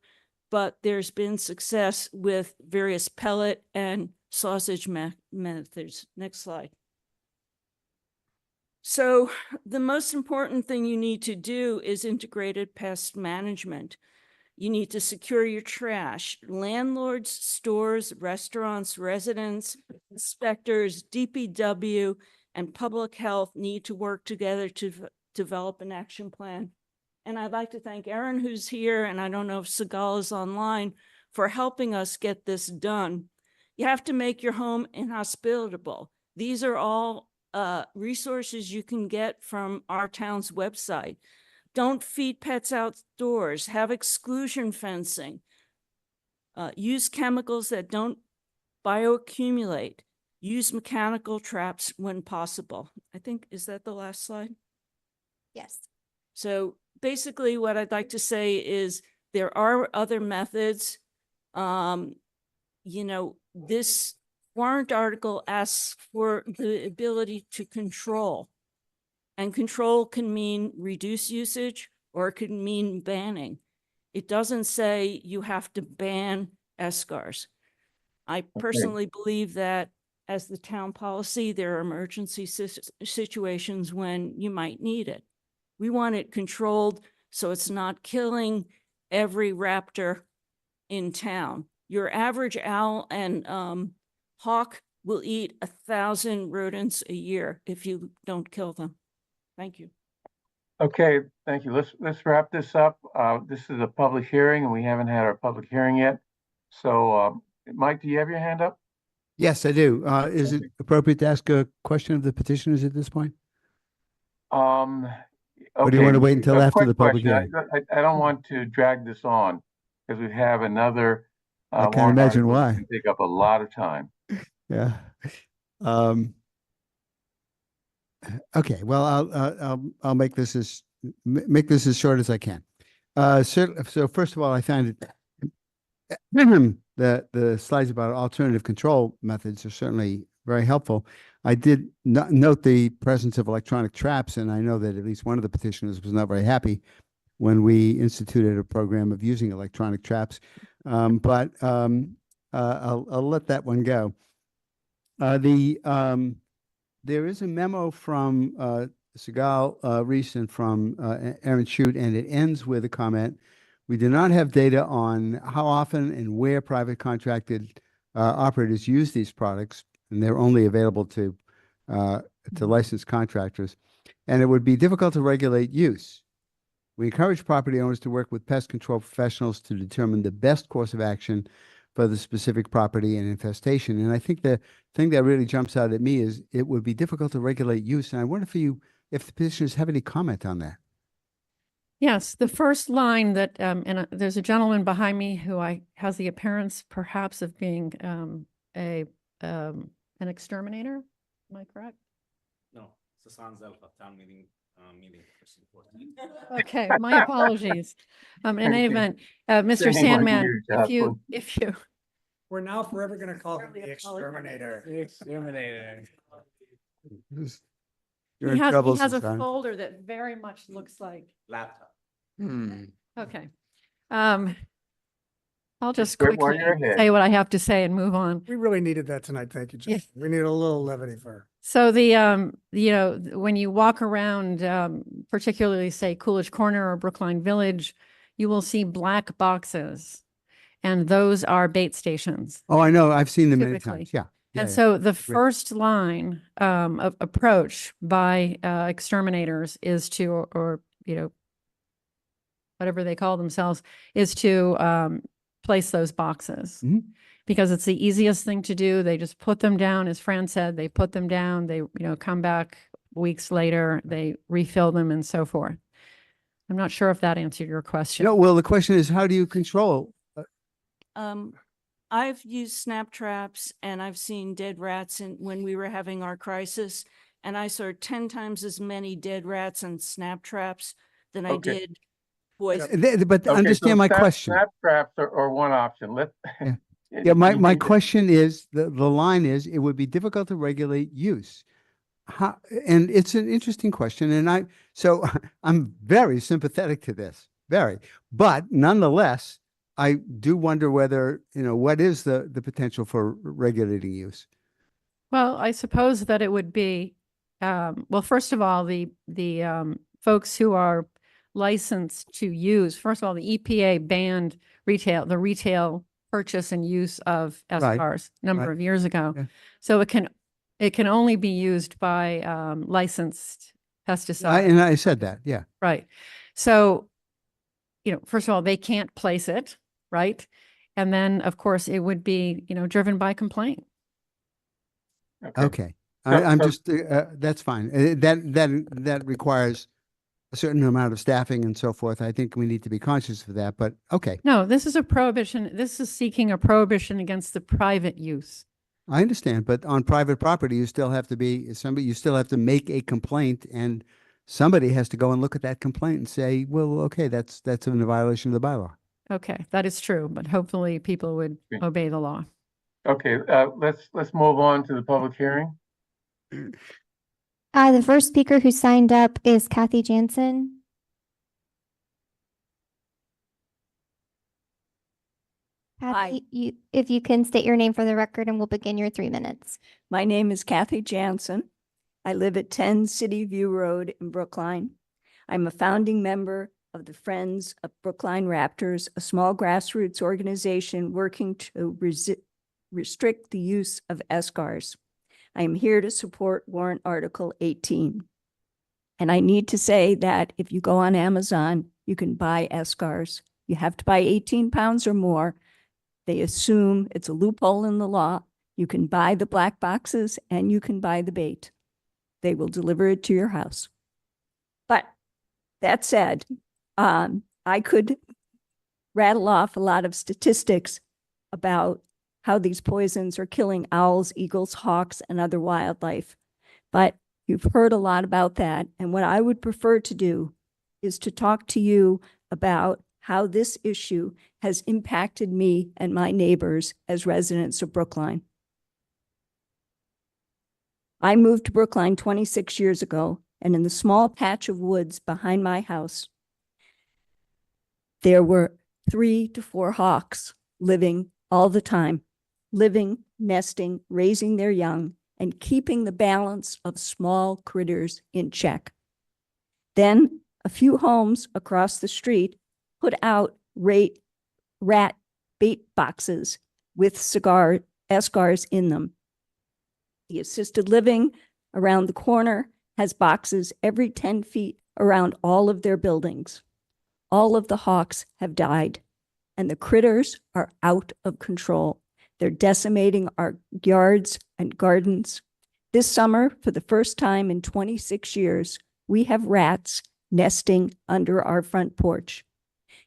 but there's been success with various pellet and sausage methods. Next slide. So the most important thing you need to do is integrated pest management. You need to secure your trash. Landlords, stores, restaurants, residents, inspectors, DPW, and public health need to work together to develop an action plan. And I'd like to thank Erin, who's here, and I don't know if Segal is online, for helping us get this done. You have to make your home inhospitable. These are all resources you can get from our town's website. Don't feed pets outdoors. Have exclusion fencing. Use chemicals that don't bioaccumulate, use mechanical traps when possible. I think, is that the last slide? Yes. So basically what I'd like to say is there are other methods. You know, this warrant article asks for the ability to control. And control can mean reduce usage or it could mean banning. It doesn't say you have to ban SCARs. I personally believe that as the town policy, there are emergency situations when you might need it. We want it controlled so it's not killing every raptor in town. Your average owl and hawk will eat 1,000 rodents a year if you don't kill them. Thank you. Okay, thank you. Let's wrap this up. This is a public hearing and we haven't had our public hearing yet. So, Mike, do you have your hand up? Yes, I do. Is it appropriate to ask a question of the petitioners at this point? Or do you want to wait until a after quick the public question. hearing? I don't want to drag this on because we have another I can't warrant imagine article that why. can take up a lot of time. Yeah. Okay, well, I'll make this as short as I can. So first of all, I find it that the slides about alternative control methods are certainly very helpful. I did note the presence of electronic traps, and I know that at least one of the petitioners was not very happy when we instituted a program of using electronic traps. But I'll let that one go. There is a memo from Sigal Reese and from Aaron Shute, and it ends with a comment. We do not have data on how often and where private contracted operators use these products, and they're only available to licensed contractors. And it would be difficult to regulate use. We encourage property owners to work with pest control professionals to determine the best course of action for the specific property and infestation. And I think the thing that really jumps out at me is it would be difficult to regulate use. And I wonder if the petitioners have any comment on that. Yes, the first line that, there's a gentleman behind me who has the appearance perhaps of being an exterminator. Am I correct? No, Sasan Zelfa, town meeting. Okay, my apologies. In any event, Mr. Sandman, if you. We're now forever going to call him the exterminator. The exterminator. You're He in trouble, has a Sasan. folder that very much looks like. Laptop. Okay. I'll just Good while quickly you're ahead. say what I have to say and move on. We really needed that tonight. Thank you, Jeff. We need a little levity for her. So the, you know, when you walk around, particularly say Coolidge Corner or Brookline Village, you will see black boxes. And those are bait stations. Oh, I know. I've seen them many Typically. times. Yeah. And so the first line of approach by exterminators is to, or, you know, whatever they call themselves, is to place those boxes. Because it's the easiest thing to do. They just put them down, as Fran said, they put them down, they, you know, come back weeks later, they refill them and so forth. I'm not sure if that answered your question. No, well, the question is, how do you control? I've used snap traps and I've seen dead rats when we were having our crisis, and I saw 10 times as many dead rats and snap traps than I did poison. But understand my question. Snap traps are one option. Yeah, my question is, the line is, it would be difficult to regulate use. And it's an interesting question. And I'm very sympathetic to this, but nonetheless, I do wonder whether, you know, what is the potential for regulating use? Well, I suppose that it would be, well, first of all, the folks who are licensed to use, first of all, the EPA banned the retail purchase and use of SCARs a number of years ago. Yeah. So it can only be used by licensed pesticides. And I said that, yeah. Right. So, you know, first of all, they can't place it, right? And then, of course, it would be, you know, driven by complaint. Okay. I'm just, that's fine. That requires a certain amount of staffing and so forth. I think we need to be conscious of that, but okay. No, this is a prohibition. This is seeking a prohibition against the private use. I understand, but on private property, you still have to be somebody, you still have to make a complaint, and somebody has to go and look at that complaint and say, well, okay, that's in violation of the bylaw. Okay, that is true, but hopefully people would obey the law. Okay, let's move on to the public hearing. The first speaker who signed up is Kathy Jansen. Kathy, if you can state your name for the record, and we'll begin your 3 minutes. My name is Kathy Jansen. I live at 10 City View Road in Brookline. I'm a founding member of the Friends of Brookline Raptors, a small grassroots organization working to restrict the use of eSCARs. I am here to support Warrant Article 18. And I need to say that if you go on Amazon, you can buy eSCARs. You have to buy 18 pounds or more. They assume it's a loophole in the law. You can buy the black boxes and you can buy the bait. They will deliver it to your house. But that said, I could rattle off a lot of statistics about how these poisons are killing owls, eagles, hawks, and other wildlife. But you've heard a lot about that. And what I would prefer to do is to talk to you about how this issue has impacted me and my neighbors as residents of Brookline. I moved to Brookline 26 years ago, and in the small patch of woods behind my house, there were 3 to 4 hawks living all the time, living, nesting, raising their young, and keeping the balance of small critters in check. Then a few homes across the street put out rat bait boxes with eSCARs in them. The assisted living around the corner has boxes every 10 feet around all of their buildings. All of the hawks have died, and the critters are out of control. They're decimating our yards and gardens. This summer, for the first time in 26 years, we have rats nesting under our front porch.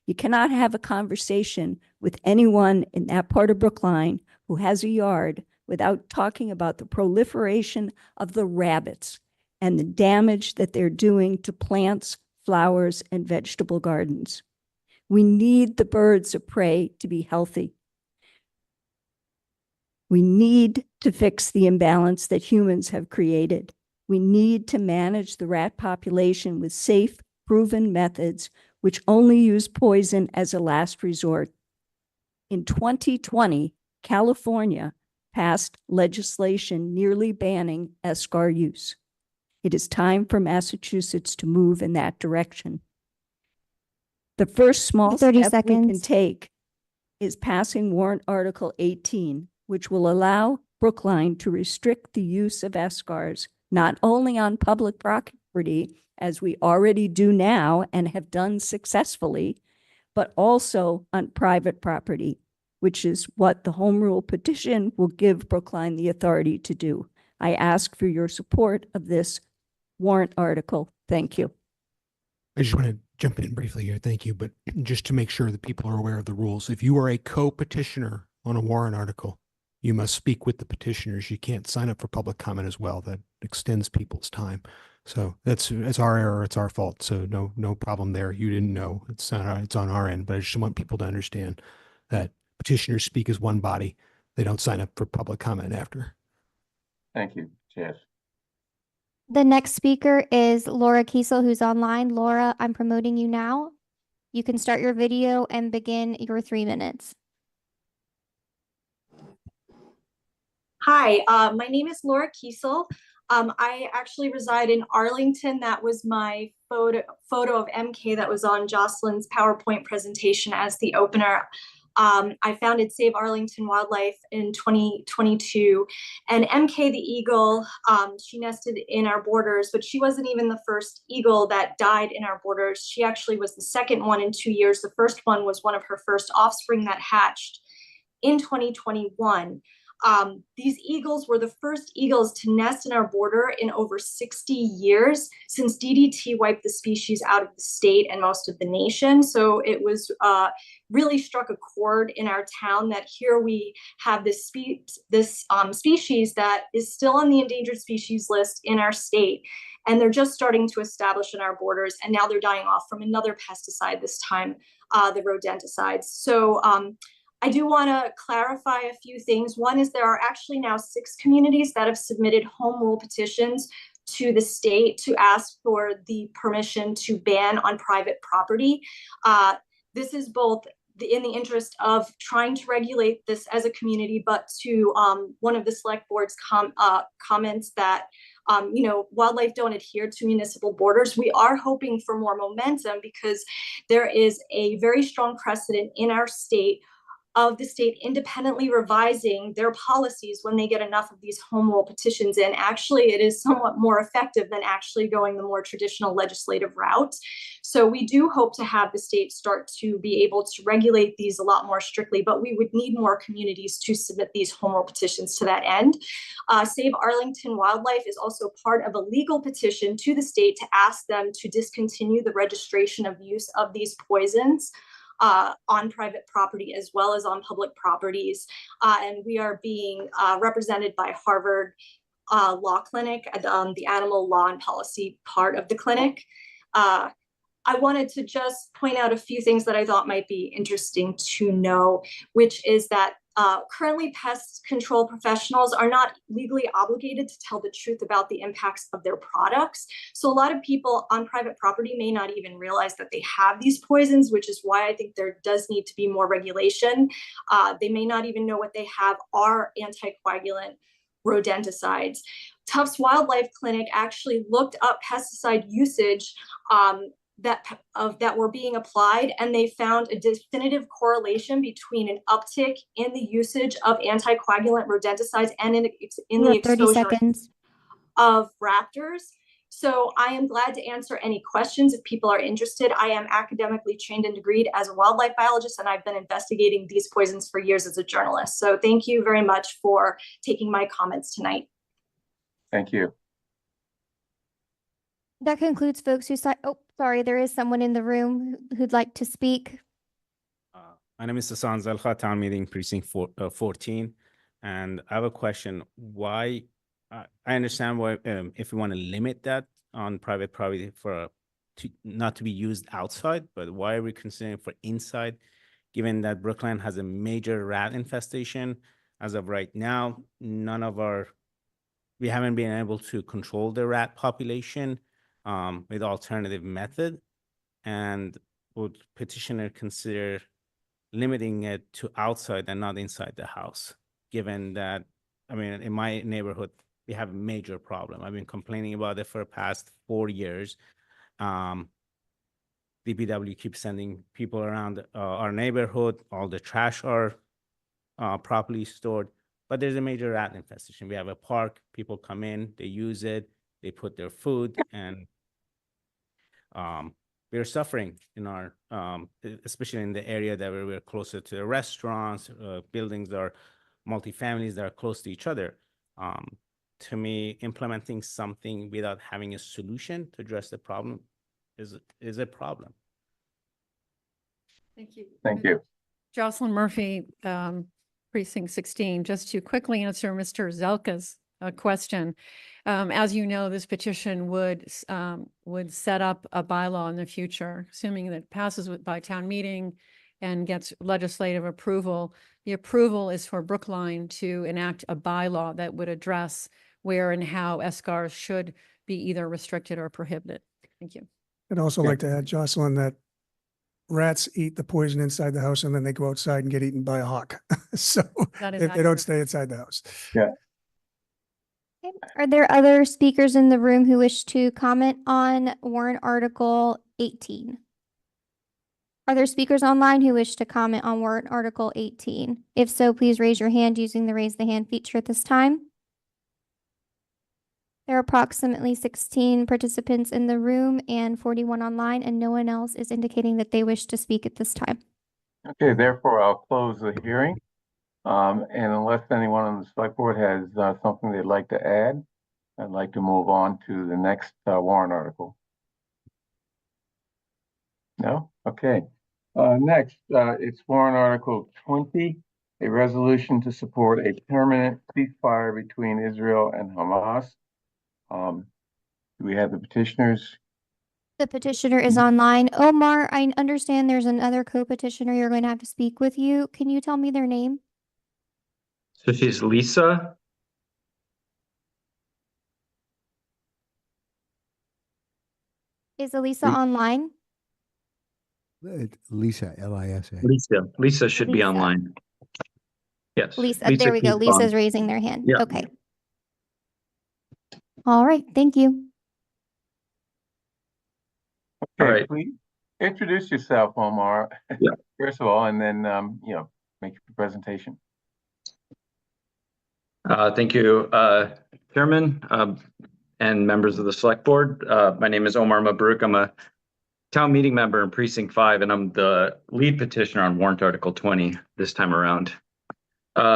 You cannot have a conversation with anyone in that part of Brookline who has a yard without talking about the proliferation of the rabbits and the damage that they're doing to plants, flowers, and vegetable gardens. We need the birds of prey to be healthy. We need to fix the imbalance that humans have created. We need to manage the rat population with safe, proven methods which only use poison as a last resort. In 2020, California passed legislation nearly banning eSCAR use. It is time for Massachusetts to move in that direction. The first small step we can take is passing Warrant Article 18, which will allow Brookline to restrict the use of eSCARs, not only on public property, as we already do now and have done successfully, but also on private property, which is what the Home Rule petition will give Brookline the authority to do. I ask for your support of this warrant article. Thank you. I just want to jump in briefly here. Thank you. But just to make sure that people are aware of the rules, if you are a co-petitioner on a warrant article, you must speak with the petitioners. You can't sign up for public comment as well. That extends people's time. So it's our error. It's our fault. So no problem there. You didn't know. It's on our end. But I just want people to understand that petitioners speak as one body. They don't sign up for public comment after. Thank you, Jess. The next speaker is Laura Kiesel, who's online. Laura, I'm promoting you now. You can start your video and begin your 3 minutes. Hi, my name is Laura Kiesel. I actually reside in Arlington. That was my photo of MK that was on Jocelyn's PowerPoint presentation as the opener. I founded Save Arlington Wildlife in 2022, and MK the eagle, she nested in our borders, but she wasn't even the first eagle that died in our borders. She actually was the second one in 2 years. The first one was one of her first offspring that hatched in 2021. These eagles were the first eagles to nest in our border in over 60 years since DDT wiped the species out of the state and most of the nation. So it was really struck a chord in our town that here we have this species that is still on the endangered species list in our state. And they're just starting to establish in our borders. And now they're dying off from another pesticide, this time the rodenticides. So I do want to clarify a few things. One is there are actually now 6 communities that have submitted home rule petitions to the state to ask for the permission to ban on private property. This is both in the interest of trying to regulate this as a community, but to one of the select board's comments that wildlife don't adhere to municipal borders. We are hoping for more momentum because there is a very strong precedent in our state of the state independently revising their policies when they get enough of these home rule petitions in. Actually, it is somewhat more effective than actually going the more traditional legislative route. So we do hope to have the state start to be able to regulate these a lot more strictly, but we would need more communities to submit these home rule petitions to that end. Save Arlington Wildlife is also part of a legal petition to the state to ask them to discontinue the registration of use of these poisons on private property as well as on public properties. And we are being represented by Harvard Law Clinic, the animal law and policy part of the clinic. I wanted to just point out a few things that I thought might be interesting to know, which is that currently pest control professionals are not legally obligated to tell the truth about the impacts of their products. So a lot of people on private property may not even realize that they have these poisons, which is why I think there does need to be more regulation. They may not even know what they have are anticoagulant rodenticides. Tufts Wildlife Clinic actually looked up pesticide usage that were being applied, and they found a definitive correlation between an uptick in the usage of anticoagulant rodenticides and in the exposure of raptors. So I am glad to answer any questions if people are interested. I am academically trained and degreed as a wildlife biologist, and I've been investigating these poisons for years as a journalist. So thank you very much for taking my comments tonight. Thank you. That concludes folks who oh, sorry, there is someone in the room who'd like to speak. My name is Hassan Zalkha, town meeting precinct 14. And I have a question. Why, I understand why, if we want to limit that on private property not to be used outside, but why are we considering for inside, given that Brookline has a major rat infestation? As of right now, we haven't been able to control the rat population with alternative method, and would petitioner consider limiting it to outside and not inside the house, given that, I mean, in my neighborhood, we have a major problem. I've been complaining about it for the past 4 years. DPW keeps sending people around our neighborhood. All the trash are properly stored, but there's a major rat infestation. We have a park, people come in, they use it, they put their food, and we're suffering in our, especially in the area that we're closer to the restaurants, buildings are multifamilies that are close to each other. To me, implementing something without having a solution to address the problem is a problem. Thank you. Thank you. Jocelyn Murphy, Precinct 16, just to quickly answer Mr. Zelka's question. As you know, this petition would set up a bylaw in the future, assuming that it passes by town meeting and gets legislative approval. The approval is for Brookline to enact a bylaw that would address where and how SCARs should be either restricted or prohibited. Thank you. I'd also like to add, Jocelyn, that rats eat the poison inside the house and then they go outside and get eaten by a hawk. So if they don't stay inside the house. Yeah. Okay. Are there other speakers in the room who wish to comment on Warrant Article 18? Are there speakers online who wish to comment on Warrant Article 18? If so, please raise your hand using the raise the hand feature at this time. There are approximately 16 participants in the room and 41 online, and no one else is indicating that they wish to speak at this time. Okay, therefore I'll close the hearing. And unless anyone on the select board has something they'd like to add, I'd like to move on to the next warrant article. No? Okay. Next, it's warrant article 20, a resolution to support a permanent ceasefire between Israel and Hamas. Do we have the petitioners? The petitioner is online. Omar, I understand there's another co-petitioner you're going to have to speak with you. Can you tell me their name? So she's Lisa. Is Elisa online? Lisa, Lisa. Lisa should be Lisa. online. Yes. Lisa, there we go. keep on. Lisa's raising their hand. Yeah. Okay. All right. Thank you. Okay, All right. please introduce yourself, Omar. Yeah. First of all, and then make your presentation. Thank you, Chairman, and members of the Select Board. My name is Omar Mabruk. I'm a town meeting member in Precinct 5, and I'm the lead petitioner on Warrant Article 20 this time around.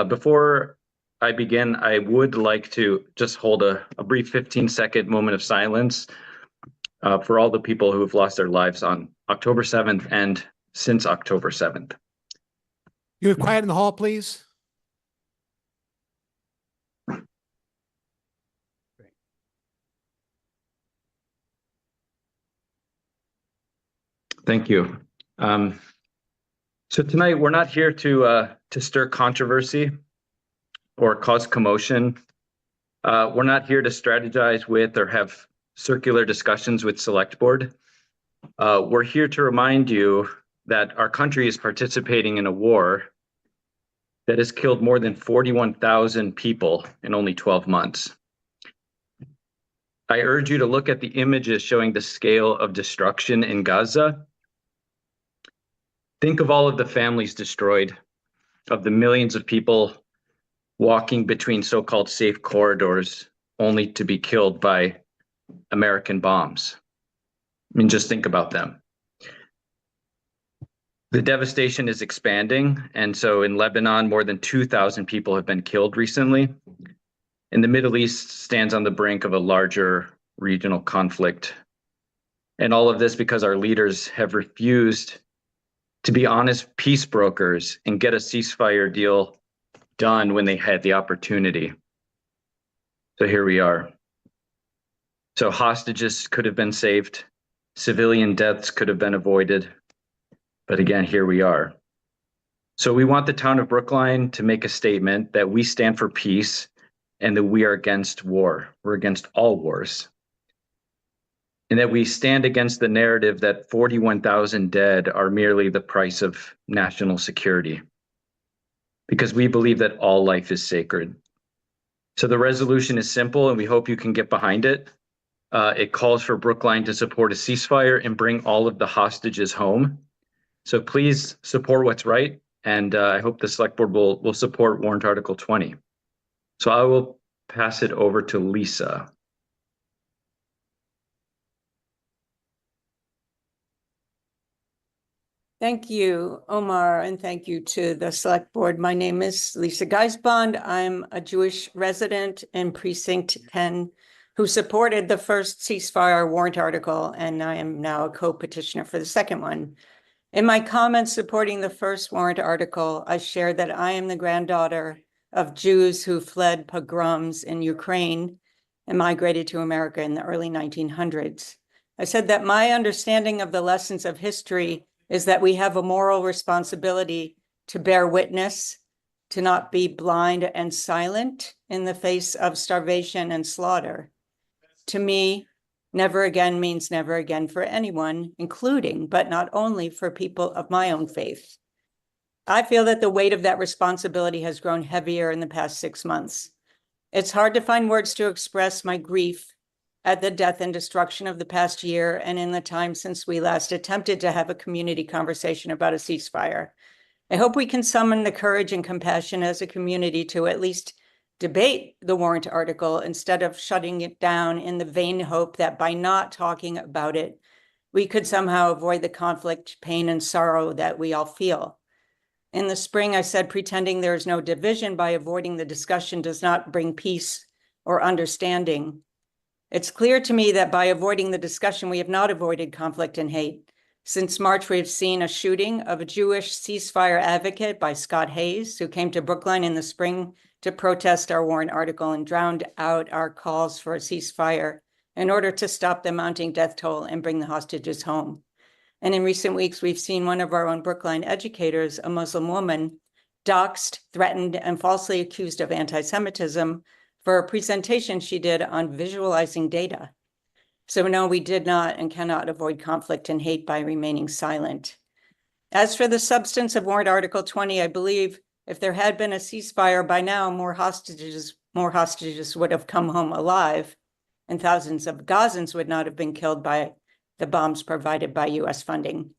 Before I begin, I would like to just hold a brief 15-second moment of silence for all the people who have lost their lives on October 7th and since October 7th. You have quiet in the hall, please. Thank you. So tonight we're not here to stir controversy or cause commotion. We're not here to strategize with or have circular discussions with Select Board. We're here to remind you that our country is participating in a war that has killed more than 41,000 people in only 12 months. I urge you to look at the images showing the scale of destruction in Gaza. Think of all of the families destroyed, of the millions of people walking between so-called safe corridors only to be killed by American bombs. I mean, just think about them. The devastation is expanding, and so in Lebanon, more than 2,000 people have been killed recently. And the Middle East stands on the brink of a larger regional conflict. And all of this because our leaders have refused to be honest peace brokers and get a ceasefire deal done when they had the opportunity. So here we are. So hostages could have been saved, civilian deaths could have been avoided, but again, here we are. So we want the town of Brookline to make a statement that we stand for peace and that we are against war. We're against all wars. And that we stand against the narrative that 41,000 dead are merely the price of national security. Because we believe that all life is sacred. So the resolution is simple, and we hope you can get behind it. It calls for Brookline to support a ceasefire and bring all of the hostages home. So please support what's right, and I hope the Select Board will support Warrant Article 20. So I will pass it over to Lisa. Thank you, Omar, and thank you to the Select Board. My name is Lisa Geisbond. I'm a Jewish resident in Precinct 10 who supported the first ceasefire warrant article, and I am now a co-petitioner for the second one. In my comments supporting the first warrant article, I shared that I am the granddaughter of Jews who fled pogroms in Ukraine and migrated to America in the early 1900s. I said that my understanding of the lessons of history is that we have a moral responsibility to bear witness, to not be blind and silent in the face of starvation and slaughter. To me, never again means never again for anyone, including, but not only for people of my own faith. I feel that the weight of that responsibility has grown heavier in the past 6 months. It's hard to find words to express my grief at the death and destruction of the past year and in the time since we last attempted to have a community conversation about a ceasefire. I hope we can summon the courage and compassion as a community to at least debate the warrant article instead of shutting it down in the vain hope that by not talking about it, we could somehow avoid the conflict, pain, and sorrow that we all feel. In the spring, I said pretending there is no division by avoiding the discussion does not bring peace or understanding. It's clear to me that by avoiding the discussion, we have not avoided conflict and hate. Since March, we've seen a shooting of a Jewish ceasefire advocate by Scott Hayes, who came to Brookline in the spring to protest our Warrant article and drowned out our calls for a ceasefire in order to stop the mounting death toll and bring the hostages home. And in recent weeks, we've seen one of our own Brookline educators, a Muslim woman, doxxed, threatened, and falsely accused of anti-Semitism for a presentation she did on visualizing data. So no, we did not and cannot avoid conflict and hate by remaining silent. As for the substance of Warrant Article 20, I believe if there had been a ceasefire by now, more hostages would have come home alive, and thousands of Gazans would not have been killed by the bombs provided by US funding.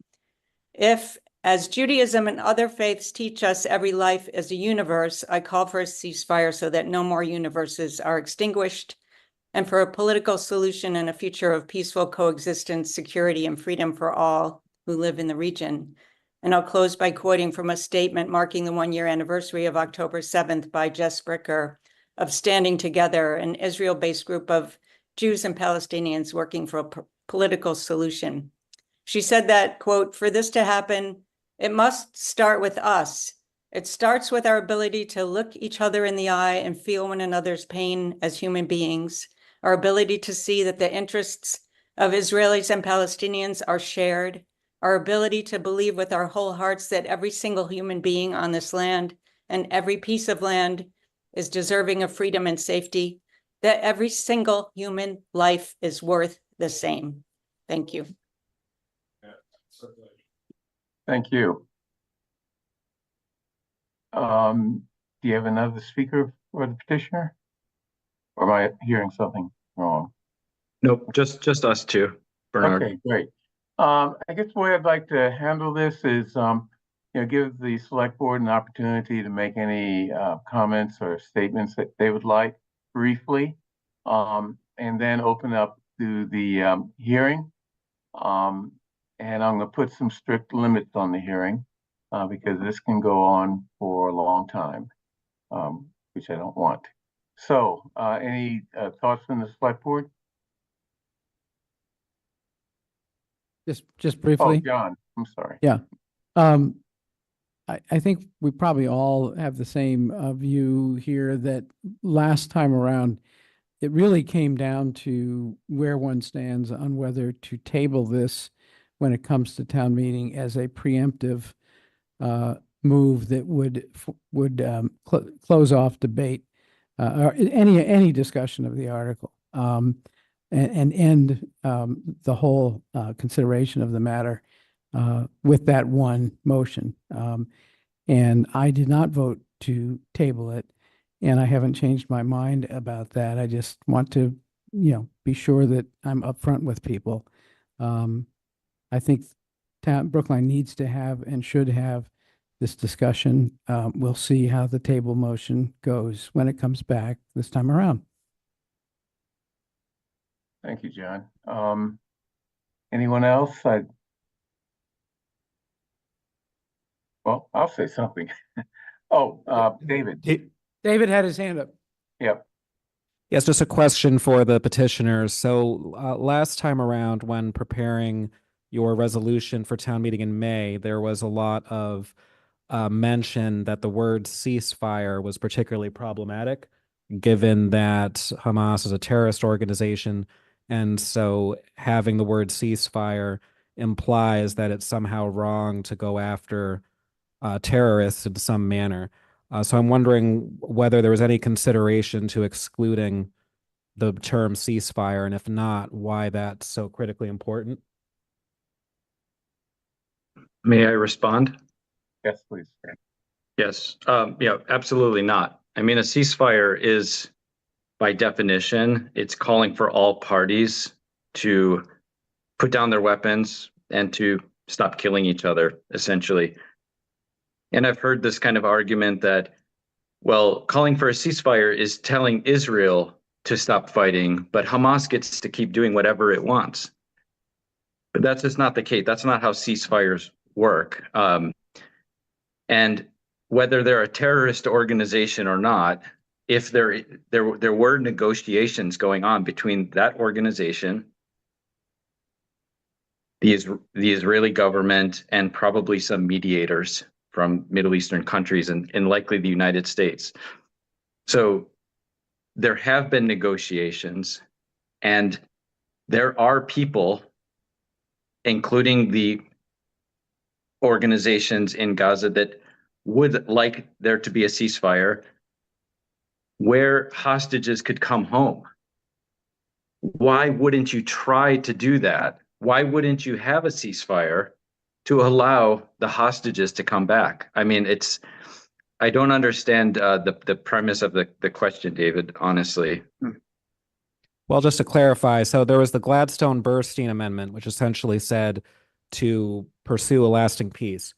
If, as Judaism and other faiths teach us, every life is a universe, I call for a ceasefire so that no more universes are extinguished, and for a political solution and a future of peaceful coexistence, security, and freedom for all who live in the region. And I'll close by quoting from a statement marking the one-year anniversary of October 7th by Jess Bricker of Standing Together, an Israel-based group of Jews and Palestinians working for a political solution. She said that, quote, "For this to happen, it must start with us. It starts with our ability to look each other in the eye and feel one another's pain as human beings, our ability to see that the interests of Israelis and Palestinians are shared, our ability to believe with our whole hearts that every single human being on this land and every piece of land is deserving of freedom and safety, that every single human life is worth the same." Thank you. Thank you. Do you have another speaker for the petitioner? Or am I hearing something wrong? Nope, just us two, Bernard. Okay, great. I guess the way I'd like to handle this is, give the select board an opportunity to make any comments or statements that they would like briefly, and then open up to the hearing. And I'm going to put some strict limits on the hearing because this can go on for a long time, which I don't want. So, any thoughts from the select board? Just briefly. Oh, John, I'm sorry. Yeah. I think we probably all have the same view here that last time around, it really came down to where one stands on whether to table this when it comes to town meeting as a preemptive move that would close off debate or any discussion of the article and end the whole consideration of the matter with that one motion. And I did not vote to table it, and I haven't changed my mind about that. I just want to, be sure that I'm upfront with people. I think Brookline needs to have and should have this discussion. We'll see how the table motion goes when it comes back this time around. Thank you, John. Anyone else? Well, I'll say something. David. David had his hand up. Yep. Yes, just a question for the petitioners. So last time around, when preparing your resolution for town meeting in May, there was a lot of mention that the word ceasefire was particularly problematic, given that Hamas is a terrorist organization. And so having the word ceasefire implies that it's somehow wrong to go after terrorists in some manner. So I'm wondering whether there was any consideration to excluding the term ceasefire, and if not, why that's so critically important. May I respond? Yes, please. Yes, yeah, absolutely not. I mean, a ceasefire is, by definition, it's calling for all parties to put down their weapons and to stop killing each other, essentially. And I've heard this kind of argument that, well, calling for a ceasefire is telling Israel to stop fighting, but Hamas gets to keep doing whatever it wants. But that's just not the case. That's not how ceasefires work. And whether they're a terrorist organization or not, if there were negotiations going on between that organization, the Israeli government, and probably some mediators from Middle Eastern countries and likely the United States. So there have been negotiations, and there are people, including the organizations in Gaza, that would like there to be a ceasefire where hostages could come home. Why wouldn't you try to do that? Why wouldn't you have a ceasefire to allow the hostages to come back? I mean, I don't understand the premise of the question, David, honestly. Well, just to clarify, so there was the Gladstone-Burstein Amendment, which essentially said to pursue a lasting peace.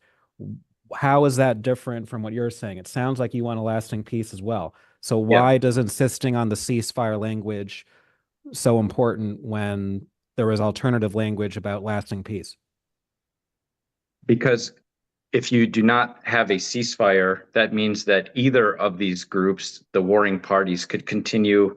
How is that different from what you're saying? It sounds like you want a lasting peace as well. So why does insisting on the ceasefire language so important when there was alternative language about lasting peace? Because if you do not have a ceasefire, that means that either of these groups, the warring parties, could continue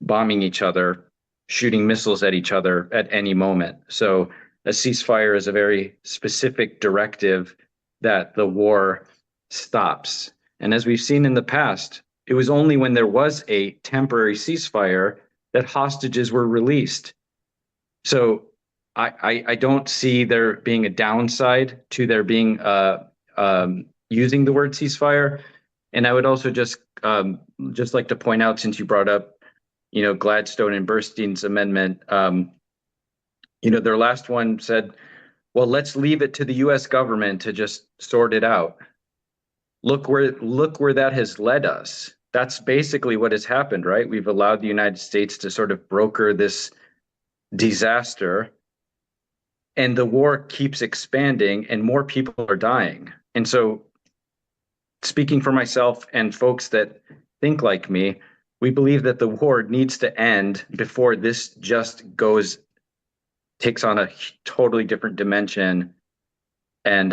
bombing each other, shooting missiles at each other at any moment. So a ceasefire is a very specific directive that the war stops. And as we've seen in the past, it was only when there was a temporary ceasefire that hostages were released. So I don't see there being a downside to there being using the word ceasefire. And I would also just like to point out, since you brought up, Gladstone and Burstein's amendment, their last one said, well, let's leave it to the US government to just sort it out. Look where that has led us. That's basically what has happened, right? We've allowed the United States to sort of broker this disaster, and the war keeps expanding and more people are dying. And so, speaking for myself and folks that think like me, we believe that the war needs to end before this just takes on a totally different dimension. And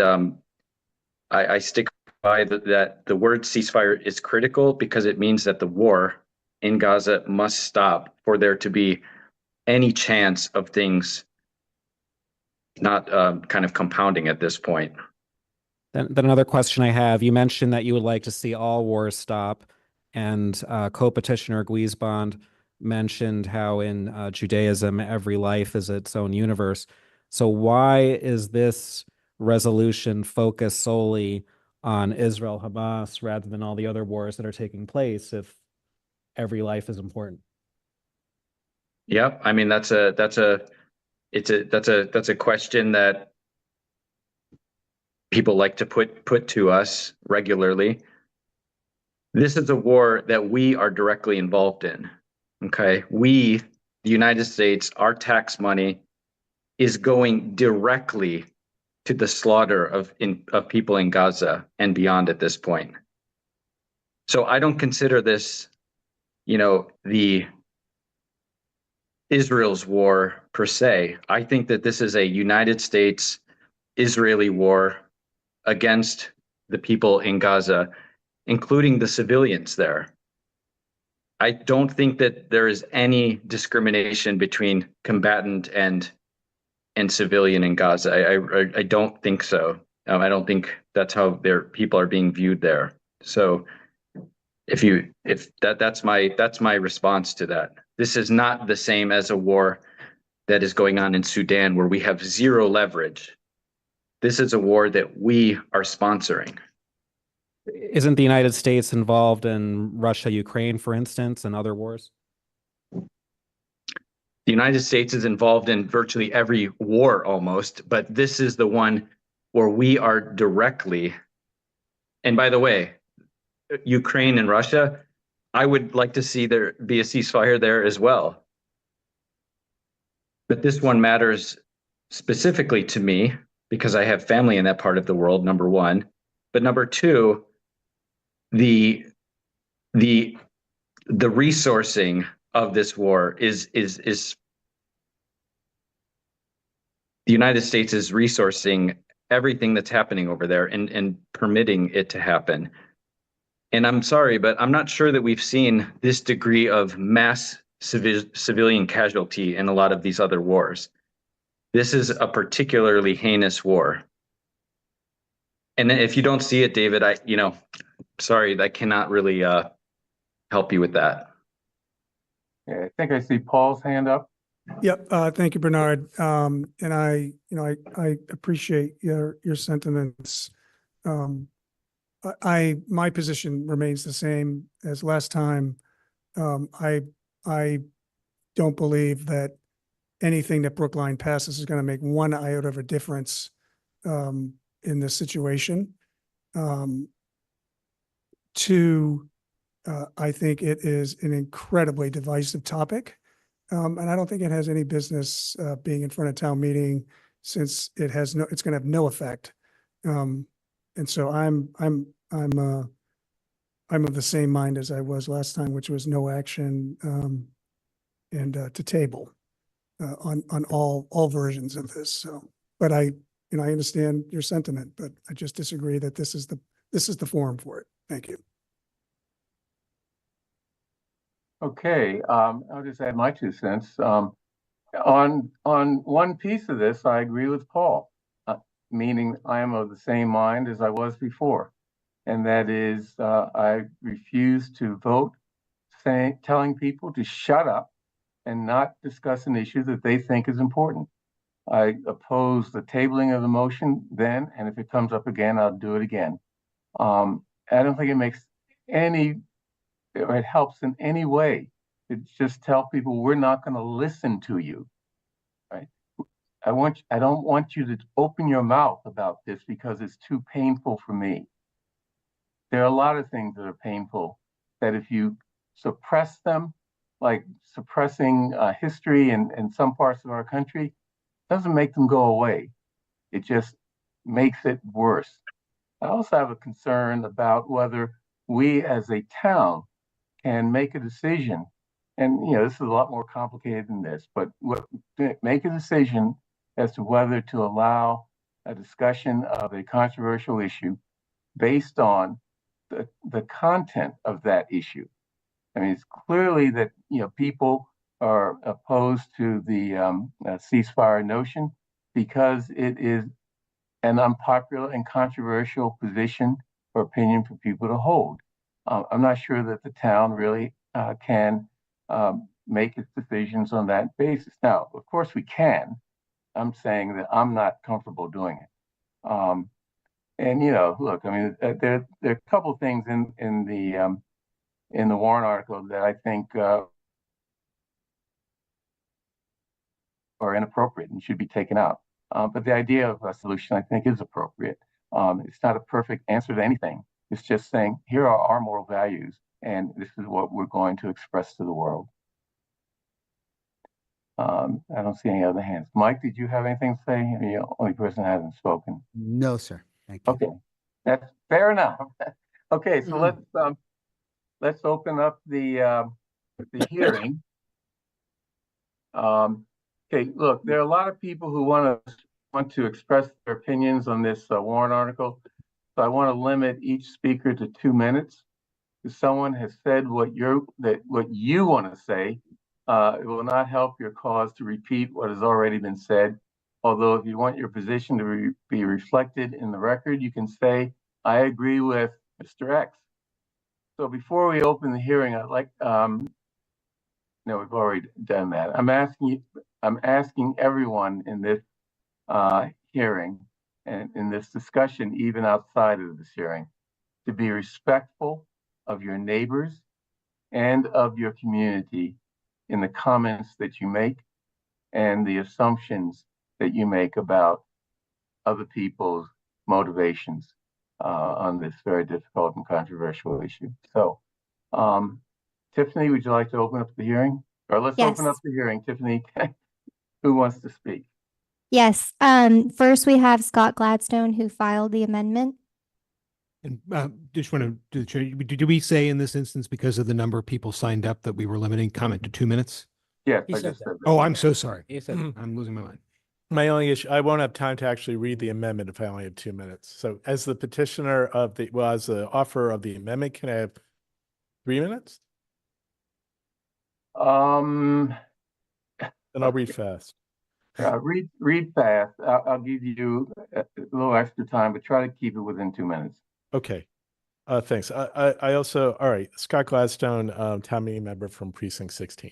I stick by that the word ceasefire is critical, because it means that the war in Gaza must stop for there to be any chance of things not kind of compounding at this point. Then another question I have, you mentioned that you would like to see all wars stop, and co-petitioner Guisbond mentioned how in Judaism, every life is its own universe. So why is this resolution focused solely on Israel-Hamas rather than all the other wars that are taking place if every life is important? Yeah, I mean, that's a question that people like to put to us regularly. This is a war that we are directly involved in. Okay, the United States, our tax money is going directly to the slaughter of people in Gaza and beyond at this point. So I don't consider this, the Israel's war per se. I think that this is a United States Israeli war against the people in Gaza, including the civilians there. I don't think that there is any discrimination between combatant and civilian in Gaza. I don't think so. I don't think that's how their people are being viewed there. So that's my response to that. This is not the same as a war that is going on in Sudan, where we have zero leverage. This is a war that we are sponsoring. Isn't the United States involved in Russia, Ukraine, for instance, and other wars? The United States is involved in virtually every war almost, but this is the one where we are directly. And by the way, Ukraine and Russia, I would like to see there be a ceasefire there as well. But this one matters specifically to me because I have family in that part of the world, number one. But number two, the resourcing of this war is the United States is resourcing everything that's happening over there and permitting it to happen. And I'm sorry, but I'm not sure that we've seen this degree of mass civilian casualty in a lot of these other wars. This is a particularly heinous war. And if you don't see it, David, sorry, I cannot really help you with that. Yeah, I think I see Paul's hand up. Yep. Thank you, Bernard. And I appreciate your sentiments. My position remains the same as last time. I don't believe that anything that Brookline passes is going to make one iota of a difference in this situation. Two, I think it is an incredibly divisive topic. And I don't think it has any business being in front of town meeting, since it's going to have no effect. And so I'm of the same mind as I was last time, which was no action and to table on all versions of this. So, but I understand your sentiment, but I just disagree that this is the forum for it. Thank you. Okay, I'll just add my 2 cents. On one piece of this, I agree with Paul, meaning I am of the same mind as I was before. And that is, I refuse to vote telling people to shut up and not discuss an issue that they think is important. I oppose the tabling of the motion then, and if it comes up again, I'll do it again. I don't think it makes it helps in any way to just tell people we're not going to listen to you, right? I don't want you to open your mouth about this because it's too painful for me. There are a lot of things that are painful that if you suppress them, like suppressing history in some parts of our country, doesn't make them go away. It just makes it worse. I also have a concern about whether we as a town can make a decision, and this is a lot more complicated than this, but make a decision as to whether to allow a discussion of a controversial issue based on the content of that issue. I mean, it's clearly that people are opposed to the ceasefire notion because it is an unpopular and controversial position or opinion for people to hold. I'm not sure that the town really can make its decisions on that basis. Now, of course we can. I'm saying that I'm not comfortable doing it. And look, I mean, there are a couple of things in the Warrant article that I think are inappropriate and should be taken out. But the idea of a solution, I think, is appropriate. It's not a perfect answer to anything. It's just saying, here are our moral values, and this is what we're going to express to the world. I don't see any other hands. Mike, did you have anything to say? You're the only person that hasn't spoken. No, sir. Thank you. Okay, that's fair enough. Okay, so let's open up the hearing. Okay, look, there are a lot of people who want to express their opinions on this warrant article. So I want to limit each speaker to 2 minutes. If someone has said what you want to say, it will not help your cause to repeat what has already been said. Although if you want your position to be reflected in the record, you can say, I agree with Mr. X. So before we open the hearing, I'd like, no, we've already done that. I'm asking everyone in this hearing and in this discussion, even outside of this hearing, to be respectful of your neighbors and of your community in the comments that you make and the assumptions that you make about other people's motivations on this very difficult and controversial issue. So, Tiffany, would you like to open up the hearing? Or let's open up the hearing. Tiffany, who wants to speak? Yes. First, we have Scott Gladstone, who filed the amendment. And just want to, did we say in this instance, because of the number of people signed up, that we were limiting comment to 2 minutes? Yes, I just said that. Oh, I'm so sorry. I'm losing my mind. My only issue, I won't have time to actually read the amendment if I only have 2 minutes. So as the petitioner of the, well, as the offerer of the amendment, can I have 3 minutes? Um, Then I'll read fast. read fast. I'll give you a little extra time, but try to keep it within 2 minutes. Okay. Thanks. I also, all right, Scott Gladstone, town meeting member from precinct 16.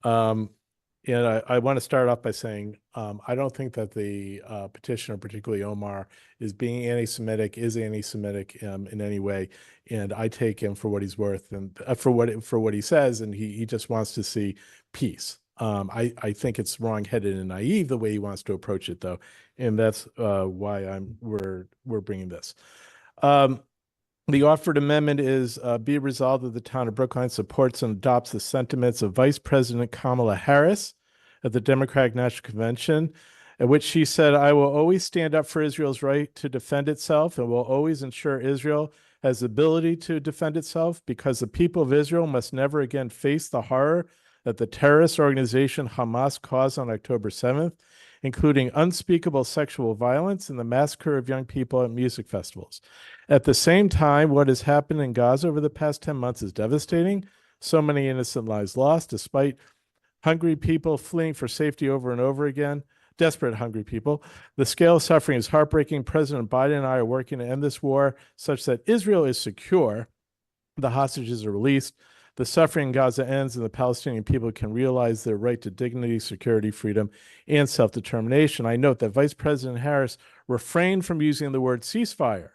And I want to start off by saying, I don't think that the petitioner, particularly Omar, is being anti-Semitic, is anti-Semitic in any way. And I take him for what he's worth and for what he says, and he just wants to see peace. I think it's wrong-headed and naive the way he wants to approach it, though, and that's why we're bringing this. The offered amendment is be resolved that the town of Brookline supports and adopts the sentiments of Vice President Kamala Harris at the Democratic National Convention, at which she said, "I will always stand up for Israel's right to defend itself and will always ensure Israel has the ability to defend itself because the people of Israel must never again face the horror that the terrorist organization Hamas caused on October 7th, including unspeakable sexual violence and the massacre of young people at music festivals. At the same time, what has happened in Gaza over the past 10 months is devastating. So many innocent lives lost, despite hungry people fleeing for safety over and over again, desperate hungry people. The scale of suffering is heartbreaking. President Biden and I are working to end this war such that Israel is secure, the hostages are released, the suffering in Gaza ends, and the Palestinian people can realize their right to dignity, security, freedom, and self-determination." I note that Vice President Harris refrained from using the word ceasefire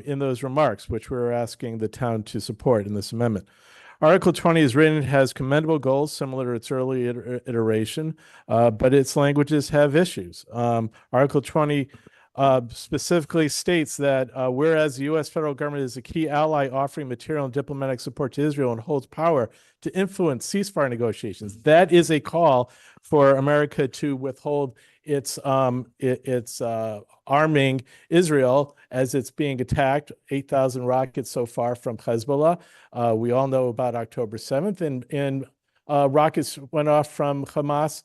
in those remarks, which we're asking the town to support in this amendment. Article 20 is written, it has commendable goals similar to its early iteration, but its languages have issues. Article 20 specifically states that whereas the U.S. federal government is a key ally offering material and diplomatic support to Israel and holds power to influence ceasefire negotiations, that is a call for America to withhold its arming Israel as it's being attacked. 8,000 rockets so far from Hezbollah. We all know about October 7th, and rockets went off from Hamas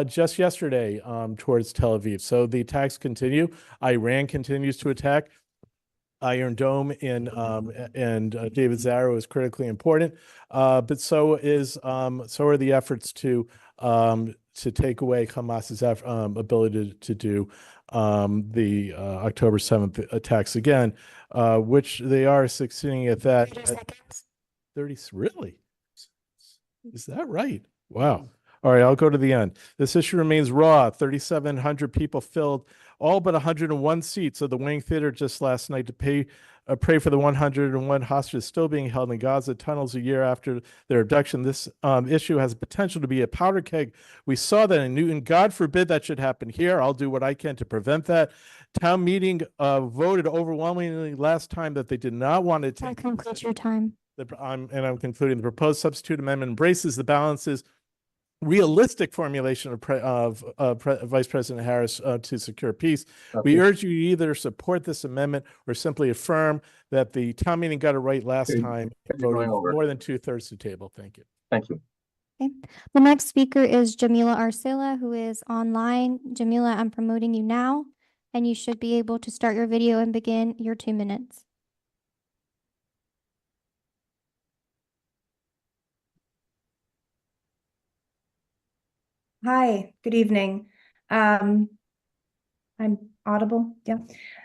just yesterday towards Tel Aviv. So the attacks continue. Iran continues to attack. Iron Dome and David Zarrow is critically important, but so are the efforts to take away Hamas's ability to do the October 7th attacks again, which they are succeeding at that. 30 seconds. 30, really? Is that right? Wow. All right, I'll go to the end. This issue remains raw. 3,700 people filled all but 101 seats of the Wing Theater just last night to pray for the 101 hostages still being held in Gaza tunnels a year after their abduction. This issue has potential to be a powder keg. We saw that in Newton. God forbid that should happen here. I'll do what I can to prevent that. Town meeting voted overwhelmingly last time that they did not want to take. That concludes your time. I'm concluding. The proposed substitute amendment embraces the balances realistic formulation of Vice President Harris to secure peace. We urge you to either support this amendment or simply affirm that the town meeting got it right last time, voting more than 2/3 to table. Thank you. Thank you. Okay. The next speaker is Jamila Arcila, who is online. Jamila, I'm promoting you now, and you should be able to start your video and begin your 2 minutes. Hi, good evening. I'm audible, yeah?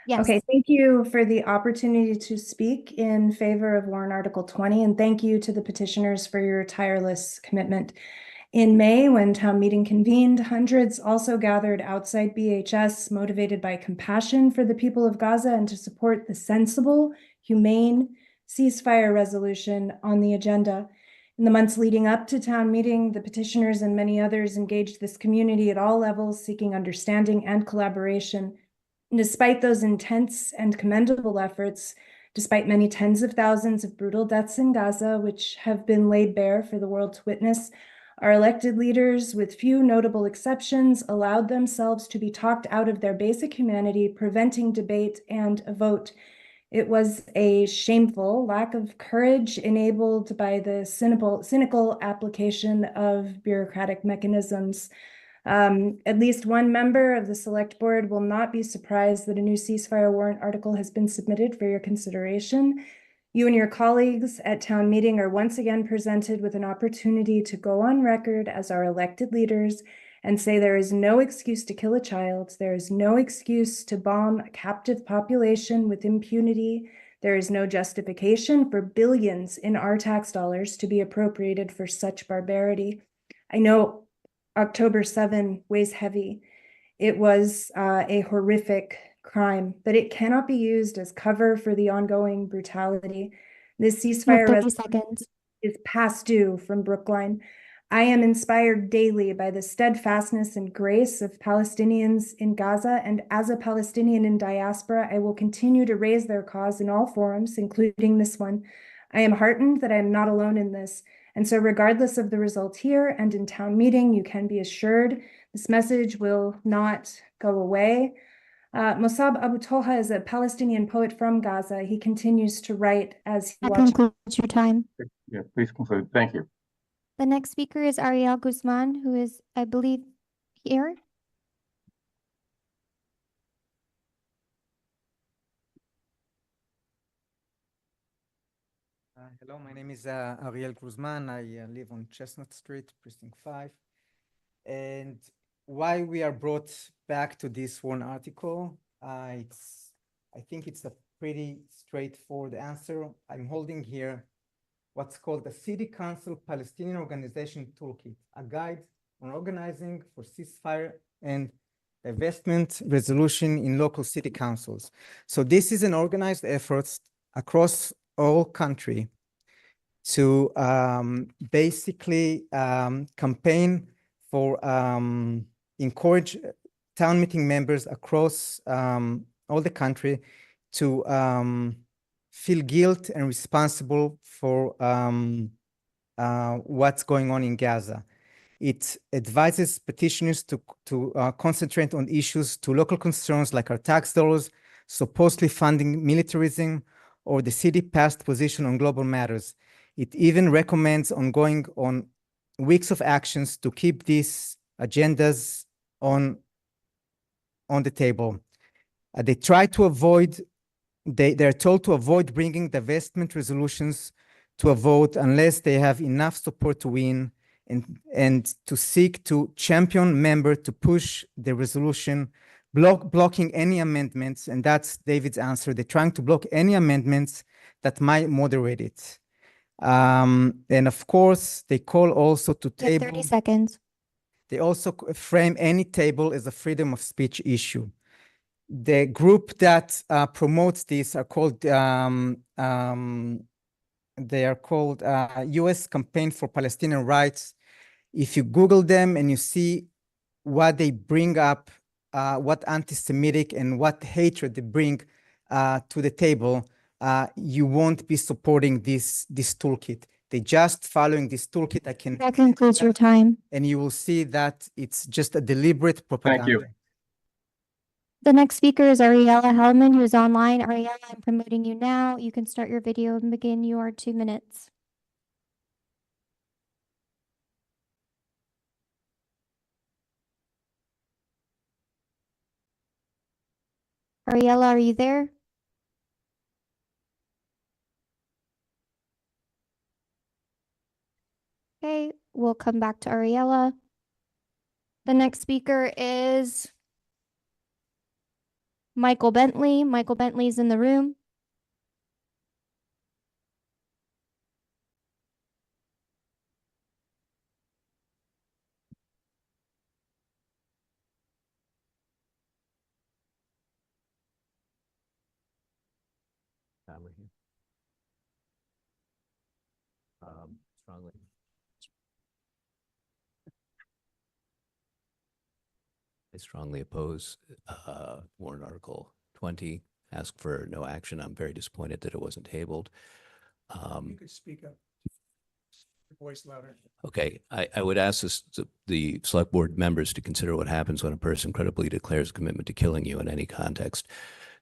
Yes. Okay, thank you for the opportunity to speak in favor of Warrant Article 20, and thank you to the petitioners for your tireless commitment. In May, when town meeting convened, hundreds also gathered outside BHS, motivated by compassion for the people of Gaza and to support the sensible, humane ceasefire resolution on the agenda. In the months leading up to town meeting, the petitioners and many others engaged this community at all levels, seeking understanding and collaboration. And despite those intense and commendable efforts, despite many tens of thousands of brutal deaths in Gaza, which have been laid bare for the world to witness, our elected leaders, with few notable exceptions, allowed themselves to be talked out of their basic humanity, preventing debate and a vote. It was a shameful lack of courage enabled by the cynical application of bureaucratic mechanisms. At least one member of the select board will not be surprised that a new ceasefire warrant article has been submitted for your consideration. You and your colleagues at town meeting are once again presented with an opportunity to go on record as our elected leaders and say there is no excuse to kill a child. There is no excuse to bomb a captive population with impunity. There is no justification for billions in our tax dollars to be appropriated for such barbarity. I know October 7 weighs heavy. It was a horrific crime, but it cannot be used as cover for the ongoing brutality. This ceasefire 30 seconds. is past due from Brookline. I am inspired daily by the steadfastness and grace of Palestinians in Gaza, and as a Palestinian in diaspora, I will continue to raise their cause in all forums, including this one. I am heartened that I am not alone in this. And so regardless of the result here and in town meeting, you can be assured this message will not go away. Mossab Abu Toha is a Palestinian poet from Gaza. He continues to write as he That watches. concludes your time. Yeah, please conclude. Thank you. The next speaker is Ariel Guzman, who is, I believe, here. Hello, my name is Ariel Guzman. I live on Chestnut Street, Precinct 5. And why we are brought back to this one article, I think it's a pretty straightforward answer. I'm holding here what's called the City Council Palestinian Organization Toolkit, a guide on organizing for ceasefire and divestment resolution in local city councils. So this is an organized effort across all country to basically campaign for encourage town meeting members across all the country to feel guilt and responsible for what's going on in Gaza. It advises petitioners to concentrate on issues to local concerns like our tax dollars, supposedly funding militarism, or the city past position on global matters. It even recommends ongoing on weeks of actions to keep these agendas on the table. They try to avoid, they're told to avoid bringing divestment resolutions to a vote unless they have enough support to win, and to seek to champion member to push the resolution, blocking any amendments, and that's David's answer. They're trying to block any amendments that might moderate it. And of course, they call also to table. 30 seconds. They also frame any table as a freedom of speech issue. The group that promotes this are called U.S. Campaign for Palestinian Rights. If you Google them and you see what they bring up, what anti-Semitic and what hatred they bring to the table, you won't be supporting this toolkit. They just following this toolkit. That concludes your time. And you will see that it's just a deliberate propaganda. Thank you. The next speaker is Ariella Hellman, who is online. Ariella, I'm promoting you now. You can start your video and begin your 2 minutes. Ariella, are you there? Okay, we'll come back to Ariella. The next speaker is Michael Bentley. Michael Bentley's in the room. Strongly. I strongly oppose warrant article 20. Ask for no action. I'm very disappointed that it wasn't tabled. You could speak up. Your voice louder. Okay, I would ask the select board members to consider what happens when a person credibly declares a commitment to killing you in any context.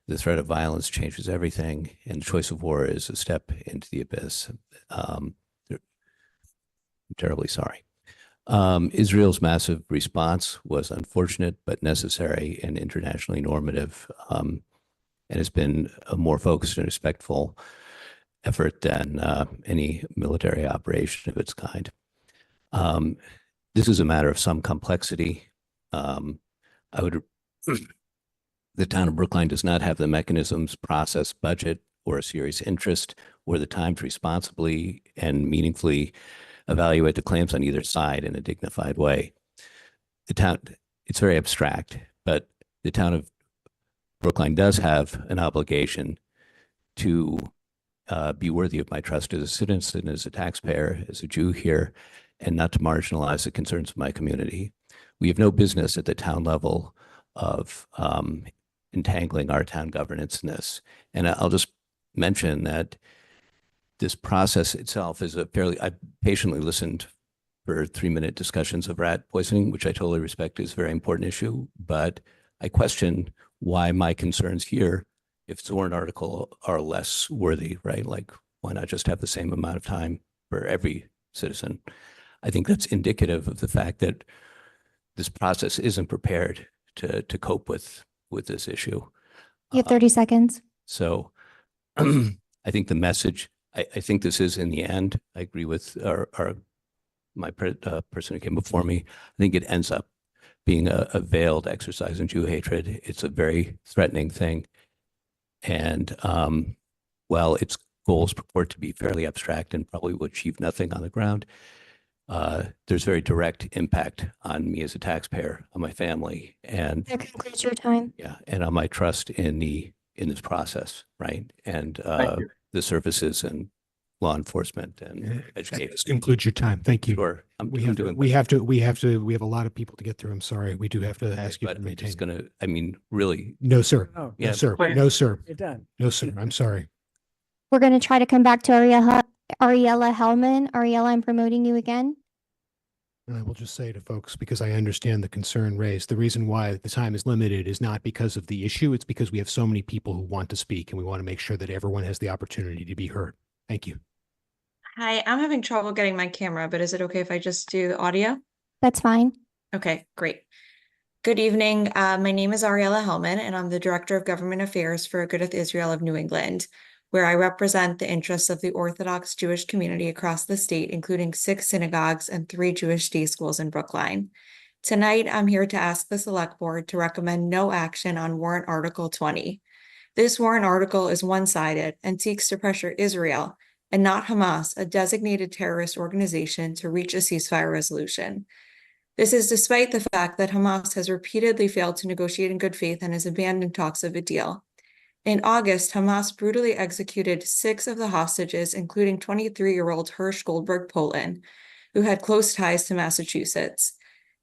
The threat of violence changes everything, and the choice of war is a step into the abyss. I'm terribly sorry. Israel's massive response was unfortunate but necessary and internationally normative, and has been a more focused and respectful effort than any military operation of its kind. This is a matter of some complexity. I would, the town of Brookline does not have the mechanisms, process, budget, or a serious interest, or the time to responsibly and meaningfully evaluate the claims on either side in a dignified way. The town, it's very abstract, but the town of Brookline does have an obligation to be worthy of my trust as a citizen, as a taxpayer, as a Jew here, and not to marginalize the concerns of my community. We have no business at the town level of entangling our town governance in this. And I'll just mention that this process itself is a fairly, I patiently listened for 3-minute discussions of rat poisoning, which I totally respect is a very important issue, but I question why my concerns here, if it's a warrant article, are less worthy, right? Like, why not just have the same amount of time for every citizen? I think that's indicative of the fact that this process isn't prepared to cope with this issue. You have 30 seconds. So I think the message, I think this is in the end, I agree with my person who came before me. I think it ends up being a veiled exercise in Jew hatred. It's a very threatening thing. And while its goals purport to be fairly abstract and probably will achieve nothing on the ground, there's very direct impact on me as a taxpayer, on my family, and That concludes your time. yeah, and on my trust in this process, right? And the services and law enforcement and education. This concludes your time. Thank you. Sure. We have a lot of people to get through. I'm sorry. We do have to ask you to maintain. Just gonna, I mean, really. No, sir. Oh, No, yeah, sir. please. No, sir. You're done. No, sir. I'm sorry. We're going to try to come back to Ariella Hellman. Ariella, I'm promoting you again. I will just say to folks, because I understand the concern raised, the reason why the time is limited is not because of the issue. It's because we have so many people who want to speak, and we want to make sure that everyone has the opportunity to be heard. Thank you. Hi, I'm having trouble getting my camera, but is it okay if I just do the audio? That's fine. Okay, great. Good evening. My name is Ariella Hellman, and I'm the Director of Government Affairs for Goodeth Israel of New England, where I represent the interests of the Orthodox Jewish community across the state, including 6 synagogues and 3 Jewish day schools in Brookline. Tonight, I'm here to ask the Select Board to recommend no action on Warrant Article 20. This warrant article is one-sided and seeks to pressure Israel and not Hamas, a designated terrorist organization, to reach a ceasefire resolution. This is despite the fact that Hamas has repeatedly failed to negotiate in good faith and has abandoned talks of a deal. In August, Hamas brutally executed 6 of the hostages, including 23-year-old Hirsch Goldberg Poland, who had close ties to Massachusetts.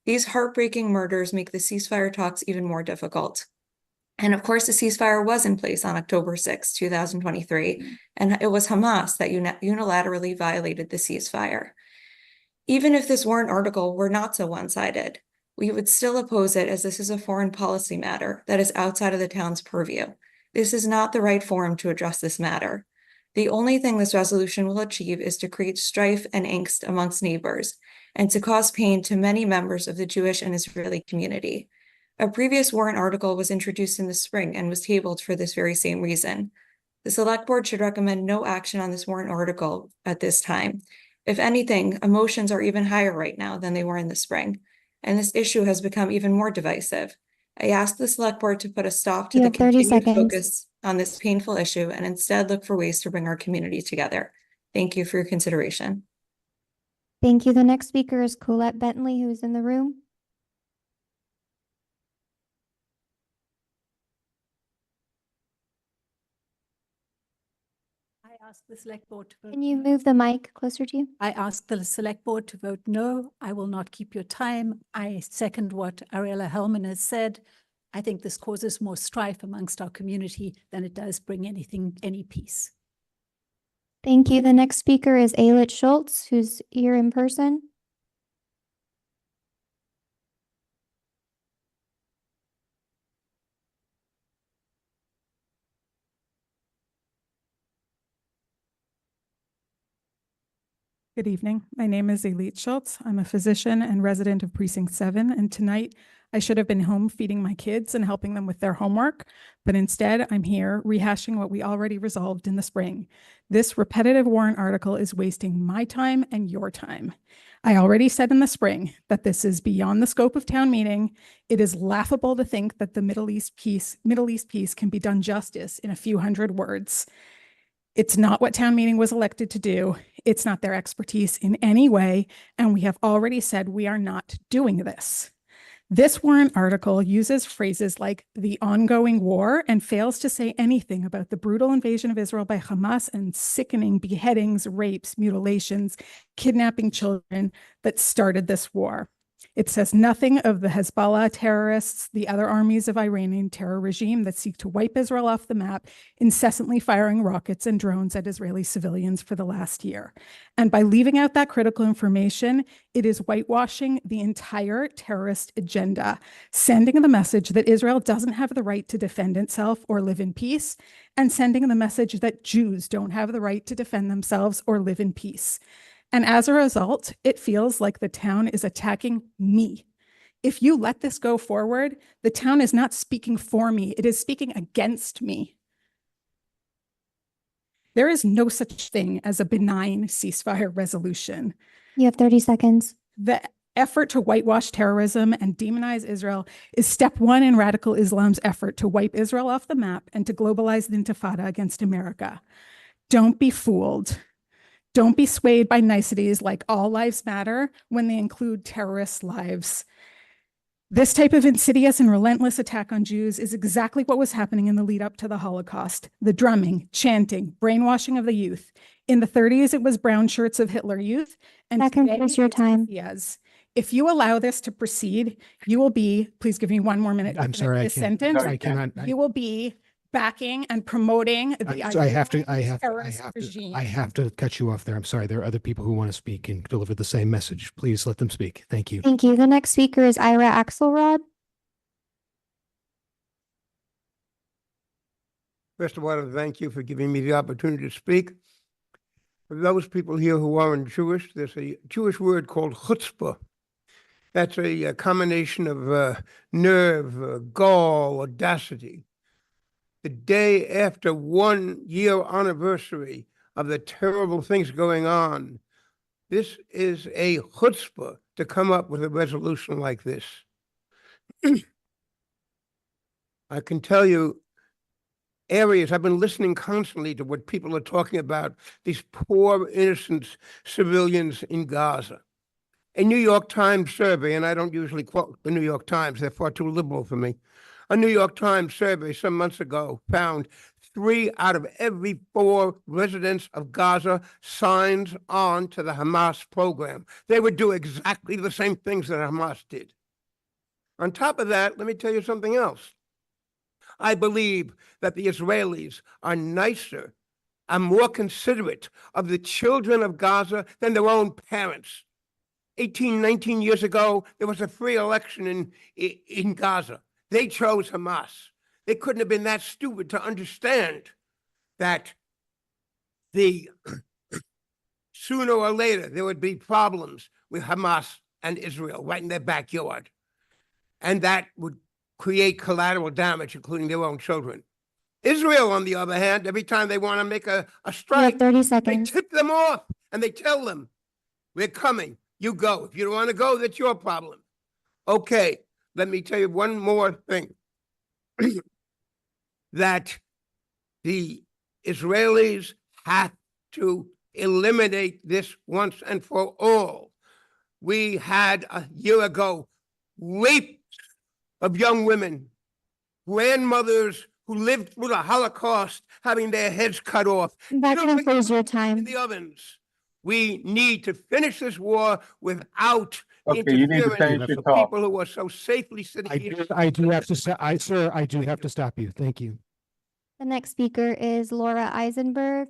These heartbreaking murders make the ceasefire talks even more difficult. And of course, the ceasefire was in place on October 6, 2023, and it was Hamas that unilaterally violated the ceasefire. Even if this warrant article were not so one-sided, we would still oppose it, as this is a foreign policy matter that is outside of the town's purview. This is not the right forum to address this matter. The only thing this resolution will achieve is to create strife and angst amongst neighbors and to cause pain to many members of the Jewish and Israeli community. A previous warrant article was introduced in the spring and was tabled for this very same reason. The Select Board should recommend no action on this warrant article at this time. If anything, emotions are even higher right now than they were in the spring, and this issue has become even more divisive. I ask the Select Board to put a stop to the continued focus on this painful issue and instead look for ways to bring our community together. Thank you for your consideration. Thank you. The next speaker is Colette Bentley, who is in the room. I ask the Select Board to vote. Can you move the mic closer to you? I ask the Select Board to vote no. I will not keep your time. I second what Ariella Hellman has said. I think this causes more strife amongst our community than it does bring any peace. Thank you. The next speaker is Alit Schultz, who's here in person. Good evening. My name is Elite Schultz. I'm a physician and resident of Precinct 7, and tonight I should have been home feeding my kids and helping them with their homework, but instead I'm here rehashing what we already resolved in the spring. This repetitive warrant article is wasting my time and your time. I already said in the spring that this is beyond the scope of town meeting. It is laughable to think that the Middle East piece can be done justice in a few hundred words. It's not what town meeting was elected to do. It's not their expertise in any way, and we have already said we are not doing this. This warrant article uses phrases like the ongoing war and fails to say anything about the brutal invasion of Israel by Hamas and sickening beheadings, rapes, mutilations, kidnapping children that started this war. It says nothing of the Hezbollah terrorists, the other armies of Iranian terror regime that seek to wipe Israel off the map, incessantly firing rockets and drones at Israeli civilians for the last year. And by leaving out that critical information, it is whitewashing the entire terrorist agenda, sending the message that Israel doesn't have the right to defend itself or live in peace, and sending the message that Jews don't have the right to defend themselves or live in peace. And as a result, it feels like the town is attacking me. If you let this go forward, the town is not speaking for me, it is speaking against me. There is no such thing as a benign ceasefire resolution. You have 30 seconds. The effort to whitewash terrorism and demonize Israel is step one in radical Islam's effort to wipe Israel off the map and to globalize the intifada against America. Don't be fooled. Don't be swayed by niceties like all lives matter when they include terrorists' lives. This type of insidious and relentless attack on Jews is exactly what was happening in the lead up to the Holocaust. The drumming, chanting, brainwashing of the youth. In the 30s, it was brown shirts of Hitler Youth. And that concludes your time. Yes. If you allow this to proceed, you will be, please give me one more minute. I'm sorry, this sentence. I cannot. You will be backing and promoting the I have to cut you off there. I'm sorry. There are other people who want to speak and deliver the same message. Please let them speak. Thank you. Thank you. The next speaker is Ira Axelrod. First of all, I want to thank you for giving me the opportunity to speak. For those people here who aren't Jewish, there's a Jewish word called chutzpah. That's a combination of nerve, gall, audacity. The day after 1 year anniversary of the terrible things going on, this is a chutzpah to come up with a resolution like this. I can tell you areas, I've been listening constantly to what people are talking about, these poor, innocent civilians in Gaza. A New York Times survey, and I don't usually quote the New York Times, they're far too liberal for me. A New York Times survey some months ago found 3 out of every 4 residents of Gaza signs on to the Hamas program. They would do exactly the same things that Hamas did. On top of that, let me tell you something else. I believe that the Israelis are nicer and more considerate of the children of Gaza than their own parents. 18, 19 years ago, there was a free election in Gaza. They chose Hamas. They couldn't have been that stupid to understand that sooner or later there would be problems with Hamas and Israel right in their backyard. And that would create collateral damage, including their own children. Israel, on the other hand, every time they want to make a strike, 30 seconds. They tip them off and they tell them, we're coming, you go. If you don't want to go, that's your problem. Okay. Let me tell you one more thing, that the Israelis have to eliminate this once and for all. We had a year ago rape of young women, grandmothers who lived through the Holocaust having their heads cut off. That concludes your time. In the ovens. We need to finish this war without Okay, you need to finish your talk. People who are so safely sitting here. I do have to sir, I do have to stop you. Thank you. The next speaker is Laura Eisenberg.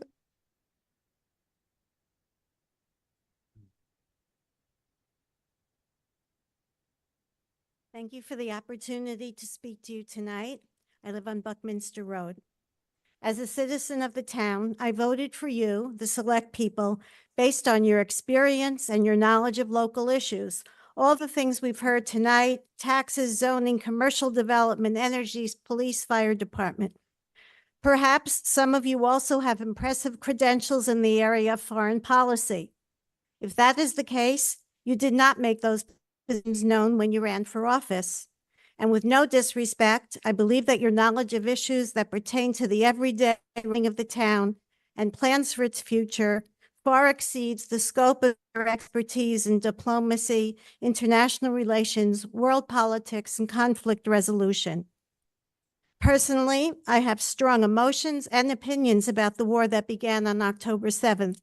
Thank you for the opportunity to speak to you tonight. I live on Buckminster Road. As a citizen of the town, I voted for you, the select people, based on your experience and your knowledge of local issues. All the things we've heard tonight, taxes, zoning, commercial development, energy, police, fire department. Perhaps some of you also have impressive credentials in the area of foreign policy. If that is the case, you did not make those positions known when you ran for office. And with no disrespect, I believe that your knowledge of issues that pertain to the everyday running of the town and plans for its future far exceeds the scope of your expertise in diplomacy, international relations, world politics, and conflict resolution. Personally, I have strong emotions and opinions about the war that began on October 7th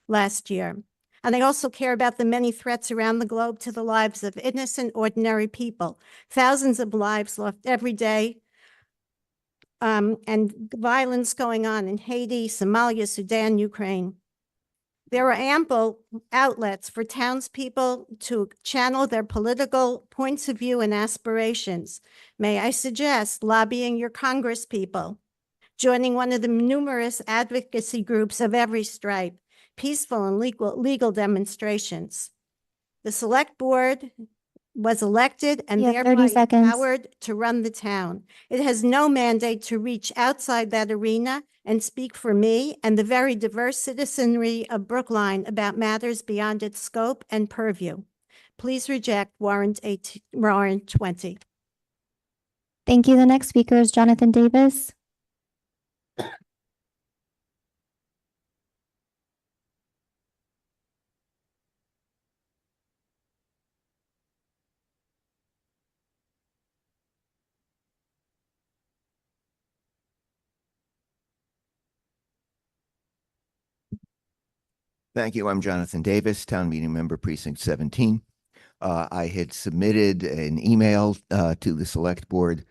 last year. And I also care about the many threats around the globe to the lives of innocent, ordinary people. Thousands of lives lost every day, and violence going on in Haiti, Somalia, Sudan, Ukraine. There are ample outlets for townspeople to channel their political points of view and aspirations. May I suggest lobbying your congresspeople, joining one of the numerous advocacy groups of every stripe, peaceful and legal demonstrations. The select board was elected and thereby empowered to run the town. It has no mandate to reach outside that arena and speak for me and the very diverse citizenry of Brookline about matters beyond its scope and purview. Please reject Warrant 20. Thank you. The next speaker is Jonathan Davis. Thank you. I'm Jonathan Davis, Town Meeting Member, Precinct 17. I had submitted an email to the Select Board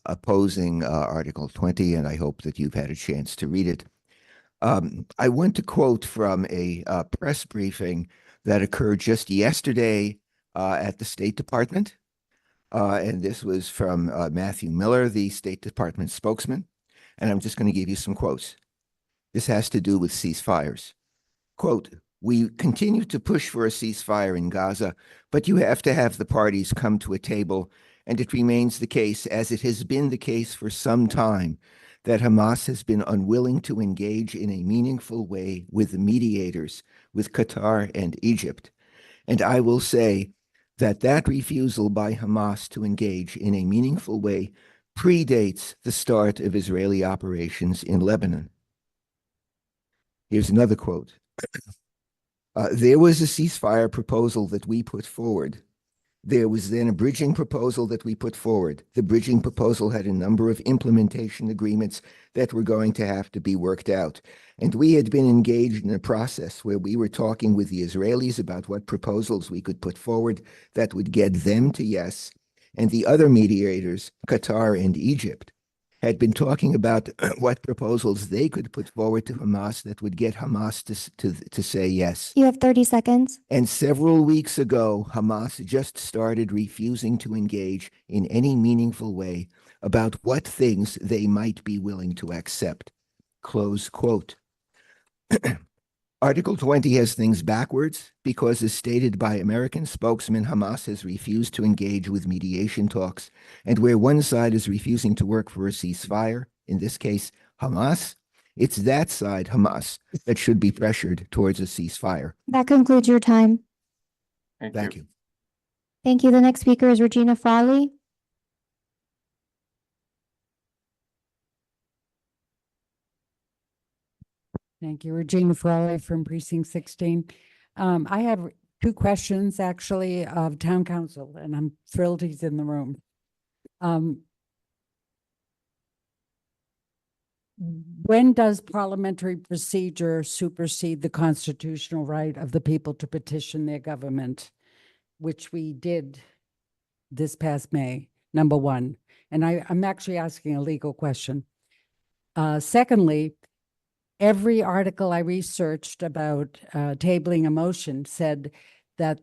opposing Article 20, and I hope that you've had a chance to read it. I want to quote from a press briefing that occurred just yesterday at the State Department. And this was from Matthew Miller, the State Department spokesman. And I'm just going to give you some quotes. This has to do with ceasefires. Quote, "We continue to push for a ceasefire in Gaza, but you have to have the parties come to a table, and it remains the case, as it has been the case for some time, that Hamas has been unwilling to engage in a meaningful way with the mediators, with Qatar and Egypt. And I will say that that refusal by Hamas to engage in a meaningful way predates the start of Israeli operations in Lebanon." Here's another quote. "There was a ceasefire proposal that we put forward. There was then a bridging proposal that we put forward. The bridging proposal had a number of implementation agreements that were going to have to be worked out. And we had been engaged in a process where we were talking with the Israelis about what proposals we could put forward that would get them to yes. And the other mediators, Qatar and Egypt, had been talking about what proposals they could put forward to Hamas that would get Hamas to say yes. You have 30 seconds. And several weeks ago, Hamas just started refusing to engage in any meaningful way about what things they might be willing to accept." Close quote. Article 20 has things backwards because, as stated by American spokesman, Hamas has refused to engage with mediation talks. And where one side is refusing to work for a ceasefire, in this case, Hamas, it's that side, Hamas, that should be pressured towards a ceasefire. That concludes your time. Thank you. Thank you. The next speaker is Regina Frawley. Thank you. Regina Frawley from Precinct 16. I have two questions actually of Town Council, and I'm thrilled he's in the room. When does parliamentary procedure supersede the constitutional right of the people to petition their government, which we did this past May, number one? And I'm actually asking a legal question. Secondly, every article I researched about tabling a motion said that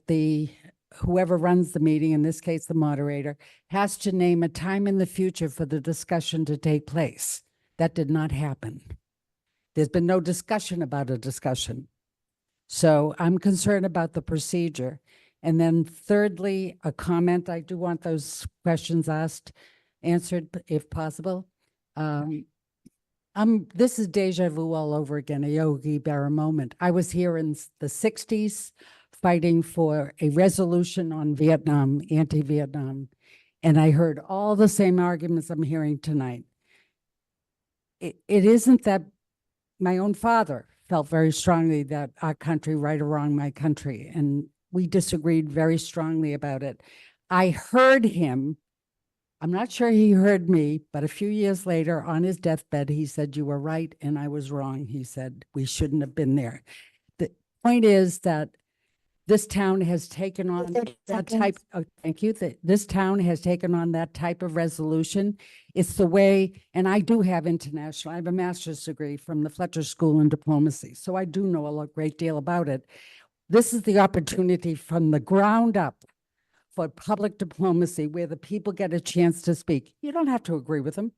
whoever runs the meeting, in this case the moderator, has to name a time in the future for the discussion to take place. That did not happen. There's been no discussion about a discussion. So I'm concerned about the procedure. And then thirdly, a comment. I do want those questions answered if possible. This is deja vu all over again, a Yogi Berra moment. I was here in the 60s fighting for a resolution on Vietnam, anti-Vietnam, and I heard all the same arguments I'm hearing tonight. It isn't that my own father felt very strongly that our country, right or wrong, my country, and we disagreed very strongly about it. I heard him. I'm not sure he heard me, but a few years later on his deathbed, he said, "You were right and I was wrong." He said, "We shouldn't have been there." The point is that this town has taken on that type of, thank you, that this town has taken on that type of resolution. It's the way, and I do have international, I have a master's degree from the Fletcher School in Diplomacy, so I do know a great deal about it. This is the opportunity from the ground up for public diplomacy where the people get a chance to speak. You don't have to agree with them.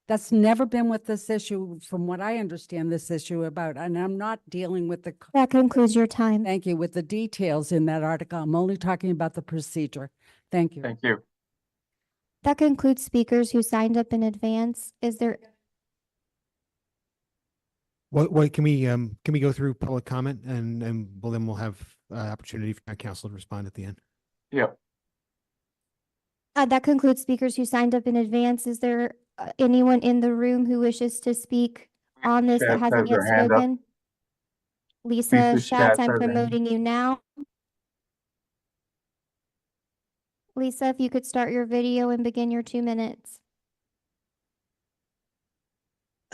That's never been what this issue, from what I understand this issue about, and I'm not dealing with the. That concludes your time. Thank you. With the details in that article, I'm only talking about the procedure. Thank you. Thank you. That concludes speakers who signed up in advance. Is there? What can we go through public comment and then we'll have opportunity for council to respond at the end. Yep. That concludes speakers who signed up in advance. Is there anyone in the room who wishes to speak on this that hasn't yet spoken? Lisa Schatz, I'm promoting you now. Lisa, if you could start your video and begin your 2 minutes.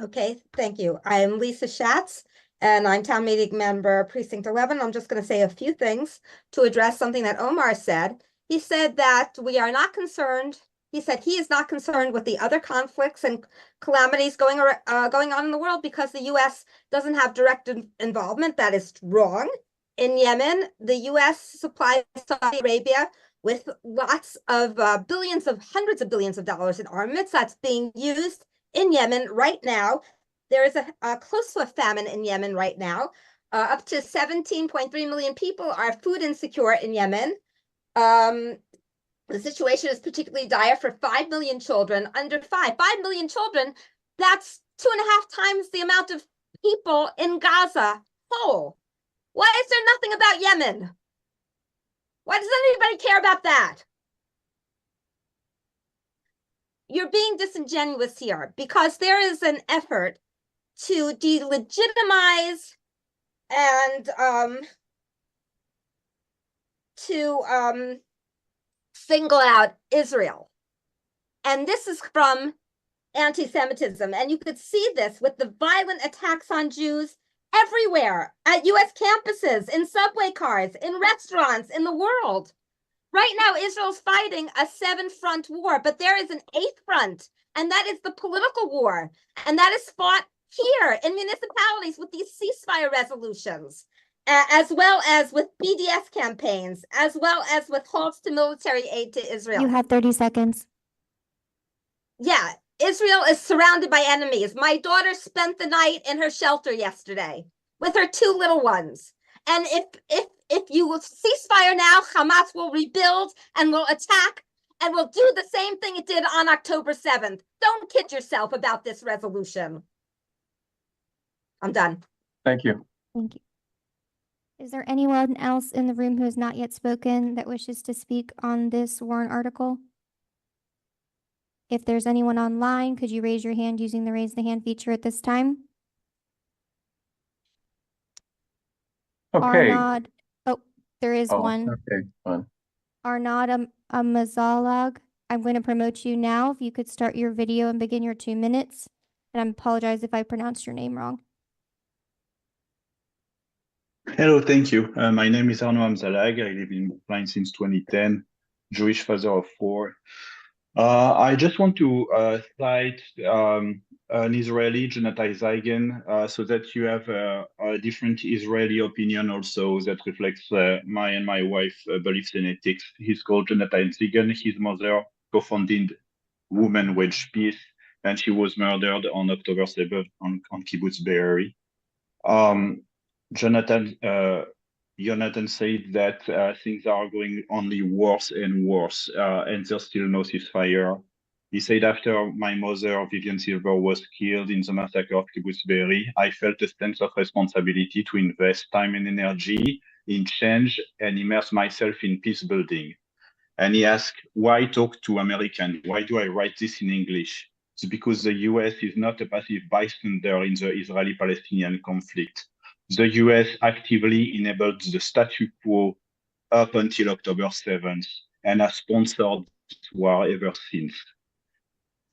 Okay, thank you. I'm Lisa Schatz, and I'm town meeting member Precinct 11. I'm just going to say a few things to address something that Omar said. He said that we are not concerned. He said he is not concerned with the other conflicts and calamities going on in the world because the U.S. doesn't have direct involvement. That is wrong. In Yemen, the U.S. supplies Saudi Arabia with lots of hundreds of billions of dollars in armaments that's being used in Yemen right now. There is a close to a famine in Yemen right now. Up to 17.3 million people are food insecure in Yemen. The situation is particularly dire for 5 million children under 5 million children. That's 2.5 times the amount of people in Gaza whole. Why is there nothing about Yemen? Why does anybody care about that? You're being disingenuous here because there is an effort to delegitimize and to single out Israel. And this is from anti-Semitism. And you could see this with the violent attacks on Jews everywhere, at US campuses, in subway cars, in restaurants, in the world. Right now, Israel's fighting a 7-front war, but there is an 8th front, and that is the political war. And that is fought here in municipalities with these ceasefire resolutions, as well as with BDS campaigns, as well as with halts to military aid to Israel. You have 30 seconds. Yeah, Israel is surrounded by enemies. My daughter spent the night in her shelter yesterday with her 2 little ones. And if you will ceasefire now, Hamas will rebuild and will attack and will do the same thing it did on October 7th. Don't kid yourself about this resolution. I'm done. Thank you. Thank you. Is there anyone else in the room who has not yet spoken that wishes to speak on this warrant article? If there's anyone online, could you raise your hand using the raise the hand feature at this time? Okay. Arnaud, oh, there is one. Okay, fine. Arnaud Amazalag, I'm going to promote you now. If you could start your video and begin your 2 minutes. And I apologize if I pronounced your name wrong. Hello, thank you. My name is Arnaud Amzalag. I live in Brookline since 2010, Jewish father of 4. I just want to cite an Israeli, Jonathan Zeigen, so that you have a different Israeli opinion also that reflects my and my wife's beliefs in ethics. He's called Jonathan Zeigen. His mother co-founded Women Wage Peace, and she was murdered on October 7th on Kibbutz Be'eri. Jonathan said that things are going only worse and worse, and there's still no ceasefire. He said, after my mother, Vivian Silver, was killed in the massacre of Kibbutz Be'eri, I felt a sense of responsibility to invest time and energy in change and immerse myself in peace building. And he asked, why talk to Americans? Why do I write this in English? It's because the US is not a passive bystander in the Israeli-Palestinian conflict. The US actively enabled the status quo up until October 7th and has sponsored this war ever since.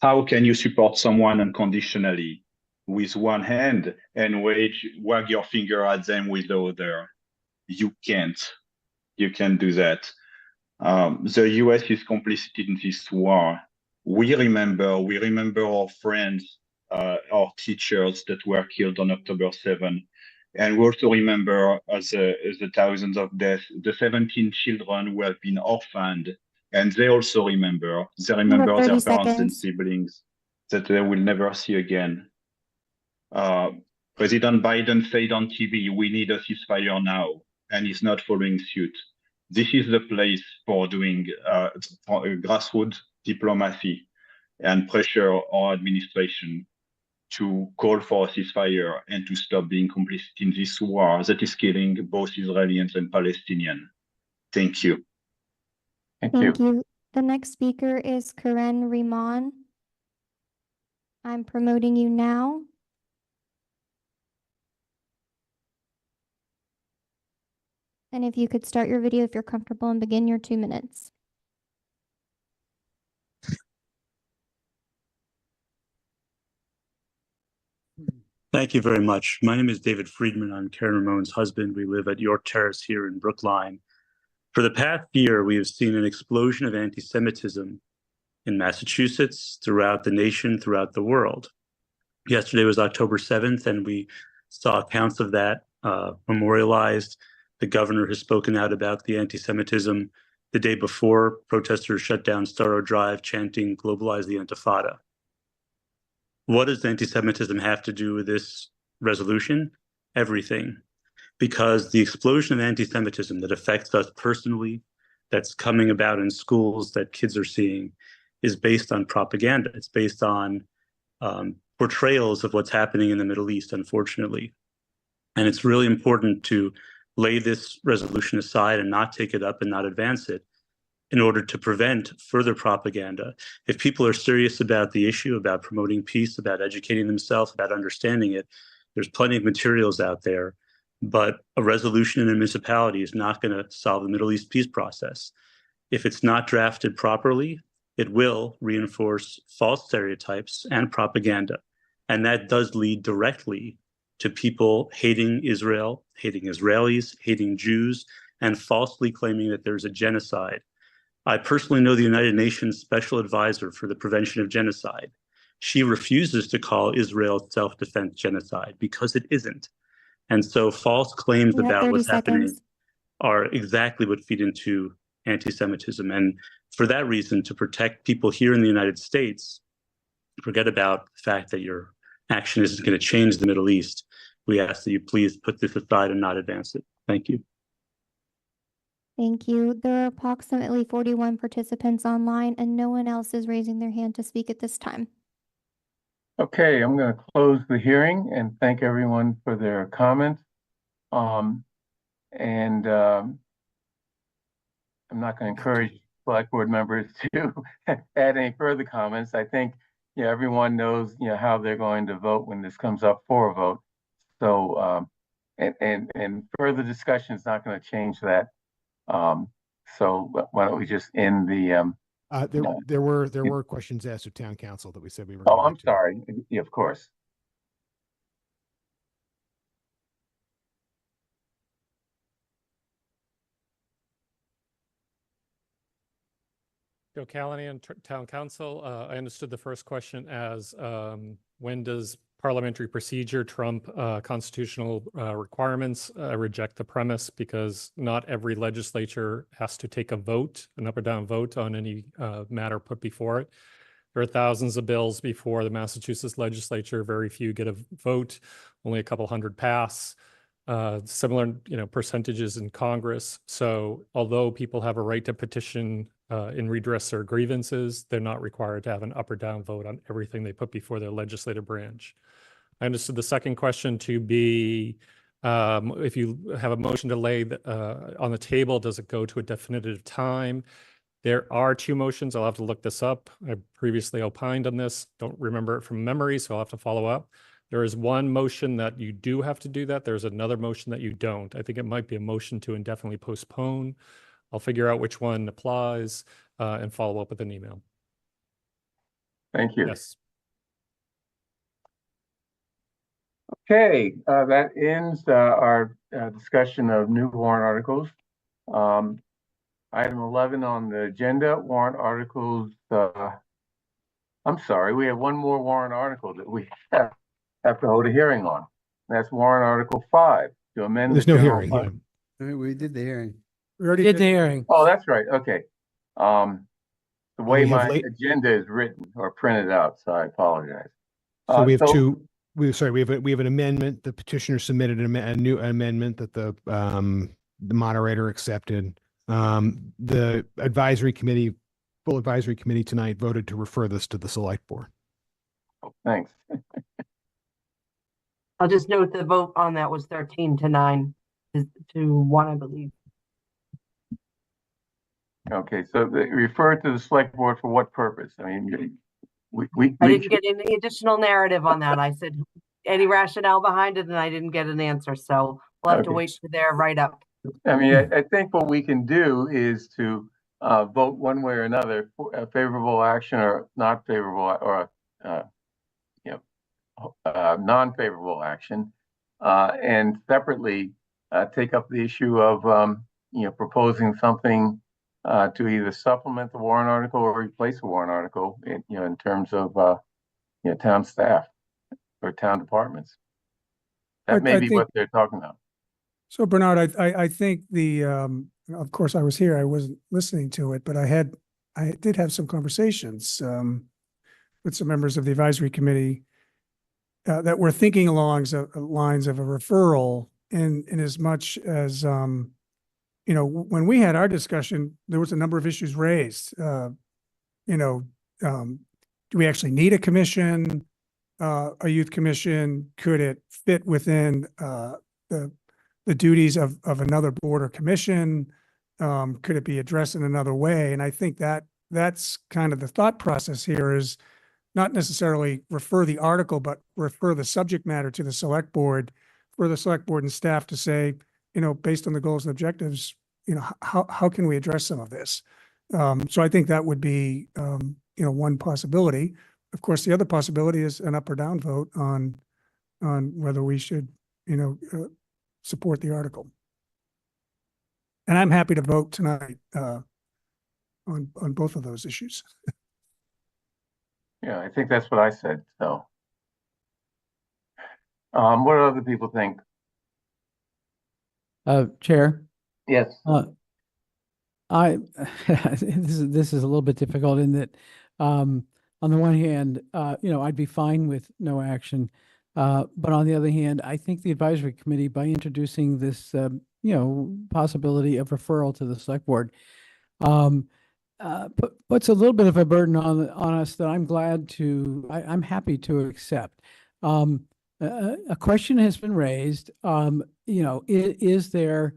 How can you support someone unconditionally with one hand and wag your finger at them with the other? You can't. You can't do that. The US is complicit in this war. We remember our friends, our teachers that were killed on October 7th. And we also remember the thousands of deaths, the 17 children who have been orphaned. And they also remember, their parents and siblings that they will never see again. President Biden said on TV, we need a ceasefire now, and he's not following suit. This is the place for doing grassroots diplomacy and pressure our administration to call for a ceasefire and to stop being complicit in this war that is killing both Israelis and Palestinians. Thank you. Thank you. The next speaker is Karen Riemann. I'm promoting you now. And if you could start your video if you're comfortable and begin your 2 minutes. Thank you very much. My name is David Friedman. I'm Karen Ramon's husband. We live at York Terrace here in Brookline. For the past year, we have seen an explosion of anti-Semitism in Massachusetts, throughout the nation, throughout the world. Yesterday was October 7th, and we saw accounts of that memorialized. The governor has spoken out about the anti-Semitism. The day before, protesters shut down Storrow Drive, chanting, "Globalize the Intifada." What does anti-Semitism have to do with this resolution? Everything. Because the explosion of anti-Semitism that affects us personally, that's coming about in schools that kids are seeing, is based on propaganda. It's based on portrayals of what's happening in the Middle East, unfortunately. And it's really important to lay this resolution aside and not take it up and not advance it in order to prevent further propaganda. If people are serious about the issue, about promoting peace, about educating themselves, about understanding it, there's plenty of materials out there. But a resolution in a municipality is not going to solve the Middle East peace process. If it's not drafted properly, it will reinforce false stereotypes and propaganda. And that does lead directly to people hating Israel, hating Israelis, hating Jews, and falsely claiming that there's a genocide. I personally know the United Nations Special Advisor for the Prevention of Genocide. She refuses to call Israel's self-defense genocide because it isn't. And so false claims about what's happening are exactly what feed into anti-Semitism. And for that reason, to protect people here in the United States, forget about the fact that your action isn't going to change the Middle East. We ask that you please put this aside and not advance it. Thank you. Thank you. There are approximately 41 participants online, and no one else is raising their hand to speak at this time. Okay, I'm going to close the hearing and thank everyone for their comments. I'm not going to encourage select board members to add any further comments. I think everyone knows how they're going to vote when this comes up for a vote. So and further discussion is not going to change that. So why don't we just end the there were questions asked of town council that we said we were. Oh, I'm sorry. Yeah, of course. Joe Callahan, Town Council. I understood the first question as when does parliamentary procedure trump constitutional requirements? I reject the premise because not every legislature has to take a vote, an up or down vote on any matter put before it. There are thousands of bills before the Massachusetts legislature. Very few get a vote. Only a couple hundred pass. Similar, percentages in Congress. So although people have a right to petition and redress their grievances, they're not required to have an up or down vote on everything they put before their legislative branch. I understood the second question to be, if you have a motion to lay on the table, does it go to a definitive time? There are two motions. I'll have to look this up. I previously opined on this. Don't remember it from memory, so I'll have to follow up. There is one motion that you do have to do that. There's another motion that you don't. I think it might be a motion to indefinitely postpone. I'll figure out which one applies and follow up with an email. Thank you. Yes. Okay, that ends our discussion of new warrant articles. Item 11 on the agenda, warrant articles. I'm sorry, we have one more warrant article that we have to hold a hearing on. That's warrant article 5 to amend. There's the no general hearing. fund. Yeah. We did the hearing. We already did the hearing. Oh, that's right. Okay. The way we have my agenda is written or printed out, so I apologize. So we have two. We have an amendment. The petitioner submitted a new amendment that the moderator accepted. The advisory committee, full advisory committee tonight voted to refer this to the select board. Oh, thanks. I'll just note the vote on that was 13-9 to 1, I believe. Okay, so they refer to the select board for what purpose? I mean, I didn't get any additional narrative on that. I said any rationale behind it, and I didn't get an answer. So we'll have to wait for their write-up. I mean, I think what we can do is to vote one way or another for a favorable action or not favorable or non-favorable action, and separately take up the issue of proposing something to either supplement the warrant article or replace the warrant article in terms of town staff or town departments. That may be what they're talking about. So Bernard, I think of course I was here, I wasn't listening to it, but I did have some conversations with some members of the advisory committee that were thinking along lines of a referral in as much as, when we had our discussion, there was a number of issues raised. Do we actually need a commission, a youth commission? Could it fit within the duties of another board or commission? Could it be addressed in another way? And I think that's kind of the thought process here is not necessarily refer the article, but refer the subject matter to the select board, for the select board and staff to say, based on the goals and objectives, how can we address some of this? So I think that would be, one possibility. Of course, the other possibility is an up or down vote on whether we should, support the article. And I'm happy to vote tonight on both of those issues. Yeah, I think that's what I said. So, what do other people think? Chair. Yes. This is a little bit difficult in that, on the one hand, I'd be fine with no action. But on the other hand, I think the advisory committee, by introducing this, possibility of referral to the select board, puts a little bit of a burden on us that I'm happy to accept. A question has been raised, is there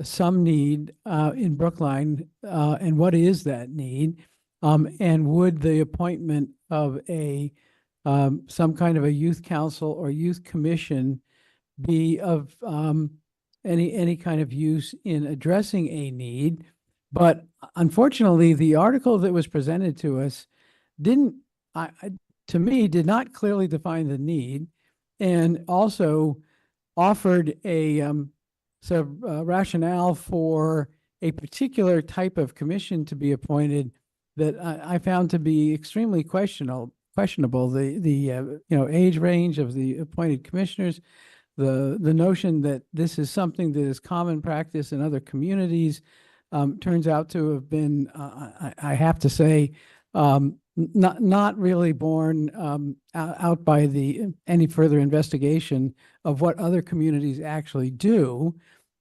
some need in Brookline, and what is that need? And would the appointment of some kind of a youth council or youth commission be of any kind of use in addressing a need? But unfortunately, the article that was presented to us did not clearly define the need, and also offered a sort of rationale for a particular type of commission to be appointed that I found to be extremely questionable. The age range of the appointed commissioners, the notion that this is something that is common practice in other communities, turns out to have been, I have to say, not really borne out by any further investigation of what other communities actually do.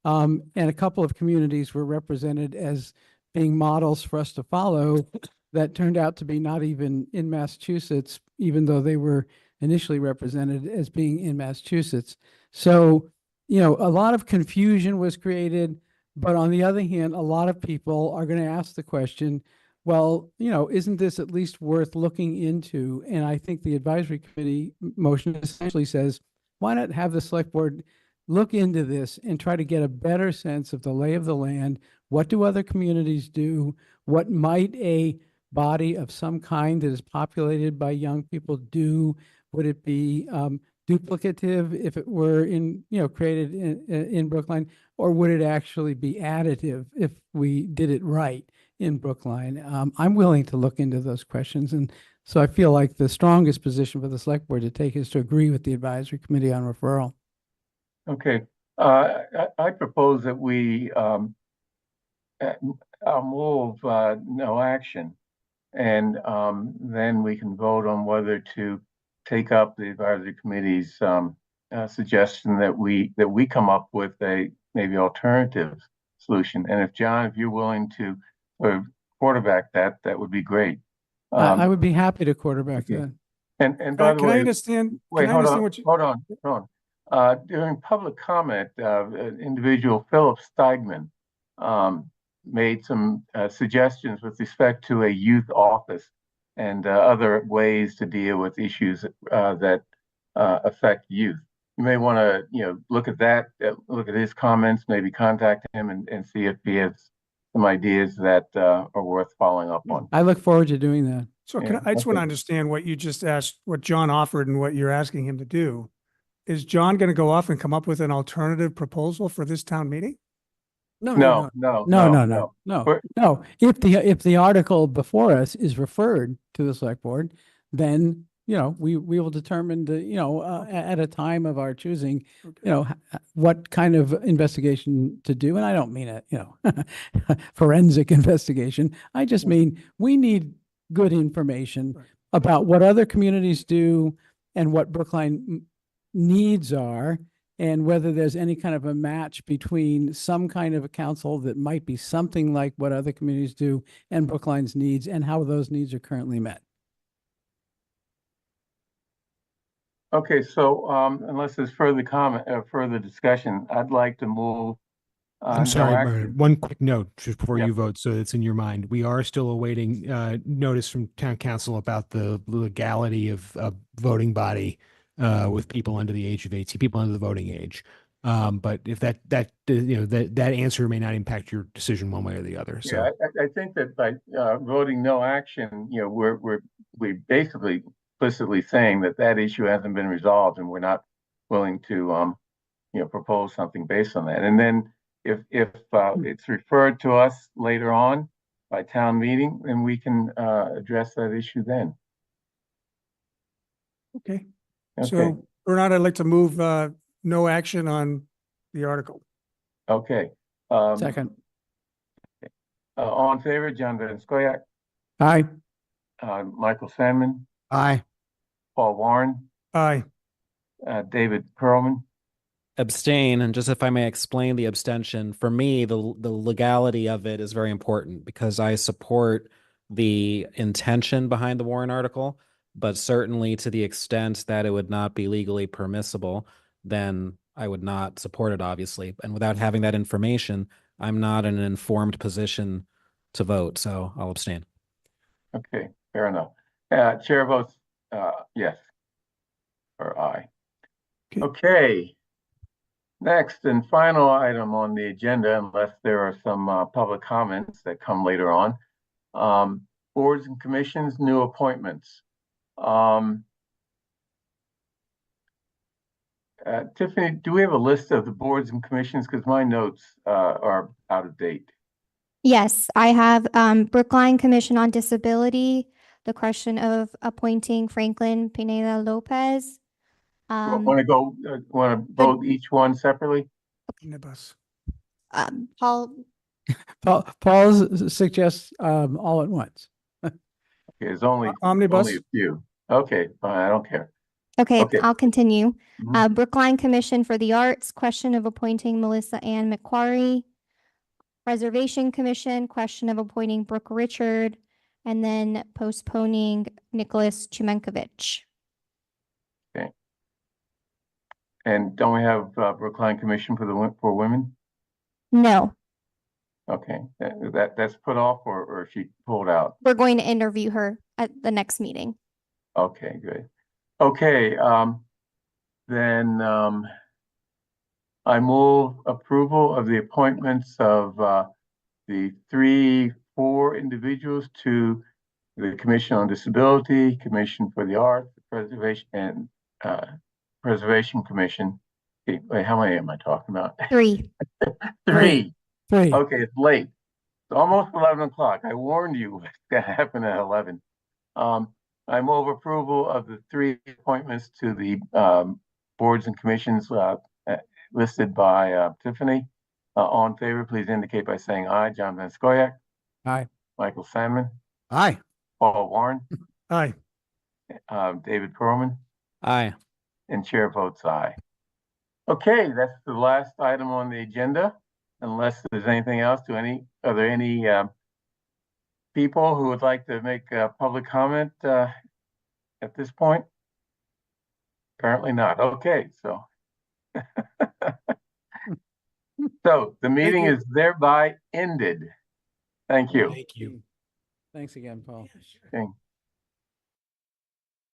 And a couple of communities were represented as being models for us to follow that turned out to be not even in Massachusetts, even though they were initially represented as being in Massachusetts. So, a lot of confusion was created, but on the other hand, a lot of people are going to ask the question, well, isn't this at least worth looking into? And I think the advisory committee motion essentially says, why not have the select board look into this and try to get a better sense of the lay of the land? What do other communities do? What might a body of some kind that is populated by young people do? Would it be duplicative if it were created in Brookline, or would it actually be additive if we did it right in Brookline? I'm willing to look into those questions. And so I feel like the strongest position for the select board to take is to agree with the advisory committee on referral. Okay. I propose that we move no action, and then we can vote on whether to take up the advisory committee's suggestion that we come up with a maybe alternative solution. And if John, if you're willing to sort of quarterback that, that would be great. I would be happy to quarterback that. And by the Can way, I understand? wait, Can I hold understand on, what you? hold on. During public comment, individual Philip Steigman made some suggestions with respect to a youth office and other ways to deal with issues that affect youth. You may want to, look at that, look at his comments, maybe contact him and see if he has some ideas that are worth following up on. I look forward to doing that. So I just want to understand what you just asked, what John offered and what you're asking him to do. Is John going to go off and come up with an alternative proposal for this town meeting? No. If the article before us is referred to the select board, then we will determine at a time of our choosing, what kind of investigation to do. And I don't mean a forensic investigation. I just mean we need good information about what other communities do and what Brookline needs are, and whether there's any kind of a match between some kind of a council that might be something like what other communities do and Brookline's needs, and how those needs are currently met. Okay, so unless there's further comment, further discussion, I'd like to move. I'm sorry, Bernard, one quick note just before Yeah. you vote, so it's in your mind. We are still awaiting notice from town council about the legality of a voting body with people under the age of 18, people under the voting age. But if that answer may not impact your decision one way or the other. So Yeah, I think that by voting no action, we're basically implicitly saying that issue hasn't been resolved, and we're not willing to propose something based on that. And then if it's referred to us later on by town meeting, then we can address that issue then. Okay. Okay. So Bernard, I'd like to move no action on the article. Okay. Second. All in favor, John Van Scoyac, Aye. Michael Sandman, Aye. Paul Warren, Aye. David Perlman. Abstain. And just if I may explain the abstention, for me, the legality of it is very important because I support the intention behind the Warrant article, but certainly to the extent that it would not be legally permissible, then I would not support it, obviously. And without having that information, I'm not in an informed position to vote, so I'll abstain. Okay, fair enough. Chair votes yes, or aye. Okay. Next and final item on the agenda, unless there are some public comments that come later on, boards and commissions, new appointments. Tiffany, do we have a list of the boards and commissions? Because my notes are out of date. Yes, I have Brookline Commission on Disability, the question of appointing Franklin Pineda Lopez. Want to vote each one separately? Paul Paul suggests all at once. Okay, There's only Omnibus. only a few. Okay, fine, I don't care. Okay, Okay. I'll continue. Mhm. Brookline Commission for the Arts, question of appointing Melissa Ann McQuarrie. Preservation Commission, question of appointing Brooke Richard, and then postponing Nicholas Chumenkovich. Okay. And don't we have Brookline Commission for Women? No, Okay, that's put off, or she pulled out? we're going to interview her at the next meeting. Okay, good. Okay, then I move approval of the appointments of the 4 individuals to the Commission on Disability, Commission for the Arts, Preservation, and Preservation Commission. Wait, how many am I talking about? 3. 3. 3. Okay, it's late. It's almost 11 o'clock. I warned you it's going to happen at 11. I move approval of the 3 appointments to the boards and commissions listed by Tiffany. All in favor, please indicate by saying aye. John Van Scoyac. Aye. Michael Sandman. Aye. Paul Warren. Aye. David Perlman. Aye. And chair votes aye. Okay, that's the last item on the agenda. Unless there's anything else, are there any people who would like to make a public comment at this point? Apparently not. Okay, so. So the meeting is thereby ended. Thank you. Thank you. Thanks again, Paul. Okay.